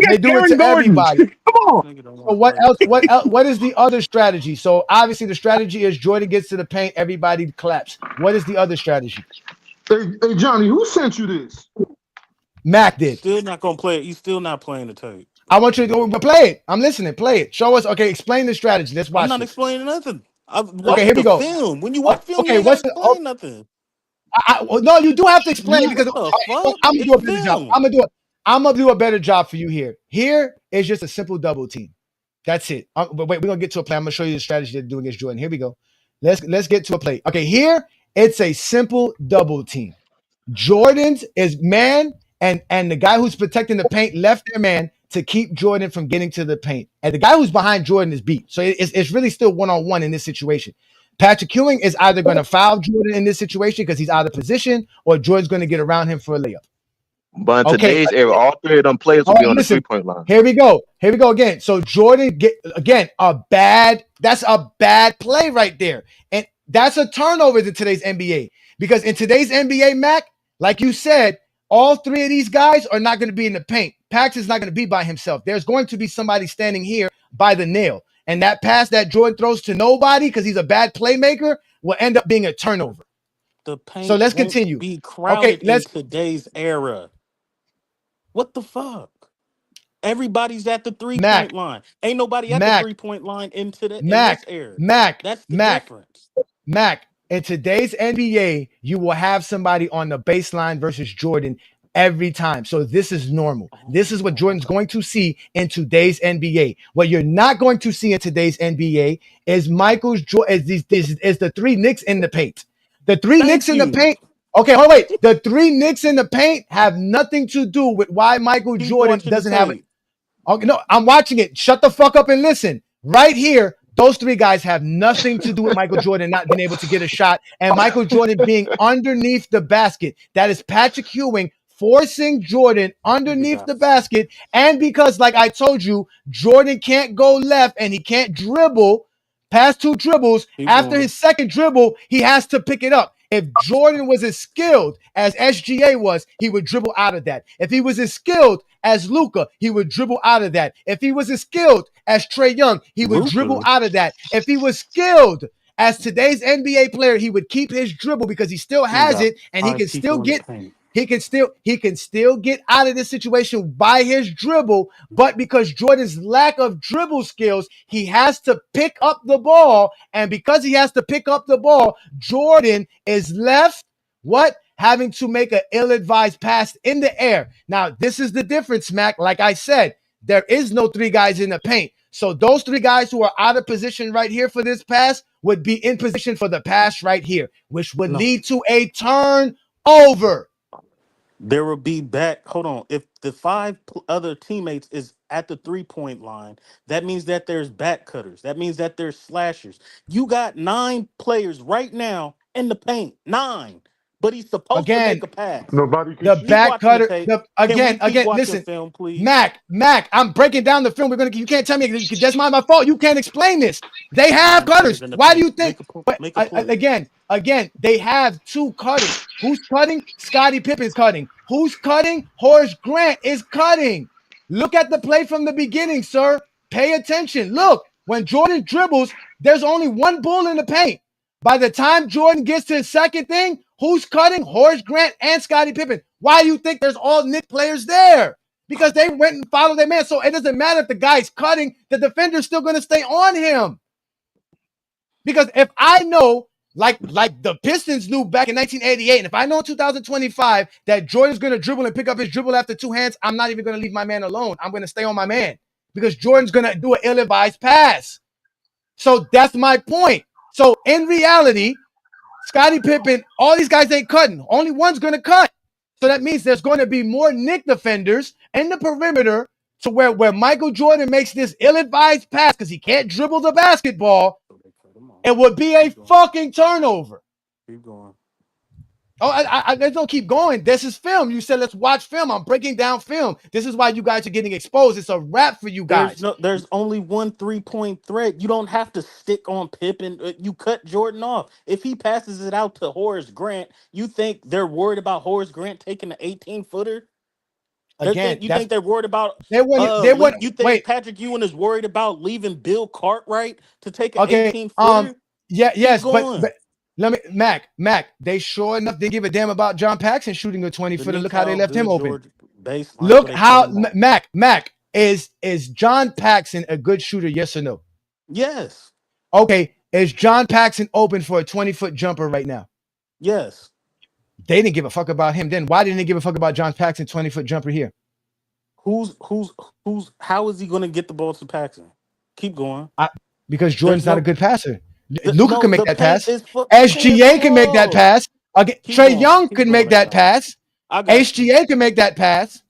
they do it to everybody. Come on. So what else? What is the other strategy? So obviously the strategy is Jordan gets to the paint, everybody claps. What is the other strategy? Hey, Johnny, who sent you this? Mac did. Still not gonna play it. He's still not playing the tape. I want you to go play it. I'm listening. Play it. Show us. Okay, explain the strategy. Let's watch I'm not this. explaining nothing. I've Okay, watched here we the go. film. When you watch film, you Okay, ain't gotta what's the? explain nothing. Well, no, you do have to explain because What the fuck? I'm gonna do a It's better job. film. I'm gonna do a better job for you here. Here is just a simple double team. That's it. But wait, we're gonna get to a play. I'm gonna show you the strategy they're doing against Jordan. Here we go. Let's get to a play. Okay, here it's a simple double team. Jordan's is man, and the guy who's protecting the paint left their man to keep Jordan from getting to the paint. And the guy who's behind Jordan is beat. So it's really still one-on-one in this situation. Patrick Ewing is either going to foul Jordan in this situation because he's out of position, or Jordan's going to get around him for a layup. But in today's era, all three of them players will be on the 3-point line. Here we go again. So Jordan that's a bad play right there. And that's a turnover in today's NBA. Because in today's NBA, Mac, like you said, all three of these guys are not going to be in the paint. Pax is not going to be by himself. There's going to be somebody standing here by the nail. And that pass that Jordan throws to nobody because he's a bad playmaker will end up being a turnover. The paint So let's won't continue. be crowded Okay, in today's era. What the fuck? Everybody's at the 3-point line. Ain't nobody at the 3-point line in this era. That's the difference. Mac, in today's NBA, you will have somebody on the baseline versus Jordan every time. So this is normal. This is what Jordan's going to see in today's NBA. What you're not going to see in today's NBA is is the three Knicks in the paint. The three Knicks in the paint. Okay, hold on, wait. The three Knicks in the paint have nothing to do with why Michael Jordan doesn't have it. Okay, no, I'm watching it. Shut the fuck up and listen. Right here, those three guys have nothing to do with Michael Jordan not being able to get a shot and Michael Jordan being underneath the basket. That is Patrick Ewing forcing Jordan underneath the basket. And because, like I told you, Jordan can't go left and he can't dribble past two dribbles. After his second dribble, he has to pick it up. If Jordan was as skilled as SGA was, he would dribble out of that. If he was as skilled as Luka, he would dribble out of that. If he was as skilled as Trae Young, he would dribble out of that. If he was skilled as today's NBA player, he would keep his dribble because he still You has got it, and he 5 can still people in the get paint. he can still get out of this situation by his dribble, but because Jordan's lack of dribble skills, he has to pick up the ball, and because he has to pick up the ball, Jordan is left having to make an ill-advised pass in the air. Now, this is the difference, Mac. Like I said, there is no 3 guys in the paint. So those 3 guys who are out of position right here for this pass would be in position for the pass right here, which would lead to a turnover. There will be back. Hold on. If the 5 other teammates is at the 3-point line, that means that there's back cutters. That means that there's slashers. You got 9 players right now in the paint. 9. But he's supposed to make Again, a pass. Nobody the Keep back watching the cutter. tape. Can we Again, keep watching listen, film, please? Mac, I'm breaking down the film. You can't tell me that's my fault. You can't explain this. They have 9 players cutters. in the Why do paint. you think? Make a play. Again, they have 2 cutters. Who's cutting? Scottie Pippen's cutting. Who's cutting? Horace Grant is cutting. Look at the play from the beginning, sir. Pay attention. Look, when Jordan dribbles, there's only 1 bull in the paint. By the time Jordan gets to his second thing, who's cutting? Horace Grant and Scottie Pippen. Why do you think there's all Knicks players there? Because they went and followed their man. So it doesn't matter if the guy's cutting, the defender's still going to stay on him. Because if I know, like the Pistons knew back in 1988, and if I know in 2025 that Jordan's going to dribble and pick up his dribble after 2 hands, I'm not even going to leave my man alone. I'm going to stay on my man because Jordan's going to do an ill-advised pass. So that's my point. So in reality, Scottie Pippen, all these guys ain't cutting. Only one's going to cut. So that means there's going to be more Knicks defenders in the perimeter to where Michael Jordan makes this ill-advised pass because he can't dribble the basketball. It would be a fucking turnover. Keep going. Oh, I don't keep going. This is film. You said let's watch film. I'm breaking down film. This is why you guys are getting exposed. It's a wrap for you guys. There's only 1 3-point threat. You don't have to stick on Pippen. You cut Jordan off. If he passes it out to Horace Grant, you think they're worried about Horace Grant taking the 18-footer? Again, you think they're worried about? You think wait. Patrick Ewing is worried about leaving Bill Cartwright to take an Okay. 18-footer? Yes, but let me Mac. They sure enough didn't give a damn about John Paxson shooting a 20-footer. Look how they left him open. Look how Mac is John Paxson a good shooter? Yes or no? Yes. Okay. Is John Paxson open for a 20-foot jumper right now? Yes. They didn't give a fuck about him then. Why didn't they give a fuck about John Paxson 20-foot jumper here? How is he going to get the ball to Paxson? Keep going. Because Jordan's not a good passer. Luka can make that pass. SGA can make that pass. Trae Young can make that pass. HGA can make that pass.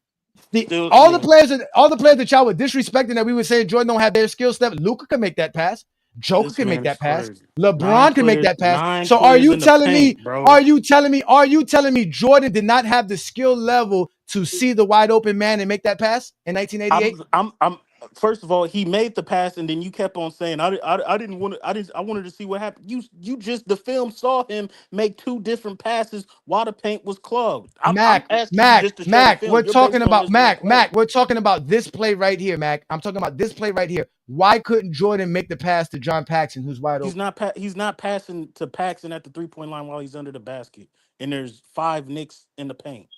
All the players that y'all were disrespecting that we were saying Jordan don't have their skill set. Luka can make that pass. Joker can make that pass. LeBron can make that pass. So are you telling me? Are you telling me Jordan did not have the skill level to see the wide open man and make that pass in 1988? I'm first of all, he made the pass, and then you kept on saying I wanted to see what happened. You just the film saw him make 2 different passes while the paint was clogged. Mac, we're talking about Mac. We're talking about this play right here, Mac. I'm talking about this play right here. Why couldn't Jordan make the pass to John Paxson, who's wide open? He's not passing to Paxson at the 3-point line while he's under the basket, and there's 5 Knicks in the paint.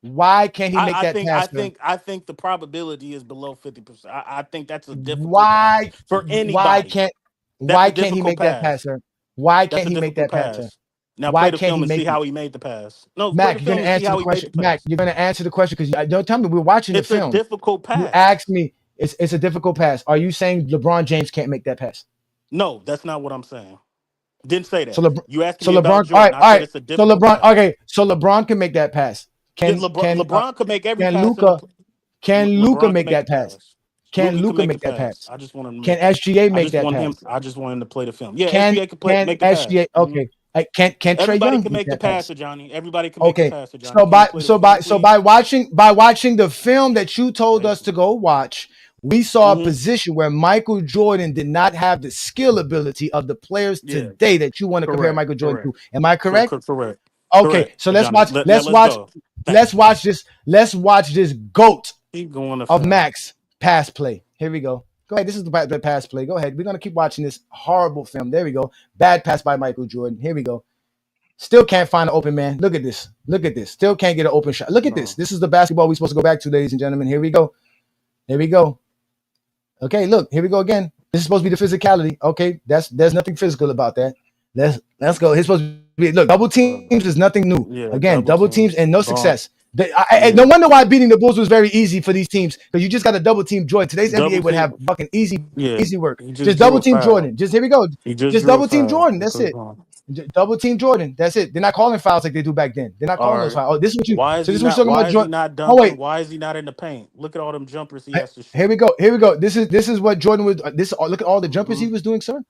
Why can't he make that pass? I think the probability is below 50%. I think that's a difficult pass for anybody. Why can't he make that pass, sir? Why can't he make that pass, sir? Now play the film and see how he made the pass. No, Mac, you're gonna answer the question. Mac, you're gonna answer the question because don't tell me we're watching the film. It's a difficult pass. You asked me. It's a difficult pass. Are you saying LeBron James can't make that pass? No, that's not what I'm saying. Didn't say that. You asked me about Jordan. All right. So LeBron can make that pass. LeBron could make every pass. Can Luka make that pass? Can Luka make that pass? I just want to. Can SGA make that pass? I just want him to play the film. Yeah, SGA can make the pass. Okay. Can Trae Young make the pass to Johnny? Everybody can make the pass to Johnny. So by watching the film that you told us to go watch, we saw a position where Michael Jordan did not have the skill ability of the players today that you want to compare Michael Jordan to. Am I correct? Correct. Okay, so let's watch this GOAT of Max pass play. Here we go. Go ahead. This is the pass play. Go ahead. We're gonna keep watching this horrible film. There we go. Bad pass by Michael Jordan. Here we go. Still can't find an open man. Look at this. Look at this. Still can't get an open shot. Look at this. This is the basketball we're supposed to go back to, ladies and gentlemen. Here we go. Here we go. Okay, look. Here we go again. This is supposed to be the physicality. Okay, there's nothing physical about that. Let's go. It's supposed to be look. Double teams is nothing new. Yeah, Again, double teams and no Bomb. success. No wonder why beating the Bulls was very easy for these teams because you just got a double team Jordan. Today's NBA would have fucking easy work. Just double team Jordan. Just here we go. Just double team Jordan. That's it. Double team Jordan. That's it. They're not calling fouls like they do back then. They're not calling those fouls. Oh, this is what you. Why is So he this is not? what Why talking is about he not Jordan. dunking? Oh wait. Why is he not in the paint? Look at all them jumpers he has to shoot. Here we go. Here we go. This is what Jordan was. Look at all the jumpers he was doing, sir.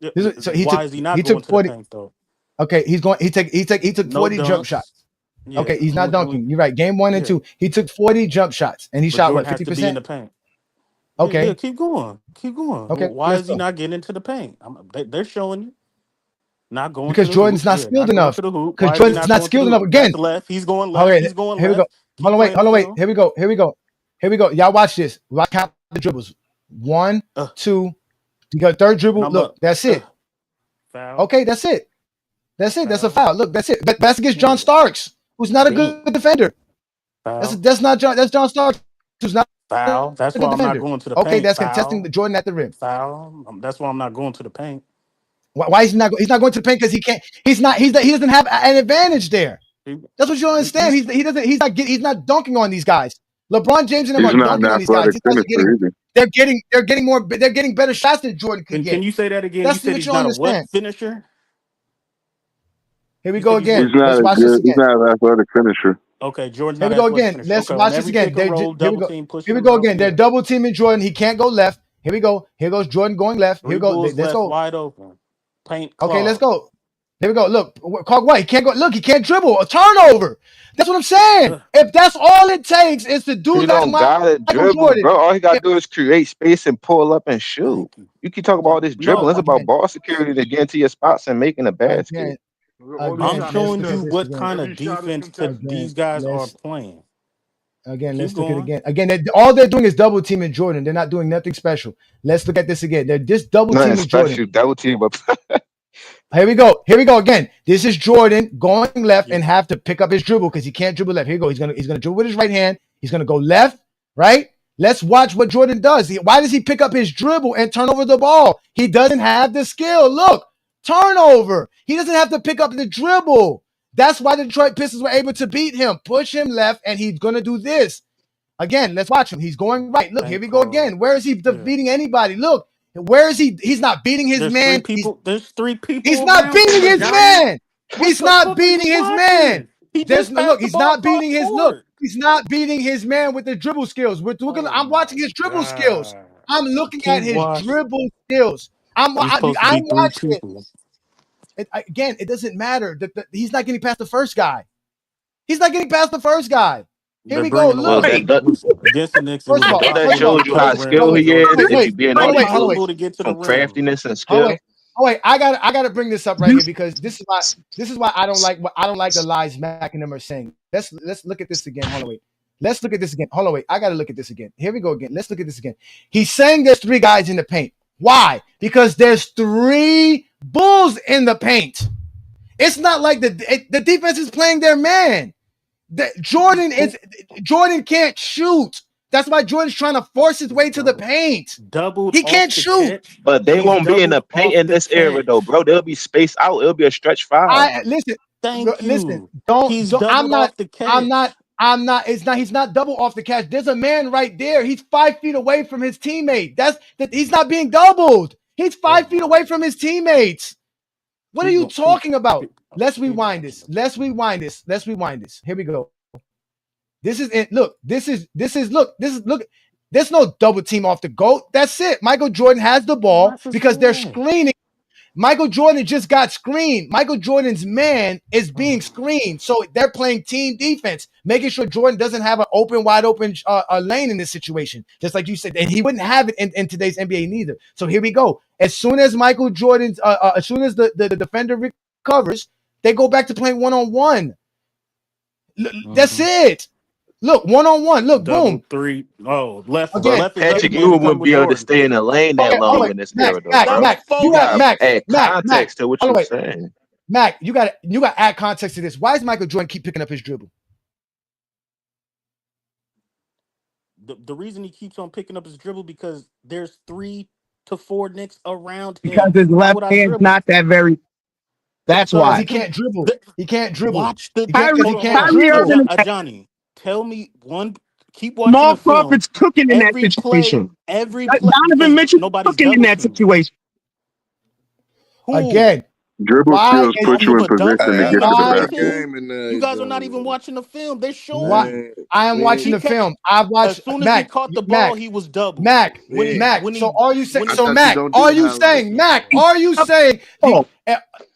So Why is he not going to 40. the paint though? Okay, he's going. He took No 40 jump dunks. shots. Yeah, Okay, he's not dunking. You're right. Game 1 and 2, he took 40 jump shots and he But shot Jordan what, has to be in the 50%? paint. Okay. Yeah, keep going. Keep going. Okay, Why let's is he go. not getting into the paint? They're showing you. Not going Because to the Jordan's hoop. not Yeah, skilled not going enough. to the hoop. Because Why is he Jordan's not not going to skilled the enough. hoop? Again. That's left. He's going All left. right, He's going here we left. go. Keep Hold on, wait. playing Hold the on, wait. film. Here we go. Here we go. Here we go. Y'all watch this. Watch count the dribbles. 1, 2. You got third dribble. Look, that's it. Foul. Okay, that's it. That's it. That's a foul. Look, that's it. But that's against John Starks, who's not a good defender. Foul. That's not John. That's John Starks, who's not Foul. That's a why good I'm not defender. going to the Okay, paint. that's Foul. contesting the Jordan at the rim. Foul. That's why I'm not going to the paint. Why is he not? He's not going to the paint because he can't. He's not. He doesn't have an advantage there. That's what you don't understand. He doesn't. He's not dunking on these guys. LeBron James and them He's are not an dunking on these guys. athletic These guys are finisher either. They're getting more. They're getting better shots than Jordan can get. Can you say that again? That's You said what he's you don't not a understand. what finisher? Here we go again. He's not Let's a watch this good. He's again. not an athletic finisher. Okay, Jordan's Here not we go athletic again. finisher. Let's Okay, watch on this every again. pick and roll, Here we double go. team, pushing Here we him go again. They're downfield. double teaming Jordan. He can't go left. Here we go. Here goes Jordan going left. Here we go. Bulls Let's left go. wide open. Paint. Okay, let's clog. go. Here we go. Look, call what? He can't go. Look, he can't dribble. A turnover. That's what I'm saying. If that's all it takes is to do He like don't gotta Michael dribble, Jordan. bro. All he gotta do is create space and pull up and shoot. You keep talking about all this dribbling. It's about again. ball security to get into your spots and making a basket. I'm showing you what kind of defense these guys are playing. Again, Keep let's look at going. it again. Again, all they're doing is double teaming Jordan. They're not doing nothing special. Let's look at this again. They're just double Nothing teaming Jordan. special. Double team up. Here we go. Here we go again. This is Jordan going left and have to pick up his dribble because he can't dribble left. Here we go. He's gonna dribble with his right hand. He's gonna go left, right? Let's watch what Jordan does. Why does he pick up his dribble and turn over the ball? He doesn't have the skill. Look, turnover. He doesn't have to pick up the dribble. That's why the Detroit Pistons were able to beat him. Push him left, and he's gonna do this. Again, let's watch him. He's going right. Look, here we go again. Where is he beating anybody? Look, where is he? He's not beating his man. There's three people. He's not beating his man. He's not beating his man. He There's just no passed look. the He's ball not across beating his court. look. He's not beating his man with the dribble skills. I'm watching his dribble skills. I'm looking at his dribble skills. I'm supposed to be watching three it. people. Again, it doesn't matter. He's not getting past the first guy. He's not getting past the first guy. Here we go. Look. Against the Knicks, First of all, that shows you how skilled he is. If you being all this from craftiness and skill. Oh wait, I got to bring this up right here because this is why I don't like the lies Mac and them are saying. Let's look at this again. Hold on, wait. Let's look at this again. Hold on, wait. I got to look at this again. Here we go again. Let's look at this again. He's saying there's 3 guys in the paint. Why? Because there's 3 Bulls in the paint. It's not like the defense is playing their man. Jordan can't shoot. That's why Jordan's trying to force his way to the paint. He can't shoot. But they won't be in the paint in this era, though, bro. They'll be spaced out. It'll be a stretch foul. Listen. Listen. I'm not. He's not double off the catch. There's a man right there. He's 5 feet away from his teammate. He's not being doubled. He's 5 feet away from his teammates. What are you talking about? Let's rewind this. Here we go. This is it. Look. This is look. There's no double team off the GOAT. That's it. Michael Jordan has the ball because they're screening. Michael Jordan just got screened. Michael Jordan's man is being screened. So they're playing team defense, making sure Jordan doesn't have an wide open lane in this situation. Just like you said, and he wouldn't have it in today's NBA neither. So here we go. As soon as Michael Jordan's, as soon as the defender recovers, they go back to playing one-on-one. That's it. Look, 1-on-1. Look, Double boom. three. Oh, left Again. left is up Patrick again. He Ewing come wouldn't with be able to Jordan. stay in the lane that Okay, hold long on, in this Mac, era, though, Mac, bro. Stop Mac. You You got gotta focusing. Mac, add Mac, Mac. context to what Hold you're on, wait. saying. Mac, you got to add context to this. Why is Michael Jordan keep picking up his dribble? The reason he keeps on picking up his dribble because there's 3 to 4 Knicks around Because him. his Why left would I hand's dribble? not that very. That's Because Sir, why. he can't dribble. the, He can't dribble. watch the Because he Kyrie, can't hold on. Kyrie dribble. Irving is Johnny, tell me one. Keep watching Jamal the film. Crawford's cooking in that Every play, situation. Donovan because Mitchell is nobody's cooking in double that teaming. situation. Who? Again, Dribble why skills is put Off you of he? in a double? position Hey, to You I get not to done the paying put Why a is attention? basket. game in there, You guys are not even Johnny. watching the film. They showing why? you. Man, I am watching He the man, kept film. I've watched as soon as he Mac. caught the ball, Mac. he was double. Mac. man. Mac. When So he are you saying? when I he So thought you Mac, don't are do you highlights. saying? Mac, are you saying? Oh,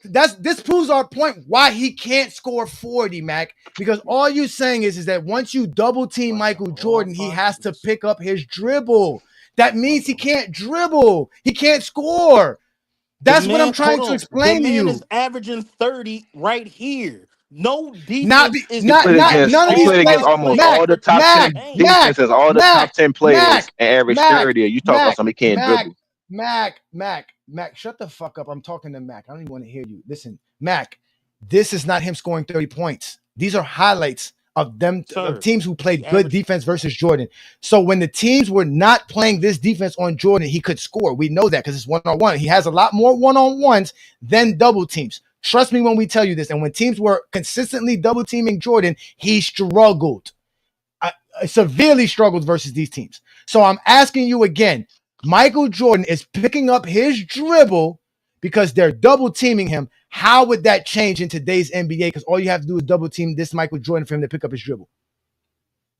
This proves our point why he can't score 40, Mac. Because all you're saying is that once you double team Michael Jordan, he has to pick up his dribble. That means he can't dribble. He can't score. the That's what I'm man, hold trying to on, the explain to man you. is averaging 30 right here. No defense is passing None He of these all played against plays. 5 almost players Mac, all the in top the Mac, 10 paint. Mac, defenses, all the top Mac, 10 players, Mac, and average Mac, 30. You talk about Mac, somebody can't Mac, dribble. Mac, shut the fuck up. I'm talking to Mac. I don't even want to hear you. Listen, Mac, this is not him scoring 30 points. These are highlights of Sir, teams who he played good averaged defense versus Jordan. So when the teams were not playing this defense on Jordan, he could score. We know that because it's one-on-one. He has a lot more one-on-ones than double teams. Trust me when we tell you this. And when teams were consistently double teaming Jordan, he struggled. Severely struggled versus these teams. So I'm asking you again, Michael Jordan is picking up his dribble because they're double teaming him. How would that change in today's NBA? Because all you have to do is double team this Michael Jordan for him to pick up his dribble.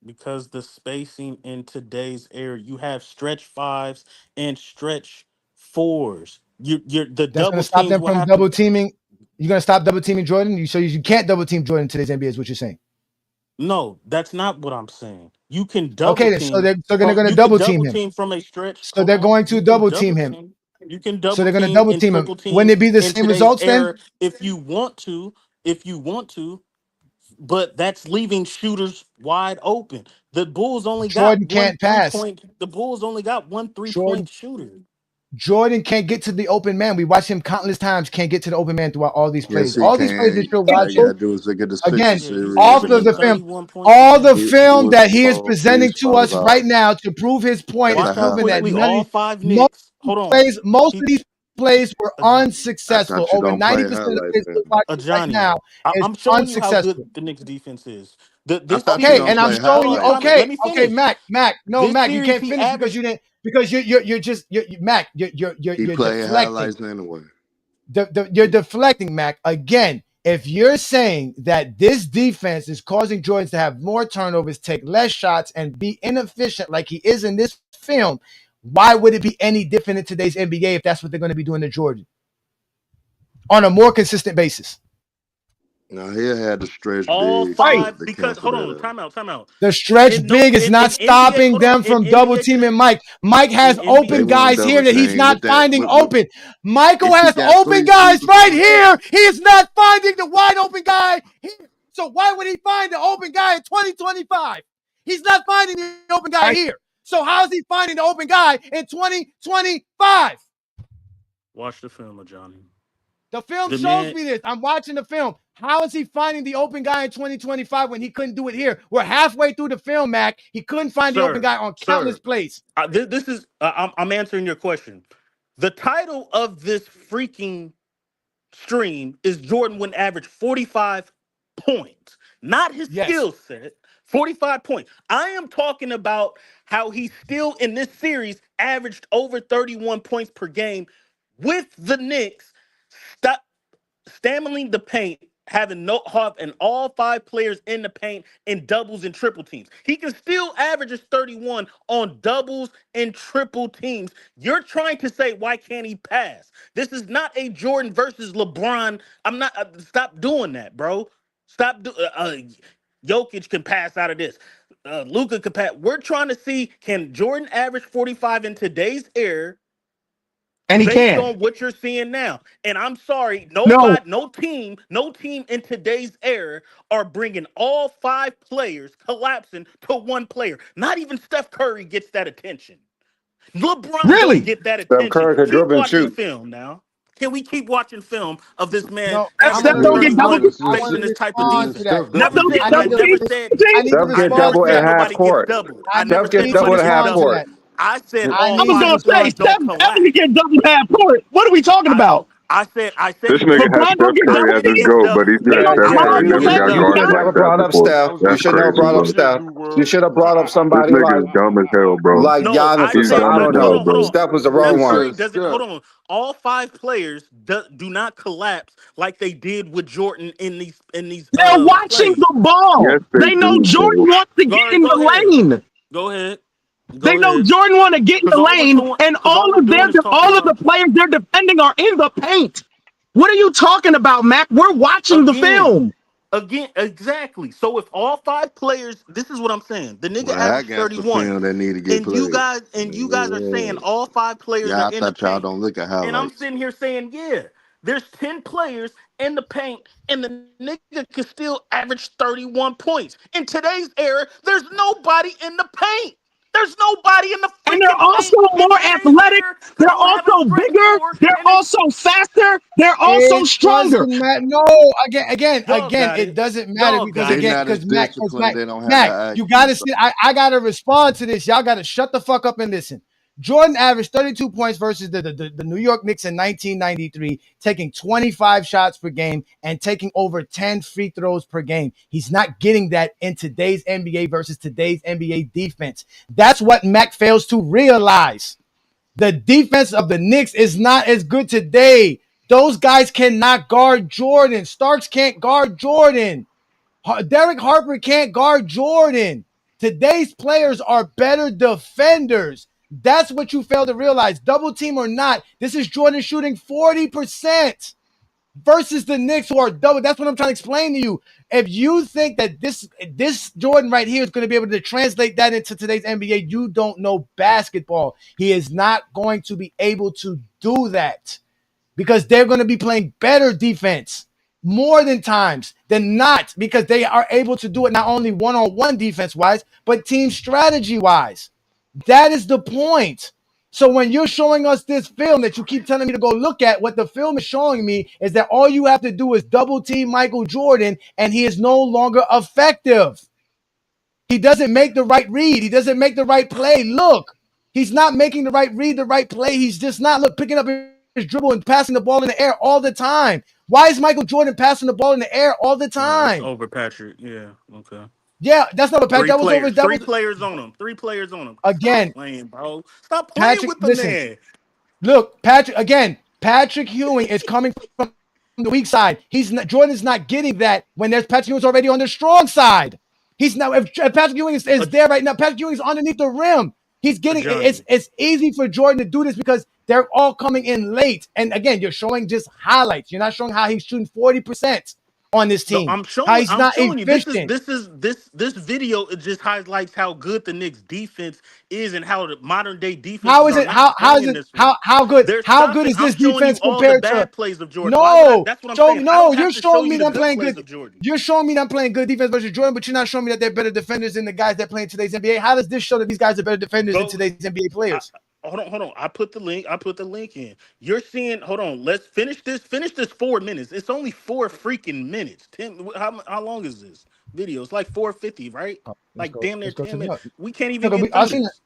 because the spacing in today's era, you have stretch fives and stretch fours. You're the That's going double to stop teams them will from have to. double teaming. You're going to stop double teaming Jordan. So you can't double team Jordan in today's NBA is what you're saying. No, that's not what I'm saying. You can double Okay, so team they're going from to you can double team double him. team from a stretch. So Hold they're on. going to You can double team double him. team. You can So double they're going to team double and team him. triple Wouldn't team it be the in same today's results then? era if you want to, but that's leaving shooters wide open. The Bulls only got Jordan one can't three pass. point. The Bulls only got one three Jordan point shooter. Jordan can't get to the open man. We watched him countless times, can't get to the open man throughout all these Yes, plays. he All these plays that can. you're All you watching, gotta do is look at the Sixer again, Yeah, he's series off of averaging the and film, 31 points a all the game. he film was that he is presenting he's to us falls right out. now to prove his point That's is a Watch how proving that highlight. quickly none of all these, five most Knicks. Hold on. most of Keep these plays were a Johnny. That's unsuccessful. not you Over don't play 90% of the plays highlights we're then. A watching right Johnny. now is I'm showing you how good unsuccessful. the Knicks defense is. I This thought you Okay, don't and series, I'm play hold showing you. on, time out. highlights. Let Okay, me okay, finish. No, This Mac, you series, can't he finish because averaged. you didn't because you're just Mac, He you're play deflecting. highlights anyway. You're deflecting, Mac. Again, if you're saying that this defense is causing Jordan to have more turnovers, take less shots, and be inefficient like he is in this film, why would it be any different in today's NBA if that's what they're going to be doing to Jordan on a more consistent basis? Now he had to stretch All big five to because cancel hold that on, out. time out. The stretch In no big is not in NBA, stopping hold on, them from in double NBA teaming today, Mike. Mike has in They open NBA, won't guys double here that he's team not with that. finding open. Michael If he has got open three guys shooters right on him, here. He is not finding the wide open guy here. So why would he find the open guy in 2025? He's not finding the open guy here. So how is he finding the open guy in 2025? watch the film of Johnny. The film The shows man, me this. I'm watching the film. How is he finding the open guy in 2025 when he couldn't do it here? We're halfway through the film, Mac. He couldn't find the open sir, guy on countless plays. this is I'm answering your question. The title of this freaking stream is Jordan would average 45 points, not his Yes. skill set. 45 points. I am talking about how he still in this series averaged over 31 points per game with the Knicks. Stop stammering the paint, having no half and all 5 players in the paint in doubles and triple teams. He can still average his 31 on doubles and triple teams. You're trying to say why can't he pass? This is not a Jordan versus LeBron. I'm not stop doing that, bro. Stop Jokic can pass out of this. Luka can pass. We're trying to see can Jordan average 45 in today's era And he based can. on what you're seeing now. And I'm sorry, No, no team in today's era are bringing all 5 players collapsing to one player. Not even Steph Curry gets that attention. LeBron don't really. get that Steph attention. Curry could Keep dribble and watching shoot. film now. Can we keep watching film of this man No, I Steph want averaging to don't get double. 31 I want facing to this type of respond to defense? that. Steph don't get I double never teamed. said Steph I get never double at said half nobody gets court. doubled. I I never Steph gets said need to double at nobody gets half respond to doubled. court. that. I said I all I was need to 5 gonna say players respond to don't Steph that. definitely collapse. get double half court. What are we talking about? I said This he nigga did. has LeBron don't Steph get I Curry double as said he his teamed. gets GOAT, but he doubled. Ain't said no Steph I come said Curry on, he You never gets man. got you doubled. should guarded never like that brought up before. Steph. You That's should never crazy, brought up bro. Steph. You should have brought up somebody This nigga is dumb as hell, bro. like No, Giannis I or He's said something. I dumb as don't hold hell, know. on, hold bro. on. Steph was the Steph wrong one. Curry doesn't. Hold on. All 5 players do not collapse like they did with Jordan in these They're watching plays. the ball. Yes, they They know do, Jordan bro. wants to All get right, in go ahead. the lane. Go ahead. They Go know ahead. Jordan want to get in Because the lane, and all we're doing is talking all of the about players they're defending are in the paint. What are you talking about, Mac? We're watching the again. film. Again, exactly. So if all 5 players, this is what I'm saying. The nigga Well, I averaged got some 31, film that need to get and played. you guys are saying all 5 players are Yeah, I in the thought y'all paint. don't look at And I'm highlights. sitting here saying, yeah, there's 10 players in the paint, and the nigga can still average 31 points. In today's era, there's nobody in the paint. There's nobody in the And they're freaking paint also in more today's athletic. era They're that'll have a also stretch bigger. four They're and also faster. They're also It stronger. doesn't matter. No, Dog again, got it it. doesn't matter Dog because got They it. not as Because disciplined. They don't have the Mac, you IQ. gotta see. I gotta respond to this. Y'all gotta shut the fuck up and listen. Jordan averaged 32 points versus the New York Knicks in 1993, taking 25 shots per game and taking over 10 free throws per game. He's not getting that in today's NBA versus today's NBA defense. That's what Mac fails to realize. The defense of the Knicks is not as good today. Those guys cannot guard Jordan. Starks can't guard Jordan. Derek Harper can't guard Jordan. Today's players are better defenders. That's what you fail to realize. Double team or not, this is Jordan shooting 40% versus the Knicks who are double. That's what I'm trying to explain to you. If you think that this Jordan right here is going to be able to translate that into today's NBA, you don't know basketball. He is not going to be able to do that because they're going to be playing better defense more than times than not because they are able to do it not only one-on-one defense-wise, but team strategy-wise. That is the point. So when you're showing us this film that you keep telling me to go look at, what the film is showing me is that all you have to do is double team Michael Jordan, and he is no longer effective. He doesn't make the right read. He doesn't make the right play. Look, he's not making the right read, the right play. He's just not picking up his dribble and passing the ball in the air all the time. Why is Michael Jordan passing the ball in the air all the It's time? over, Patrick. Yeah. Okay. Yeah, that's not a Patrick. That was over. That Three was players on him. 3 players on him. Stop again. playing, bro. Stop playing Patrick, with the listen. man. Look, Patrick Ewing is coming from the weak side. Jordan's not getting that when there's Patrick Ewing's already on the strong side. He's now if Patrick Ewing is there right now. Patrick Ewing's underneath the rim. He's getting it's easy for Jordan to do this because they're all coming in late. And again, you're showing just highlights. You're not showing how he's shooting 40% on this No, team. I'm How showing. he's I'm not showing you. This efficient. video. It just highlights how good the Knicks defense is and how the modern day How defenses is are it? not How is playing it? this way. How good? They're How good stopping. is I'm this showing you defense all the compared to? bad plays of Jordan. Why would I? No, That's what I'm saying. I no. don't have You're to show showing you me the them good playing plays good. of Jordan. You're showing me them playing good defense versus Jordan, but you're not showing me that they're better defenders than the guys that play in today's NBA. How does this show that these guys are better defenders than today's NBA players? Hold on. I put the link in. You're seeing. Hold on. Let's finish this. Finish this 4 minutes. It's only 4 freaking minutes. 10. How long is this video? It's like 4:50, right? Like damn near 10 minutes. We can't even get through this.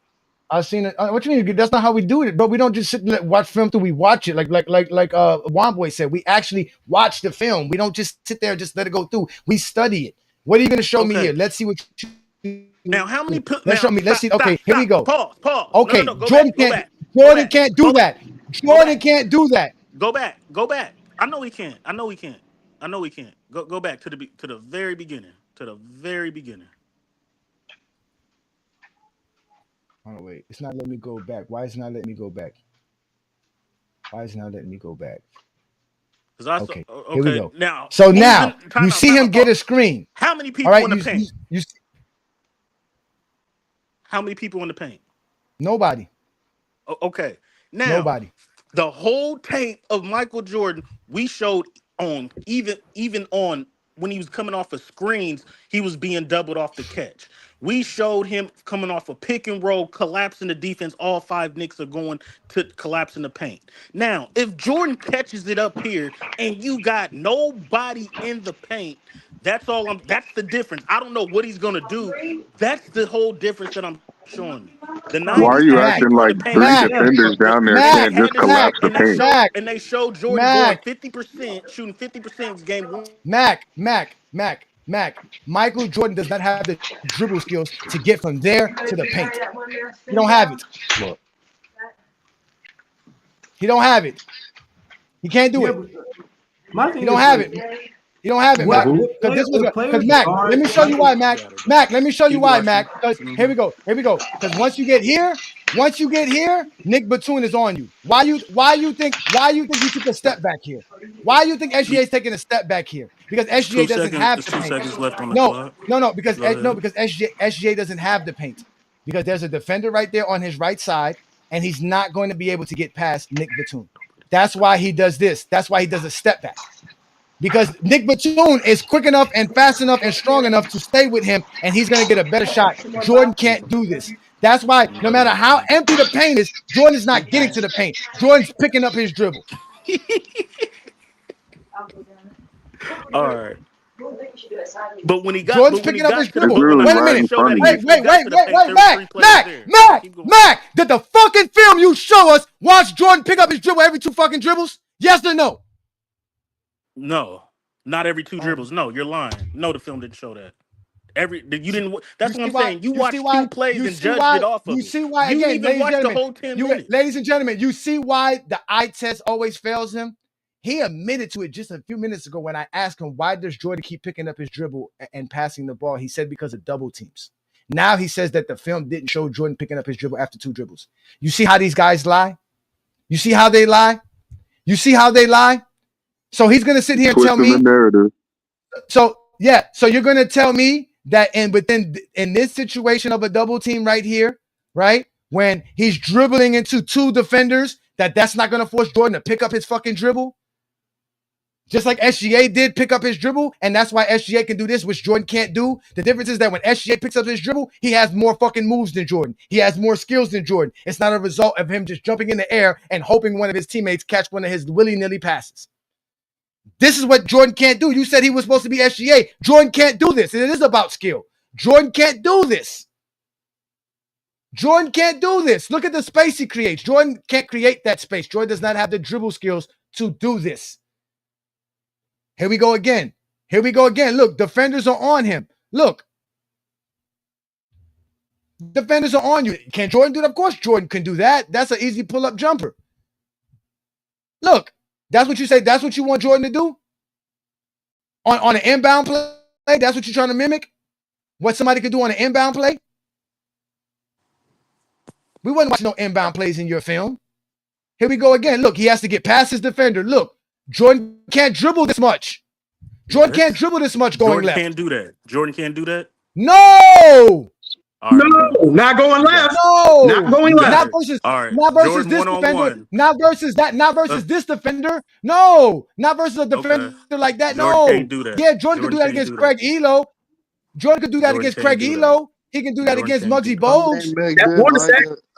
I've seen it. What you mean? That's not how we do it, but we don't just sit and watch film till we watch it. Like Womboy said, we actually watch the film. We don't just sit there and just let it go through. We study it. What are you going to show me here? Let's see what. Now, how many? Let's show me. Let's see. Okay, here we go. Pause. Okay, No. Jordan can't. Jordan can't do that. Jordan can't do that. Go back. I know he can't. Go back to the very beginning. Oh wait, it's not letting me go back. Why is it not letting me go back? Okay, here we go. Now, so now you see him get a screen. How many people in the paint? How many people in the paint? Nobody. Okay. Now, nobody. The whole tape of Michael Jordan we showed on even on when he was coming off of screens, he was being doubled off the catch. We showed him coming off a pick and roll, collapsing the defense. All 5 Knicks are going to collapse in the paint. Now, if Jordan catches it up here and you got nobody in the paint, that's the difference. I don't know what he's gonna do. That's the whole difference that I'm showing you. The Why are 90s you had acting people in like the paint, 3 defenders down there and they can't just had to collapse the paint? and they showed Jordan going 50%, shooting 50% game 1. Mac. Michael Jordan does not have the dribble skills to get from there to the paint. He don't have it. He don't have it. He can't do it. He don't have it. He don't have it, Mac. Because this was because Mac. Let me show you why, Mac. Mac, let me show you why, Mac. Because here we go. Because once you get here, Nick Batum is on you. Why you think you took a step back here? Why you think SGA is taking a step back here? Because SGA doesn't have the paint. 2 seconds left on the No, clock. because SGA doesn't have the paint. Because there's a defender right there on his right side, and he's not going to be able to get past Nick Batum. That's why he does this. That's why he does a step back. Because Nick Batum is quick enough and fast enough and strong enough to stay with him, and he's going to get a better shot. Jordan can't do this. That's why no matter how empty the paint is, Jordan is not getting to the paint. Jordan's picking up his dribble. All right. But when he got Jordan's picking up his dribble. Really Wait a minute. Wait, Mac. Did the fucking film you show us watch Jordan pick up his dribble every 2 fucking dribbles? Yes or no? No, not every 2 dribbles. No, you're lying. No, the film didn't show that. You didn't. That's what I'm saying. You watched 2 plays and judged it off of it. You see why? You Again, even watched the whole 10 minutes. Ladies and gentlemen, you see why the eye test always fails him? He admitted to it just a few minutes ago when I asked him, why does Jordan keep picking up his dribble and passing the ball? He said because of double teams. Now he says that the film didn't show Jordan picking up his dribble after 2 dribbles. You see how these guys lie? You see how they lie? So he's going to sit here and tell me. So you're going to tell me that in this situation of a double team right here, right? When he's dribbling into 2 defenders, that's not going to force Jordan to pick up his fucking dribble? Just like SGA did pick up his dribble, and that's why SGA can do this, which Jordan can't do. The difference is that when SGA picks up his dribble, he has more fucking moves than Jordan. He has more skills than Jordan. It's not a result of him just jumping in the air and hoping one of his teammates catch one of his willy-nilly passes. This is what Jordan can't do. You said he was supposed to be SGA. Jordan can't do this. It is about skill. Jordan can't do this. Look at the space he creates. Jordan can't create that space. Jordan does not have the dribble skills to do this. Here we go again. Look, defenders are on him. Look. Defenders are on you. Can Jordan do that? Of course Jordan can do that. That's an easy pull-up jumper. Look, that's what you say. That's what you want Jordan to do? On an inbound play? That's what you're trying to mimic? What somebody could do on an inbound play? We wasn't watching no inbound plays in your film. Here we go again. Look, he has to get past his defender. Look, Jordan can't dribble this much. Jordan can't dribble this much going left. Jordan can't do that. No! Not going left. No, not going left. Not versus this defender. Not versus that. Not versus this defender. No, not versus a defender like that. Jordan can't do that. Yeah, Jordan could do that against Craig Elo. Jordan could do that against Craig Elo. He can do that against Muggsy Bogues.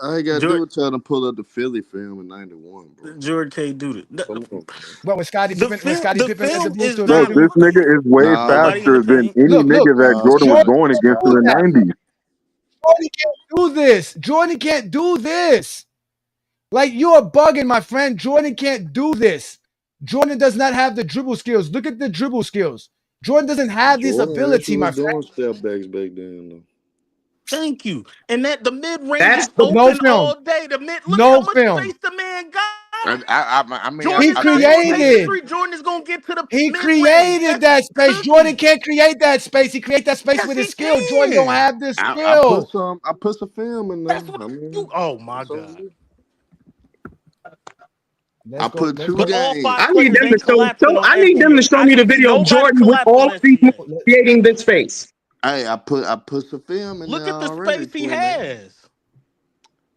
I ain't got to do it trying to pull up the Philly film in '91, bro. Jordan can't do that. What was Scottie Pippen? This nigga is way faster than any nigga that Jordan was going against in the '90s. Jordan can't do this. Like, you are bugging, my friend. Jordan can't do this. Jordan does not have the dribble skills. Look at the dribble skills. Jordan doesn't have this ability, my friend. Step backs back then, though. Thank you. And that the mid-range is open all day. Look how much space the man got. He created. Jordan is gonna get to the. He created that space. Jordan can't create that space. He creates that space with his skill. Jordan don't have this skill. I put some film in there. Oh my god. I put 2 games. I need them to show me the video of Jordan with all people creating this space. Hey, I put some film in Look there. Look at the space he has.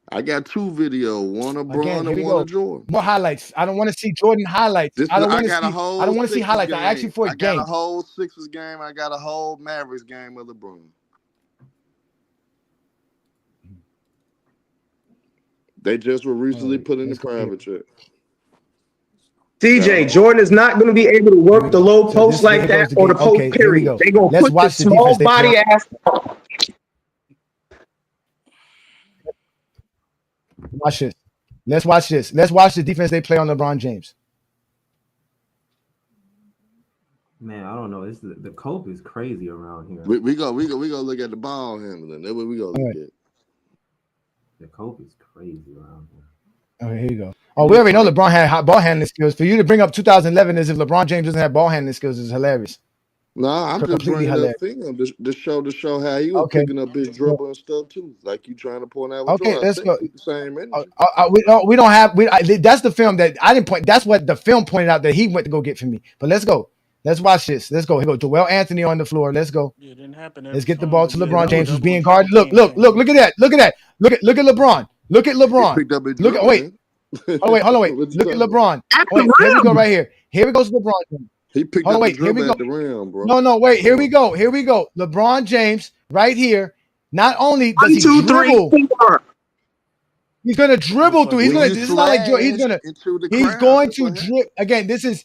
I got 2 videos, one of Again, Bron here and we one go. of Jordan. More highlights. I don't want to see Jordan highlights. I don't want to got a see. whole I don't want to see Sixers highlights. I asked you game. for I got a games. whole Sixers game. I got a whole Mavericks game of LeBron. They just were recently put in the private chat. CJ, Jordan is not going to be able to work the low post like that or the post period. They're going to put the small body ass. Watch this. Let's watch this. Let's watch the defense they play on LeBron James. Man, I don't know. It's the cope is crazy around here. We go look at the ball handling. That's what we go look at. The cope is crazy around here. Okay, here you go. Oh, we already know LeBron had hot ball handling skills. For you to bring up 2011 as if LeBron James doesn't have ball handling skills is hilarious. No, I'm just bringing up film to show how he was picking up his dribble and stuff too. Like you trying to point out with Okay, Jordan. let's go. The same energy. We don't have. That's the film that I didn't point. That's what the film pointed out that he went to go get for me. But let's go. Let's watch this. Let's go. Here go. Joel Anthony on the floor. Let's go. Yeah, it didn't happen. Let's get the ball to LeBron James, who's being guarded. Look at that. Look at LeBron. Look at LeBron. Look at wait. Hold on, wait. Look at LeBron. Wait, here we go right here. Here we goes LeBron. He picked up the dribble at the rim, bro. No, wait. Here we go. LeBron James right here. Not only does he dribble, he's gonna dribble through. This is not like he's going to dribble again. This is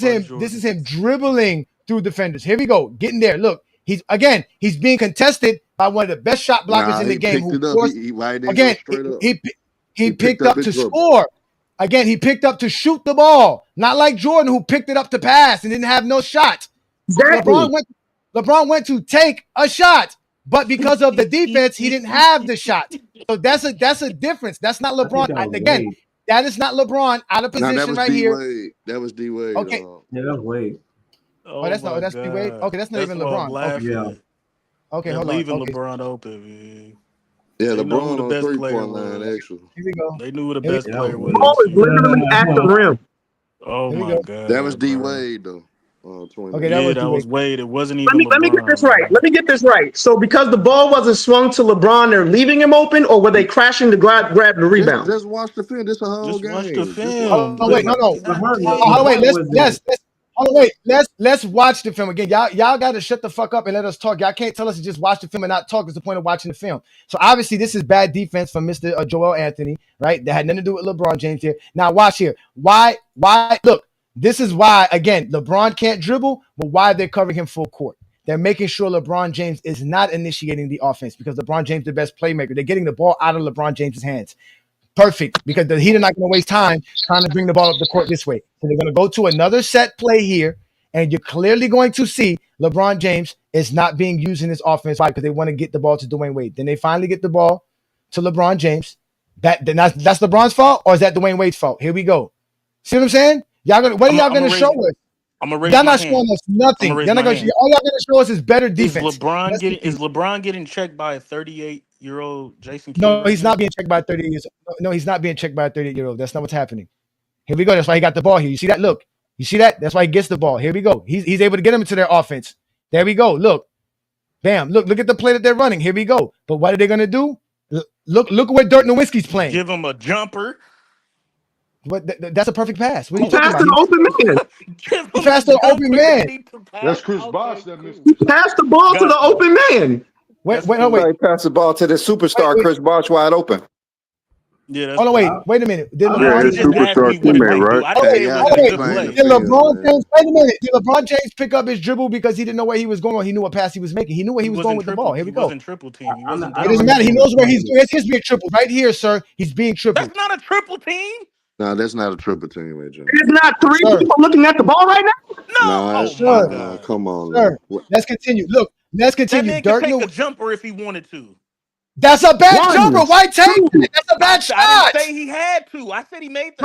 him dribbling through defenders. Here we go, getting there. Look, he's being contested by one of the best shot blockers in the game. He picked up to score. Again, he picked up to shoot the ball, not like Jordan, who picked it up to pass and didn't have no shot. Exactly. LeBron went to take a shot, but because of the defense, he didn't have the shot. So that's a difference. That's not LeBron. That is not LeBron out of position right here. That was D Wade. Okay. Yeah, that was Wade. That's D Wade. Okay, that's not even LeBron. Okay, yeah. Okay, hold on. Leaving LeBron open, man. Yeah, LeBron on the 3-point line, actually. Here we go. They knew who the best player was. Ball is literally at the rim. Oh my God. That was D Wade though. Okay, that was Wade. It wasn't even. Let me get this right. Let me get this right. So because the ball wasn't swung to LeBron, they're leaving him open, or were they crashing to grab the rebound? Just watch the film. This a whole game. Watch the film. Oh wait, no. Oh wait, let's watch the film again. Y'all got to shut the fuck up and let us talk. Y'all can't tell us to just watch the film and not talk. It's the point of watching the film. So obviously this is bad defense from Mr. Joel Anthony, right? That had nothing to do with LeBron James here. Now watch here. Why? Look, this is why again LeBron can't dribble, but why they're covering him full court. They're making sure LeBron James is not initiating the offense because LeBron James is the best playmaker. They're getting the ball out of LeBron James's hands. Perfect, because the Heat are not going to waste time trying to bring the ball up the court this way. So they're going to go to another set play here, and you're clearly going to see LeBron James is not being used in this offense because they want to get the ball to Dwayne Wade. Then they finally get the ball to LeBron James. That's LeBron's fault, or is that Dwayne Wade's fault? Here we go. See what I'm saying? What are y'all going to show us? Y'all not showing us nothing. All y'all going to show us is better defense. Is LeBron getting checked by a 38-year-old Jason Kidd? No, he's not being checked by a 38 years. No, he's not being checked by a 38-year-old. That's not what's happening. Here we go. That's why he got the ball here. You see that? Look. You see that? That's why he gets the ball. Here we go. He's able to get him into their offense. There we go. Look. Bam. Look at the play that they're running. Here we go. But what are they going to do? Look at where Dirk Nowitzki's playing. Give him a jumper. But that's a perfect pass. What are you talking about? Open man. He passed to the open man. That's Chris Bosh that missed. He passed the ball to the open man. Wait. He passed the ball to the superstar Chris Bosh wide open. Yeah. Hold on, wait a minute. Did LeBron James superstar teammate, right? Did LeBron James? Wait a minute. Did LeBron James pick up his dribble because he didn't know where he was going? He knew what pass he was making. He knew where he was going with the ball. Here we go. He wasn't triple team. It doesn't matter. He knows where he's doing. It's being tripled right here, sir. He's being tripled. That's not a triple team. No, that's not a triple team, AJ. There's not three people looking at the ball right now? No. Come on. Sir, let's continue. Look, let's continue. That man could take a jumper if he wanted to. That's a bad jumper. Why take it? That's a bad shot. I didn't say he had to. I said he made the.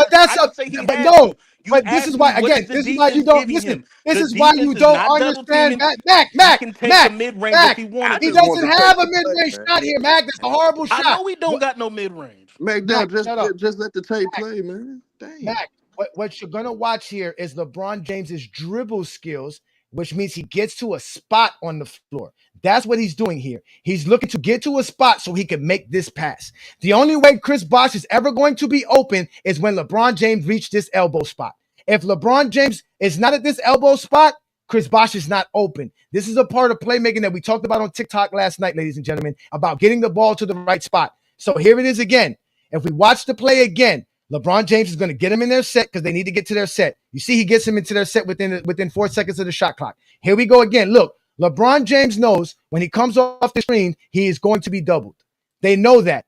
But this is why. Again, this is why you don't listen. This is why you don't understand. Mac. He can take the mid range if he wanted to. He doesn't have a mid range shot here, Mac. That's a horrible shot. I know he don't got no mid range. Mac, just let the tape play, man. Dang. Mac, what you're gonna watch here is LeBron James's dribble skills which means he gets to a spot on the floor. That's what he's doing here. He's looking to get to a spot so he can make this pass. The only way Chris Bosh is ever going to be open is when LeBron James reached this elbow spot. If LeBron James is not at this elbow spot, Chris Bosh is not open. This is a part of playmaking that we talked about on TikTok last night, ladies and gentlemen, about getting the ball to the right spot. So here it is again. If we watch the play again, LeBron James is going to get him in their set because they need to get to their set. You see, he gets him into their set within 4 seconds of the shot clock. Here we go again. Look, LeBron James knows when he comes off the screen, he is going to be doubled. They know that.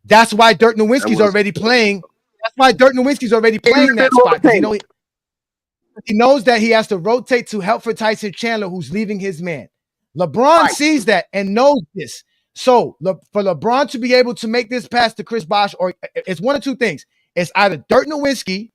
That's why Dirk Nowitzki's already playing. That's why Dirk Nowitzki's already playing that spot because he knows that he has to rotate to help for Tyson Chandler, who's leaving his man. LeBron sees that and knows this. So for LeBron to be able to make this pass to Chris Bosh, or it's one of two things. It's either Dirk Nowitzki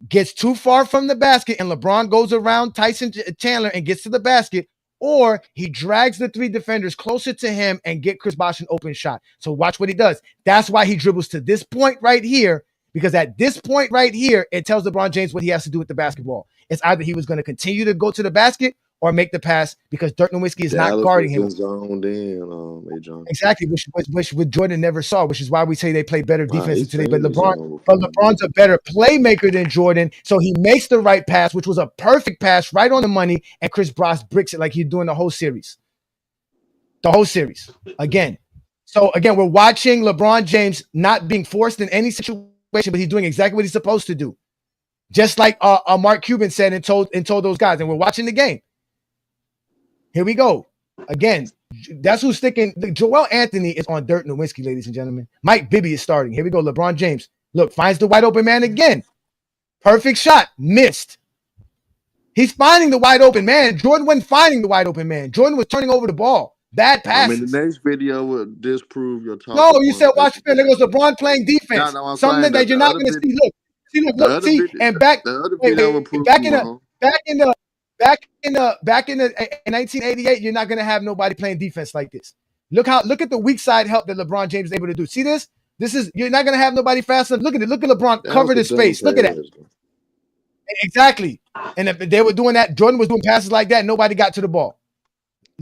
gets too far from the basket and LeBron goes around Tyson Chandler and gets to the basket, or he drags the three defenders closer to him and get Chris Bosh an open shot. So watch what he does. That's why he dribbles to this point right here, because at this point right here, it tells LeBron James what he has to do with the basketball. It's either he was going to continue to go to the basket or make the pass because Dirk Nowitzki is not guarding him. Zoned in, John. Exactly, which Jordan never saw, which is why we say they play better defense today. But LeBron's a better playmaker than Jordan, so he makes the right pass, which was a perfect pass right on the money, and Chris Bosh bricks it like he's doing the whole series. The whole series. Again. So, again, we're watching LeBron James not being forced in any situation, but he's doing exactly what he's supposed to do. Just like Mark Cuban said and told those guys, and we're watching the game. Here we go. Again, that's who's sticking. Joel Anthony is on Dirk Nowitzki, ladies and gentlemen. Mike Bibby is starting. Here we go. LeBron James. Look, finds the wide open man again. Perfect shot. Missed. He's finding the wide open man. Jordan wasn't finding the wide open man. Jordan was turning over the ball. Bad passes. I mean, the next video will disprove your talk. No, you said watch film. There goes LeBron playing defense. No, something that you're not going to see. Look. See, and back in 1988, you're not going to have nobody playing defense like this. Look at the weak side help that LeBron James is able to do. See this? You're not going to have nobody fast enough. Look at it. Look at LeBron covered his face. Look at that. Exactly. And if they were doing that, Jordan was doing passes like that. Nobody got to the ball.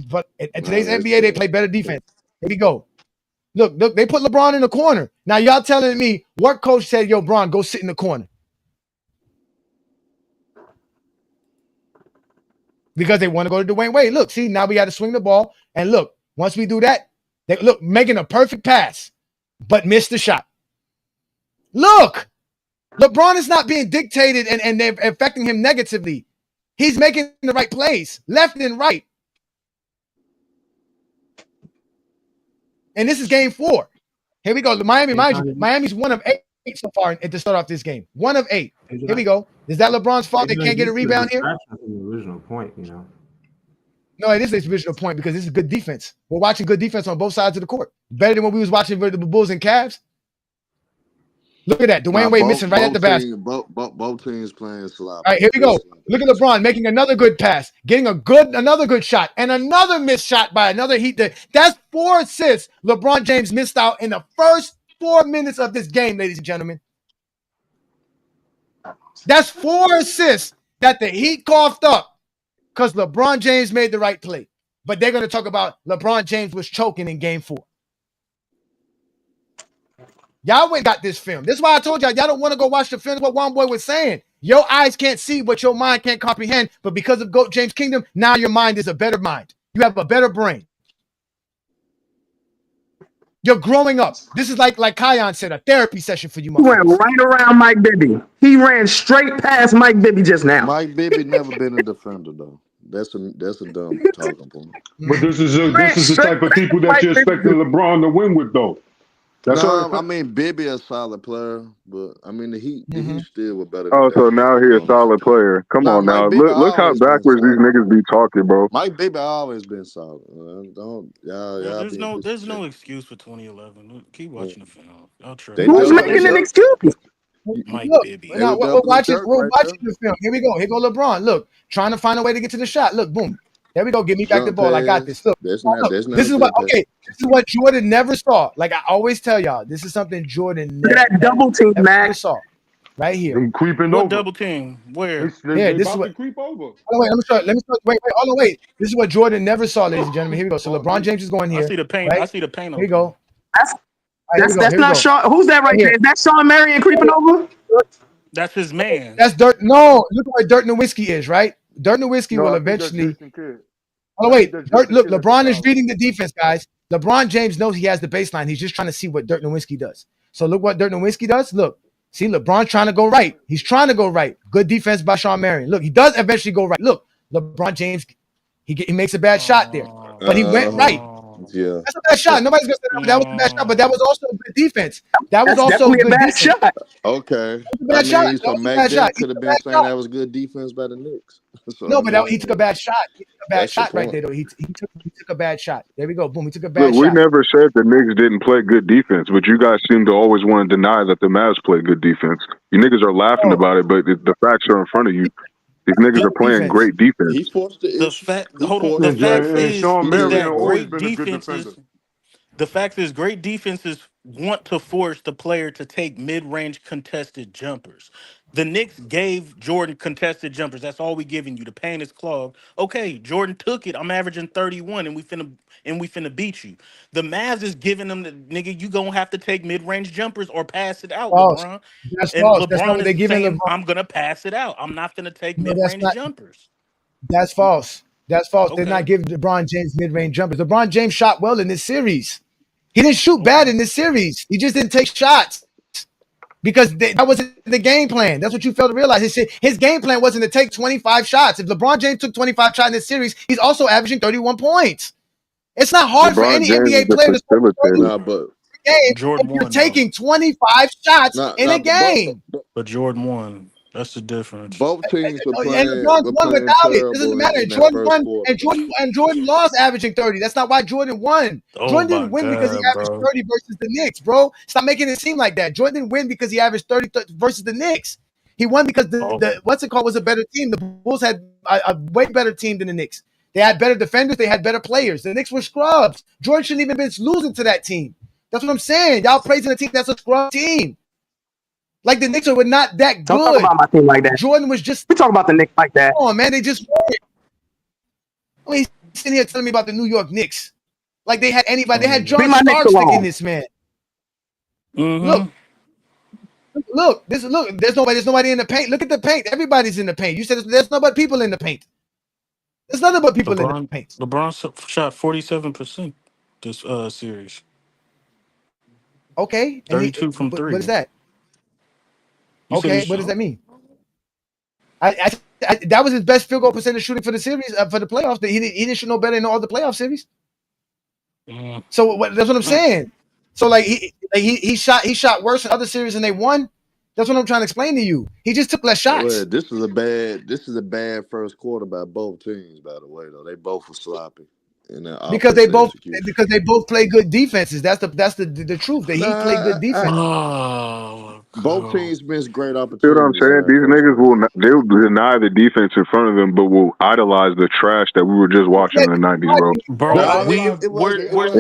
But in today's NBA, they play better defense. Here we go. Look, they put LeBron in the corner. Now y'all telling me what coach said, yo, Bron, go sit in the corner. Because they want to go to Dwayne Wade. Look, see, now we got to swing the ball. And look, once we do that, they look, making a perfect pass, but missed the shot. Look, LeBron is not being dictated and they're affecting him negatively. He's making the right plays, left and right. And this is game 4. Here we go. Miami, mind you, Miami's 1 of 8 so far to start off this game. 1 of 8. Here we go. Is that LeBron's fault they can't get a rebound here? The original point, you know. No, it is the original point because this is good defense. We're watching good defense on both sides of the court. Better than when we was watching the Bulls and Cavs. Look at that. Dwayne Wade missing right at the basket. Both teams playing sloppy. All right, here we go. Look at LeBron making another good pass, getting another good shot, and another missed shot by another Heat. That's 4 assists LeBron James missed out in the first 4 minutes of this game, ladies and gentlemen. That's 4 assists that the Heat coughed up because LeBron James made the right play. But they're going to talk about LeBron James was choking in game 4. Y'all went got this film. This is why I told y'all don't want to go watch the film. What One Boy was saying. Your eyes can't see what your mind can't comprehend. But because of GOAT James Kingdom, now your mind is a better mind. You have a better brain. You're growing up. This is like Kion said, a therapy session for you. He went right around Mike Bibby. He ran straight past Mike Bibby just now. Mike Bibby never been a defender though. That's a dumb talking point. But this is the type of people that you expected LeBron to win with though. I mean, Bibby a solid player, but I mean the Heat still were better. Oh, so now he's a solid player. Come on now, look how backwards these niggas be talking, bro. Mike Bibby always been solid. There's no excuse for 2011. Keep watching the film. I'll try. Who's making an excuse? Mike Bibby. Now, we're watching the film. Here we go. Here go LeBron. Look, trying to find a way to get to the shot. Look, boom. There we go. Give me back the ball. I got this. Look, this is what Jordan never saw. Like I always tell y'all, this is something Jordan never double team, Max. saw. right here. They creeping What over. double team? Where? They This is about what. to creep over. Oh, wait, let me show. Let me show. Wait. Hold on. Wait. This is what Jordan never saw, ladies and gentlemen. Here we go. So LeBron James is going I here. see the paint. Right? I see the paint. Here we go. That's Right, that's not Sean. Who's that right there? Is that Sean Marion creeping over? That's his man. That's Dirt. No, look where Dirt Nowitzki is, right? Dirt Nowitzki No, will I think that's eventually. Jason Kidd. Oh I wait, think that's Dirt. Jason Look, Kidd at the LeBron is foul. reading the defense, guys. LeBron James knows he has the baseline. He's just trying to see what Dirt Nowitzki does. So look what Dirt Nowitzki does. Look, see LeBron trying to go right. He's trying to go right. Good defense by Sean Marion. Look, he does eventually go right. Look, LeBron James, he makes a bad shot there, but he went right. Yeah. That's a bad shot. Nobody's gonna say that was a bad shot, but that was also a good defense. That was That's also definitely a good bad defense. shot. Okay. That was a I bad shot. mean, That so was a Mac bad shot. Dent He could took have a been bad saying shot. that was good defense by the Knicks. So No, I but he mean, took a bad shot. He took a bad that's the shot right point. there, though. He took a bad shot. There we go. Boom. He took a Look, bad we shot. never said the Knicks didn't play good defense, but you guys seem to always want to deny that the Mavs play good defense. You niggas are laughing Oh, about it, but the facts are in front of you. These niggas are playing defense. great defense. He forced the The issue. fact. He Hold on. forced The the fact issue. And is Sean He is Marion that did. always great been a good defender. defenses. The fact is, great defenses want to force the player to take mid-range contested jumpers. The Knicks gave Jordan contested jumpers. That's all we giving you. The paint is clogged. Okay, Jordan took it. I'm averaging 31, and we finna beat you. The Mavs is giving them the nigga. You gonna have to take mid-range jumpers or pass it out, False. LeBron. That's And false. That's not LeBron what they're is giving saying, LeBron. I'm gonna pass it out. I'm not gonna take No, that's mid-range not. jumpers. That's false. That's false. They're not Okay. giving LeBron James mid-range jumpers. LeBron James shot well in this series. He didn't shoot bad Okay. in this series. He just didn't take shots because that wasn't the game plan. That's what you failed to realize. His game plan wasn't to take 25 shots. If LeBron James took 25 shots in this series, he's also averaging 31 points. It's not hard for LeBron any James is NBA the player to score 30 facilitator. Nah, but game Jordan if you're won though. taking 25 shots nah, in nah, a game. But Jordan won. That's the difference. both teams And LeBron were won playing without it. It doesn't terrible matter. in that Jordan first won, quarter, and man. Jordan lost averaging 30. That's not why Jordan won. Oh Jordan my didn't win because he God, averaged bro. 30 versus the Knicks, bro. Stop making it seem like that. Jordan didn't win because he averaged 30 versus the Knicks. He won because Oh, the what's it called was a better team. The Bulls had a way better team than the Knicks. They had better defenders. They had better players. The Knicks were scrubs. Jordan shouldn't even been losing to that team. That's what I'm saying. Y'all praising a team that's a scrub team. Like the Knicks were not that Don't talk good. about my team like that. Jordan was just, We talk about the Knicks like that. oh man, they just won. I mean, he's sitting here telling me about the New York Knicks. Like they had anybody. They had Leave John my Knicks Starks alone. thinking this man. Look, there's nobody in the paint. Look at the paint. Everybody's in the paint. You said there's nobody people in the paint. There's nothing but people in the paint. LeBron shot 47% this series. Okay, and 32 from what is three. that? You said Okay, he's what does that mean? I that was his best field goal percentage shooting for the series for the playoffs. He didn't shoot no better in all the playoff series. So that's what I'm saying. So like he shot worse in other series and they won. That's what I'm trying to explain to you. He just took less shots. Well, this is a bad first quarter by both teams. By the way, though, they both were sloppy in their Because they offensive execution. both play good defenses. That's the truth. That he played good defense. Both teams missed great See what I'm opportunities. saying? These niggas they'll deny the defense in front of them, but will idolize the trash that we were just watching in the 90s, bro. Bro, No, we're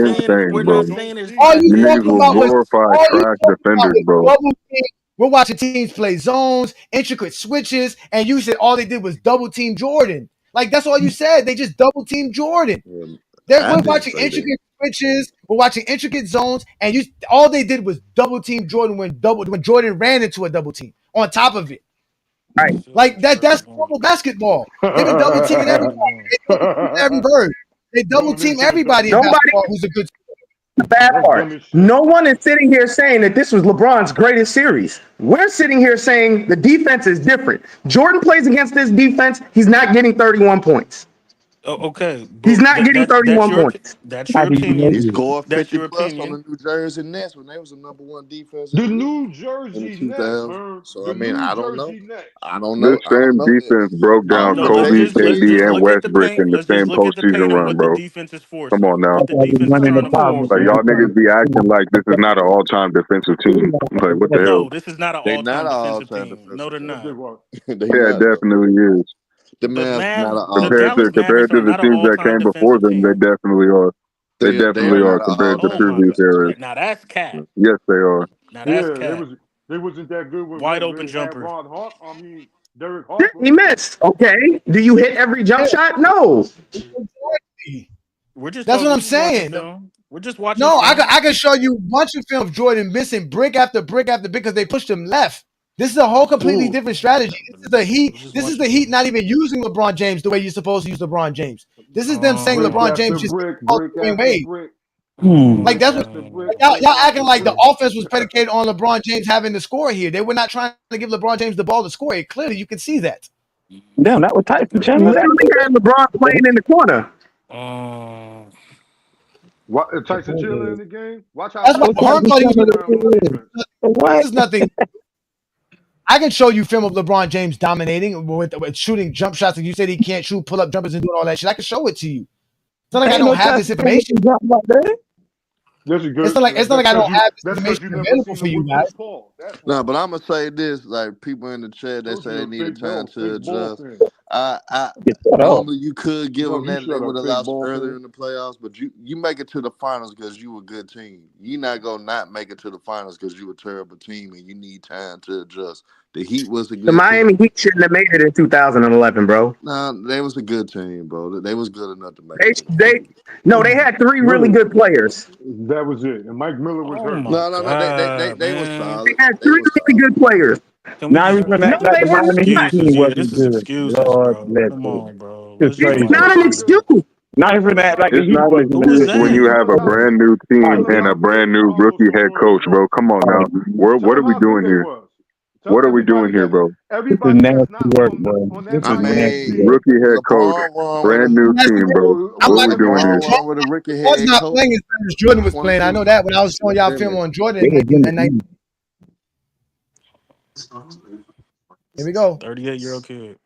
Insane, not bro. saying it's All not you You niggas talking will about was glorify all you trash talking about defenders, was bro. double team. We're watching teams play zones, intricate switches, and you said all they did was double team Jordan. Like that's all you said. They just double team Jordan. We're watching intricate switches. We're watching intricate zones, and all they did was double team Jordan when Jordan ran into a double team on top of it. Right. Like that's normal basketball. They've been double teaming everybody. They double team every bird. They double team everybody in Nobody. basketball who's a good The bad part. No one is sitting here saying that this was LeBron's greatest series. We're sitting here saying the defense is different. Jordan plays against this defense. He's not getting 31 points. Okay. He's not getting 31 points. That's your opinion. He scored That's 50 your plus on opinion. the New Jersey Nets when they was the number one defense The in the New league in the Jersey Nets, 2000s. man. So The I mean, New I don't know. Jersey Nets. I don't This know. I don't same know that. defense broke I don't down know No, if let's Kobe, Jason just Kidd KD, and look at the Westbrook in paint. the Let's just same look at the postseason paint and run, what the bro. defense is Come forcing. on now. What the defense is trying to force. Like y'all niggas be acting like this is not an all-time defensive team. Like what the hell? No, this is not an they not all-time an defensive all-time team. No, defensive they're team. not. They Yeah, it not though. definitely is. The The Mavs not an the Compared all-time. Dallas to Mavericks are the not an teams that all-time came before defensive them, they team. definitely are. They They are definitely are not an compared to Oh all-time my previous God! defensive eras. team. Now that's cat. Yes, they are. Now that's Yeah, cat. They wasn't that good with Wide what open they had jumper. Derek Harper. He missed. Okay. Do you hit every jump shot? No. Exactly. We're just That's talking. what We're I'm just watching saying. film. We're just watching No, I film. can show you a bunch of film of Jordan missing brick after brick after brick because they pushed him left. This is a whole completely Ooh. different strategy. This is the Heat. We're just This is watching the Heat film. not even using LeBron James the way you're supposed to use LeBron James. This is them saying Brick LeBron after James just brick, calls brick Dwayne after Wade. brick, Like brick that's what after brick, y'all brick acting after like the brick. offense was predicated on LeBron James having to score here. They were not trying to give LeBron James the ball to score it. Clearly, you can see that. Damn, that was Tyson Chandler. Literally had LeBron playing in the corner. Tyson Chandler in the game. Watch how That's why Steve Herm Nash thought he was moved going around on defense. This is nothing. I can show you film of LeBron James dominating with shooting jump shots. And you said he can't shoot pull up jumpers and doing all that shit. I can show it to you. It's not like I don't have this information. This is good. It's not like I don't have this That's because information you never available seen for him you with guys. Chris Paul. That's why. No, but I'm gonna say this: like people in the chat, they Because say you're they a needed big time ball, to big ball adjust. fan. I Shut up. normally you could give No, them you that; they shut would up, have big lost ball earlier fan. in the playoffs. But you make it to the finals because you a good team. You not gonna not make it to the finals because you a terrible team and you need time to adjust. The Heat was a The good team. Miami Heat shouldn't have made it in 2011, bro. Nah, they was a good team, bro. They was good enough to make They it to the they finals. no, they had three really Really, good players. that was it. And Mike Miller was Oh hurt. my No, god, they was man! They solid. had They three was really solid. good players. Can we Now he's just? gonna No, act like they the were Miami Heat not. team Excuses, yeah. This wasn't is good. excuses, Lord bro. bless Come you. on, bro. It's Let's just It's crazy. watch not an film. excuse. Now he's gonna act like the It's Heat not an wasn't Who is excuse good. when that? you have a brand new team Tell and a everybody brand who new follows rookie head LeBron coach, bro. James. Come on now. Tell What are them we how good doing they here? was. Tell What are we doing everybody here, that bro? This is that's nasty not work, bro. on This that is I Miami nasty mean, work. team. Rookie head coach, LeBron won with brand a new team, bro. I'm What are not we gonna doing here? LeBron lie. won with a rookie Was head not coach. playing as bad as Jordan was playing. I know 22 that when I was showing y'all film limit. on Jordan They in had been the 19. Heat. Here we go. 38-year-old kid.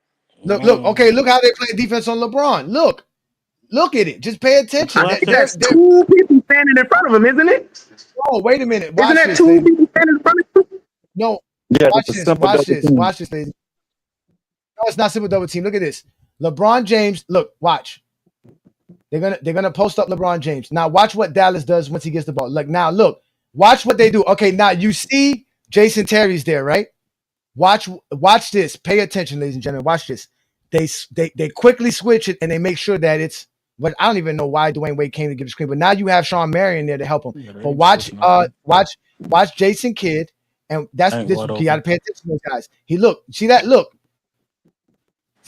Look. Okay, look how they play defense on LeBron. Look at it. Just pay attention. Collapse him. That's two people standing in front of him, isn't it? Oh, wait a minute. Isn't Watch that this, two lady. people standing in front of him? No, Yeah, watch it's a this. simple double team. Watch this, lady. No, it's not simple double team. Look at this. LeBron James. Look, watch. They're gonna post up LeBron James. Now watch what Dallas does once he gets the ball. Look. Watch what they do. Okay, now you see Jason Terry's there, right? Watch this. Pay attention, ladies and gentlemen. Watch this. They quickly switch it and they make sure that it's. But I don't even know why Dwayne Wade came to give the screen. But now you have Sean Marion there to help him. Yeah, they But ain't watch switching up. watch Jason Kidd, and that's Ain't this. wide You got to open. pay attention to those guys. See that? Look.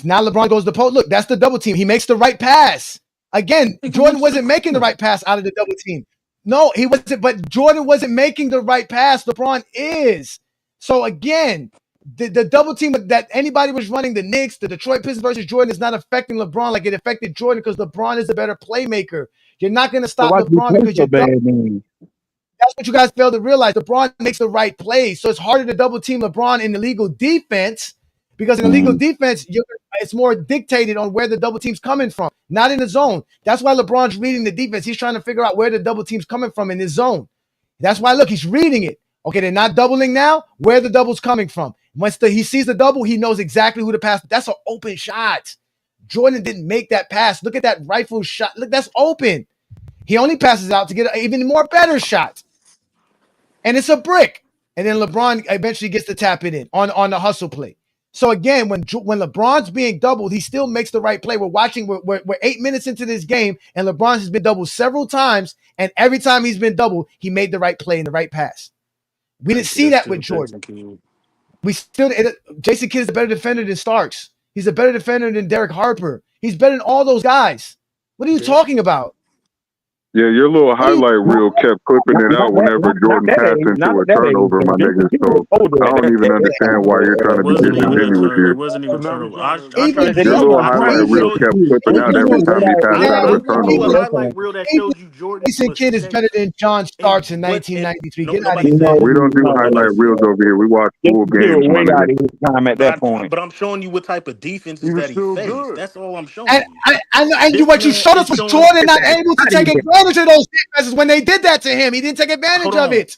Now LeBron goes to post. Look, that's the double team. He makes the right pass. Again, Jordan wasn't making the right pass out of the double team. No, he wasn't. But Jordan wasn't making the right pass. LeBron is. So again, the double team that anybody was running, the Knicks, the Detroit Pistons versus Jordan, is not affecting LeBron like it affected Jordan because LeBron is a better playmaker. You're not going to So stop why do you LeBron play because so you're double. bad, man? That's what you guys fail to realize. LeBron makes the right plays. So it's harder to double team LeBron in illegal defense because in illegal defense, it's more dictated on where the double team's coming from, not in the zone. That's why LeBron's reading the defense. He's trying to figure out where the double team's coming from in his zone. That's why, look, he's reading it. Okay, they're not doubling now. Where the double's coming from. Once he sees the double, he knows exactly who to pass. That's an open shot. Jordan didn't make that pass. Look at that rifle shot. Look, that's open. He only passes out to get an even more better shot. And it's a brick. And then LeBron eventually gets to tap it in on the hustle play. So again, when LeBron's being doubled, he still makes the right play. We're 8 minutes into this game, and LeBron has been doubled several times, and every time he's been doubled, he made the right play and the right pass. We didn't see that with Jordan. Jason Kidd is a better defender than Starks. He's a better defender than Derek Harper. He's better than all those guys. What are you talking about? Yeah, your little highlight reel kept clipping it out whenever Jordan passed into a turnover, my nigga. So I don't even understand why you're trying to be disingenuous here. It wasn't even a turnover. I Even tried to Your show little you. highlight reel kept clipping out every time he passed out of a I drew a turnover. highlight reel that showed you Jordan's Jason Kidd is better than John Starks in 1993. Get out of here. We don't do highlight reels over here. We watch full games, my nigga. Time at that point. But I'm showing you what type of defenses that he faced. That's all I'm showing And you. what you showed us was Jordan not able to take advantage of those defenses when they did that to him. He didn't take advantage of it.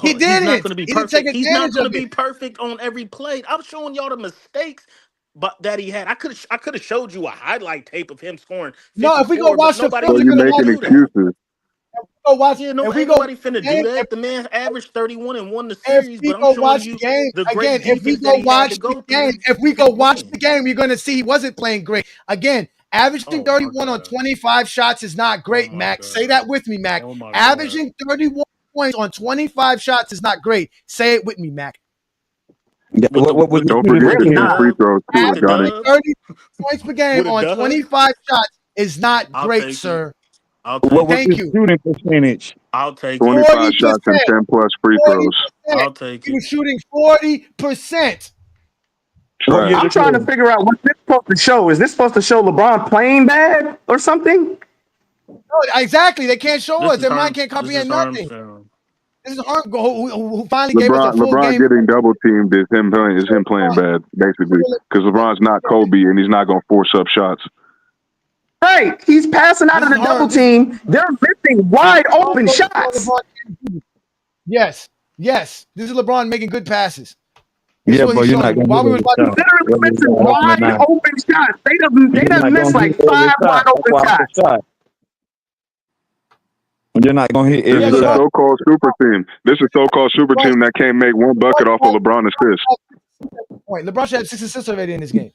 He didn't. He's not going to be He didn't take perfect. He's not advantage going to of be it. perfect on every play. I'm showing y'all the mistakes that he had. I could have showed you a highlight tape of him scoring No, if we go 54, but watch the nobody film, So was you you're gonna willing to making do that. excuses. Go watch. Yeah, If we ain't go nobody finna do game, that. The man averaged 31 and won the if series, we but I'm go showing watch the you game the again, great if we defense go that he had to watch the go game, through if we to go watch win. the game, you're gonna see he wasn't playing great. Again, averaging Oh my 31 on God. 25 shots is not Oh great, my Mac. Say God. that with me, Mac. Oh my God. Averaging 31 points on 25 shots is not great. Say it with me, Mac. Yeah, With the what with you the Don't shoot forget with to the shoot percentage? free dub, throws too, with the Johnny. Averaging dub, 30 points per game with a on dub, 25 shots is not I'll great, take it. sir. I'll What take was it. Thank his you. shooting percentage? I'll take it. 25 40%. shots and 10 plus free 40%. throws. I'll take He it. was shooting 40%. What year Trash. I'm this trying to was? figure out what this supposed to show. Is this supposed to show LeBron playing bad or something? No, exactly. They can't show This us. is Their mind harm. can't This is comprehend harm nothing. film. This is Arm who finally gave us a full LeBron game. getting double teamed is him playing bad, basically. Because LeBron's not Kobe and he's not going to force up shots. Right. He's passing out This of is the double Harm. team. They're missing wide open shots. Yes. Yes. This is LeBron making good passes. This is Yeah, what but he's you're showing not you. gonna While we hit was every watching, shot. Literally Whether it's missing gonna happen or wide not. open shots. They You're done not missed gonna like hit every 5 wide shot. That's open why it's shots. a shot. You're not gonna hit This yeah, every is a LeBron. shot. so-called super team. This is a so-called super LeBron, team that can't make one bucket off of LeBron assist. LeBron should have 6 assists already in this game.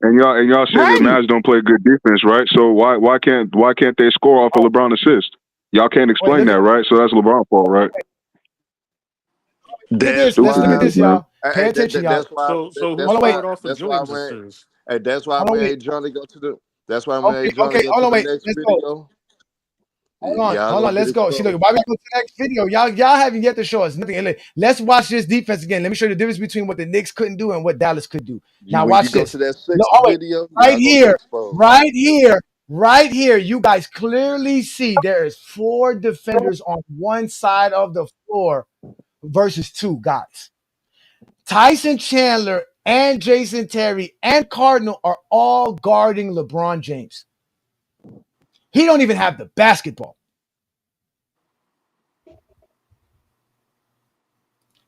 And y'all say the Right. Mavs don't play good defense, right? So why can't they score off of LeBron assist? Y'all can't Wait, explain that, right? So that's LeBron's fault, right? look at That's this. Let's Stupid look at why. niggas, this, man. y'all. Pay attention, y'all. That's why. So who That's Hold on, wait. why. scored off of That's why Jordan's when. assist? Hey, that's why Hold on, when wait. Johnny go to the. That's why when Johnny Okay. go Hold to on, the wait. next Let's go. video. Hold Y'all on. gonna get Let's go. See, look, exposed. why we go to the next video? Y'all haven't yet to show us nothing. Look, let's watch this defense again. Let me show you the difference between what the Knicks couldn't do and what Dallas could do. Now When you watch go this. to that Look, sixth oh wait, video, right y'all gonna get here, exposed. right here. You guys clearly see there is 4 defenders on one side of the floor versus 2 guys. Tyson Chandler and Jason Terry and Cardinal are all guarding LeBron James. He don't even have the basketball.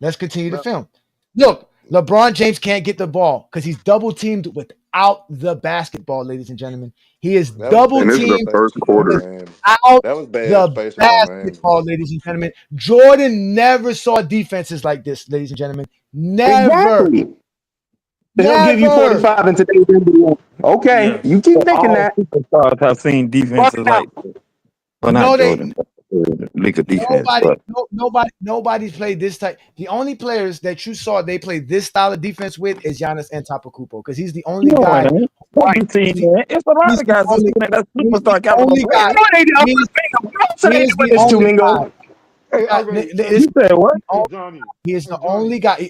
Let's continue to No, film. Look, LeBron James can't get the ball because he's double teamed without the basketball, ladies and gentlemen. He is that was double And this is bad the teamed first spacing on quarter. Miami. without That was bad the spacing on Miami. basketball, ladies and gentlemen. Jordan never saw defenses like this, ladies and gentlemen. Never. Exactly. He'll give you Never. 45 in today's NBA. Okay. You Yes. keep thinking All that. superstars have seen Fuck defenses now. like this. Well, not No, they Jordan, but league of defense. But nobody's played this type. The only players that you saw they play this style of defense with is Giannis Antetokounmpo because he's the only no, guy. it ain't. Don't be seeing that. It's a lot He's of the guys that's only. seen that He's the superstar caliber only guy. players. No, they don't. He is, So he they is doing the this too, only Mingo. guy. Hey, okay. You said what? Hey, Johnny. He is Hey, the Johnny. only guy.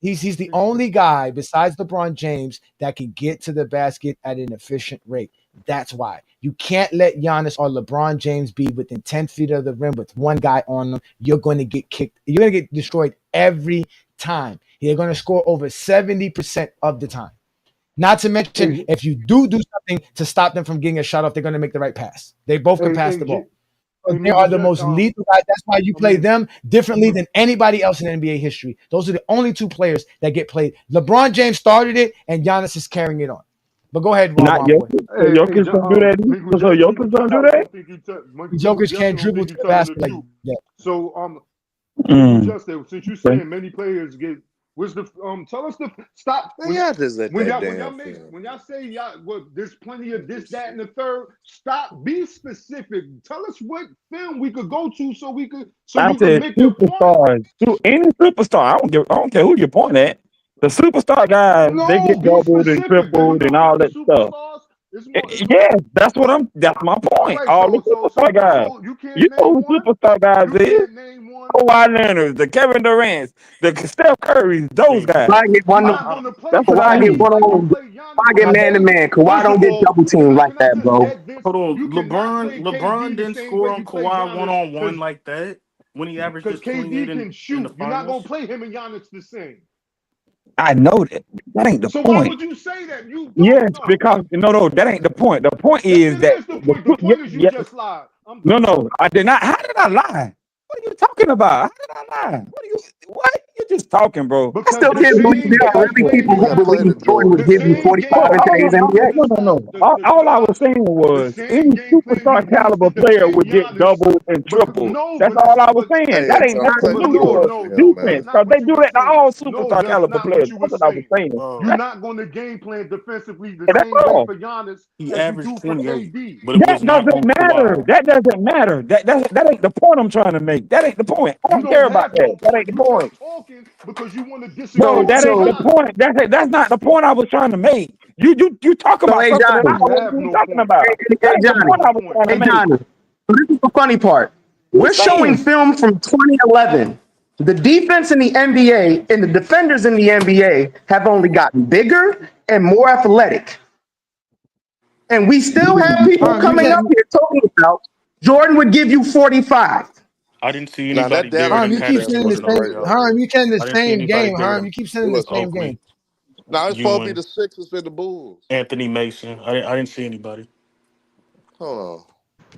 He's the only guy besides LeBron James that can get to the basket at an efficient rate. That's why you can't let Giannis or LeBron James be within 10 feet of the rim with one guy on them. You're going to get kicked. You're going to get destroyed every time. You're going to score over 70% of the time. Not to mention, Hey, if you do something to stop them from getting a shot off, they're going to make the right pass. They both can pass the ball. Hey, They are Mr. the J, most lethal guys. That's why you I play mean, them differently than anybody else in NBA history. Those are the only 2 players that get played. LeBron James started it, and Giannis is carrying it on. But go ahead, Not Boy. Jokic. So Jokic don't do that. Michael So Jackson, Jokic don't do that. Michael Jokic can't Jackson don't dribble think to you're the telling the basket like truth. that. So, Michael Mm. Jackson, since you're Okay. saying many players get, what's the tell us the stop Man, y'all just let when that y'all damn film. when y'all say there's plenty of this, that, and the third. Stop. Be specific. Tell us what film we could go to so you I could said make your point. superstars. Any superstar. I don't care who you point at. The superstar guys, they No, get be doubled and specific. Do you tripled and know all other that stuff. superstars? It's more. Yes, that's my All point. right. All the superstar guys. So you You can't know name who one. superstar guys You is? can't name one. Kawhi Leonard, the Kevin Durant's, the Steph Curry's, those KD. guys. Kawhi get one. You're not going to play That's what I Kawhi get Giannis mean. one like you on. play Giannis Kawhi get the man to same. man. Kawhi First don't of get all, double teamed like can I that, just bro. add this? Hold on. You cannot play LeBron KD the didn't same score way on you play Kawhi Giannis one-on-one like that when he averaged because just 28 KD can in the shoot. You're not going to finals. play him and Giannis the same. I know that. That ain't the So why point. would you say that? You don't Yes, know. because no, that ain't the point. The point Yes, is it that is the point. The point is you just lied. I'm done. no, I did not. How did I lie? What are you talking about? How did I lie? What? You're just talking, bro. I still can't believe there are really people who believe Jordan would give you 45 in today's NBA. All I was saying was any superstar caliber player would get doubles and triples. That's all I was saying. Hey, That ain't nothing play to the do Jordan with for him, defense, man. because they do that to all superstar that's caliber not what players. you were That's what I was saying. saying. You're not going to game plan defensively the And that's same way all. for Giannis He as you averaged do for 28, KD. but it was That not doesn't on matter. Kawhi. That doesn't matter. That ain't the point I'm trying to make. That ain't the point. I You don't care don't about have that. no That point. ain't the You're point. just talking because you want to Bro, disagree that with ain't the Giannis. point. That's not the point I was trying to make. You talk So, about hey, something that I Johnny. You wasn't have even no talking point. about. Hey, That ain't the You Johnny. point have I no was point. trying to Hey, make. Johnny. So this is the funny part. You We're showing saying film from 2011. The defense in the NBA and the defenders in the NBA have only gotten bigger and more athletic. And we still have people You coming up can't. here talking about Jordan would give you 45. I didn't see Now anybody that bigger Dallas than You Houston keep Patrick game sending the was Ewing same. over great, there. though. You sending the I didn't see same anybody game, bigger You than keep It sending the was same Oakley. game. Now it's supposed to be Ewing, the Sixers and the Bulls. Anthony Mason. I didn't see anybody. Hold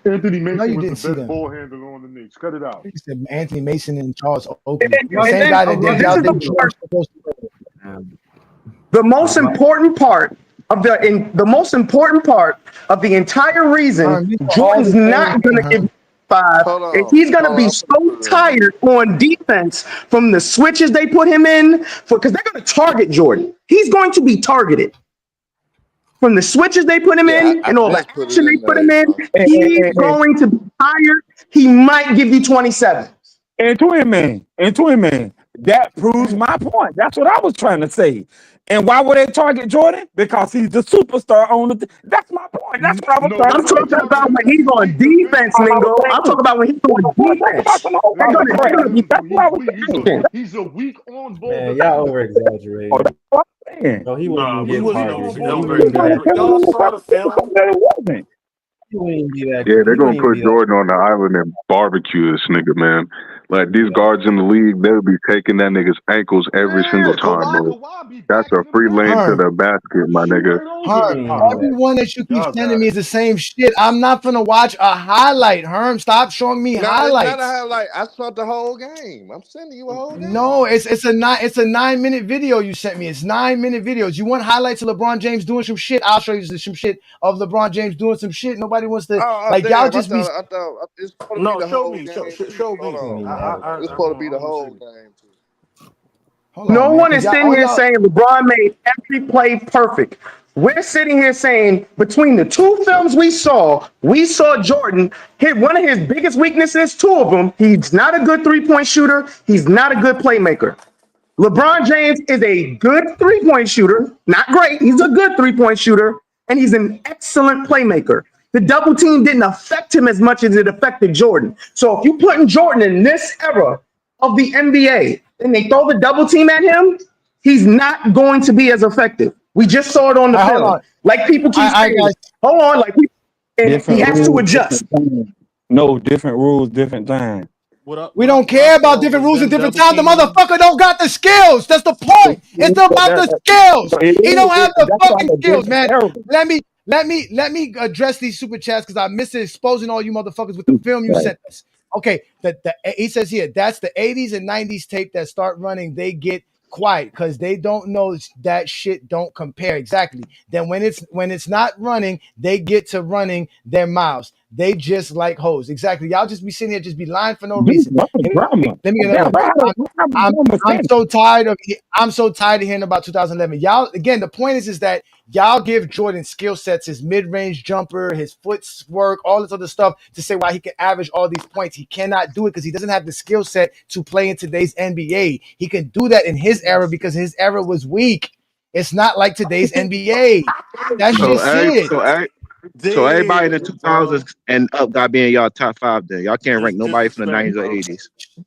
Anthony No, Mason you was the didn't see best them. ball handler on the Knicks. Cut it out. You said Anthony Mason and Charles And Oakley, the then, same guy that and did this y'all is think the Jordan part. supposed to. The most important part of the most important part of the entire reason These are all Jordan's the same not going to game, give you five is on. he's going to Hold on. be I'm so gonna put it in there. tired on defense from the switches they put him in for because they're going to target Jordan. He's going to be targeted from the switches they put him Yeah, in I and all the just put it action they in put there, him in. John. He's going to be tired. He might give you 27. And Twin Man, that proves my point. That's what I was trying to say. And why would they target Jordan? Because he's the superstar on the. That's my point. That's what I was No, trying they're I'm to going say. to talking That's target about him when because he's he's on weak defense, all I defensively. was Mingo. I'm saying. talking about when he's on Well, think about defense. the whole They're Right, gonna, because they're crap. gonna be That's what I was saying. he's a weak on ball Man, y'all over defender. Oh, exaggerating. that's what I'm saying. Bro, he wouldn't Nah, even but he He's get a wasn't weak over. on targeted. He ball He wasn't wouldn't over even be defender. that exaggerating. Y'all crazy. saw the film. That it wasn't. He wouldn't be that. Yeah, they're He gonna wouldn't even put be that. Jordan on the island and barbecue this nigga, man. Like these guards in the league, they'll be taking that nigga's ankles every single Yeah, time, bro. Kawhi be That's a backing him free lane to down, Herm, the basket, my nigga. straight over He the wouldn't even be top. that. everyone that you keep Y'all sending got me it. is the same shit. I'm not gonna watch a highlight, Herm. Stop showing me Nah, it's not a highlights. highlight. I saw the whole game. I'm sending you a whole No, game. it's a 9 minute video you sent me. It's 9 minute videos. You want highlights of LeBron James doing some shit? I'll show you some shit of LeBron James doing some shit. Nobody wants to like y'all Damn! I just be. thought it's supposed to be No, the show whole me. game too. Show Hold me. He wouldn't on, even be that. it's supposed to be I the want to see whole it. game too. Hold on, No man, one because is y'all sitting all here y'all. saying LeBron made every play perfect. We're sitting here saying between the two films we saw Jordan hit one of his biggest weaknesses, two of them. He's not a good 3-point shooter. He's not a good playmaker. LeBron James is a good 3-point shooter, not great. He's a good 3-point shooter, and he's an excellent playmaker. The double team didn't affect him as much as it affected Jordan. So if you put in Jordan in this era of the NBA and they throw the double team at him, he's not going to be as effective. We just saw it on the Hold on, film. Like people keep I saying, guys. hold on, and he Different has to rules, adjust. different time. No, different rules, different time. We don't What I care about saw different was rules and them different double times. The teaming him. motherfucker don't got the skills. That's the point. It's about the skills. So it He don't have is. the That's why fucking the skills, different man. errors. Let me address these super chats because I miss it exposing all you motherfuckers with the film you Right. sent us. Okay, he says here that's the 80s and 90s tape that start running. They get quiet because they don't know that shit don't compare exactly. Then when it's not running, they get to running their mouths. They just like hoes. Exactly. Y'all just be sitting here, just be lying for no Dude, reason. what's the drama? Let me get another Damn, one. bro, how the I'm drama I'm stand? so tired of hearing about 2011. Y'all again, the point is that y'all give Jordan skill sets, his mid-range jumper, his footwork, all this other stuff to say why he can average all these points. He cannot do it because he doesn't have the skill set to play in today's NBA. He can do that in his era because his era was weak. It's not like today's NBA. That's So, just it. so everybody in the Damn, bro. 2000s and up got being y'all top five. Then y'all can't It's rank nobody from the disrespect, 90s or bro. 80s.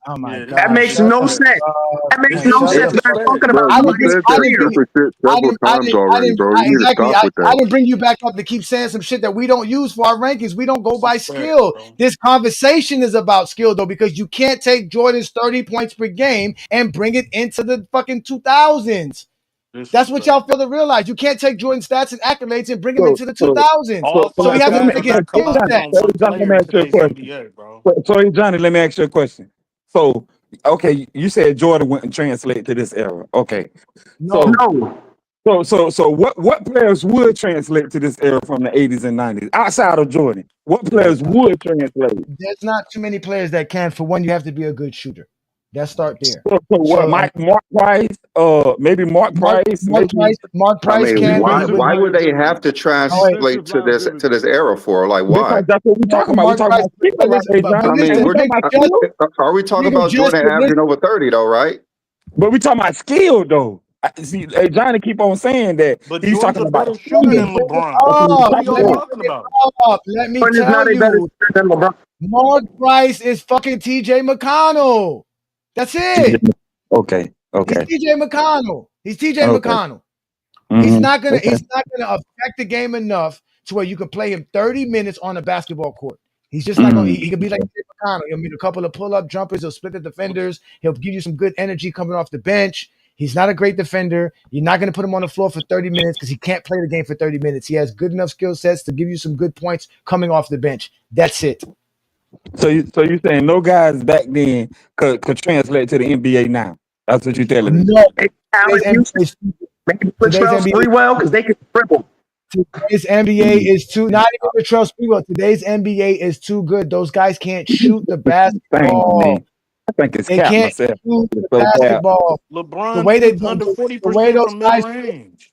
Oh my Yeah, this That God! makes Shut no disrespect. sense. That makes This is no Shut sense. your We're fat disrespect. talking Bro, about I you didn't playing bring, said I that didn't bring, stupid shit I several didn't, I times didn't, I already, didn't, bro. I, You need to exactly. stop with I that. didn't bring you back up to keep saying some shit that we don't use for our rankings. We don't go by Disrespect, skill. bro. This conversation is about skill though, because you can't take Jordan's 30 points per game and bring it into the fucking 2000s. That's what Disrespect. y'all fail to realize. You can't take Jordan's stats and accolades and bring them So, into the so, 2000s. so, So he Also, has to let me, guys take are his not skill colliding Johnny, on sets. one Johnny, let player me in ask you a today's question. NBA, bro. So, Johnny, let me ask you a question. So, Okay, you said Jordan wouldn't translate to this era. Okay, No. so what players would translate to this era from the 80s and 90s outside of Jordan? What players would translate? There's not too many players that can. For one, you have to be a good shooter. Let's start there. So what? So Mark Price? Maybe Mark Price. Maybe. Mark I Price mean, can. why would they have to translate to this era for? Like, why? Because that's what we're talking about. We're Mark talking Price, about skill right there, Johnny. I mean, We talking about skill? are we talking about Jordan averaging over 30 though, right? But we talking about skill though. See, Johnny keep on saying that But he's Jordan's talking a about better shooter skill. than LeBron. Oh, What are y'all let me talking bring it about? up. Let me Jordan is not tell a better you. shooter than LeBron. Mark Price is fucking TJ McConnell. That's it. Okay. He's TJ McConnell. He's TJ Okay. McConnell. Mhm. He's not gonna Okay. affect the game enough to where you can play him 30 minutes on a basketball court. He's just not gonna. He could be like TJ McConnell. He'll meet a couple of pull-up jumpers. He'll split the defenders. He'll give you some good energy coming off the bench. He's not a great defender. You're not going to put him on the floor for 30 minutes because he can't play the game for 30 minutes. He has good enough skill sets to give you some good points coming off the bench. That's it. So you're saying no guys back then could translate to the NBA now? That's what you're telling me. No. Allen Houston, they can put Charles Sprewell because they can dribble. Today's NBA is too, not even the Charles Sprewell. Today's NBA is too good. Those guys can't shoot the basketball. I think it's They cap can't myself. shoot the So bad. basketball. LeBron The way they shoots under the 40% way those from guys mid-range.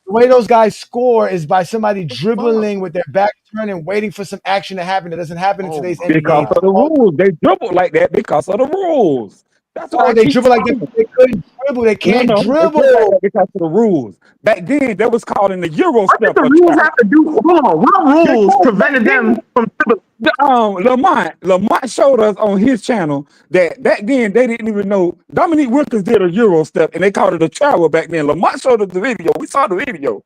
the way those guys score is by somebody dribbling with their back turned and waiting for some action to happen. That doesn't happen in today's Because NBA. of the rules. They dribble like that because of the rules. That's what Oh, I they keep dribble like saying. they couldn't dribble. They can't No, dribble. they like that because of the rules. Back then, that was called in the Euro What did step. the rules have to do? Hold on. What rules prevented them from dribbling? Lamont showed us on his channel that back then they didn't even know Dominique Wilkins did a Euro step and they called it a travel back then. Lamont showed us the video. We saw the video.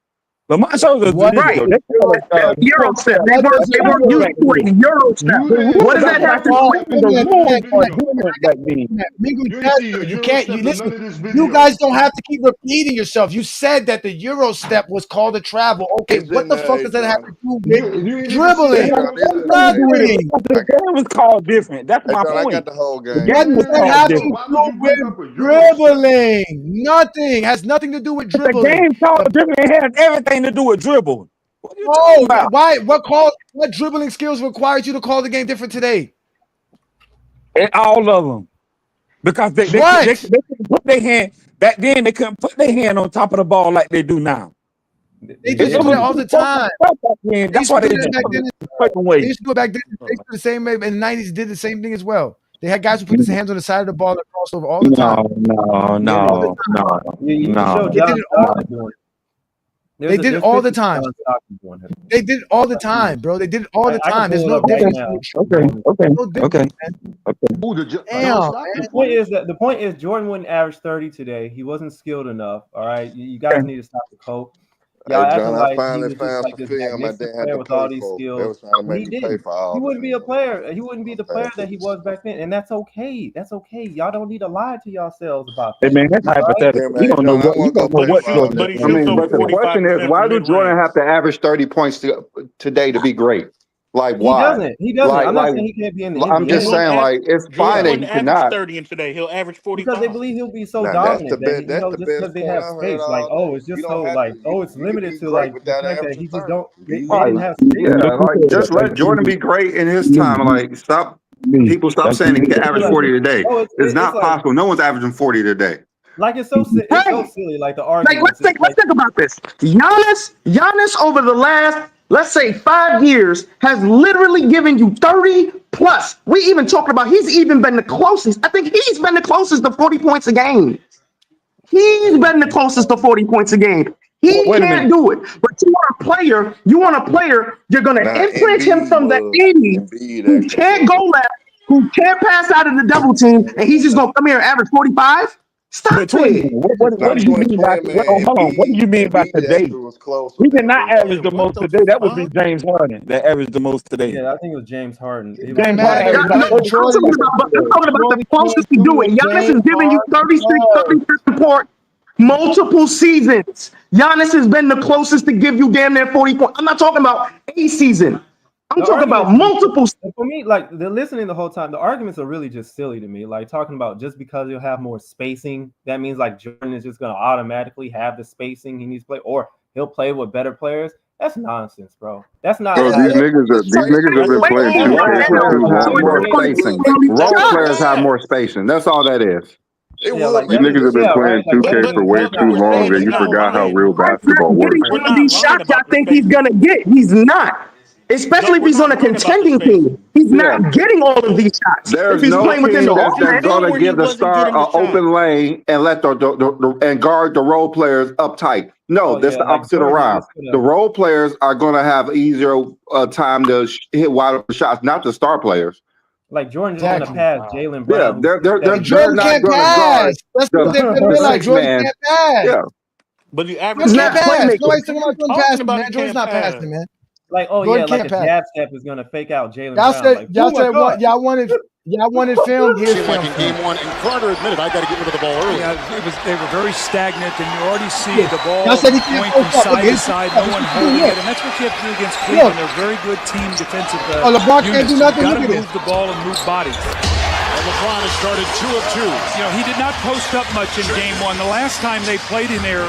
Lamont showed us the video. They called it, Euro step. They weren't used to a Euro step. What does that have to do with the rules back then? You can't. You listen. You guys don't have to keep repeating yourself. You said that the Euro step was called a travel. Okay, what the fuck does that have to do with dribbling? Nothing. The game was called different. That's my I point. got the whole The game. game was What does that called have to different. do with dribbling? Nothing. Has nothing to do with The dribbling. game called different. It has everything to do with dribble. What are you Oh, talking about? why? What dribbling skills required you to call the game different today? All of them. Because they couldn't put their hand back then. They couldn't put their hand on top of the ball like they do now. They used to do that all the time. That's why they did it They used to do it back then. They used to do the same way in the 90s. Did the same thing as well. They had guys who put their hands on the side of the ball and cross over all the time. No. They did it all the time. They did it all the time, bro. They did it all the time. There's no difference. Okay. The point is Jordan wouldn't average 30 today. He wasn't skilled enough. All right, you guys need to stop the coke. Y'all Hey, acting John, I like he finally was just found like some this film I magnificent didn't have player to with all pay these for. They skills. was trying to make He me pay didn't. for all He that. wouldn't be a player. He wouldn't be the player that he was back then, and that's okay. That's okay. Y'all don't need to lie to yourselves about Hey that. man, that's hypothetical. You don't know what Jordan But he is. I shoots mean, over but the question is, 45% why from do Jordan mid-range. have to average 30 points today to be great? Like, He why? doesn't. He doesn't. Like, I'm not saying he can't be in the NBA. I'm just saying, like, it's fine Jordan that wouldn't he average cannot. 30 in today. He'll average 45. Because they believe he'll be so Now, that's dominant the that best just because they point have I've heard space, like all it's day. just You so don't have like to. it's You can limited be to great like the without fact that averaging he just 30. don't. They Right. didn't have space. Yeah, like, just let Jordan be great in his time. Like, stop. People stop saying he can average 40 today. Oh, It's it's not like possible. No one's averaging 40 today. like it's so silly. Like the Like arguments. let's think about this. Giannis over the last, let's say, 5 years has literally given you 30 plus. We even talked about he's even been the closest. I think he's been the closest to 40 points a game. He's been the closest to 40 points a game. He Wait a can't minute. do it. But you want a player, you're gonna Now, implant him from the 80s who actually can't go left, who can't pass out of the double team, and he's just gonna come here and average 45? Stop But 20, it. what do you mean by hold on? What do you mean by today? was close He with did that. not average the most today. That would be James Harden that averaged the most today. Yeah, I think it was James Harden. James No, Harden I'm talking about the closest to do it. Giannis is giving you 36 support multiple seasons. Giannis has been the closest to give you damn near 40 points. I'm not talking about a season. I'm talking about multiple. For me, like they're listening the whole time. The arguments are really just silly to me. Like talking about just because you'll have more spacing, that means like Jordan is just going to automatically have the spacing he needs to play, or he'll play with better players. That's nonsense, bro. That's not. Bro, these niggas have been playing 2K for too Have long, more bro. spacing. Role players have more spacing. That's all that is. It Yeah, will like These that's niggas have been playing 2K for way But too we're long, saying and he's you not forgot how lying. real basketball works. Getting We're some of not these lying shots y'all about the think he's spacing. gonna get. He's not. Especially if We're he's on not a lying about the contending spacing. team. He's Yeah. not getting all of these shots. If There's he's no playing within team the Show us that's a offense, film going to where he give the wasn't star getting the an open shot. lane and let and guard the role players uptight. No, Oh that's yeah, the like opposite Jordan around. is gonna. The role players are going to have easier time to hit wide open shots, not the star players. Like Jordan just gonna pass Jalen Yeah, Brown. they're Jordan not can't going to guard pass. That's what they've the realized. six Jordan man. can't pass. Yeah, But you Jordan average can't not pass. playmaking. Nobody's talking about Jordan talking passing, about man. he Jordan's can't not pass. passing, man. Like, oh Jordan yeah, like can't a pass. jab step is gonna fake out Jalen Y'all Brown. said Like, y'all said what? Y'all wanted film. Here's Seemed film. like in game one, and Carter admitted I got to get rid of the ball early. Yeah, they were very stagnant, and you already see the ball Y'all said he can't going from post up. side to Look, side, look, no one look, holding look. it, and that's what you have to do against Cleveland. They're a very good team defensive Oh, LeBron can't units. do So nothing. you got to Look at move this. the ball and move bodies. And LeBron has started 2 of 2. You know, he did not post up much in game one. The last time they played in there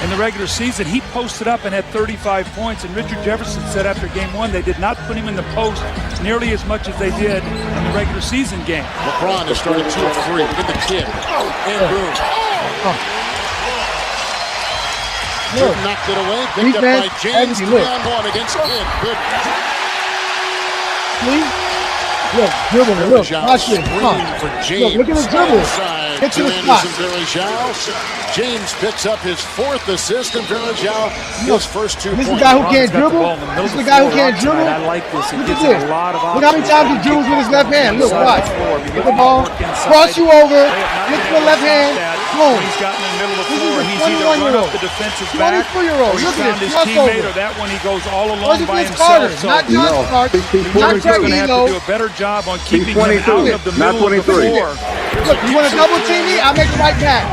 in the regular season, he posted up and had 35 points. And Richard Jefferson said after game one, they did not put him in the post nearly as much as they did in the regular season game. LeBron has started 2 of 3 in the kid. And boom. Look. Knocked it away. Picked up by James. 3 on 1 against Kidd. Good. Look, dribble. Look, watch this. For James. Look at the dribble. Get to the spot. James picks up his 4th assist, and Varejao his first 2 This is points. the guy who can't dribble. This is the guy who can't dribble. I like this. He Look gives at him this. a lot of Look how many options. times he dribbles with his left hand. Look, watch. Get the ball, cross you over, get to the left hand, boom. He's got in the middle of the This floor. is a He's either run 21-year-old. up the defensive back, 24-year-old. or he's Look at found this his teammate, or crossover. that one he goes all alone Wasn't by Vince Carter, himself. So not John Stark, not Jordan's Craig going to have to Elo. do a better job on keeping him 22, out of the not middle of the 23. floor. Look, you want to double team me? I'll make the right back.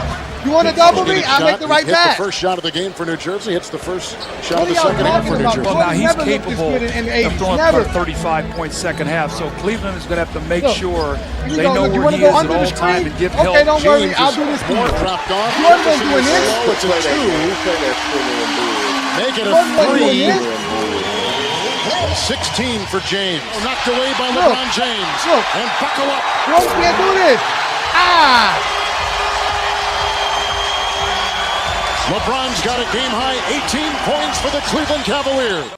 You want to double me? I'll make the right Hit back. the first shot of the game for New Jersey. Hits the first shot What of the are y'all second half for talking New about? Jersey. Well, now Jordan he's never looked this capable good in the of 80s. throwing Never. for a 35-point second half. So Cleveland is going to have to make Look, sure here you they go. know Look, you where want he to is go at under all the time screen? and give Okay, help. don't worry. James I'll is do this for you. More dropped off. Jordan wasn't doing this. It's a 2. Make it a Jordan wasn't doing 3. this. 16 for James. Knocked away by LeBron James. Look. And buckle up. Jordan can't do this. Ah! LeBron's got a game-high 18 points for the Cleveland Cavaliers.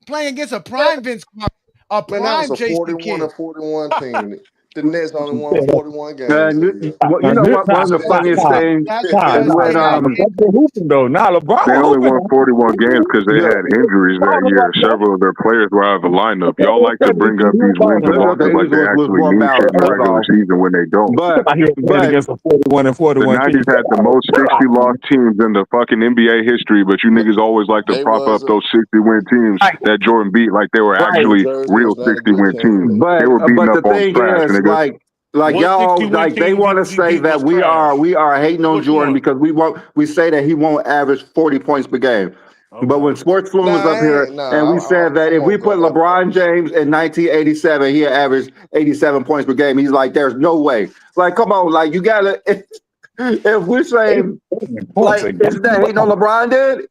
Playing against a prime Vince Carter, a Man, that prime was a Jason Kidd. 41-41 team. The Nets only won 41 games. You know what? One of the funniest things That's is because when they had LeBron hooping though. Now LeBron They only hooping. won 41 games because they had injuries that year. Several of their players were out of the lineup. Y'all like to bring up these wins and losses like they actually mean shit in the regular season when they don't. But against a 41 and 41 The 90s had the most 60-loss teams in the fucking NBA history, but you niggas always like to prop up those 60-win teams that Jordan beat like they were actually real 60-win teams. They were beating the up on thing trash, is, niggas. like What y'all, 61 like they teams want to did you say beat that was we trash? are hating on Which Jordan one? because we say that he won't average 40 points per game. But when Sports Flume was up here and we said that if we put LeBron James in 1987, he averaged 87 points per game. He's like, there's no way. Like, come on, like you gotta. If we're saying like, is that hating on LeBron did?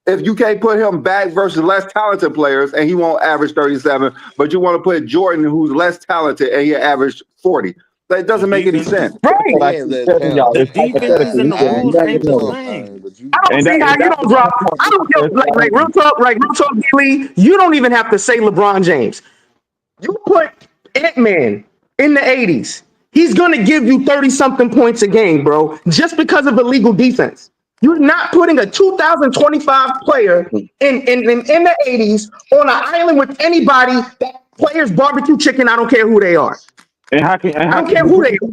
If you can't put him back versus less talented players and he won't average 37, but you want to put Jordan, who's less talented, and he averaged 40. That doesn't make any sense. Right. The defenses and the rules ain't the same. I don't see how you don't drop. I don't care. Like real talk, Lee. You don't even have to say LeBron James. You put Ant-Man in the 80s. He's gonna give you 30-something points a game, bro, just because of illegal defense. You're not putting a 2025 player in the 80s on an island with anybody that players barbecue chicken. I don't care who they are. And I don't care who they are.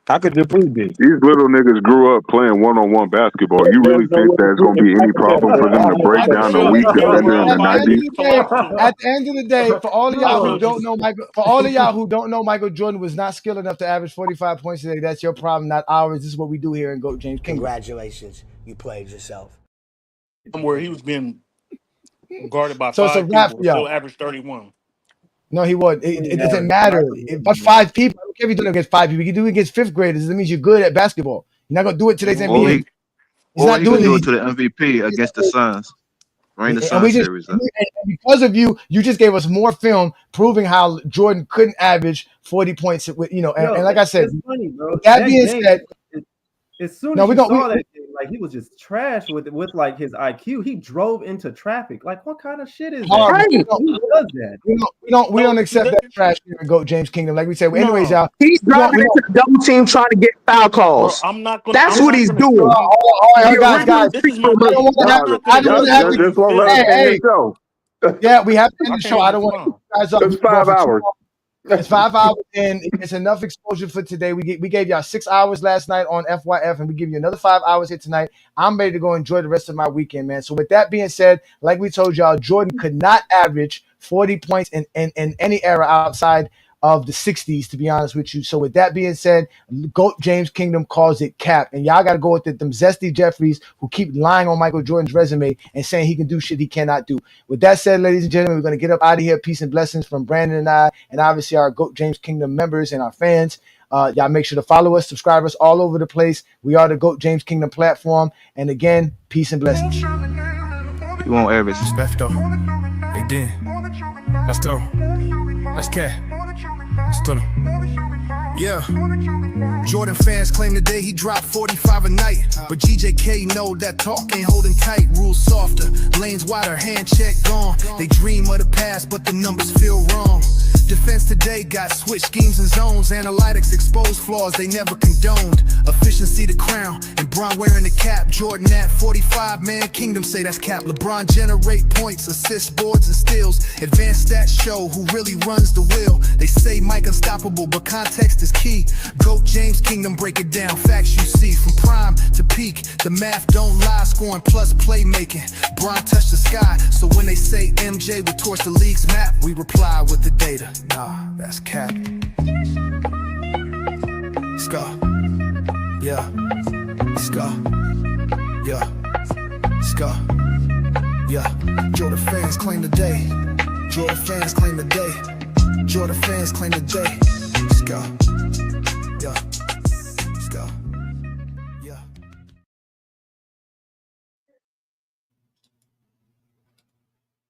How could you prove this? These little niggas grew up playing one-on-one basketball. You really think there's going to be any problem for them to break down a weak defender in the 90s? At the end of the day, for all of y'all who don't know Michael Jordan was not skilled enough to average 45 points today, that's your problem, not ours. This is what we do here in GOAT James Kingdom. Congratulations, you played yourself. Where he was being Guarded by So it's a 5 wrap people, for y'all. still average 31. No, he won't. It doesn't matter. But 5 people, I don't care if you do it against 5 people. You can do it against 5th graders. That means you're good at basketball. You're not gonna do it today's Or NBA. he He's not he doing could do it it. to the MVP against the Suns. Right in the And we Sun just series. and because of you just gave us more film proving how Jordan couldn't average 40 points with and like I said, it's funny, bro. that being game, said, as soon no, as we you don't saw that game, like he was just trash with like his IQ. He drove into traffic. Like, what kind of shit is hard. that? We Who does that? we don't accept that trash here in GOAT James Kingdom. Like we said, anyways, y'all. He's driving into the double team trying to get foul calls. Bro, I'm not gonna. That's I'm what not he's gonna doing. show you. All right, guys. This is my I don't thing. want to have. I'm not I gonna don't want to show have you to. just won't let us end the show. Yeah, we have to end I the can't show. I even don't want to respond. keep you guys up. It's 5 hours. It's 5 hours, and it's enough exposure for today. We gave y'all 6 hours last night on FYF, and we give you another 5 hours here tonight. I'm ready to go enjoy the rest of my weekend, man. So with that being said, like we told y'all, Jordan could not average 40 points in any era outside of the 60s, to be honest with you. So with that being said, GOAT James Kingdom calls it cap. And y'all got to go with them zesty Jeffries who keep lying on Michael Jordan's resume and saying he can do shit he cannot do. With that said, ladies and gentlemen, we're going to get up out of here. Peace and blessings from Brandon and I, and obviously our GOAT James Kingdom members and our fans. Y'all make sure to follow us, subscribe us all over the place. We are the GOAT James Kingdom platform. And again, peace and blessings. You won't average. Respect though. Hey, Dan. Let's go. Let's get. Still. Yeah. Jordan fans claim today he dropped 45 a night. But GJK know that talk ain't holding tight. Rules softer, lanes wider, hand check gone. They dream of the past, but the numbers feel wrong. Defense today got switch schemes and zones. Analytics expose flaws they never condoned. Efficiency the crown, and Bron wearing the cap. Jordan at 45, man, Kingdom say that's cap. LeBron generate points, assists, boards, and steals. Advanced stats show who really runs the wheel. They say Mike unstoppable, but context is key. GOAT James Kingdom break it down, facts you see. From prime to peak, the math don't lie. Scoring plus playmaking, Bron touched the sky. So when they say MJ would torch the league's map, we reply with the data. Nah, that's cap. Scar. Yeah. Scar. Yeah. Scar. Yeah. Jordan fans claim the day. Jordan fans claim the day. Jordan fans claim the day. Scar. Yeah.